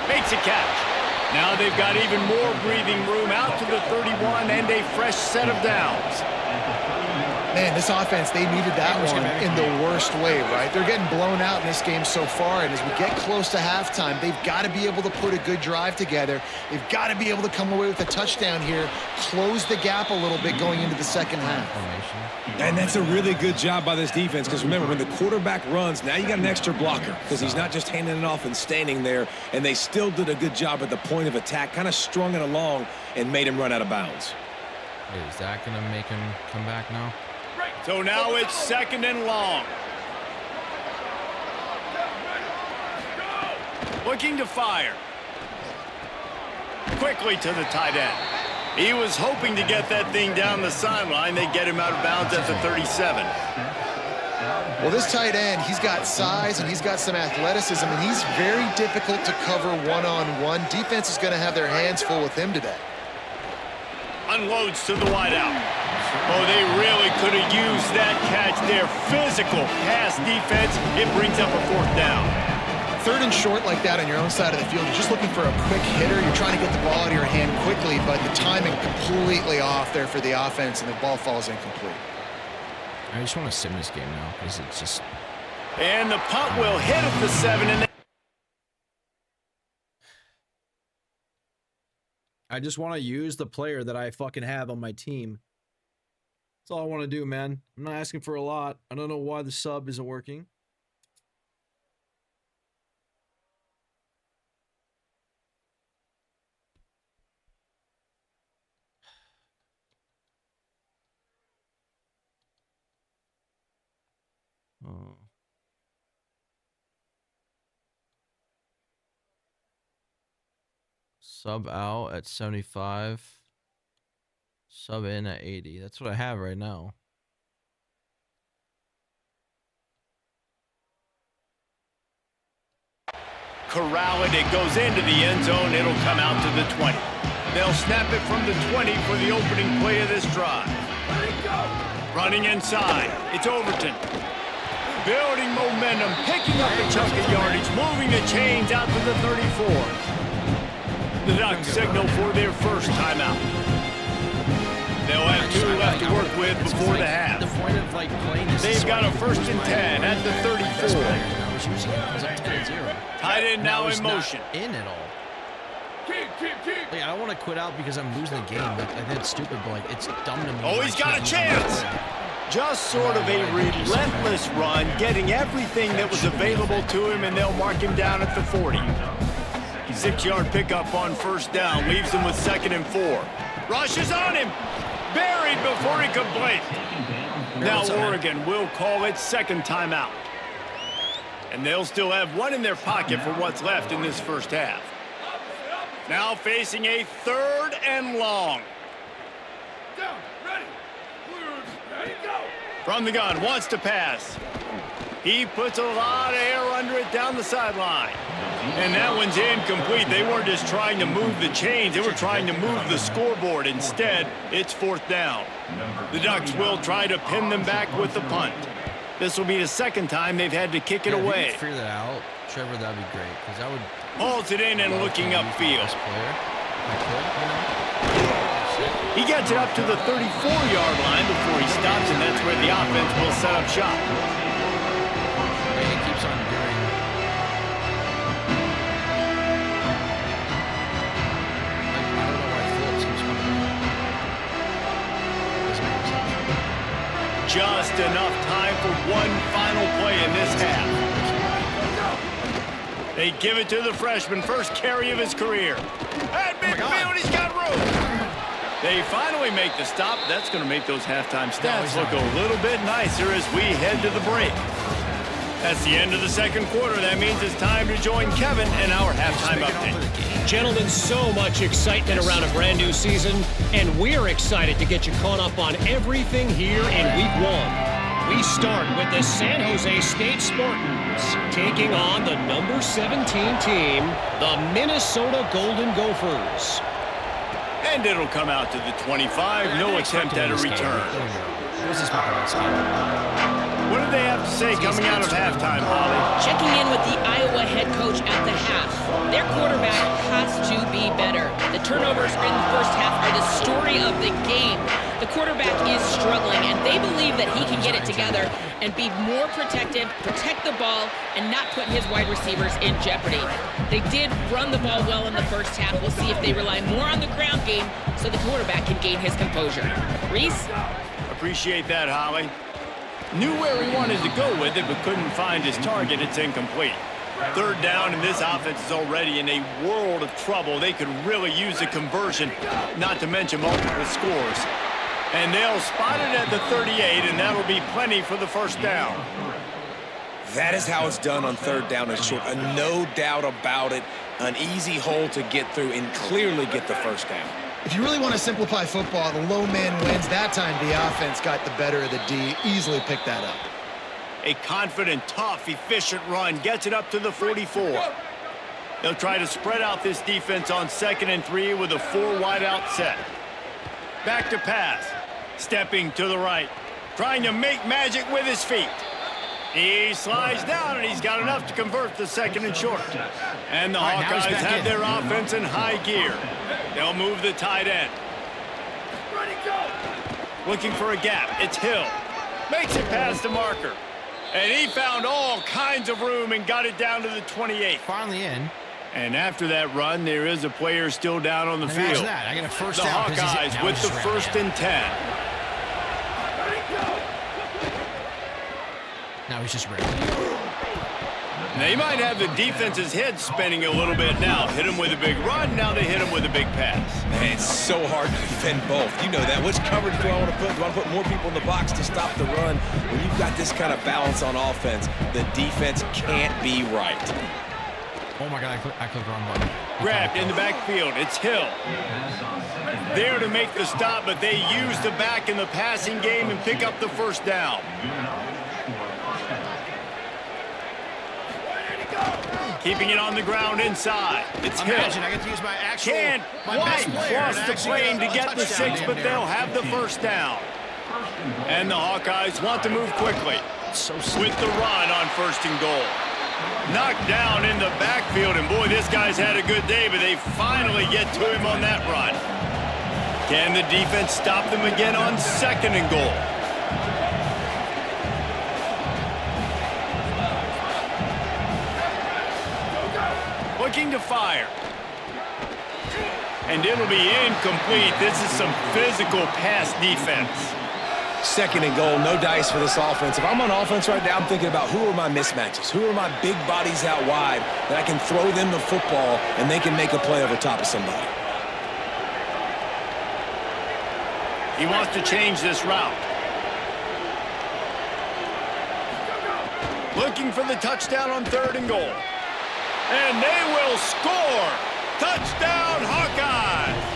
Makes a catch. Now they've got even more breathing room out to the 31 and a fresh set of downs. Man, this offense, they needed that one in the worst way, right? They're getting blown out in this game so far, and as we get close to halftime, they've got to be able to put a good drive together. They've got to be able to come away with a touchdown here, close the gap a little bit going into the second half. And that's a really good job by this defense, because remember, when the quarterback runs, now you got an extra blocker, because he's not just handing it off and standing there, and they still did a good job at the point of attack, kind of strung it along and made him run out of bounds. Wait, is that going to make him come back now? So now it's second and long. Looking to fire. Quickly to the tight end. He was hoping to get that thing down the sideline. They get him out of bounds at the 37. Well, this tight end, he's got size and he's got some athleticism, and he's very difficult to cover one-on-one. Defense is going to have their hands full with him today. Unloads to the wideout. Oh, they really could have used that catch there. Physical pass defense. It brings up a fourth down. Third and short like that on your own side of the field, you're just looking for a quick hitter. You're trying to get the ball out of your hand quickly, but the timing completely off there for the offense, and the ball falls incomplete. I just want to sim this game now because it's just... And the punt will hit at the 7. And I just want to use the player that I fucking have on my team. That's all I want to do, man. I'm not asking for a lot. I don't know why the sub isn't working. Oh. Sub out at 75. Sub in at 80. That's what I have right now. corral it. It goes into the end zone. It'll come out to the 20. They'll snap it from the 20 for the opening play of this drive. Running inside. It's Overton. Building momentum, picking up a chunk of yardage, moving the chains out to the 34. The Ducks signal for their first timeout. They'll have 2 left to work with before the half. The point of like playing this, They've got a 1st and 10 at the 34. I was up 10-0. Tight end now in motion. In at all. Keep. Like, I don't want to quit out because I'm losing the game. Like, I think it's stupid, but like it's dumb to me. Oh, he's got a chance. Just sort of a relentless run, getting everything that was available to him, and they'll mark him down at the 40. 6-yard pickup on first down, leaves him with 2nd and 4. Rushes on him. Buried before he could blink. Now Oregon will call it 2nd timeout. And they'll still have 1 in their pocket for what's left in this first half. Now facing a 3rd and long. Down, ready. Ready, go. From the gun, wants to pass. He puts a lot of air under it down the sideline. And that one's incomplete. They weren't just trying to move the chains. They were trying to move the scoreboard. Instead, it's 4th down. The Ducks will try to pin them back with the punt. This will be the 2nd time they've had to kick it away. If you could figure that out, Trevor, that'd be great. Because I would... Hauls it in and looking upfield. He gets it up to the 34-yard line before he stops, and that's where the offense will set up shop. He keeps on doing... Like, I don't know why Phillips keeps coming in. Doesn't make sense. Just enough time for one final play in this half. They give it to the freshman, first carry of his career. At midfield, he's got room. They finally make the stop. That's going to make those halftime stats look a little bit nicer as we head to the break. That's the end of the 2nd quarter. That means it's time to join Kevin and our halftime update. Gentlemen, so much excitement around a brand new season, and we're excited to get you caught up on everything here in Week 1. We start with the San Jose State Spartans taking on the number 17 team, the Minnesota Golden Gophers. And it'll come out to the 25. No attempt at a return. What do they have to say coming out of halftime, Holly? Checking in with the Iowa head coach at the half. Their quarterback has to be better. The turnovers in the first half are the story of the game. The quarterback is struggling, and they believe that he can get it together and be more protective, protect the ball, and not put his wide receivers in jeopardy. They did run the ball well in the first half. We'll see if they rely more on the ground game so the quarterback can gain his composure. Reese? Appreciate that, Holly. Knew where he wanted to go with it, but couldn't find his target. It's incomplete. 3rd down, and this offense is already in a world of trouble. They could really use a conversion, not to mention multiple scores. And they'll spot it at the 38, and that'll be plenty for the first down. That is how it's done on 3rd down and short. No doubt about it. An easy hole to get through and clearly get the first down. If you really want to simplify football, the low man wins. That time the offense got the better of the D. Easily picked that up. A confident, tough, efficient run gets it up to the 44. They'll try to spread out this defense on 2nd and 3 with a 4 wide out set. Back to pass. Stepping to the right. Trying to make magic with his feet. He slides down, and he's got enough to convert the 2nd and short. And the Hawkeyes have their offense in high gear. They'll move the tight end. Ready, go. Looking for a gap. It's Hill. Makes it past the marker. And he found all kinds of room and got it down to the 28. Finally in. And after that run, there is a player still down on the Imagine field. that. I get a first the down. Hawkeyes with the 1st and 10. Now he's just ready. They might have the defense's head spinning a little bit now. Hit him with a big run, now they hit him with a big pass. Man, it's so hard to defend both. You know that. Which coverage do I want to put? Do I want to put more people in the box to stop the run? When you've got this kind of balance on offense, the defense can't be right. Oh my God, I clicked the wrong button. Grabbed in the backfield, it's Hill. There to make the stop, but they use the back in the passing game and pick up the first down. Keeping it on the ground inside. It's Hill. I get to use my actual... Can't quite cross the plane to get the 6, but they'll have the first down. And the Hawkeyes want to move quickly. with the run on 1st and goal. Knocked down in the backfield, and boy, this guy's had a good day, but they finally get to him on that run. Can the defense stop them again on 2nd and goal? Looking to fire. And it'll be incomplete. This is some physical pass defense. 2nd and goal, no dice for this offense. If I'm on offense right now, I'm thinking about who are my mismatches? Who are my big bodies out wide that I can throw them the football and they can make a play over top of somebody? He wants to change this route. Looking for the touchdown on 3rd and goal. And they will score! Touchdown, Hawkeyes!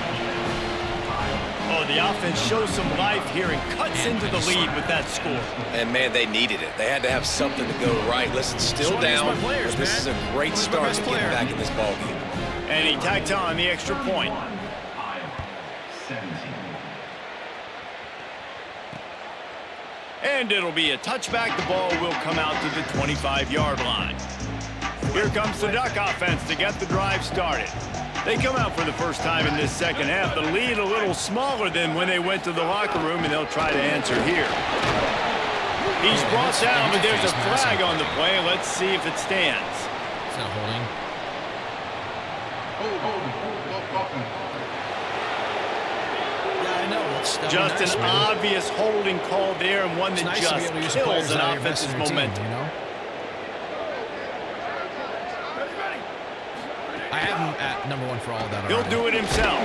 Oh, the offense shows some life here and cuts into the lead with that score. And, man, they needed it. They had to have something to go right. Listen, still down, but this is a great start to get back in this ballgame. And he tacked on the extra point. And it'll be a touchback. The ball will come out to the 25-yard line. Here comes the Duck offense to get the drive started. They come out for the first time in this 2nd half. The lead a little smaller than when they went to the locker room, and they'll try to answer here. He's brought down, but there's a flag on the play. Let's see if it stands. It's not holding. Yeah, I know. It's just an obvious holding call there, and one that just kills an offense's momentum. You know? I have him at number 1 for all of that. He'll do it himself.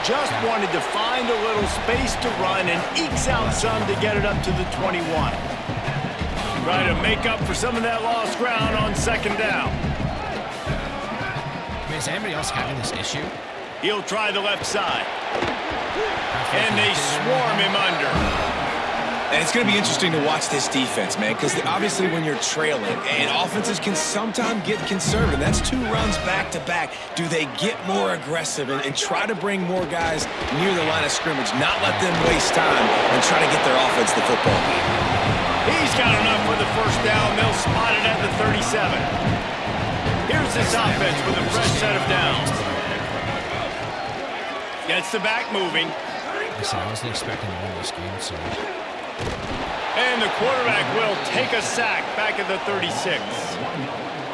Just wanted to find a little space to run and ekes out some to get it up to the 21. Try to make up for some of that lost ground on 2nd down. I mean, is anybody else having this issue? He'll try the left side. And they swarm him under. And it's going to be interesting to watch this defense, man, because obviously when you're trailing, and offenses can sometimes get conservative. That's 2 runs back-to-back. Do they get more aggressive and try to bring more guys near the line of scrimmage, not let them waste time, and try to get their offense the football? He's got enough for the 1st down. They'll spot it at the 37. Here's this offense with a fresh set of downs. Gets the back moving. Listen, I wasn't expecting to win this game, so... And the quarterback will take a sack back at the 36.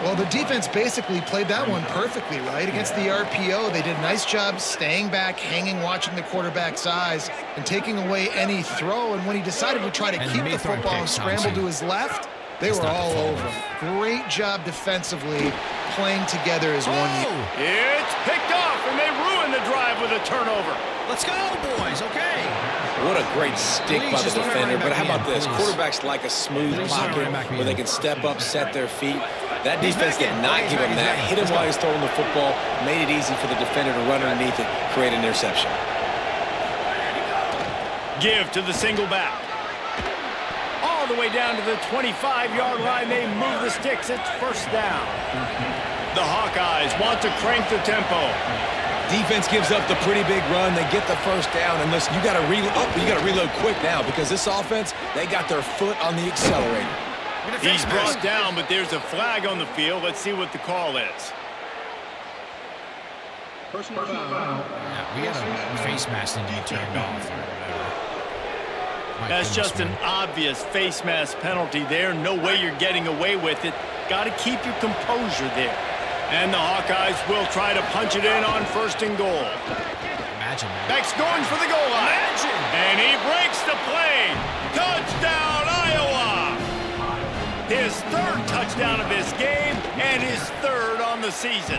Well, the defense basically played that one perfectly, right? Against the RPO, they did a nice job staying back, hanging, watching the quarterback's eyes, and taking away any throw. And when he decided to try to keep the football and scramble to his left, they were all over. Great job defensively, playing together as one unit. It's picked off, and they ruin the drive with a turnover. Let's go, boys. Okay. What a great stick by the defender. But how about this? Quarterbacks like a smooth pocket where they can step up, set their feet. That defense did not give him that. Hit him while he's throwing the football. Made it easy for the defender to run underneath it, create an interception. Give to the single back. All the way down to the 25-yard line. They move the sticks. It's 1st down. The Hawkeyes want to crank the tempo. Defense gives up the pretty big run. They get the 1st down. And listen, you got to reload quick now because this offense, they got their foot on the accelerator. He's brought down, but there's a flag on the field. Let's see what the call is. Personal foul. Yeah, we had a face mask that you turned off. That's just an obvious face mask penalty there. No way you're getting away with it. Got to keep your composure there. And the Hawkeyes will try to punch it in on 1st and goal. Imagine that. Beck's going for the goal line. Imagine. And he breaks the play. Touchdown, Iowa! His 3rd touchdown of this game and his 3rd on the season.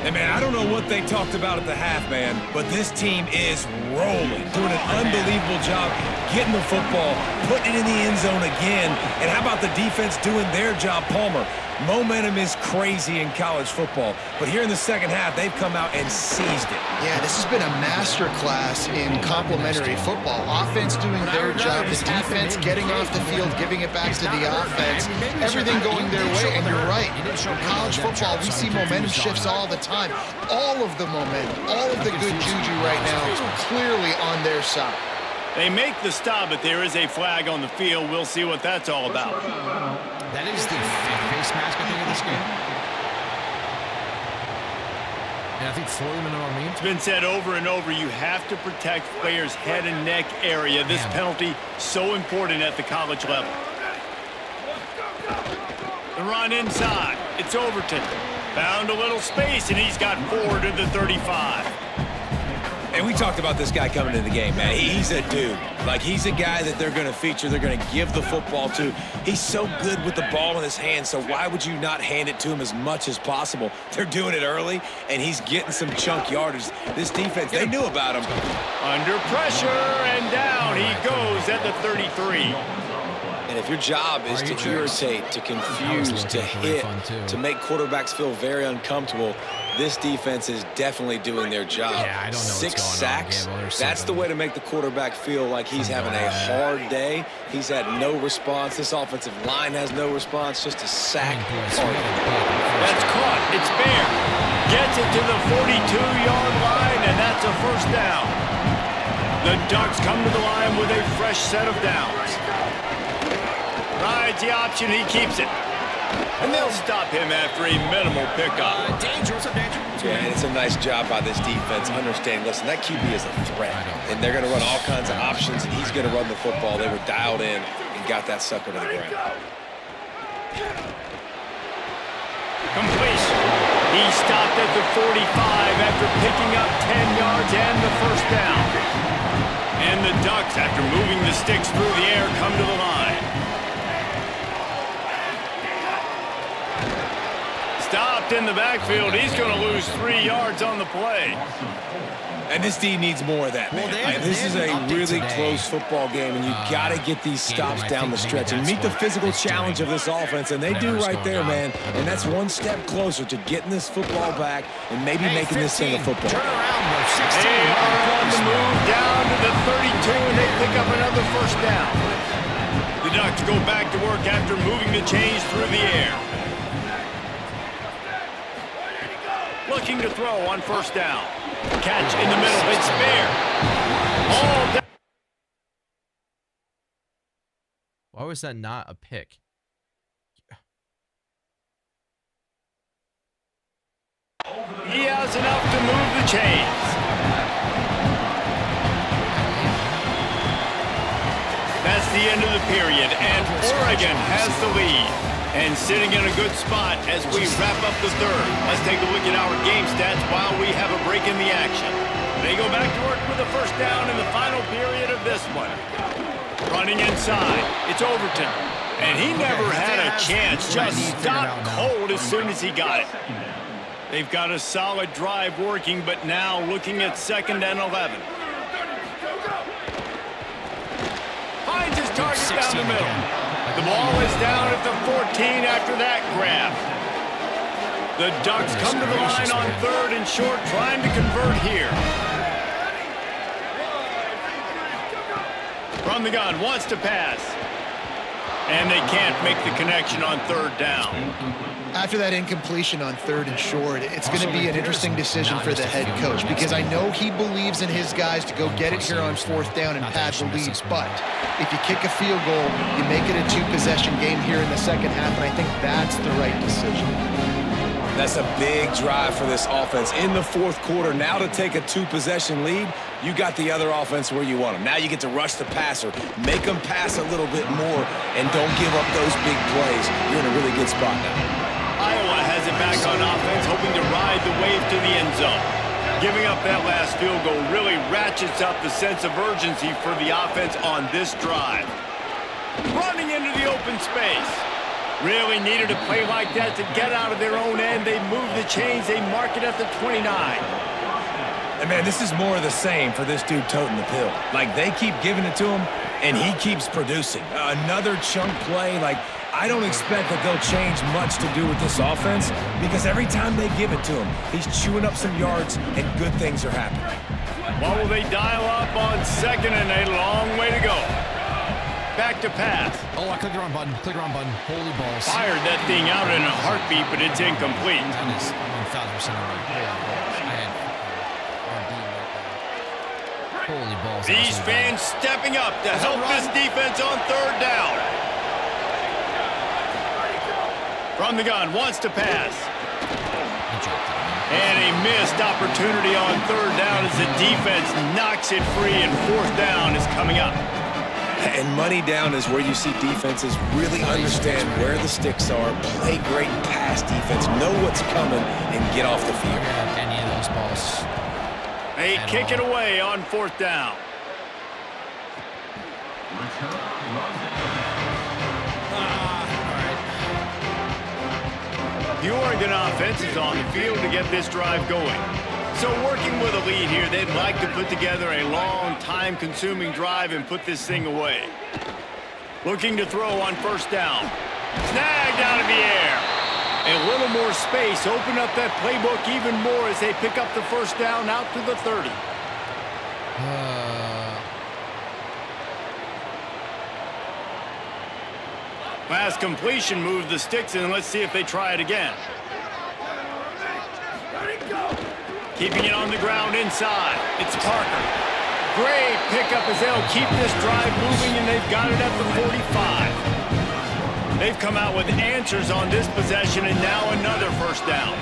Hey, man, I don't know what they talked about at the half, man, but this team is rolling, doing an unbelievable job getting the football, putting it in the end zone again. And how about the defense doing their job, Palmer? Momentum is crazy in college football, but here in the 2nd half, they've come out and seized it. Yeah, this has been a master class in complementary football. Offense doing their job, the defense getting off the field, giving it back to the offense, everything going their way. And you're right, in college football, we see momentum shifts all the time. All of the momentum, all of the good juju right now is clearly on their side. They make the stop, but there is a flag on the field. We'll see what that's all about. That is the fifth face mask, I think, in this game. And I think 4 of them in the wrong mean. It's been said over and over, you have to protect players' head and neck area. This penalty, so important at the college level. The run inside. It's Overton. Found a little space, and he's got 4 to the 35. And we talked about this guy coming into the game, man. He's a dude. Like, he's a guy that they're going to feature, they're going to give the football to. He's so good with the ball in his hands, so why would you not hand it to him as much as possible? They're doing it early, and he's getting some chunk yardage. This defense, they knew about him. Under pressure, and down he goes at the 33. And if your job is to irritate, to confuse, to hit, to make quarterbacks feel very uncomfortable, this defense is definitely doing their job. Yeah, I don't know 6 sacks, that's the way to make the quarterback feel like he's having a hard day. He's had no response. This offensive line has no response, just a sack. That's caught. It's Bear. Gets it to the 42-yard line, and that's a first down. The Ducks come to the line with a fresh set of downs. Rides the option, he keeps it. And they'll stop him after a minimal pickup. Danger, what's up, Danger? Yeah, and it's a nice job by this defense. Understand, listen, that QB is a threat. And they're going to run all kinds of options, and he's going to run the football. They were dialed in and got that sucker to the ground. Completion. He stopped at the 45 after picking up 10 yards and the first down. And the Ducks, after moving the sticks through the air, come to the line. Stopped in the backfield. He's going to lose 3 yards on the play. And this D needs more of that, man. This is a really close football game, and you got to get these stops down the stretch and meet the physical challenge of this offense, and they do right there, man. And that's one step closer to getting this football back and maybe making this thing a football. They are on the move down to the 32, and they pick up another first down. The Ducks go back to work after moving the chains through the air. Looking to throw on first down. Catch in the middle. It's Bear. All down. Why was that not a pick? He has enough to move the chains. That's the end of the period, and Oregon has the lead. And sitting in a good spot as we wrap up the third. Let's take a look at our game stats while we have a break in the action. They go back to work with the first down in the final period of this one. Running inside, it's Overton. And he never had a chance, just stopped cold as soon as he got it. They've got a solid drive working, but now looking at 2nd and 11. Finds his target down the middle. The ball is down at the 14 after that grab. The Ducks come to the line on 3rd and short, trying to convert here. From the gun, wants to pass. And they can't make the connection on 3rd down. After that incompletion on 3rd and short, it's going to be an interesting decision for the head coach because I know he believes in his guys to go get it here on 4th down and pad the lead, but if you kick a field goal, you make it a 2-possession game here in the second half, and I think that's the right decision. That's a big drive for this offense in the 4th quarter. Now to take a 2-possession lead, you got the other offense where you want them. Now you get to rush the passer, make them pass a little bit more, and don't give up those big plays. You're in a really good spot now. Iowa has it back on offense, hoping to ride the wave to the end zone. Giving up that last field goal really ratchets up the sense of urgency for the offense on this drive. Running into the open space. Really needed a play like that to get out of their own end. They move the chains. They mark it at the 29. And, man, this is more of the same for this dude toting the pill. Like, they keep giving it to him, and he keeps producing. Another chunk play, like, I don't expect that they'll change much to do with this offense because every time they give it to him, he's chewing up some yards and good things are happening. What will they dial up on 2nd and a long way to go? Back to pass. Oh, I clicked the wrong button. Click the wrong button. Holy balls. Fired that thing out in a heartbeat, but it's incomplete. That is 1,000% on me. I had R&B right there. Holy balls. These fans stepping up to help this defense on third down. From the gun, wants to pass. And a missed opportunity on third down as the defense knocks it free, and fourth down is coming up. And money down is where you see defenses really understand where the sticks are, play great pass defense, know what's coming, and get off the field. Any of those balls. They kick it away on fourth down. The Oregon offense is on the field to get this drive going. So working with a lead here, they'd like to put together a long, time-consuming drive and put this thing away. Looking to throw on first down. Snagged out of the air. A little more space. Open up that playbook even more as they pick up the first down out to the 30. Pass completion moved the sticks, and let's see if they try it again. Keeping it on the ground inside. It's Parker. Great pickup as they'll keep this drive moving, and they've got it at the 45. They've come out with answers on this possession, and now another first down.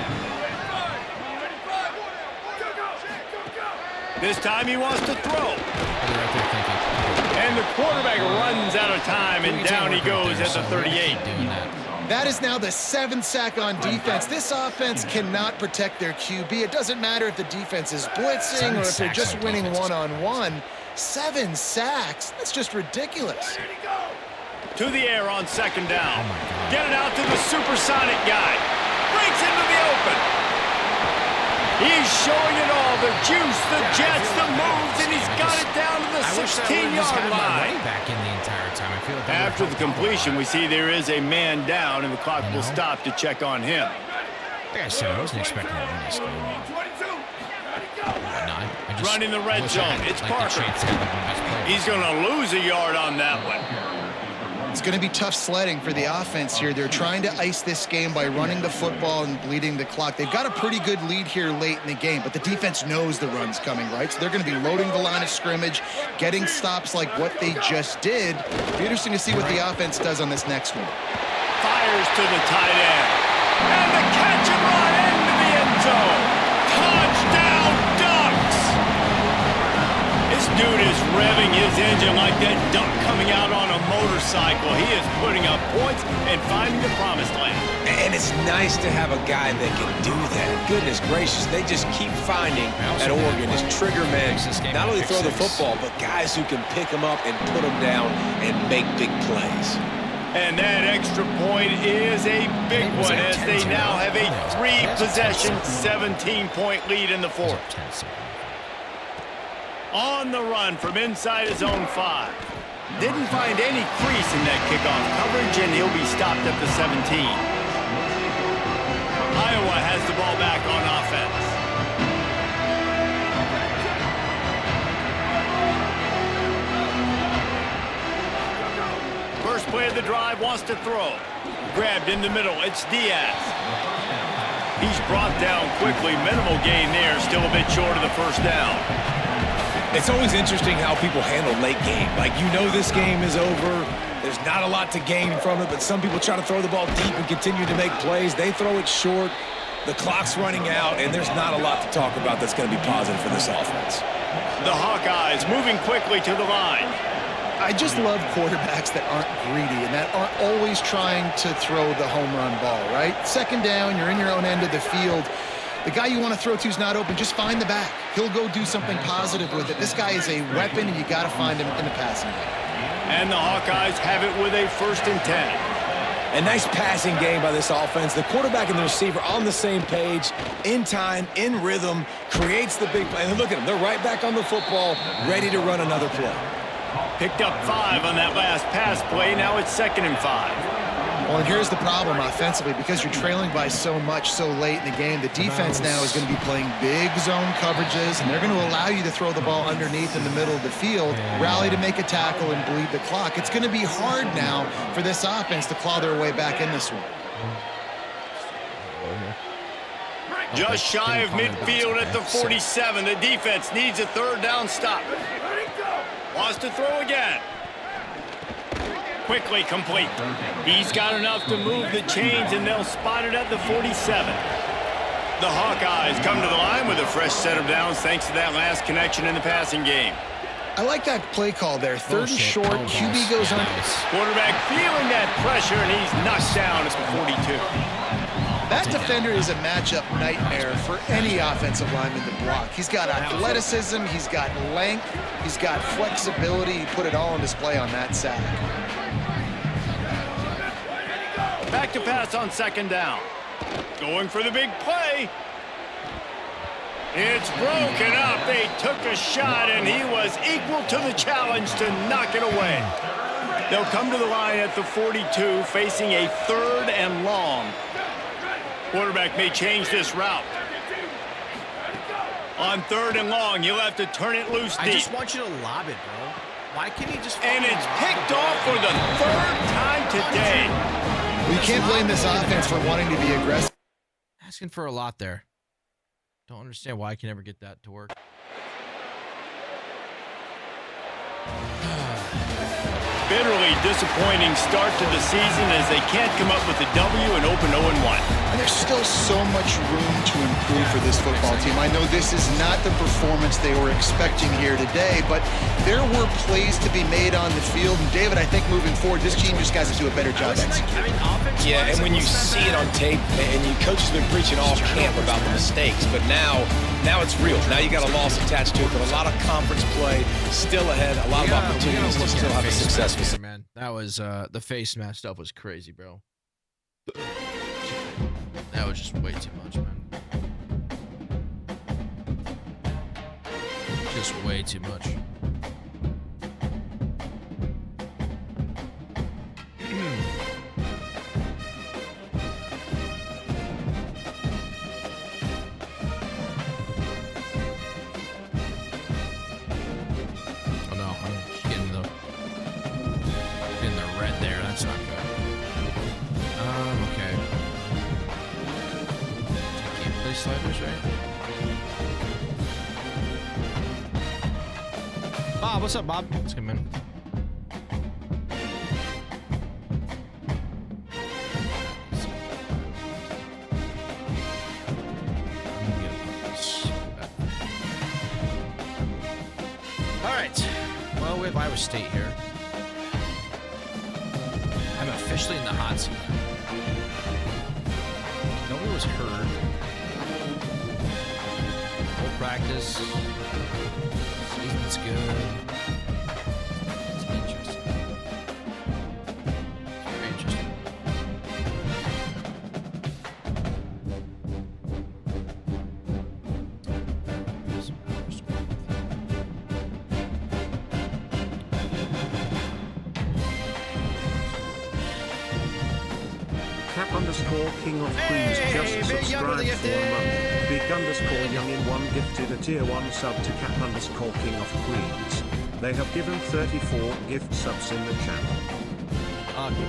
This time he wants to throw. And the quarterback runs out of time, and down he goes at the 38. That is now the 7th sack on defense. This offense cannot protect their QB. It doesn't matter if the defense is blitzing or if they're just winning one-on-one. 7 sacks? That's just ridiculous. To the air on second down. Get it out to the supersonic guy. Breaks into the open. He's showing it all. The juice, the jets, the moves, and he's got it down to the 16-yard line. After the completion, we see there is a man down, and the clock will stop to check on him. Like I said, I wasn't expecting to win this game. Running the red zone. It's Parker. He's going to lose a yard on that one. It's going to be tough sledding for the offense here. They're trying to ice this game by running the football and bleeding the clock. They've got a pretty good lead here late in the game, but the defense knows the run's coming, right? So they're going to be loading the line of scrimmage, getting stops like what they just did. It'll be interesting to see what the offense does on this next one. Fires to the tight end. And the catch and run into the end zone. Touchdown, Ducks! This dude is revving his engine like that duck coming out on a motorcycle. He is putting up points and finding the promised land. And it's nice to have a guy that can do that. Goodness gracious, they just keep finding at Oregon is trigger men. Not only throw the football, but guys who can pick them up and put them down and make big plays. And that extra point is a big one as they now have a 3-possession, 17-point lead in the fourth. On the run from inside his own 5. Didn't find any crease in that kickoff coverage, and he'll be stopped at the 17. Iowa has the ball back on offense. First play of the drive, wants to throw. Grabbed in the middle, it's Diaz. He's brought down quickly, minimal gain there, still a bit short of the first down. It's always interesting how people handle late game. Like, you know this game is over. There's not a lot to gain from it, but some people try to throw the ball deep and continue to make plays. They throw it short. The clock's running out, and there's not a lot to talk about that's going to be positive for this offense. The Hawkeyes moving quickly to the line. I just love quarterbacks that aren't greedy and that aren't always trying to throw the home run ball, right? Second down, you're in your own end of the field. The guy you want to throw to is not open. Just find the back. He'll go do something positive with it. This guy is a weapon, and you got to find him in the passing game. And the Hawkeyes have it with a 1st and 10. A nice passing game by this offense. The quarterback and the receiver on the same page, in time, in rhythm, creates the big play. And look at them. They're right back on the football, ready to run another play. Picked up 5 on that last pass play. Now it's 2nd and 5. Well, and here's the problem offensively. Because you're trailing by so much so late in the game, the defense now is going to be playing big zone coverages, and they're going to allow you to throw the ball underneath in the middle of the field, rally to make a tackle, and bleed the clock. It's going to be hard now for this offense to claw their way back in this one. Just shy of midfield at the 47. The defense needs a third down stop. Wants to throw again. Quickly complete. He's got enough to move the chains, and they'll spot it at the 47. The Hawkeyes come to the line with a fresh set of downs thanks to that last connection in the passing game. I like that play call there. Third and short, QB goes on. Quarterback feeling that pressure, and he's knocked down at the 42. That defender is a matchup nightmare for any offensive lineman to block. He's got athleticism, he's got length, he's got flexibility. He put it all on display on that sack. Back to pass on second down. Going for the big play. It's broken up. They took a shot, and he was equal to the challenge to knock it away. They'll come to the line at the 42, facing a third and long. Quarterback may change this route. On third and long, you'll have to turn it loose deep. I just want you to lob it, bro. Why can't he just... And it's picked off for the third time today. We can't blame this offense for wanting to be aggressive. Asking for a lot there. Don't understand why I can never get that to work. Bitterly disappointing start to the season as they can't come up with a W and open 0-1. And there's still so much room to improve for this football team. I know this is not the performance they were expecting here today, but there were plays to be made on the field. And David, I think moving forward, this team just got to do a better job executing. Yeah, and when you see it on tape, and you coaches been preaching all camp about the mistakes, but now it's real. Now you got a loss attached to it, but a lot of conference play still ahead, a lot of opportunities to still have a successful season. Man, that was the face mask stuff was crazy, bro. That was just way too much, man. Just way too much. Oh no, I'm just getting the red there. That's not good. Okay. Can't play sliders, right? Bob, what's up, Bob? Let's come in. All right. Well, we have Iowa State here. I'm officially in the hot seat. Nobody was hurt. Full practice. Season's good. It's interesting. It's very interesting. King of Queens just subscribed for a month. Big Youngin 1 gifted a tier 1 sub to King of Queens. They have given 34 gift subs in the channel.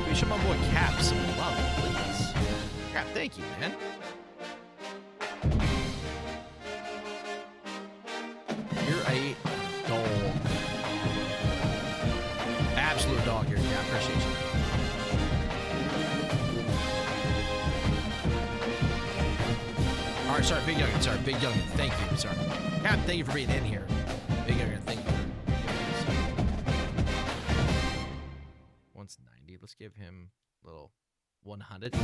We should my boy Cap some love, please. Cap, thank you, man. You're a dog. Absolute dog here, Cap. Appreciate you. All right, sorry, Big Youngin. Sorry, Big Youngin. Thank you. Sorry. Cap, thank you for being in here. Big Youngin, thank you. Once 90. Let's give him a little 100.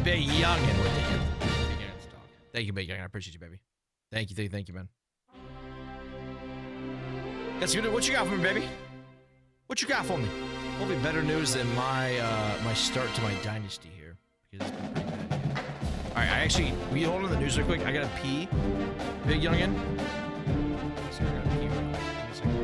Big Youngin with the gift. Big Youngin's dog. Thank you, Big Youngin. I appreciate you, baby. Thank you, man. That's good. What you got for me, baby? What you got for me? Hopefully better news than my my start to my dynasty here, because it's been pretty bad. All right, will you hold on the news real quick? I gotta pee. Big Youngin. So I gotta pee real quick. Give me a second.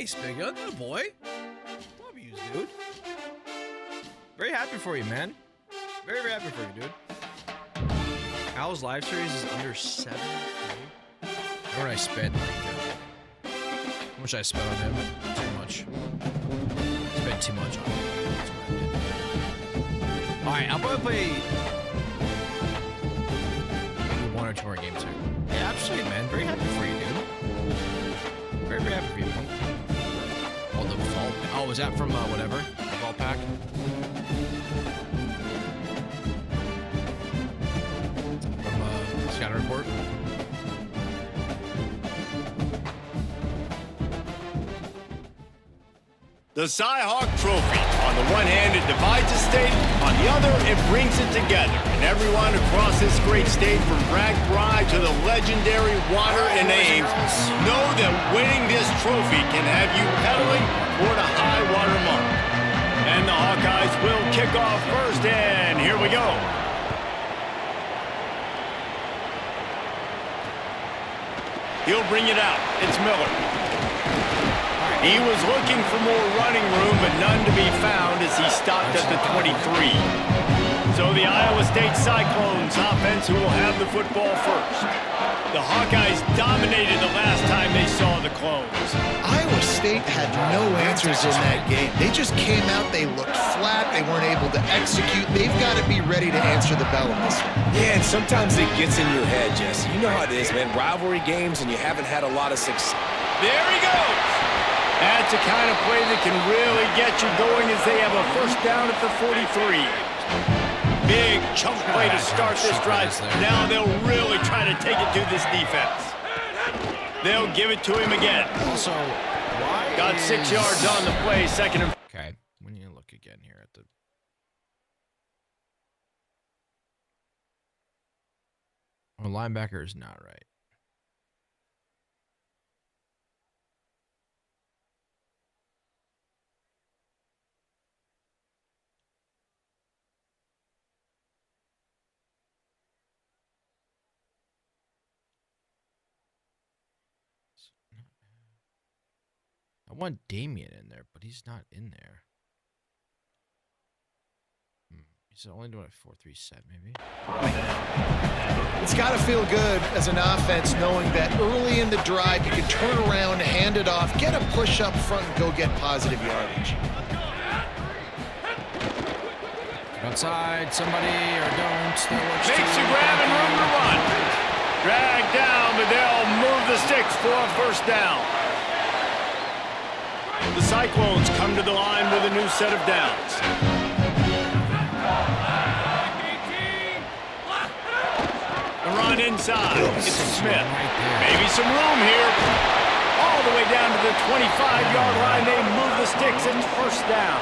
Nice, big gun, little boy. Love you, dude. Very happy for you, man. Very, very happy for you, dude. Al's live series is under 7K. How much I spent? How much I spent on him? Too much. Spent too much on him. That's what I did. All right, I'll probably play maybe 1 or 2 more games here. Yeah, sweet, man. Very happy for you, dude. Very, very happy for you, man. Oh, the vault. Oh, was that from whatever? The vault pack? From Scatter Report? The Cy-Hawk Trophy. On the one hand, it divides a state. On the other, it brings it together. And everyone across this great state, from Bragg Bride to the legendary Water and Ames, know that winning this trophy can have you pedaling toward a high water mark. And the Hawkeyes will kick off first, and here we go. He'll bring it out. It's Miller. He was looking for more running room, but none to be found as he stopped at the 23. So the Iowa State Cyclones offense who will have the football first. The Hawkeyes dominated the last time they saw the Clones. Iowa State had no answers in that game. They just came out, they looked flat, they weren't able to execute. They've got to be ready to answer the bell in this one. Yeah, and sometimes it gets in your head, Jesse. You know how it is, man. Rivalry games, and you haven't had a lot of success. There he goes. That's the kind of play that can really get you going as they have a first down at the 43. Big chunk play to start this drive. Now they'll really try to take it to this defense. They'll give it to him again. Also, why got 6 yards on the play, second and... Okay, we need to look again here at the... Oh, linebacker is not right. I want Damien in there, but he's not in there. He's only doing a 4-3 set, maybe. It's got to feel good as an offense knowing that early in the drive you can turn around, hand it off, get a push up front, and go get positive yardage. Outside, somebody, or don't. Makes a grab and room to run. Drag down, but they'll move the sticks for a first down. The Cyclones come to the line with a new set of downs. The run inside. It's Smith. Maybe some room here. All the way down to the 25-yard line. They move the sticks. It's first down.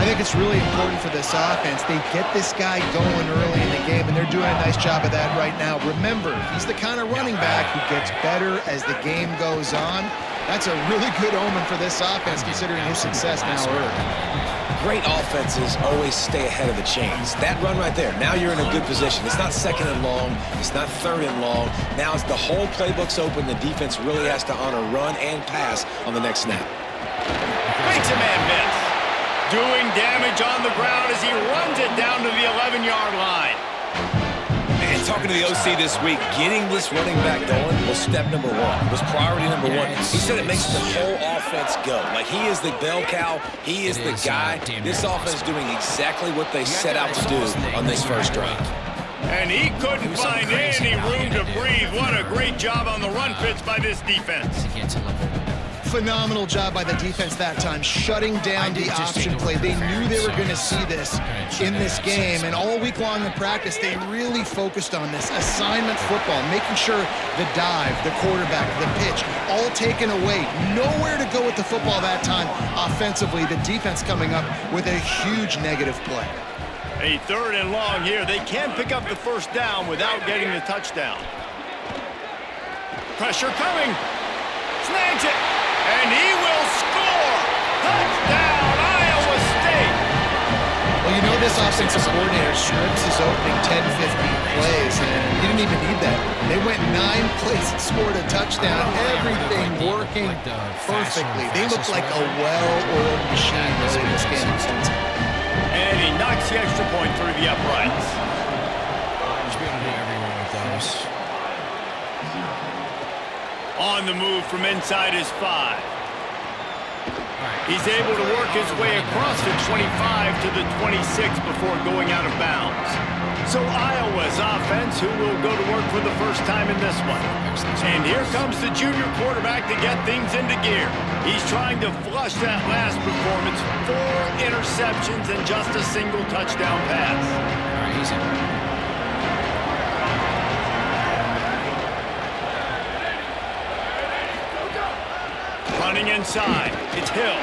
I think it's really important for this offense. They get this guy going early in the game, and they're doing a nice job of that right now. Remember, he's the kind of running back who gets better as the game goes on. That's a really good omen for this offense, considering his success now early. Great offenses always stay ahead of the chains. That run right there, now you're in a good position. It's not second and long. It's not third and long. Now as the whole playbook's open, the defense really has to honor run and pass on the next snap. Makes a man miss. Doing damage on the ground as he runs it down to the 11-yard line. And talking to the OC this week, getting this running back going was step number one. It was priority number one. He said it makes the whole offense go. Like, he is the bell cow. He is the guy. This offense is doing exactly what they set out to do on this first drive. And he couldn't find any room to breathe. What a great job on the run fits by this defense. Phenomenal job by the defense that time, shutting down the option play. They knew they were going to see this in this game, and all week long in practice, they really focused on this assignment football, making sure the dive, the quarterback, the pitch, all taken away. Nowhere to go with the football that time offensively. The defense coming up with a huge negative play. A third and long here. They can pick up the first down without getting the touchdown. Pressure coming. Snags it. And he will score! Touchdown, Iowa State! Well, you know this offensive coordinator scripts his opening 10, 15 plays, and he didn't even need that. They went 9 plays and scored a touchdown. Everything working perfectly. They look like a well-oiled machine really in this game. And he knocks the extra point through the uprights. Just be able to do everyone with those. On the move from inside his 5. He's able to work his way across the 25 to the 26 before going out of bounds. So Iowa's offense, who will go to work for the first time in this one. And here comes the junior quarterback to get things into gear. He's trying to flush that last performance. 4 interceptions and just a single touchdown pass. All right, he's in. Running inside, it's Hill.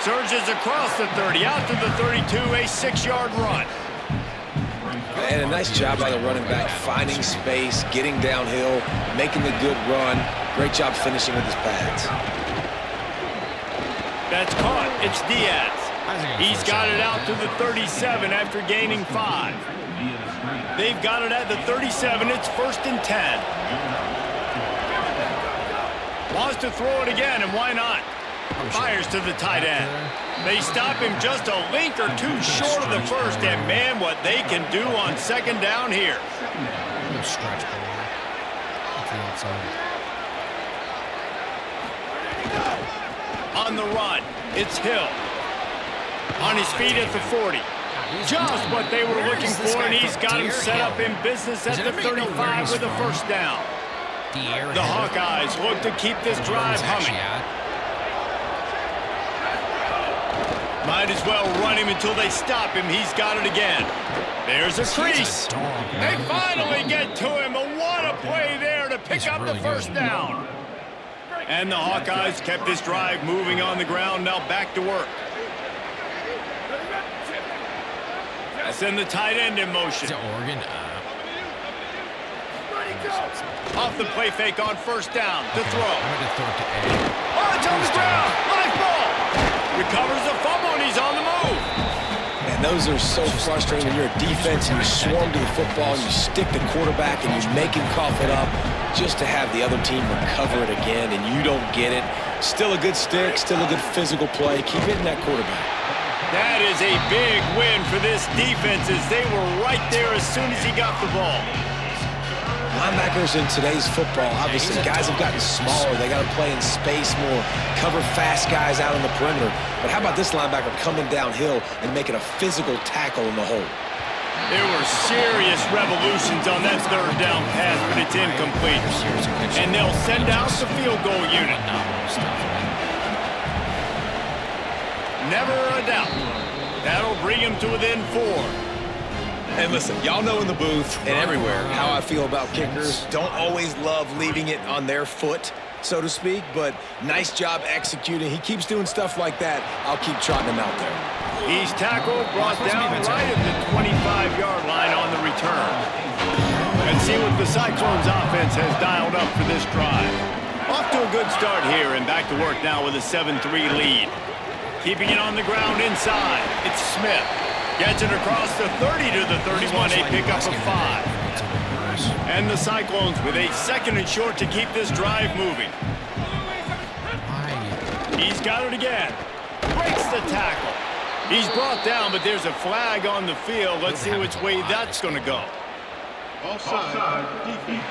Surges across the 30, out to the 32, a 6-yard run. And a nice job by the running back, finding space, getting downhill, making the good run. Great job finishing with his pads. That's caught. It's Diaz. He's got it out to the 37 after gaining 5. They've got it at the 37. It's 1st and 10. Wants to throw it again, and why not? Fires to the tight end. They stop him just a link or two short of the first, and man, what they can do on 2nd down here. Stretch On the run, it's Hill. On his feet at the 40. Just what they were looking for, and he's got him set up in business at the 35 with a 1st down. The Hawkeyes look to keep this drive humming. Might as well run him until they stop him. He's got it again. There's a crease. They finally get to him. But what a play there to pick up the 1st down. And the Hawkeyes kept this drive moving on the ground. Now back to work. That's in the tight end in motion. Oregon. Off the play fake on 1st down to throw. I'm going to throw it to A. Oh, it's on the ground. Live ball. Recovers the fumble, and he's on the move. And those are so frustrating when you're a defense and you swarm to the football and you stick the quarterback and you make him cough it up just to have the other team recover it again and you don't get it. Still a good stick, still a good physical play. Keep hitting that quarterback. That is a big win for this defense as they were right there as soon as he got the ball. Linebackers in today's football, obviously, guys have gotten smaller. They got to play in space more, cover fast guys out on the perimeter. But how about this linebacker coming downhill and making a physical tackle in the hole? There were serious revolutions on that 3rd down pass, but it's incomplete. And they'll send out the field goal unit. Never a doubt. That'll bring him to within 4. And listen, y'all know in the booth and everywhere how I feel about kickers. Don't always love leaving it on their foot, so to speak, but nice job executing. He keeps doing stuff like that. I'll keep trotting him out there. He's tackled, brought down right at the 25-yard line on the return. Let's see what the Cyclones offense has dialed up for this drive. Off to a good start here and back to work now with a 7-3 lead. Keeping it on the ground inside, it's Smith. Gets it across the 30 to the 31, a pickup of 5. And the Cyclones with a 2nd and short to keep this drive moving. He's got it again. Breaks the tackle. He's brought down, but there's a flag on the field. Let's see which way that's going to go. Offside. Defense.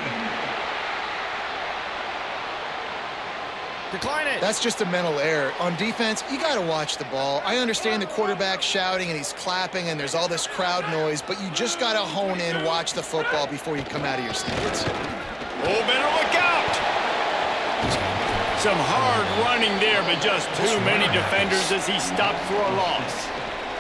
Decline it. That's just a mental error. On defense, you got to watch the ball. I understand the quarterback shouting and he's clapping and there's all this crowd noise, but you just got to hone in, watch the football before you come out of your stance. Oh, better look out! Some hard running there, but just too many defenders as he stopped for a loss.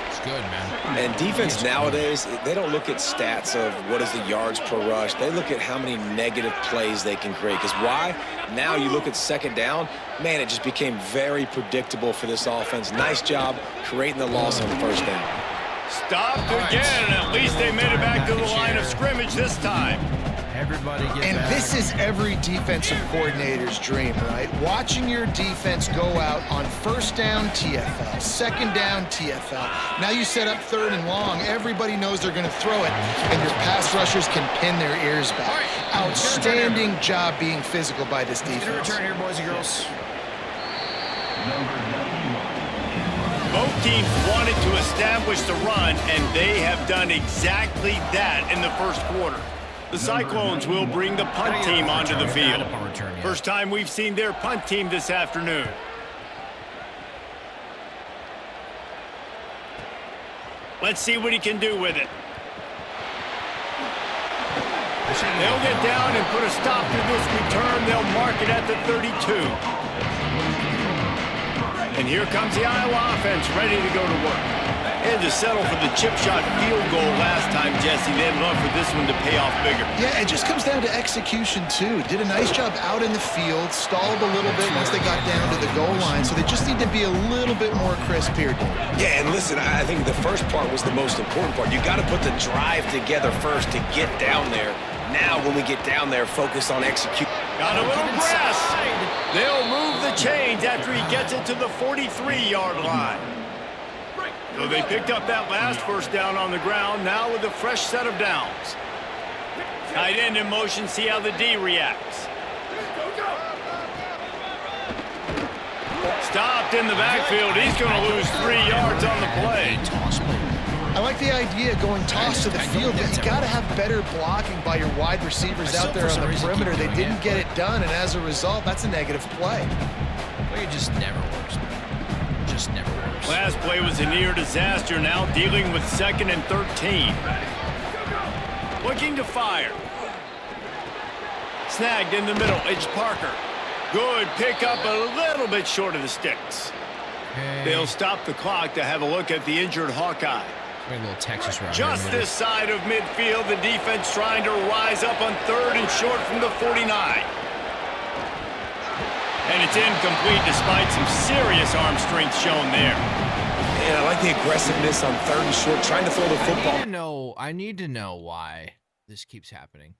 It's good, man. And defense nowadays, they don't look at stats of what is the yards per rush. They look at how many negative plays they can create. Because why? Now you look at 2nd down, man, it just became very predictable for this offense. Nice job creating the loss on 1st down. Stopped again, and at least they made it back to the line of scrimmage this time. Everybody get And back. this is every defensive coordinator's dream, right? Watching your defense go out on 1st down TFL, 2nd down TFL. Now you set up 3rd and long. Everybody knows they're going to throw it, and your pass rushers can pin their ears back. Outstanding job being physical by this Get a defense. return here, boys and girls. Both teams wanted to establish the run, and they have done exactly that in the 1st quarter. The Cyclones will bring the punt team onto the field. First time we've seen their punt team this afternoon. Let's see what he can do with it. They'll get down and put a stop to this return. They'll mark it at the 32. And here comes the Iowa offense ready to go to work. They had to settle for the chip shot field goal last time, Jesse. They'd love for this one to pay off bigger. Yeah, it just comes down to execution, too. Did a nice job out in the field, stalled a little bit once they got down to the goal line, so they just need to be a little bit more crisp here, Dave. Yeah, and listen, I think the first part was the most important part. You got to put the drive together first to get down there. Now, when we get down there, focus on execution. Got a little press. They'll move the chains after he gets it to the 43-yard line. So they picked up that last first down on the ground, now with a fresh set of downs. Tight end in motion, see how the D reacts. Stopped in the backfield. He's going to lose 3 yards on the play. I like the idea of going toss to the field, but you got to have better blocking by your wide receivers out there on the perimeter. They didn't get it done, and as a result, that's a negative play. It just never works, man. Just never works. Last play was a near disaster, now dealing with 2nd and 13. Looking to fire. Snagged in the middle, it's Parker. Good pickup, a little bit short of the sticks. They'll stop the clock to have a look at the injured Hawkeye. A little Texas route. Just this side of midfield, the defense trying to rise up on 3rd and short from the 49. And it's incomplete despite some serious arm strength shown there. Man, I like the aggressiveness on 3rd and short, trying to throw the football. I need to know why this keeps happening.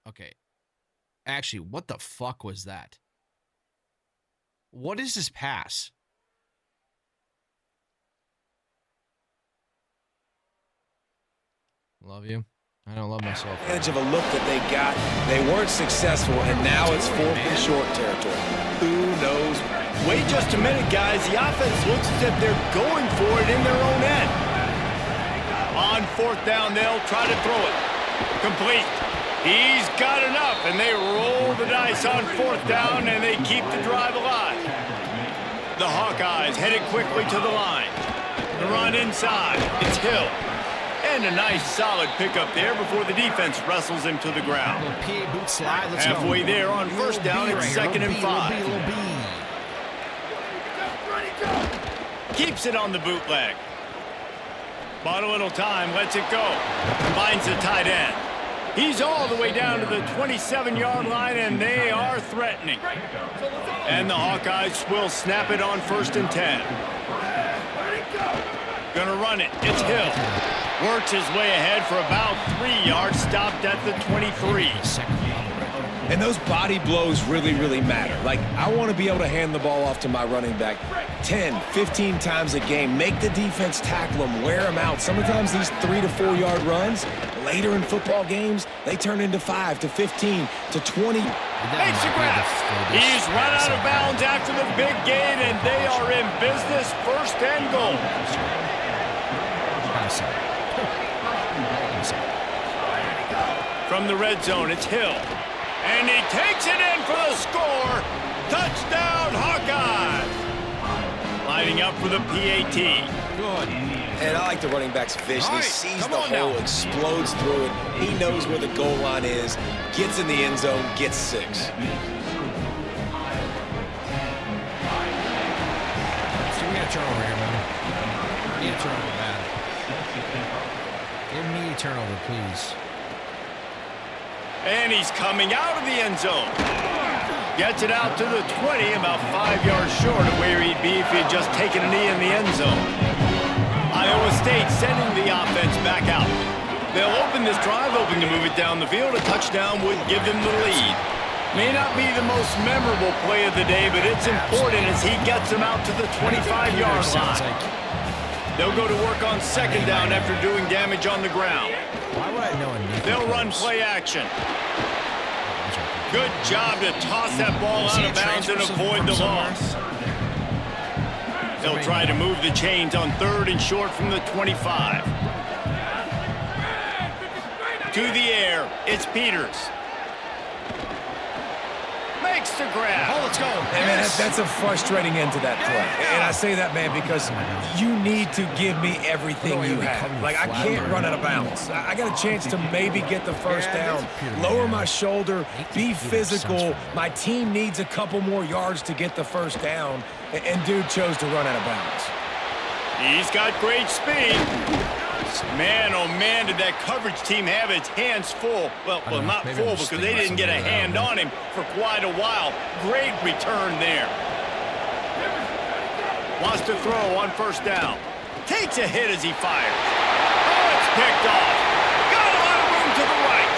Okay. Actually, what the fuck was that? What is this pass? Love you. I don't love myself. Edge of a look that they got. They weren't successful, and now it's 4th and short territory. Who knows? Wait just a minute, guys. The offense looks as if they're going for it in their own end. On 4th down, they'll try to throw it. Complete. He's got enough, and they roll the dice on 4th down, and they keep the drive alive. The Hawkeyes headed quickly to the line. The run inside. It's Hill. And a nice solid pickup there before the defense wrestles him to the ground. Halfway there on 1st down, it's 2nd and 5. Keeps it on the bootleg. Bought a little time, lets it go. Finds the tight end. He's all the way down to the 27-yard line, and they are threatening. And the Hawkeyes will snap it on 1st and 10. Gonna run it. It's Hill. Works his way ahead for about 3 yards, stopped at the 23. And those body blows really, really matter. Like, I want to be able to hand the ball off to my running back 10, 15 times a game. Make the defense tackle them, wear them out. Sometimes these 3 to 4 yard runs, later in football games, they turn into 5 to 15 to 20. Makes a grab. He's run out of bounds after the big gain, and they are in business, 1st and goal. From the red zone, it's Hill. And he takes it in for the score. Touchdown, Hawkeyes. Lining up for the PAT. Good. And I like the running back's vision. He sees the hole, explodes through it. He knows where the goal line is, gets in the end zone, gets 6. So we got a turnover here, man. We need a turnover bad. Give me a turnover, please. And he's coming out of the end zone. Gets it out to the 20, about 5 yards short of where he'd be if he had just taken a knee in the end zone. Iowa State sending the offense back out. They'll open this drive, hoping to move it down the field. A touchdown would give them the lead. May not be the most memorable play of the day, but it's important as he gets them out to the 25-yard line. They'll go to work on 2nd down after doing damage on the ground. Why would I know? They'll run play action. Good job to toss that ball out of bounds and avoid the loss. They'll try to move the chains on 3rd and short from the 25. To the air, it's Peters. makes the grab. Oh, let's go. And man, that's a frustrating end to that play. And I say that, man, because you need to give me everything you have. Like, I can't run out of bounds. I got a chance to maybe get the first down, lower my shoulder, be physical. My team needs a couple more yards to get the first down, and dude chose to run out of bounds. He's got great speed. Man, oh man, did that coverage team have its hands full. Well, not full because they didn't get a hand on him for quite a while. Great return there. Wants to throw on first down. Takes a hit as he fires. Oh, it's picked off. Got a lot of room to the right.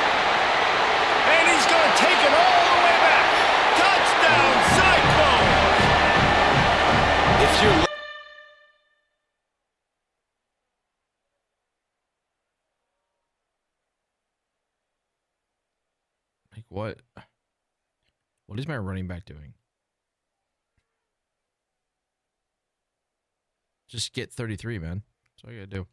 And he's going to take it all the way back. Touchdown, Cyclones! If you're Like, what? What is my running back doing? Just get 33, man. That's all you gotta do.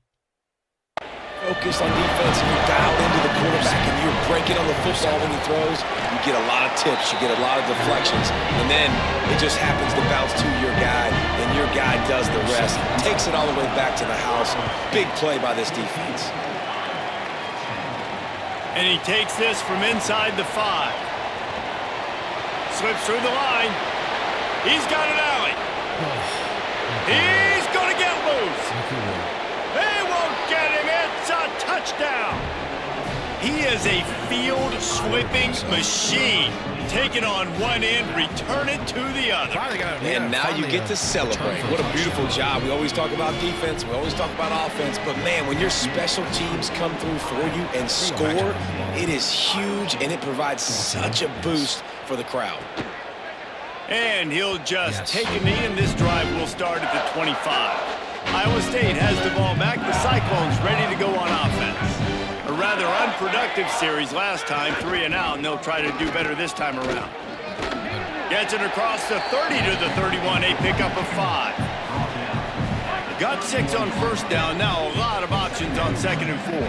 focused on defense and you're dialed into the quarterback and you're breaking on the football when he throws, you get a lot of tips, you get a lot of deflections, and then it just happens to bounce to your guy, and your guy does the rest, takes it all the way back to the house. Big play by this defense. And he takes this from inside the 5. Slips through the line. He's got an alley. He's going to get loose. They won't get him. It's a touchdown. He is a field-slipping machine. Take it on one end, return it to the other. And now you get to celebrate. What a beautiful job. We always talk about defense. We always talk about offense. But, man, when your special teams come through for you and score, it is huge, and it provides such a boost for the crowd. And he'll just take a knee, and this drive will start at the 25. Iowa State has the ball back. The Cyclones ready to go on offense. A rather unproductive series last time, 3 and out, and they'll try to do better this time around. Gets it across the 30 to the 31, a pickup of 5. Got 6 on first down, now a lot of options on 2nd and 4.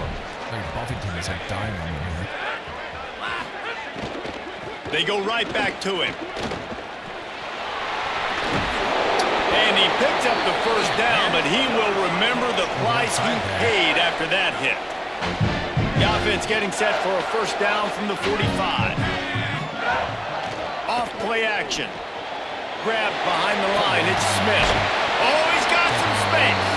Buffington is like dying on me here. They go right back to him. And he picks up the first down, but he will remember the price he paid after that hit. The offense getting set for a first down from the 45. Off play action. Grab behind the line. It's Smith. Oh, he's got some space.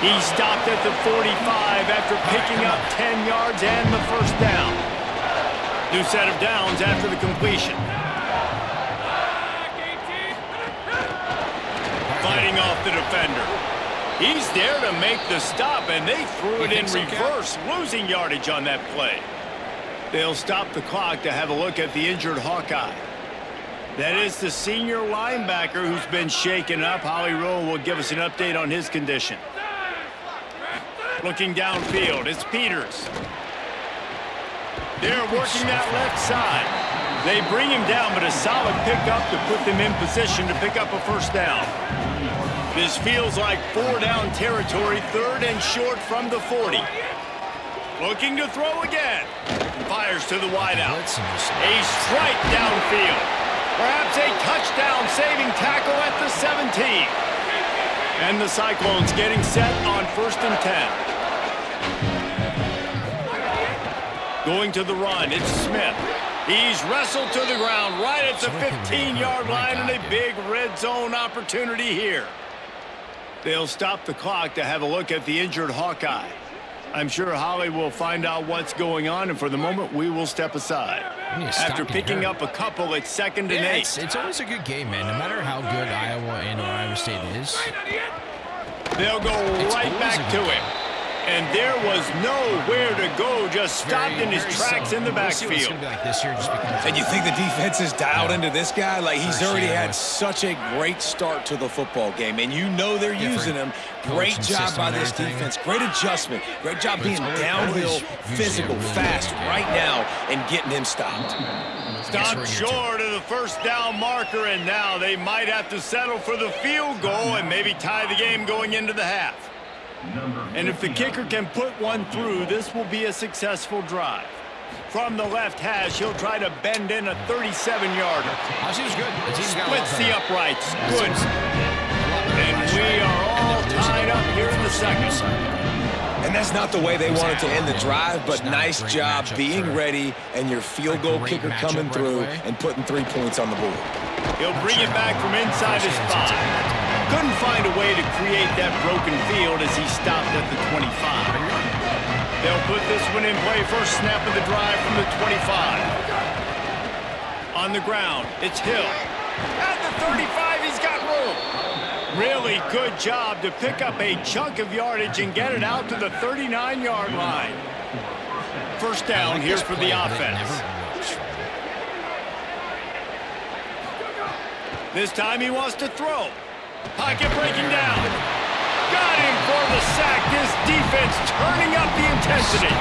He stopped at the 45 after picking up 10 yards and the first down. New set of downs after the completion. Fighting off the defender. He's there to make the stop, and they threw it in reverse, losing yardage on that play. They'll stop the clock to have a look at the injured Hawkeye. That is the senior linebacker who's been shaken up. Holly Rowe will give us an update on his condition. Looking downfield, it's Peters. They're working that left side. They bring him down, but a solid pickup to put them in position to pick up a first down. This feels like 4-down territory, 3rd and short from the 40. Looking to throw again. Fires to the wideout. A strike downfield. Perhaps a touchdown-saving tackle at the 17. And the Cyclones getting set on 1st and 10. Going to the run, it's Smith. He's wrestled to the ground right at the 15-yard line, and a big red zone opportunity here. They'll stop the clock to have a look at the injured Hawkeye. I'm sure Holly will find out what's going on, and for the moment, we will step aside. After picking up a couple, it's 2nd and 8. It's always a good game, man, no matter how good Iowa and Iowa State is. They'll go right back to him. And there was nowhere to go, just stopped in his tracks in the backfield. And you think the defense is dialed into this guy? Like, he's already had such a great start to the football game, and you know they're using him. Great job by this defense. Great adjustment. Great job being downhill, physical, fast right now, and getting him stopped. Stopped short of the first down marker, and now they might have to settle for the field goal and maybe tie the game going into the half. And if the kicker can put one through, this will be a successful drive. From the left hash, he'll try to bend in a 37-yarder. Oh, she was good. Splits the uprights. Good. And we are all tied up here in the second. And that's not the way they wanted to end the drive, but nice job being ready and your field goal kicker coming through and putting 3 points on the board. He'll bring it back from inside his 5. Couldn't find a way to create that broken field as he stopped at the 25. They'll put this one in play. First snap of the drive from the 25. On the ground, it's Hill. At the 35, he's got room. Really good job to pick up a chunk of yardage and get it out to the 39-yard line. First down here for the offense. This time he wants to throw. Pocket breaking down. Got him for the sack. This defense turning up the intensity.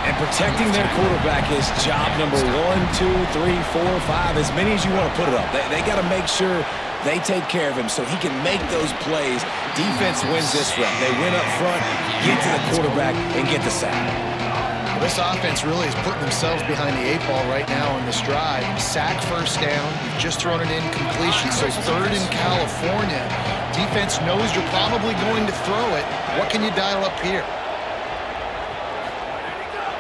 And protecting their quarterback is job number 1, 2, 3, 4, 5, as many as you want to put it up. They got to make sure they take care of him so he can make those plays. Defense wins this rep. They win up front, get to the quarterback, and get the sack. This offense really is putting themselves behind the 8 ball right now on this drive. Sack first down. You've just thrown an incompletion, so third in California. Defense knows you're probably going to throw it. What can you dial up here?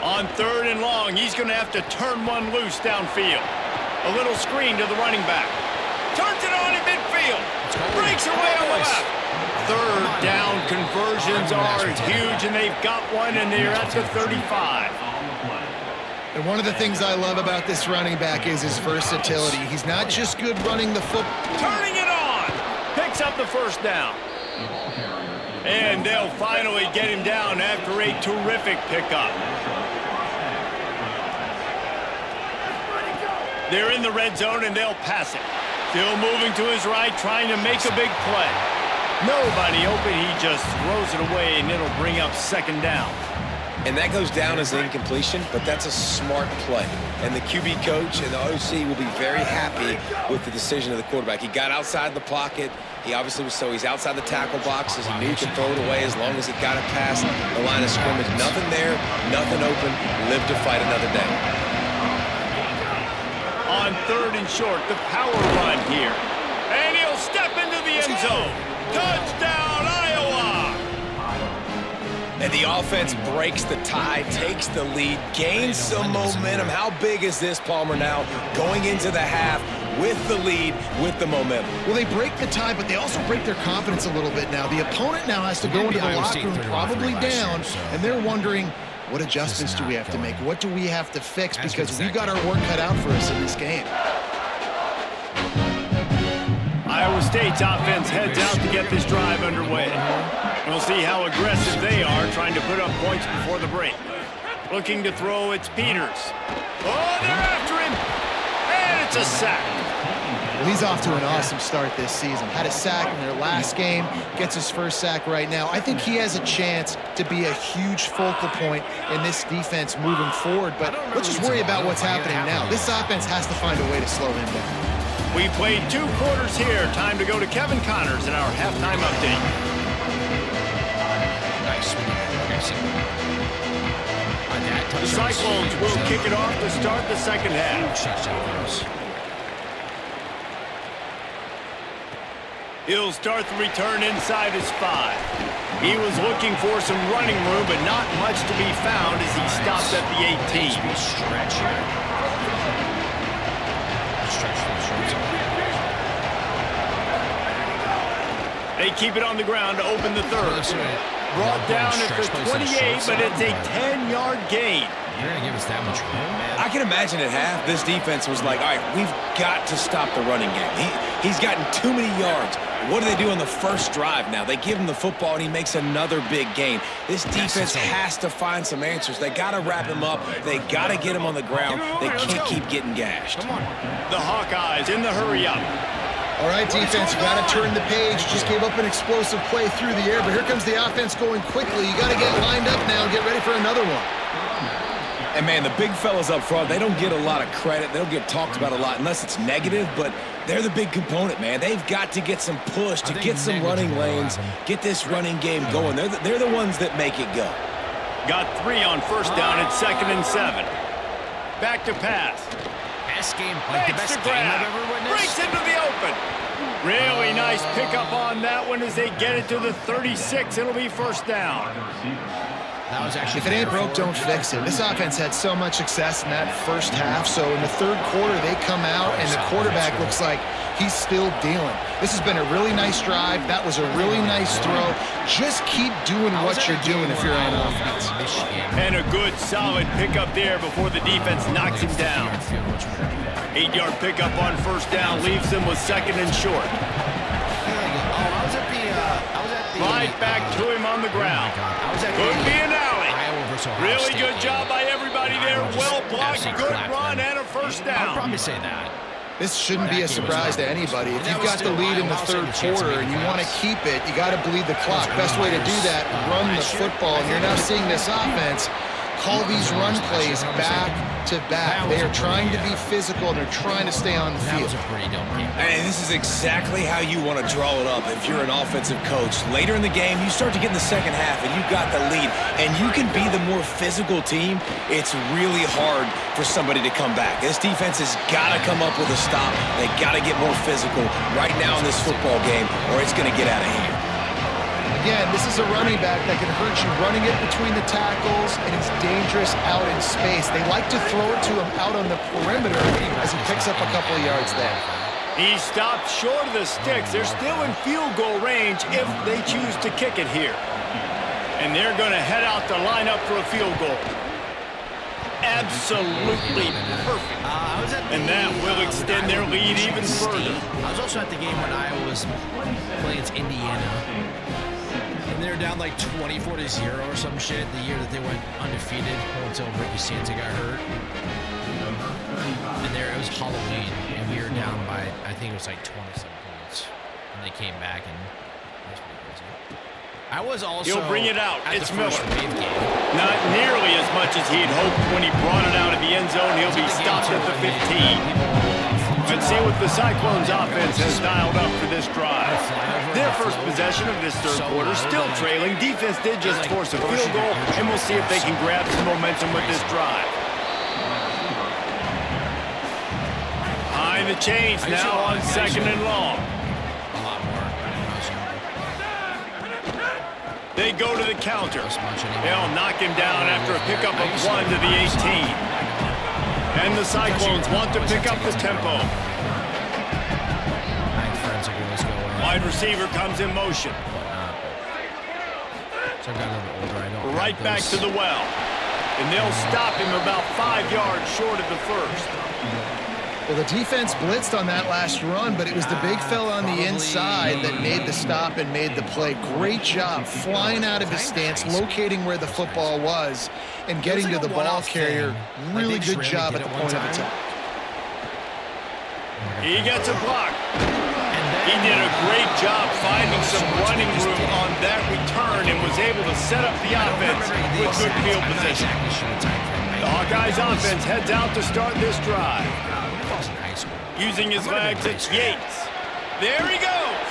On third and long, he's going to have to turn one loose downfield. A little screen to the running back. Turns it on in midfield. Breaks away on the left. Third down conversions are huge, and they've got one, and they're at the 35. And one of the things I love about this running back is his versatility. He's not just good running the football. Turning it on. Picks up the first down. And they'll finally get him down after a terrific pickup. They're in the red zone, and they'll pass it. Still moving to his right, trying to make a big play. Nobody open, he just throws it away, and it'll bring up second down. And that goes down as an incompletion, but that's a smart play. And the QB coach and the OC will be very happy with the decision of the quarterback. He got outside the pocket. He obviously was he's outside the tackle boxes. He knew he could throw it away as long as he got it past the line of scrimmage. Nothing there, nothing open. Live to fight another day. On third and short, the power run here. And he'll step into the end zone. Touchdown, Iowa! And the offense breaks the tie, takes the lead, gains some momentum. How big is this, Palmer, now going into the half with the lead, with the momentum? Well, they break the tie, but they also break their confidence a little bit now. The opponent now has to go into the locker room probably down, and they're wondering, what adjustments do we have to make? What do we have to fix? Because we've got our work cut out for us in this game. Iowa State's offense heads out to get this drive underway. We'll see how aggressive they are trying to put up points before the break. Looking to throw, it's Peters. Oh, they're after him! And it's a sack. Well, he's off to an awesome start this season. Had a sack in their last game, gets his first sack right now. I think he has a chance to be a huge focal point in this defense moving forward, but let's just worry about what's happening now. This offense has to find a way to slow him down. We played 2 quarters here. Time to go to Kevin Connors in our halftime update. The Cyclones will kick it off to start the second half. He'll start the return inside his 5. He was looking for some running room, but not much to be found as he stops at the 18. Stretch here. They keep it on the ground to open the third. Brought down at the 28, but it's a 10-yard gain. You're going to give us that much room, man? I can imagine at half, this defense was like, all right, we've got to stop the running game. He's gotten too many yards. What do they do on the first drive now? They give him the football, and he makes another big gain. This defense has to find some answers. They got to wrap him up. They got to get him on the ground. They can't keep getting gashed. Come on. The Hawkeyes in the hurry-up. All right, defense, you got to turn the page. Just gave up an explosive play through the air, but here comes the offense going quickly. You got to get lined up now and get ready for another one. And, man, the big fellas up front, they don't get a lot of credit. They don't get talked about a lot unless it's negative, but they're the big component, man. They've got to get some push to get some running lanes, get this running game going. They're the ones that make it go. Got 3 on first down at 2nd and 7. Back to pass. Best game, like the best game I've ever witnessed. Breaks into the open. Really nice pickup on that one as they get it to the 36. It'll be first down. That was actually if it ain't broke, don't fix it. This offense had so much success in that first half, so in the third quarter they come out and the quarterback looks like he's still dealing. This has been a really nice drive. That was a really nice throw. Just keep doing what you're doing if you're on offense. And a good, solid pickup there before the defense knocks him down. 8-yard pickup on first down leaves them with 2nd and short. Right back to him on the ground. Could be an alley. Really good job by everybody there. Well blocked, good run, and a first down. I'll probably say that. This shouldn't be a surprise to anybody. If you've got the lead in the third quarter and you want to keep it, you got to bleed the clock. Best way to do that, run the football. And you're now seeing this offense call these run plays back to back. They are trying to be physical and they're trying to stay on the field. And this is exactly how you want to draw it up if you're an offensive coach. Later in the game, you start to get in the second half and you got the lead, and you can be the more physical team. It's really hard for somebody to come back. This defense has got to come up with a stop. They got to get more physical right now in this football game, or it's going to get out of hand. Again, this is a running back that can hurt you running it between the tackles, and it's dangerous out in space. They like to throw it to him out on the perimeter as he picks up a couple of yards there. He stopped short of the sticks. They're still in field goal range if they choose to kick it here. And they're going to head out to line up for a field goal. Absolutely perfect. And that will extend their lead even further. I was also at the game when Iowa was playing against Indiana. And they were down like 24-0 or some shit the year that they went undefeated until Ricky Santa got hurt. And there it was Halloween, and we were down by, I think it was like 27 points. And they came back, and it was pretty crazy. I was also He'll bring it out. At It's the first Miller. wave game. Not nearly as much as he'd hoped when he brought it out of the end zone. He'll be stopped at the 15. Let's see what the Cyclones offense has dialed up for this drive. Their first possession of this third quarter, still trailing. Defense did just force a field goal, and we'll see if they can grab some momentum with this drive. Behind the chains now on 2nd and long. A lot more when I was younger. They go to the counter. They'll knock him down after a pickup of 1 to the 18. And the Cyclones want to pick up the tempo. Wide receiver comes in motion. Right back to the well. And they'll stop him about 5 yards short of the first. Well, the defense blitzed on that last run, but it was the big fella on the inside that made the stop and made the play. Great job flying out of his stance, locating where the football was, and getting to the ball carrier. Really good job at the point of attack. He gets a block. He did a great job finding some running room on that return and was able to set up the offense with good field position. The Hawkeyes offense heads out to start this drive. Using his legs, it's Yates. There he goes.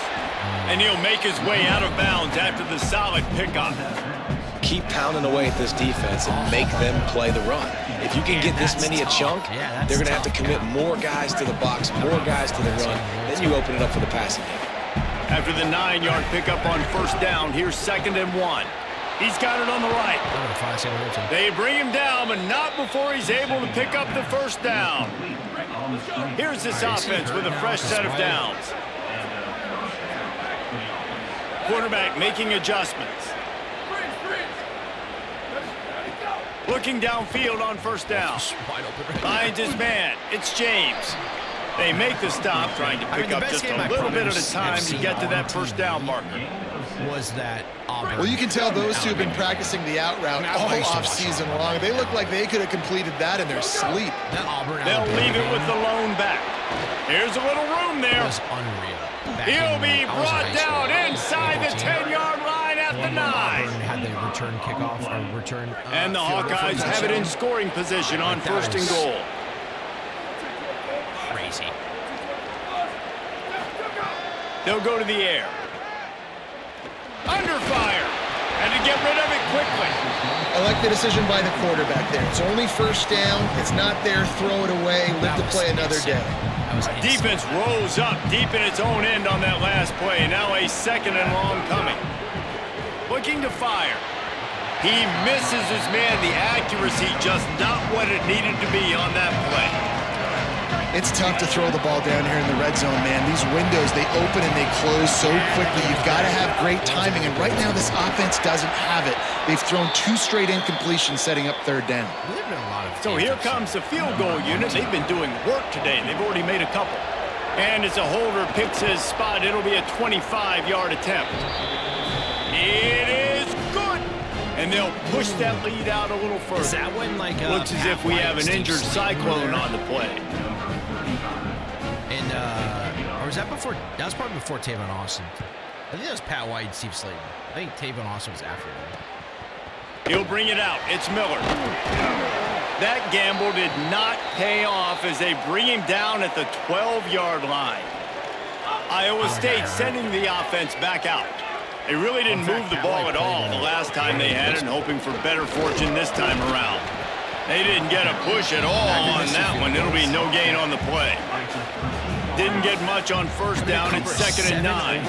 And he'll make his way out of bounds after the solid pickup. Keep pounding away at this defense and make them play the run. If you can get this many a chunk, they're going to have to commit more guys to the box, more guys to the run. Then you open it up for the passing game. After the 9-yard pickup on first down, here's 2nd and 1. He's got it on the right. They bring him down, but not before he's able to pick up the first down. Here's this offense with a fresh set of downs. Quarterback making adjustments. Looking downfield on first down. Finds his man. It's James. They make the stop, trying to pick up just a little bit at a time to get to that first down marker. Was that Auburn? Well, you can tell those two have been practicing the out route all off-season long. They look like they could have completed that in their sleep. They'll leave it with the lone back. Here's a little room there. That was unreal. He'll be brought down inside the 10-yard line at the 9. Had the return kickoff or return. And the Hawkeyes have it in scoring position on first and goal. Crazy. They'll go to the air. Under fire. And to get rid of it quickly. I like the decision by the quarterback there. It's only first down. It's not there. Throw it away. Live to play another day. Defense rose up deep in its own end on that last play. Now a 2nd and long coming. Looking to fire. He misses his man. The accuracy just not what it needed to be on that play. It's tough to throw the ball down here in the red zone, man. These windows, they open and they close so quickly. You've got to have great timing, and right now this offense doesn't have it. They've thrown 2 straight incompletions setting up 3rd down. So here comes the field goal unit. They've been doing work today. They've already made a couple. And as a holder picks his spot, it'll be a 25-yard attempt. It is good. And they'll push that lead out a little further. Is that when, like, looks as if we have an injured Cyclone on the play. And, or was that before? That was probably before Tavon Austin. I think that was Pat White and Steve Slayton. I think Tavon Austin was after them. He'll bring it out. It's Miller. That gamble did not pay off as they bring him down at the 12-yard line. Iowa State sending the offense back out. They really didn't move the ball at all the last time they had it, and hoping for better fortune this time around. They didn't get a push at all on that one. It'll be no gain on the play. Didn't get much on first down. It's 2nd and 9. Wait,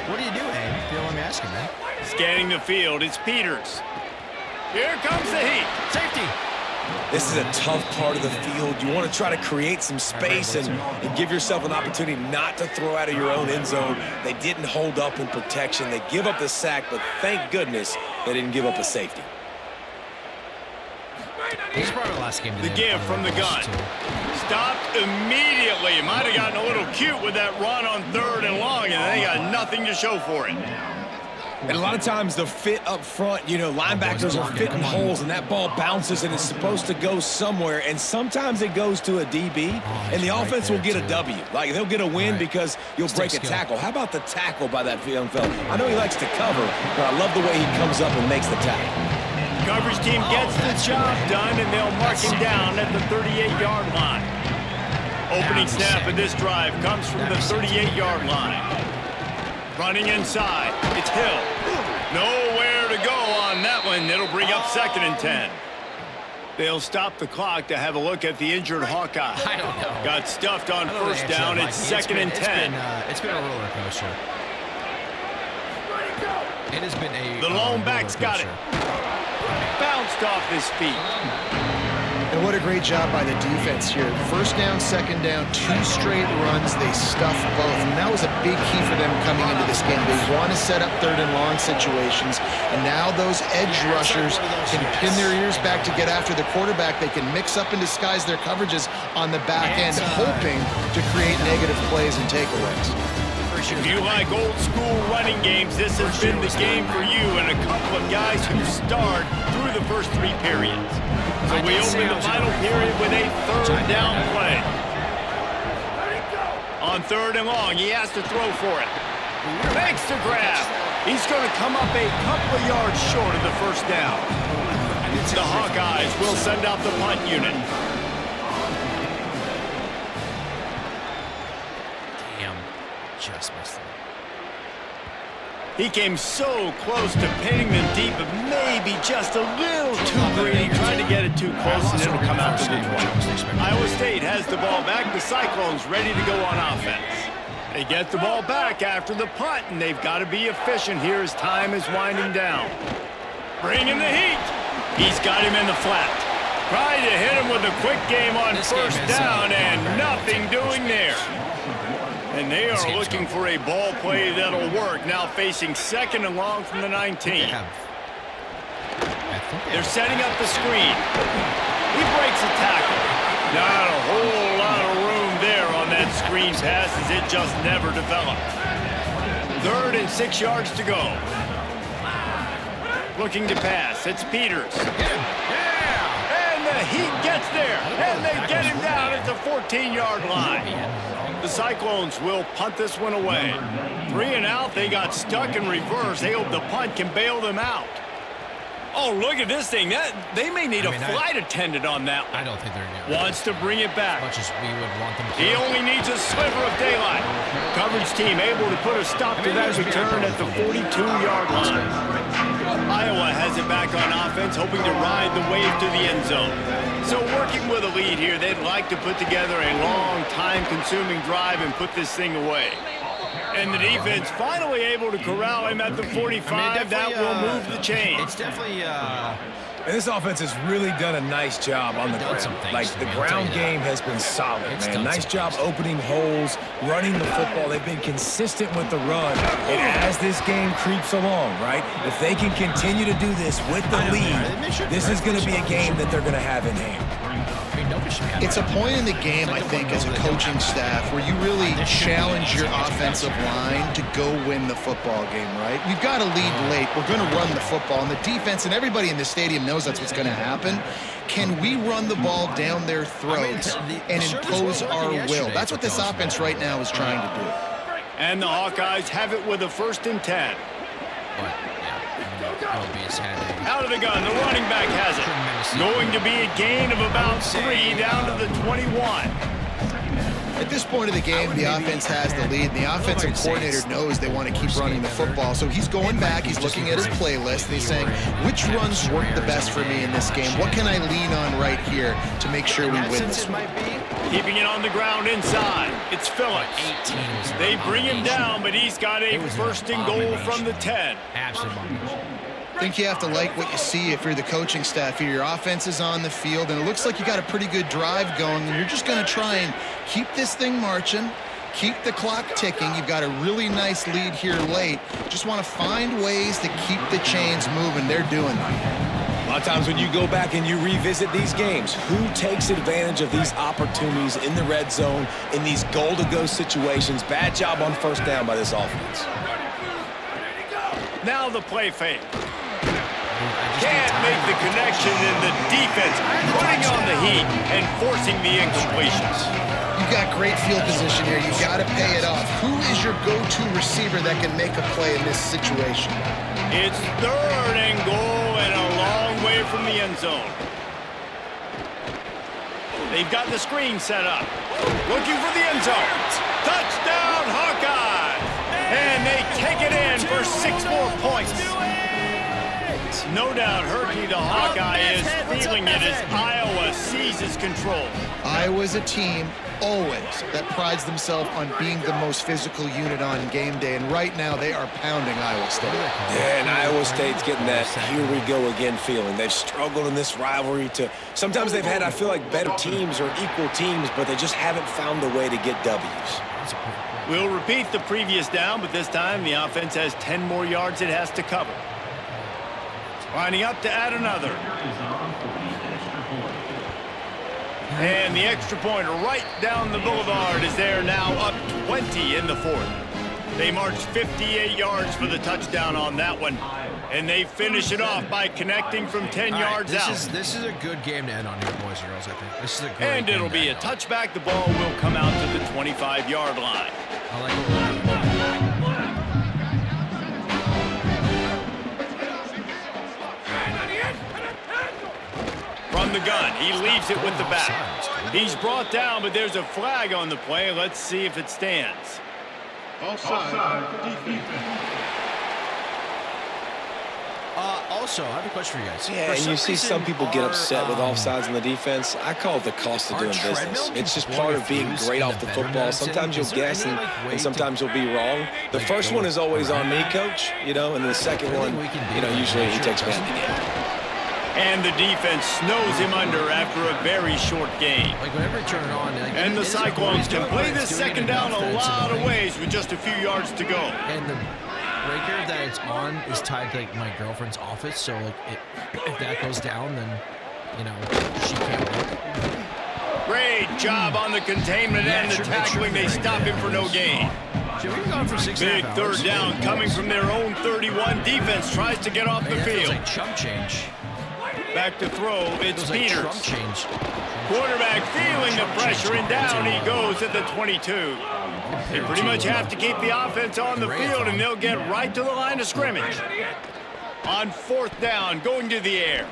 what do you do, Abe? If you don't mind me asking, man. Scanning the field, it's Peters. Here comes the heat. Safety. This is a tough part of the field. You want to try to create some space and give yourself an opportunity not to throw out of your own end zone. They didn't hold up in protection. They give up the sack, but thank goodness they didn't give up a safety. This is probably the last game. The give from the gun. Stopped immediately. Might have gotten a little cute with that run on 3rd and long, and they got nothing to show for it. And a lot of times the fit up front, you know, linebackers are fitting holes, and that ball bounces, and it's supposed to go somewhere, and sometimes it goes to a DB, and the offense will get a W. Like, they'll get a win because you'll break a tackle. How about the tackle by that young fella? I know he likes to cover, but I love the way he comes up and makes the tackle. Coverage team gets the job done, and they'll mark him down at the 38-yard line. Opening snap of this drive comes from the 38-yard line. Running inside, it's Hill. Nowhere to go on that one. It'll bring up 2nd and 10. They'll stop the clock to have a look at the injured Hawkeye. I don't know. Got stuffed on first down. It's 2nd and 10. It's been a roller coaster. It has been a. The lone back's got it. Bounced off his feet. And what a great job by the defense here. First down, 2nd down, 2 straight runs. They stuffed both. And that was a big key for them coming into this game. They want to set up 3rd and long situations. And now those edge rushers can pin their ears back to get after the quarterback. They can mix up and disguise their coverages on the back end, hoping to create negative plays and takeaways. If you like old school running games, this has been the game for you and a couple of guys who starred through the first 3 periods. So we open the final period with a 3rd down play. On 3rd and long, he has to throw for it. Makes the grab. He's going to come up a couple of yards short of the first down. The Hawkeyes will send out the punt unit. Just missed it. He came so close to pinning them deep, but maybe just a little too greedy. Trying to get it too close, and it'll come out to the 20. Iowa State has the ball back. The Cyclones ready to go on offense. They get the ball back after the punt, and they've got to be efficient here as time is winding down. Bringing the heat. He's got him in the flat. Tried to hit him with a quick game on first down, and nothing doing there. And they are looking for a ball play that'll work. Now facing 2nd and long from the 19. They're setting up the screen. He breaks a tackle. Not a whole lot of room there on that screen pass as it just never developed. 3rd and 6 yards to go. Looking to pass. It's Peters. And the Heat gets there. And they get him down at the 14-yard line. The Cyclones will punt this one away. 3 and out. They got stuck in reverse. They hope the punt can bail them out. Oh, look at this thing. They may need a flight attendant on that one. I don't think they're going to. Wants to bring it back. As much as we would want them to. He only needs a sliver of daylight. Coverage team able to put a stop to that return at the 42-yard line. Iowa has it back on offense, hoping to ride the wave to the end zone. So working with a lead here, they'd like to put together a long, time-consuming drive and put this thing away. And the defense finally able to corral him at the 45. That will move the chain. It's definitely... And this offense has really done a nice job on the ground. Like, the ground game has been solid, man. Nice job opening holes, running the football. They've been consistent with the run. And as this game creeps along, right, if they can continue to do this with the lead, this is going to be a game that they're going to have in hand. It's a point in the game, I think, as a coaching staff where you really challenge your offensive line to go win the football game, right? We've got to lead late. We're going to run the football. And the defense and everybody in the stadium knows that's what's going to happen. Can we run the ball down their throats and impose our will? That's what this offense right now is trying to do. And the Hawkeyes have it with a 1st and 10. Out of the gun, the running back has it. Going to be a gain of about 3 down to the 21. At this point of the game, the offense has the lead, and the offensive coordinator knows they want to keep running the football. So he's going back, he's looking at his playlist, and he's saying, which runs work the best for me in this game? What can I lean on right here to make sure we win this one? Keeping it on the ground inside. It's Phillips. They bring him down, but he's got a 1st and goal from the 10. Absolutely. I think you have to like what you see if you're the coaching staff here. Your offense is on the field, and it looks like you got a pretty good drive going, and you're just going to try and keep this thing marching, keep the clock ticking. You've got a really nice lead here late. Just want to find ways to keep the chains moving. They're doing that. A lot of times when you go back and you revisit these games, who takes advantage of these opportunities in the red zone, in these goal-to-go situations? Bad job on 1st down by this offense. Now the play fake. Can't make the connection in the defense, putting on the heat and forcing the incompletions. You've got great field position here. You've got to pay it off. Who is your go-to receiver that can make a play in this situation? It's 3rd and goal and a long way from the end zone. They've got the screen set up. Looking for the end zone. Touchdown, Hawkeyes! And they take it in for 6 more points. No doubt Herky the Hawkeye is feeling it as Iowa seizes control. Iowa's a team always that prides themselves on being the most physical unit on game day, and right now they are pounding Iowa State. Yeah, and Iowa State's getting that here we go again feeling. They've struggled in this rivalry to sometimes they've had, I feel like, better teams or equal teams, but they just haven't found a way to get W's. We'll repeat the previous down, but this time the offense has 10 more yards it has to cover. Lining up to add another. And the extra point right down the boulevard is there now, up 20 in the 4th. They marched 58 yards for the touchdown on that one. And they finish it off by connecting from 10 yards out. This is a good game to end on here, boys and girls, I think. This is a great And it'll be a touchback. The ball will come out to the 25-yard line. I like it. From the gun, he leaves it with the back. He's brought down, but there's a flag on the play. Let's see if it stands. Offside, defense. Also, I have a question for you guys. Yeah, and you see some people get upset with offsides on the defense. I call it the cost of doing business. It's just part of being great off the football. Sometimes you'll guess and sometimes you'll be wrong. The first one is always on me, coach, and the second one, usually he takes me out of the game. And the defense snows him under after a very short game. And the Cyclones can play this second down a lot of ways with just a few yards to go. And the breaker that it's on is tied to my girlfriend's office, so if that goes down, then she can't work. Great job on the containment and the tackling. They stop him for no gain. Big 3rd down coming from their own 31. Defense tries to get off the field. Like chump change. Back to throw, it's Peters. Like change. Quarterback feeling the pressure, and down he goes at the 22. They pretty much have to keep the offense on the field, and they'll get right to the line of scrimmage. On 4th down, going to the air.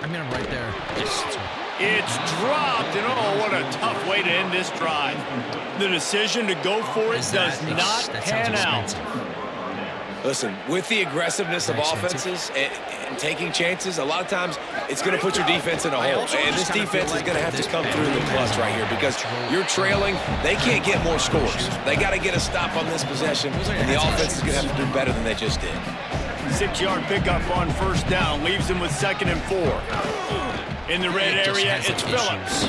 I'm right there. It's dropped, and oh, what a tough way to end this drive. The decision to go for it does not pan out. Listen, with the aggressiveness of offenses and taking chances, a lot of times it's going to put your defense in a hole. And this defense is going to have to come through in the clutch right here because you're trailing. They can't get more scores. They got to get a stop on this possession, and the offense is going to have to do better than they just did. 6-yard pickup on first down leaves them with 2nd and 4. In the red area, it's Phillips.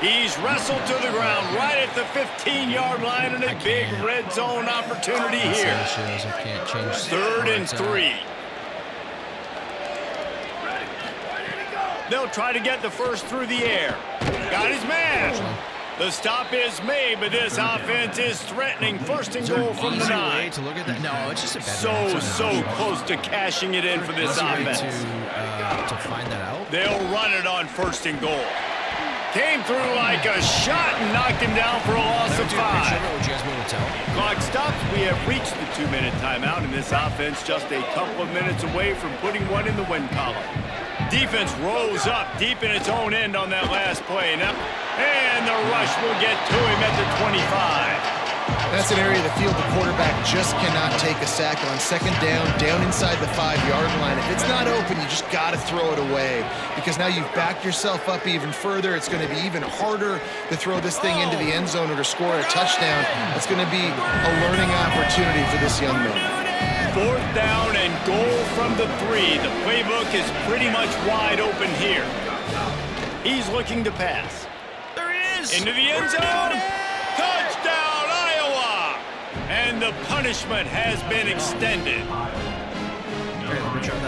He's wrestled to the ground right at the 15-yard line and a big red zone opportunity here. 3rd and 3. They'll try to get the first through the air. Got his man. The stop is made, but this offense is threatening 1st and goal from the 9. To look at that? No, it's just a bad So close to cashing it in for this offense. To find that out. They'll run it on 1st and goal. Came through like a shot and knocked him down for a loss of 5. Clock stops. We have reached the 2-minute timeout, and this offense just a couple of minutes away from putting one in the win column. Defense rolls up deep in its own end on that last play. Now, and the rush will get to him at the 25. That's an area of the field the quarterback just cannot take a sack on. 2nd down inside the 5-yard line. If it's not open, you just got to throw it away because now you've backed yourself up even further. It's going to be even harder to throw this thing into the end zone or to score a touchdown. It's going to be a learning opportunity for this young man. 4th down and goal from the 3. The playbook is pretty much wide open here. He's looking to pass. There he is. Into the end zone. Touchdown, Iowa! And the punishment has been extended.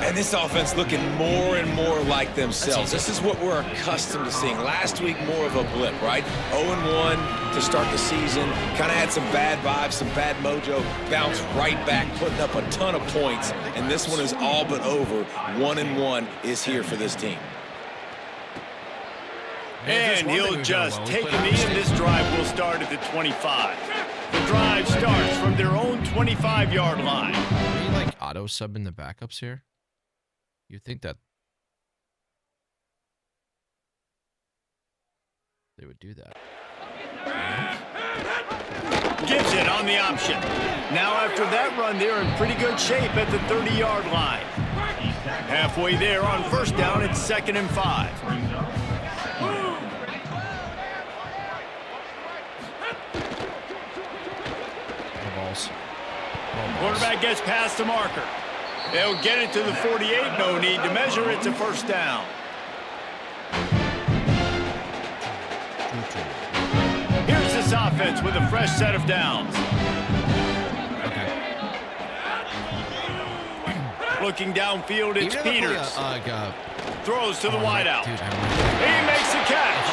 And this offense looking more and more like themselves. This is what we're accustomed to seeing. Last week, more of a blip, right? 0-1 to start the season. Kind of had some bad vibes, some bad mojo. Bounced right back, putting up a ton of points. And this one is all but over. 1-1 is here for this team. And he'll just take a knee, and this drive will start at the 25. The drive starts from their own 25-yard line. Are you like auto subbing the backups here? You'd think that they would do that. Gives it on the option. Now after that run, they're in pretty good shape at the 30-yard line. Halfway there on 1st down, it's 2nd and 5. Quarterback gets past the marker. They'll get it to the 48. No need to measure. It's a 1st down. Here's this offense with a fresh set of downs. Looking downfield, it's Peters. Throws to the wideout. He makes the catch.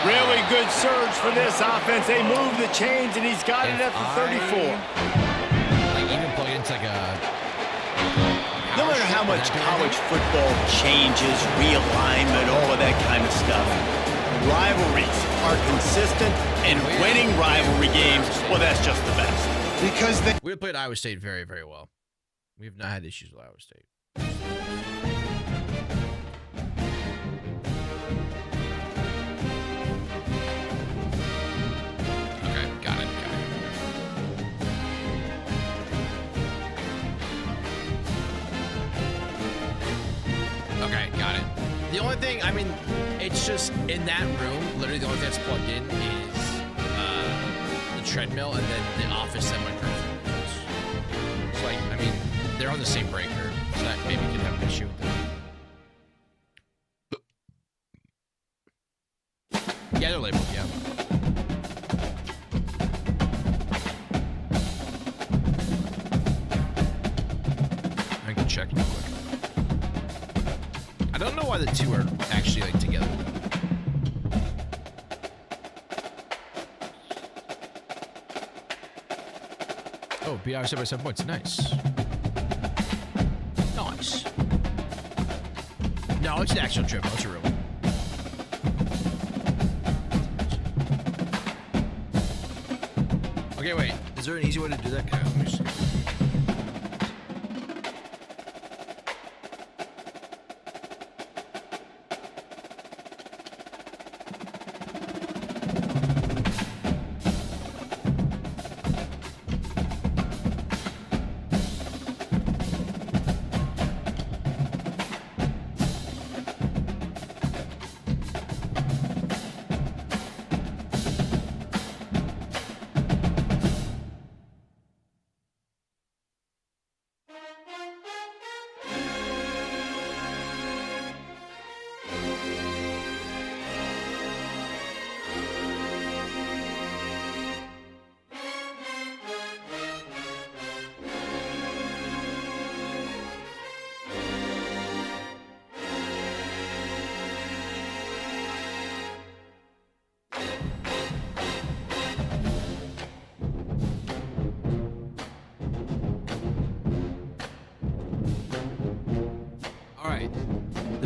Really good surge for this offense. They move the chains, and he's got it at the 34. No matter how much college football changes, realignment, all of that kind of stuff, rivalries are consistent, and winning rivalry games, well, that's just the best. Because we played Iowa State very, very well. We've not had issues with Iowa State. Okay, got it. The only thing, I mean, it's just in that room, literally the only thing that's plugged in is the treadmill and then the office that my girlfriend uses. So, like, I mean, they're on the same breaker, so that maybe could have an issue with that. Yeah, they're labeled, yeah. I can check real quick. I don't know why the two are actually like together. Oh, BR set by 7 points. Nice. Nice. No, it's an actual trip. It's a real one. Okay, wait. Is there an easy way to do that? Okay, let me see.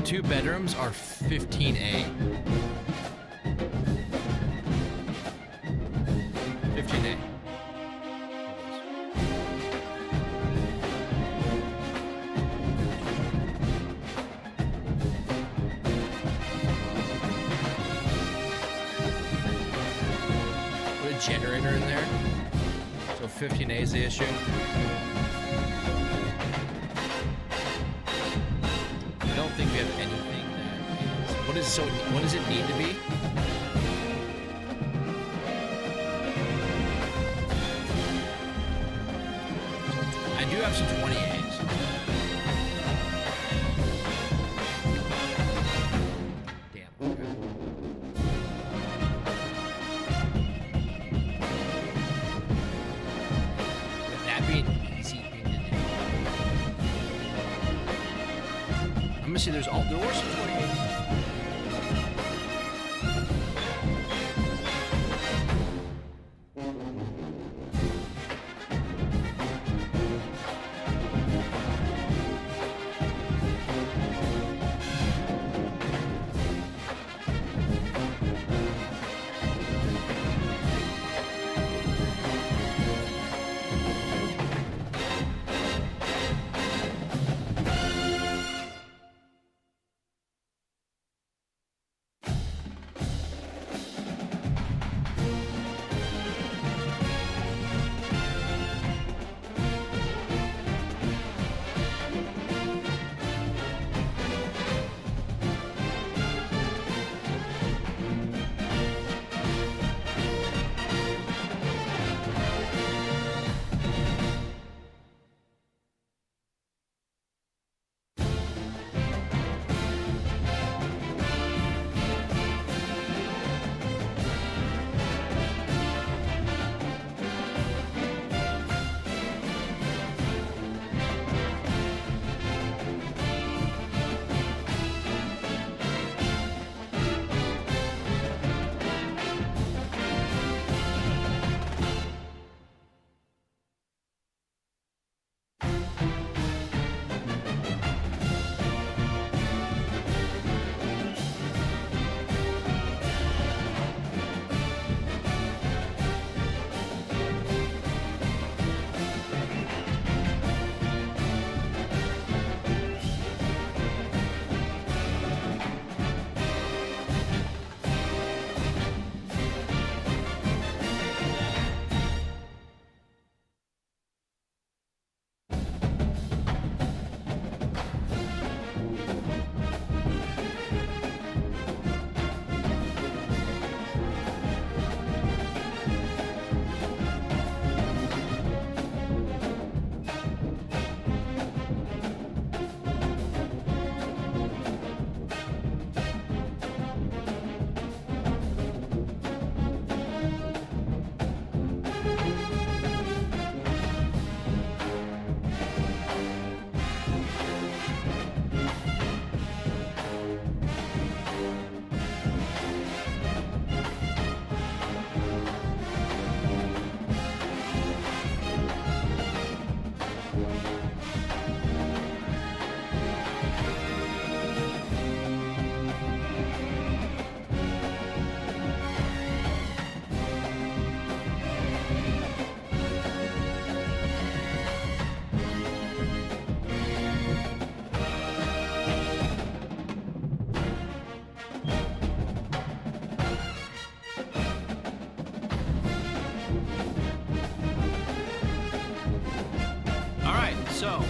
2 bedrooms are 15A. 15A. Put a generator in there. So 15A is the issue. I don't think we have anything that is. What does it need to be? I do have some 20As. Damn. Okay. Would that be an easy thing to do? I'm gonna see. There were some 20As. So,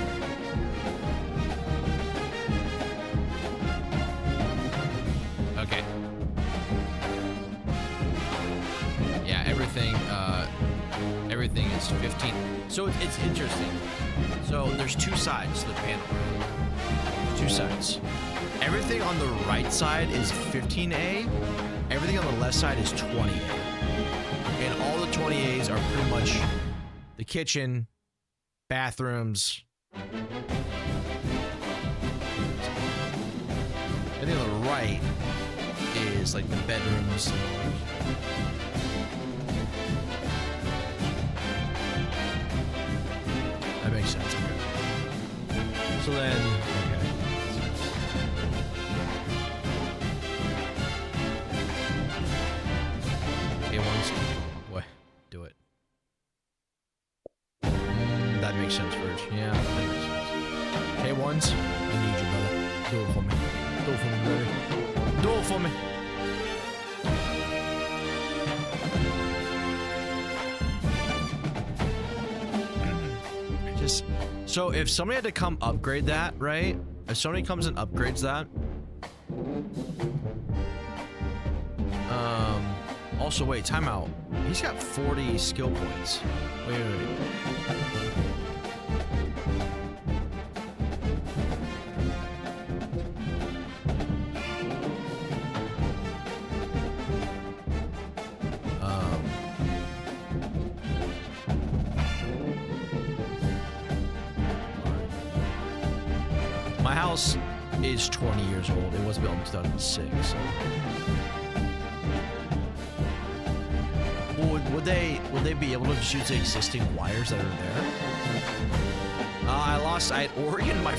okay. Yeah, everything is 15. So it's interesting. So there's two sides to the panel. Two sides. Everything on the right side is 15A. Everything on the left side is 20A. And all the 20As are pretty much the kitchen, bathrooms. Everything on the right is like the bedrooms. That makes sense. Okay. So then, okay. K1s. What? Do it. That makes sense, Verge. Yeah, that makes sense. K1s, I need you, brother. Do it for me. Do it for me, baby. Do it for me. So if somebody had to come upgrade that, right? If somebody comes and upgrades that. Also, wait, timeout. He's got 40 skill points. Wait. My house is 20 years old. It was built in 2006. Would they be able to just use the existing wires that are there? I was at Oregon my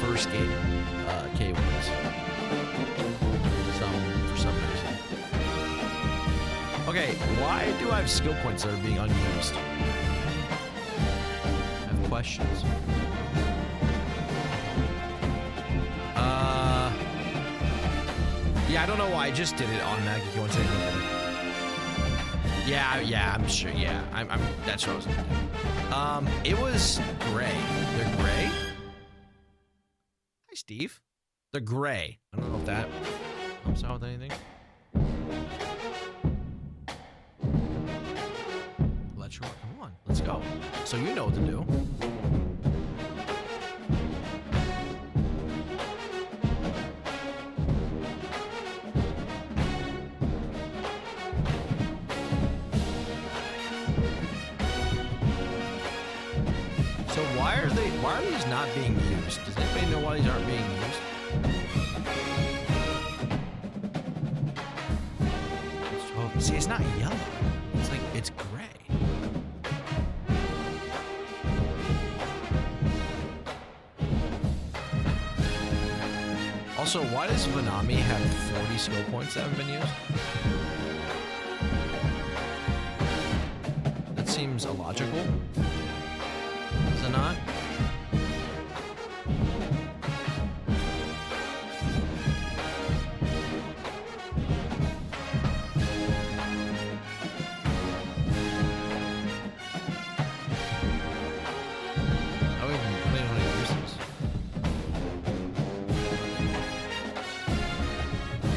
first game. K1s. For some reason. Okay, why do I have skill points that are being unused? I have questions. Yeah, I don't know why I just did it automatically. You want to say anything? Yeah, I'm sure. Yeah, I'm. That's what I was gonna do. It was gray. They're gray. Hi, Steve. They're gray. I don't know if that helps out with anything. Let's roll. Come on, let's go. So you know what to do. Why are these not being used? Does anybody know why these aren't being used? It's 12. See, it's not yellow. It's like, it's gray. Also, why does Vanami have 40 skill points that haven't been used? That seems illogical. Is it not?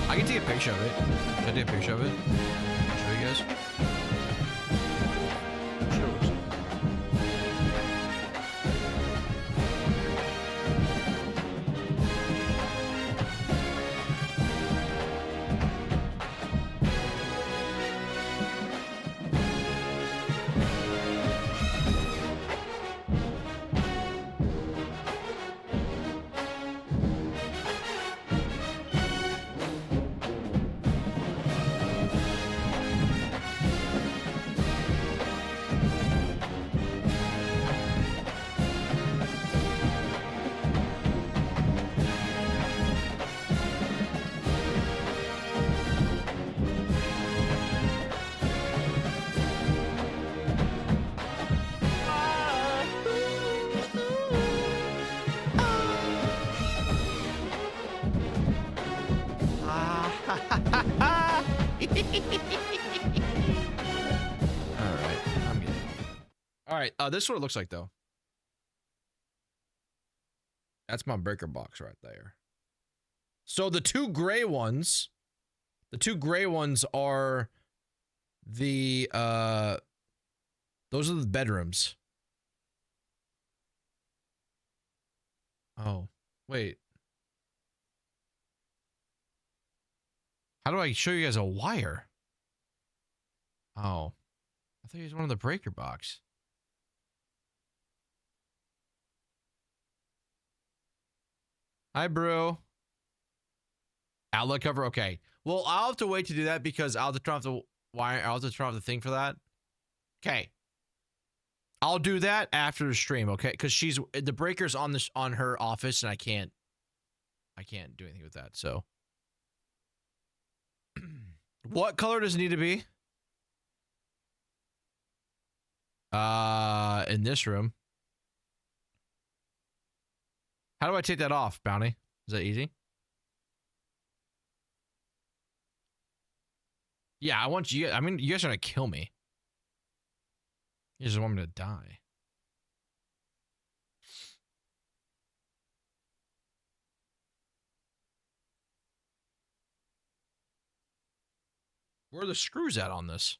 I can take a picture of it. Can I take a picture of it? Show you guys. Alright, this is what it looks like, though. That's my breaker box right there. So the two gray ones are the, those are the bedrooms. Oh, wait. How do I show you guys a wire? Oh, I thought he was one of the breaker box. Hi, bro. Outlet cover. Okay. Well, I'll have to wait to do that because I'll have to turn off the wire. I'll have to turn off the thing for that. Okay. I'll do that after the stream. Okay, because the breaker's on her office, and I can't do anything with that. So What color does it need to be? In this room. How do I take that off, Bounty? Is that easy? Yeah, I want you. I mean, you guys are gonna kill me. You just want me to die. Where are the screws at on this?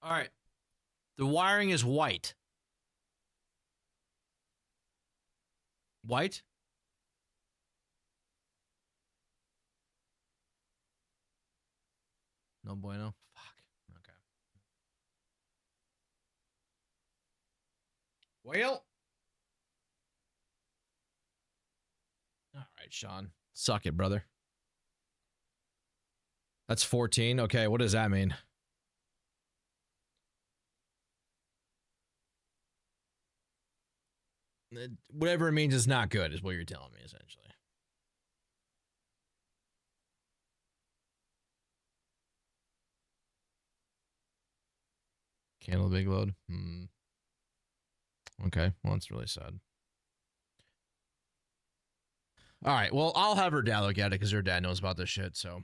All right. The wiring is white. White? No bueno. Fuck. Okay. Well. All right, Sean. Suck it, brother. That's 14. Okay, what does that mean? Whatever it means is not good, is what you're telling me, essentially. Candle big load. Okay, well, that's really sad. All right, well, I'll have her dad look at it because her dad knows about this shit. So,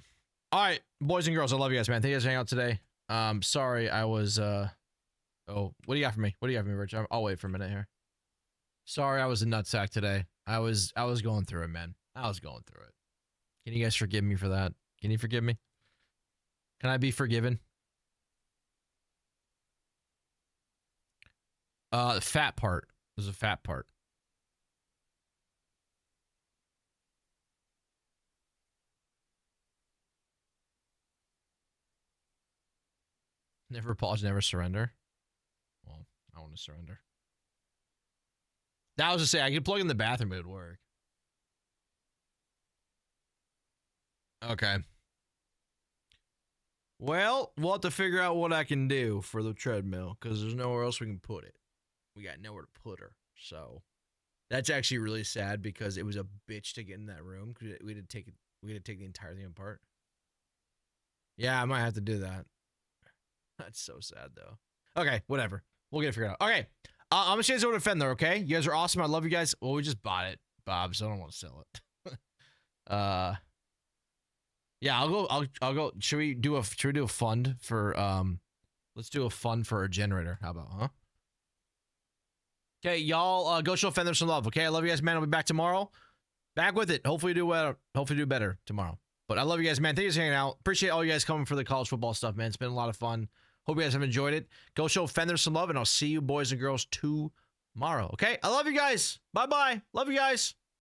all right, boys and girls, I love you guys, man. Thank you guys for hanging out today. Sorry, I was. Oh, what do you got for me? What do you got for me, Rich? I'll wait for a minute here. Sorry, I was a nutsack today. I was going through it, man. I was going through it. Can you guys forgive me for that? Can you forgive me? Can I be forgiven? The fat part. There's a fat part. Never pause, never surrender. Well, I want to surrender. That was to say, I could plug in the bathroom, it would work. Okay. Well, we'll have to figure out what I can do for the treadmill, because there's nowhere else we can put it. We got nowhere to put her. So that's actually really sad because it was a bitch to get in that room. We had to take the entire thing apart. Yeah, I might have to do that. That's so sad, though. Okay, whatever. We'll get it figured out. Okay. I'm going to change over to Fender, okay? You guys are awesome. I love you guys. Well, we just bought it, Bob, so I don't want to sell it. Yeah, I'll go. Should we do a fund for let's do a fund for a generator. How about, huh? Okay, y'all go show Fender some love, okay? I love you guys, man. I'll be back tomorrow. Back with it. Hopefully do well. Hopefully do better tomorrow. But I love you guys, man. Thank you for hanging out. Appreciate all you guys coming for the college football stuff, man. It's been a lot of fun. Hope you guys have enjoyed it. Go show Fender some love, and I'll see you boys and girls tomorrow. Okay? I love you guys. Bye-bye. Love you guys.